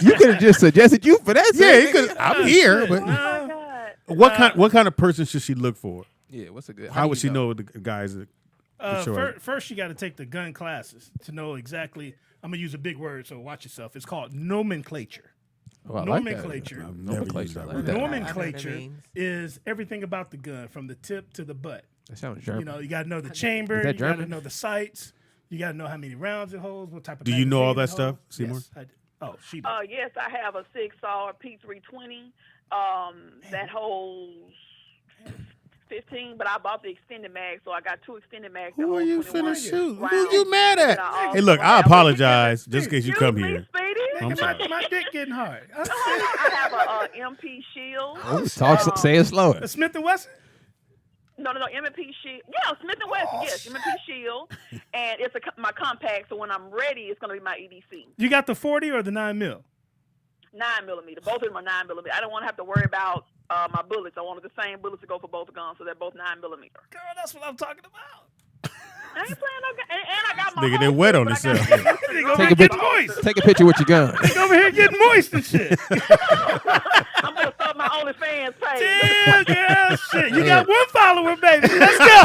You could have just suggested you for that. Yeah, shit, he could. nigga. I'm here, but what kind of person should she look for? Yeah, what's a good? How do would you she know the guys that? First, you got to take the gun classes to know exactly. I'm gonna use a big word, so watch yourself. It's called nomenclature. Oh, I like that. Nomenclature. I've never used that word. Nomenclature is everything about the gun, from the tip to the butt. That sounds German. You know, you got to know the chamber. Is that You got to German? know the sights. You got to know how many rounds it holds. What type of. Do you know all magazine that it holds. stuff, Seymour? Yes, I do. Oh, she does. Yes, I have a 6-SAR P320 that holds 15, but I bought the extended mag, so I got 2 extended mags. Who are you finna shoot? rounds. Who you mad at? And I Hey, also look, I have a- apologize just in case you come here. Speedy. I'm sorry. My dick getting hard. I have a MP Shield. Talk. Say it slower. A Smith & Wesson? No, MP Shield. Yeah, Smith & Wesson, yes, MP Shield. And it's my compact, so when I'm ready, it's going to be my EDC. You got the 40 or the 9mm? 9mm. Both of them are 9mm. I don't want to have to worry about my bullets. I wanted the same bullets to go for both guns, so they're both 9mm. Girl, that's what I'm talking about. I ain't playing no game. And I got my Nigga, they wet on themselves. Take a picture. Take a picture with your gun. Nigga over here getting moist and shit. I'm going to start my OnlyFans page. Yeah, girl, shit. You got one follower, baby. Let's go.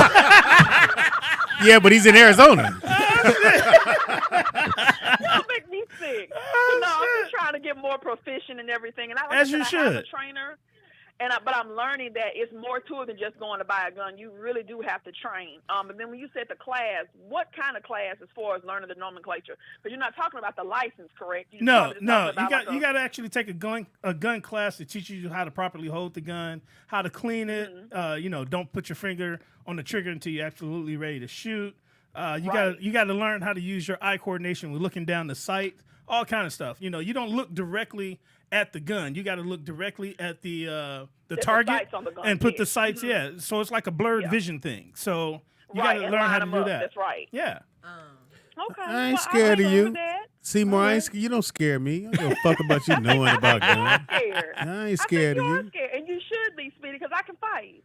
Yeah, but he's in Arizona. Y'all make me sick. I'm just trying to get more proficient in everything. And I, As you I have should. a trainer. But I'm learning that it's more to it than just going to buy a gun. You really do have to train. And then when you said the class, what kind of class as far as learning the nomenclature? Because you're not talking about the license, correct? You're No. talking You about got you got to actually take a gun class that teaches you how to properly hold the gun, how to clean it. Don't put your finger on the trigger until you're absolutely ready to shoot. You got to learn how to use your eye coordination with looking down the sight, all kind of stuff. You don't look directly at the gun. You got to look directly at the target sights on the gun, and put yeah. the sights. Yeah, so it's like a blurred vision thing. So You right, got to and learn line how to them do up. that. That's right. Yeah. Okay. I ain't well, scared of I you. with that. Seymour, you don't scare me. I don't give a fuck about you knowing about guns. Scared. I ain't scared of you. you. Are scared, and you should be, Speedy, because I can fight.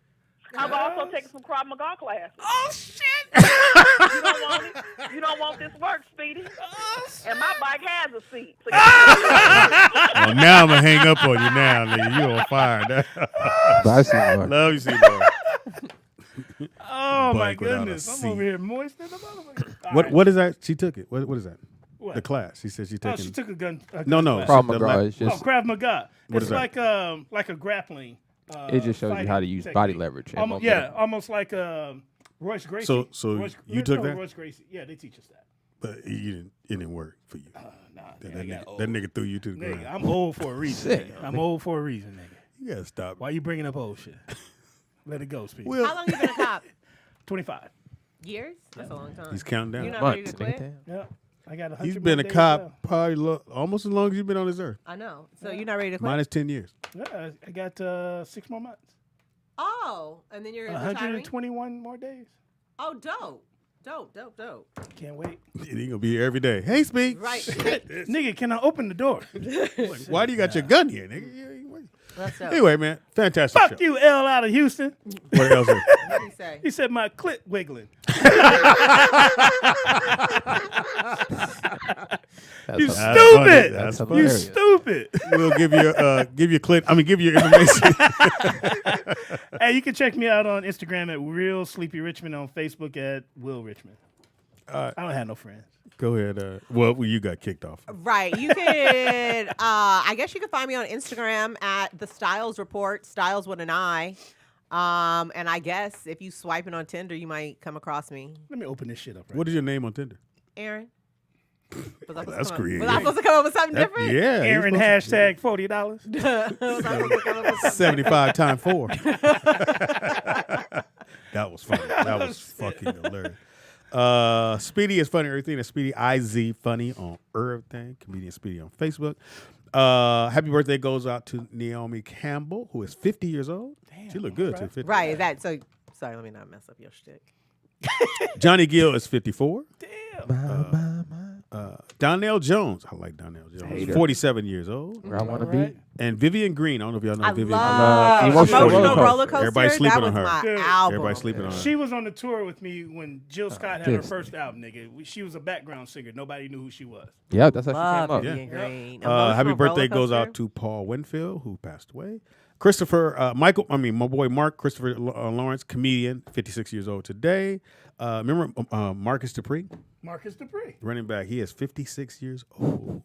I've also taken some Krav Maga classes. Oh shit! You don't want it? You don't want this work, Speedy? And my bike has a seat. So Well, now I'm gonna hang up on you now, nigga. You on fire now. Bye, Seymour. Love you, Seymour. Oh my Bike without a goodness! I'm seat. over here moist in the motherfucker. What is that? She took it. What is that? What? The class. She said she Oh, taking. she took a gun. No. class. Krav Maga is just. Krav Maga. What It's is that? like a grappling. It just shows you how to use body technique. leverage. and Almost, momentum. almost like Royce Gracie. So Royce, you took that? Royce Gracie. Yeah, they teach us that. But it didn't work for you. Nah, That nigga threw you to the ground. Nigga, I'm old for a reason. Sick. Nigga. I'm old for a reason, nigga. You gotta stop. Why you bringing up old shit? Let it go, Speedy. How long you been a cop? 25. Years? That's a long time. He's counting down. You're not ready to Months, nigga. quit? Yeah, I got 100 He's more been a days cop left. probably almost as long as you've been on this earth. I know. So you're not ready to quit? Minus 10 years. Yeah, I got 6 more months. Oh, and then you're retiring? 121 more days. Oh, dope. Dope. Can't wait. He gonna be here every day. Hey, Speak. Right. Nigga, can I open the door? Like, why do you got your gun here, nigga? That's dope. Anyway, man, fantastic. Fuck show. you, L out of Houston. What else? What did he say? He said my clit wiggling. You stupid. That's You hilarious. stupid. We'll give you clip. Give you your information. Hey, you can check me out on Instagram at Real Sleepy Richmond, on Facebook at Will Richmond. I don't have no friends. Go ahead. Well, you got kicked off. Right. You could, I guess you could find me on Instagram at the Styles Report, Styles with an I. And I guess if you swiping on Tinder, you might come across me. Let me open this shit up. What is your name on Tinder? Aaron. That's creative. Was I supposed to come up with something different? Yeah. Aaron hashtag $40. Was I supposed to come up with something 75 times 4. That was funny. That was fucking hilarious. Speedy is funny. Everything. That's Speedy IZ funny on everything. Comedian Speedy on Facebook. Happy birthday goes out to Naomi Campbell, who is 50 years old. Damn, she look good too. 50. Right. Is that so? Sorry, let me not mess up your shtick. Johnny Gill is 54. Damn. Donnell Jones. I like Donnell Jones. Hater. 47 years old. Where I want to be. And Vivian Green. I don't know if y'all know I Vivian love Green. Emotional Roller Coaster. Everybody sleeping that was on her. my Good. album. Everybody sleeping on her. She was on the tour with me when Jill Scott had her this. first album, nigga. She was a background singer. Nobody knew who she was. Yeah, that's how she Love came up. Vivian Green. Happy Emotional birthday Roller goes out Coaster. to Paul Winfield, who passed away. Christopher, my boy Mark, Christopher Lawrence, comedian, 56 years old today. Remember Marcus Dupree? Marcus Dupree. Running back. He is 56 years old.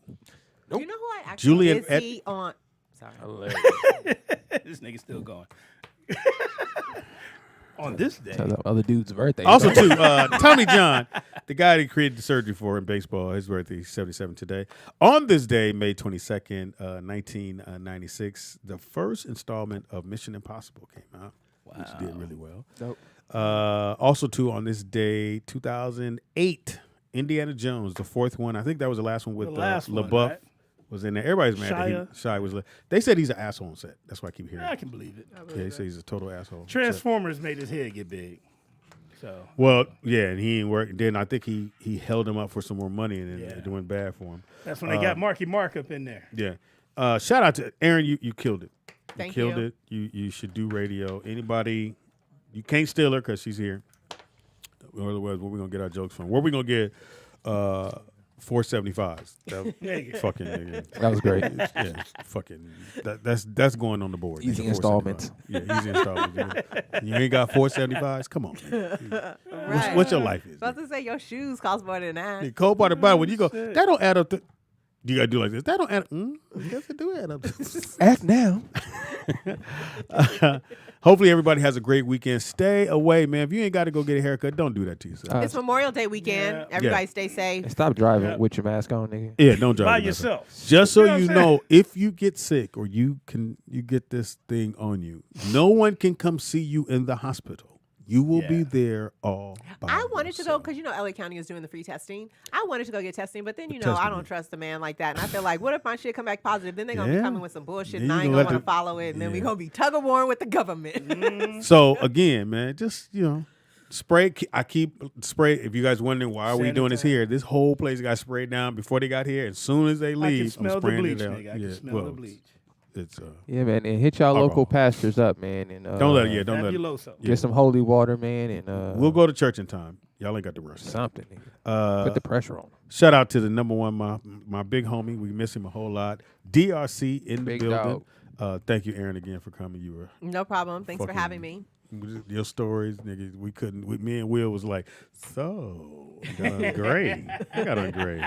Do you know who I actually Julian did see on? Sorry. This nigga's still going. On this day. That's the other dude's birthday. Also, too, Tommy John, the guy that created the surgery for in baseball, his birthday is 77 today. On this day, May 22nd, 1996, the first installment of Mission Impossible came out, which did really well. Dope. Also, too, on this day, 2008, Indiana Jones, the fourth one. I think that was the last one with LaBeouf. Right? Was in there. Everybody's mad that Shia was. They said he's an asshole on set. That's why I keep hearing. I can believe it. Yeah, they say he's a total asshole. Transformers made his head get big. So. Well, yeah, and he ain't work. Then I think he held him up for some more money, and it went bad for him. That's when they got Marky Mark up in there. Yeah. Shout out to Aaron. You killed it. Thank you. Killed you. it. You should do radio. Anybody, you can't steal her because she's here. Otherwise, where we gonna get our jokes from? Where we gonna get 475s? Fucking nigga. That was great. Yeah, fucking. That's going on the board. Easy Nigga, installments. Yeah, easy installments. You ain't got 475s? Come on, man. Right. What's your life is? Supposed to say your shoes cost more than that. The cold part about it, when you go, that don't add up to. You gotta do like this. That don't add. Yes, it do add up. Act now. Hopefully, everybody has a great weekend. Stay away, man. If you ain't got to go get a haircut, don't do that to yourself. It's Memorial Day weekend. Yeah. Everybody stay safe. And stop driving with your mask on, nigga. Yeah, don't drive By with nothing. yourself. Just so You know what you I'm know, if you get sick or you get this thing on you, no one can come see you in the hospital. You will be there all by I wanted to go yourself. because LA County is doing the free testing. I wanted to go get testing, but then The I testing, don't trust a man like that, and I feel like, what if my shit come back positive? Then they're gonna Yeah. be coming with some bullshit, Then and you I ain't gonna gonna let want to follow it, and then we yeah. gonna be tug of war with the government. So again, man, just Spray. I keep spray. If you guys wondering why are we doing this Sanitize. here, this whole place got sprayed down before they got here. As soon as they leave, I can smell I'm spraying the bleach, it out. nigga. I can smell the bleach. It's Yeah, man, and hit y'all local pastors up, man, and don't let it. Fabuloso. Get some holy water, man, and we'll go to church in time. Y'all ain't got to rush. Something. Nigga. Put the pressure on. Shout out to the number one, my big homie. We miss him a whole lot. DRC in Big the building. Thank you, Erin, again for coming. You were No problem. Thanks for having me. Your stories, nigga. We couldn't. Me and Will was like, so you got on grade. I got on grade.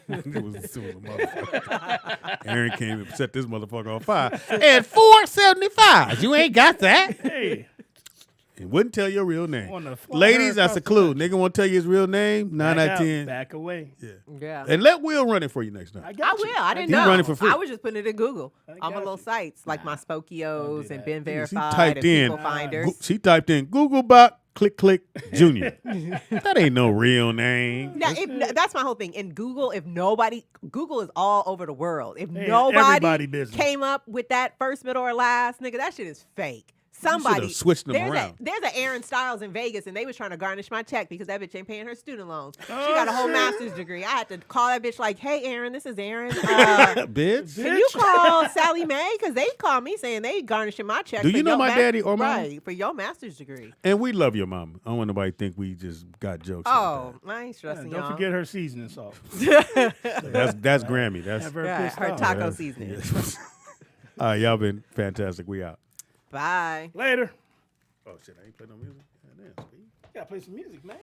it was a motherfucker. Erin came and set this motherfucker on fire. And 475. You ain't got that. Hey. And wouldn't tell your real name. Ladies, that's a clue. Nigga won't tell you his real name. 9 out of 10. Back away. Yeah. And let Will run it for you next time. I will. I didn't He's know. running for free. I was just putting it in Google on my little sites, like my Spokios and Ben She Verified typed and in. People Finders. She typed in Googlebot click Junior. That ain't no real name. Now, that's my whole thing. In Google, Google is all over the world. If everybody nobody business. came up with that first, middle, or last, nigga, that shit is fake. Somebody should've switched them around. There's an ERIN Styles in Vegas, and they was trying to garnish my check because that bitch ain't paying her student loans. She got a whole master's degree. I had to call that bitch like, "Hey, ERIN, this is ERIN. Bitch. Can you call Sally Mae? Because they called me saying they garnishing my check. Do for you know your my daddy or mama? Right, for your master's degree. And we love your mama. I don't want nobody to think we just got jokes. Oh, I ain't stressing Don't y'all. forget her seasoning salt. That's Grammy. That's Have her Yeah, pissed her off. taco seasoning. All right, y'all been fantastic. We out. Bye. Later. Oh shit, I ain't playing no music. You gotta play some music, man.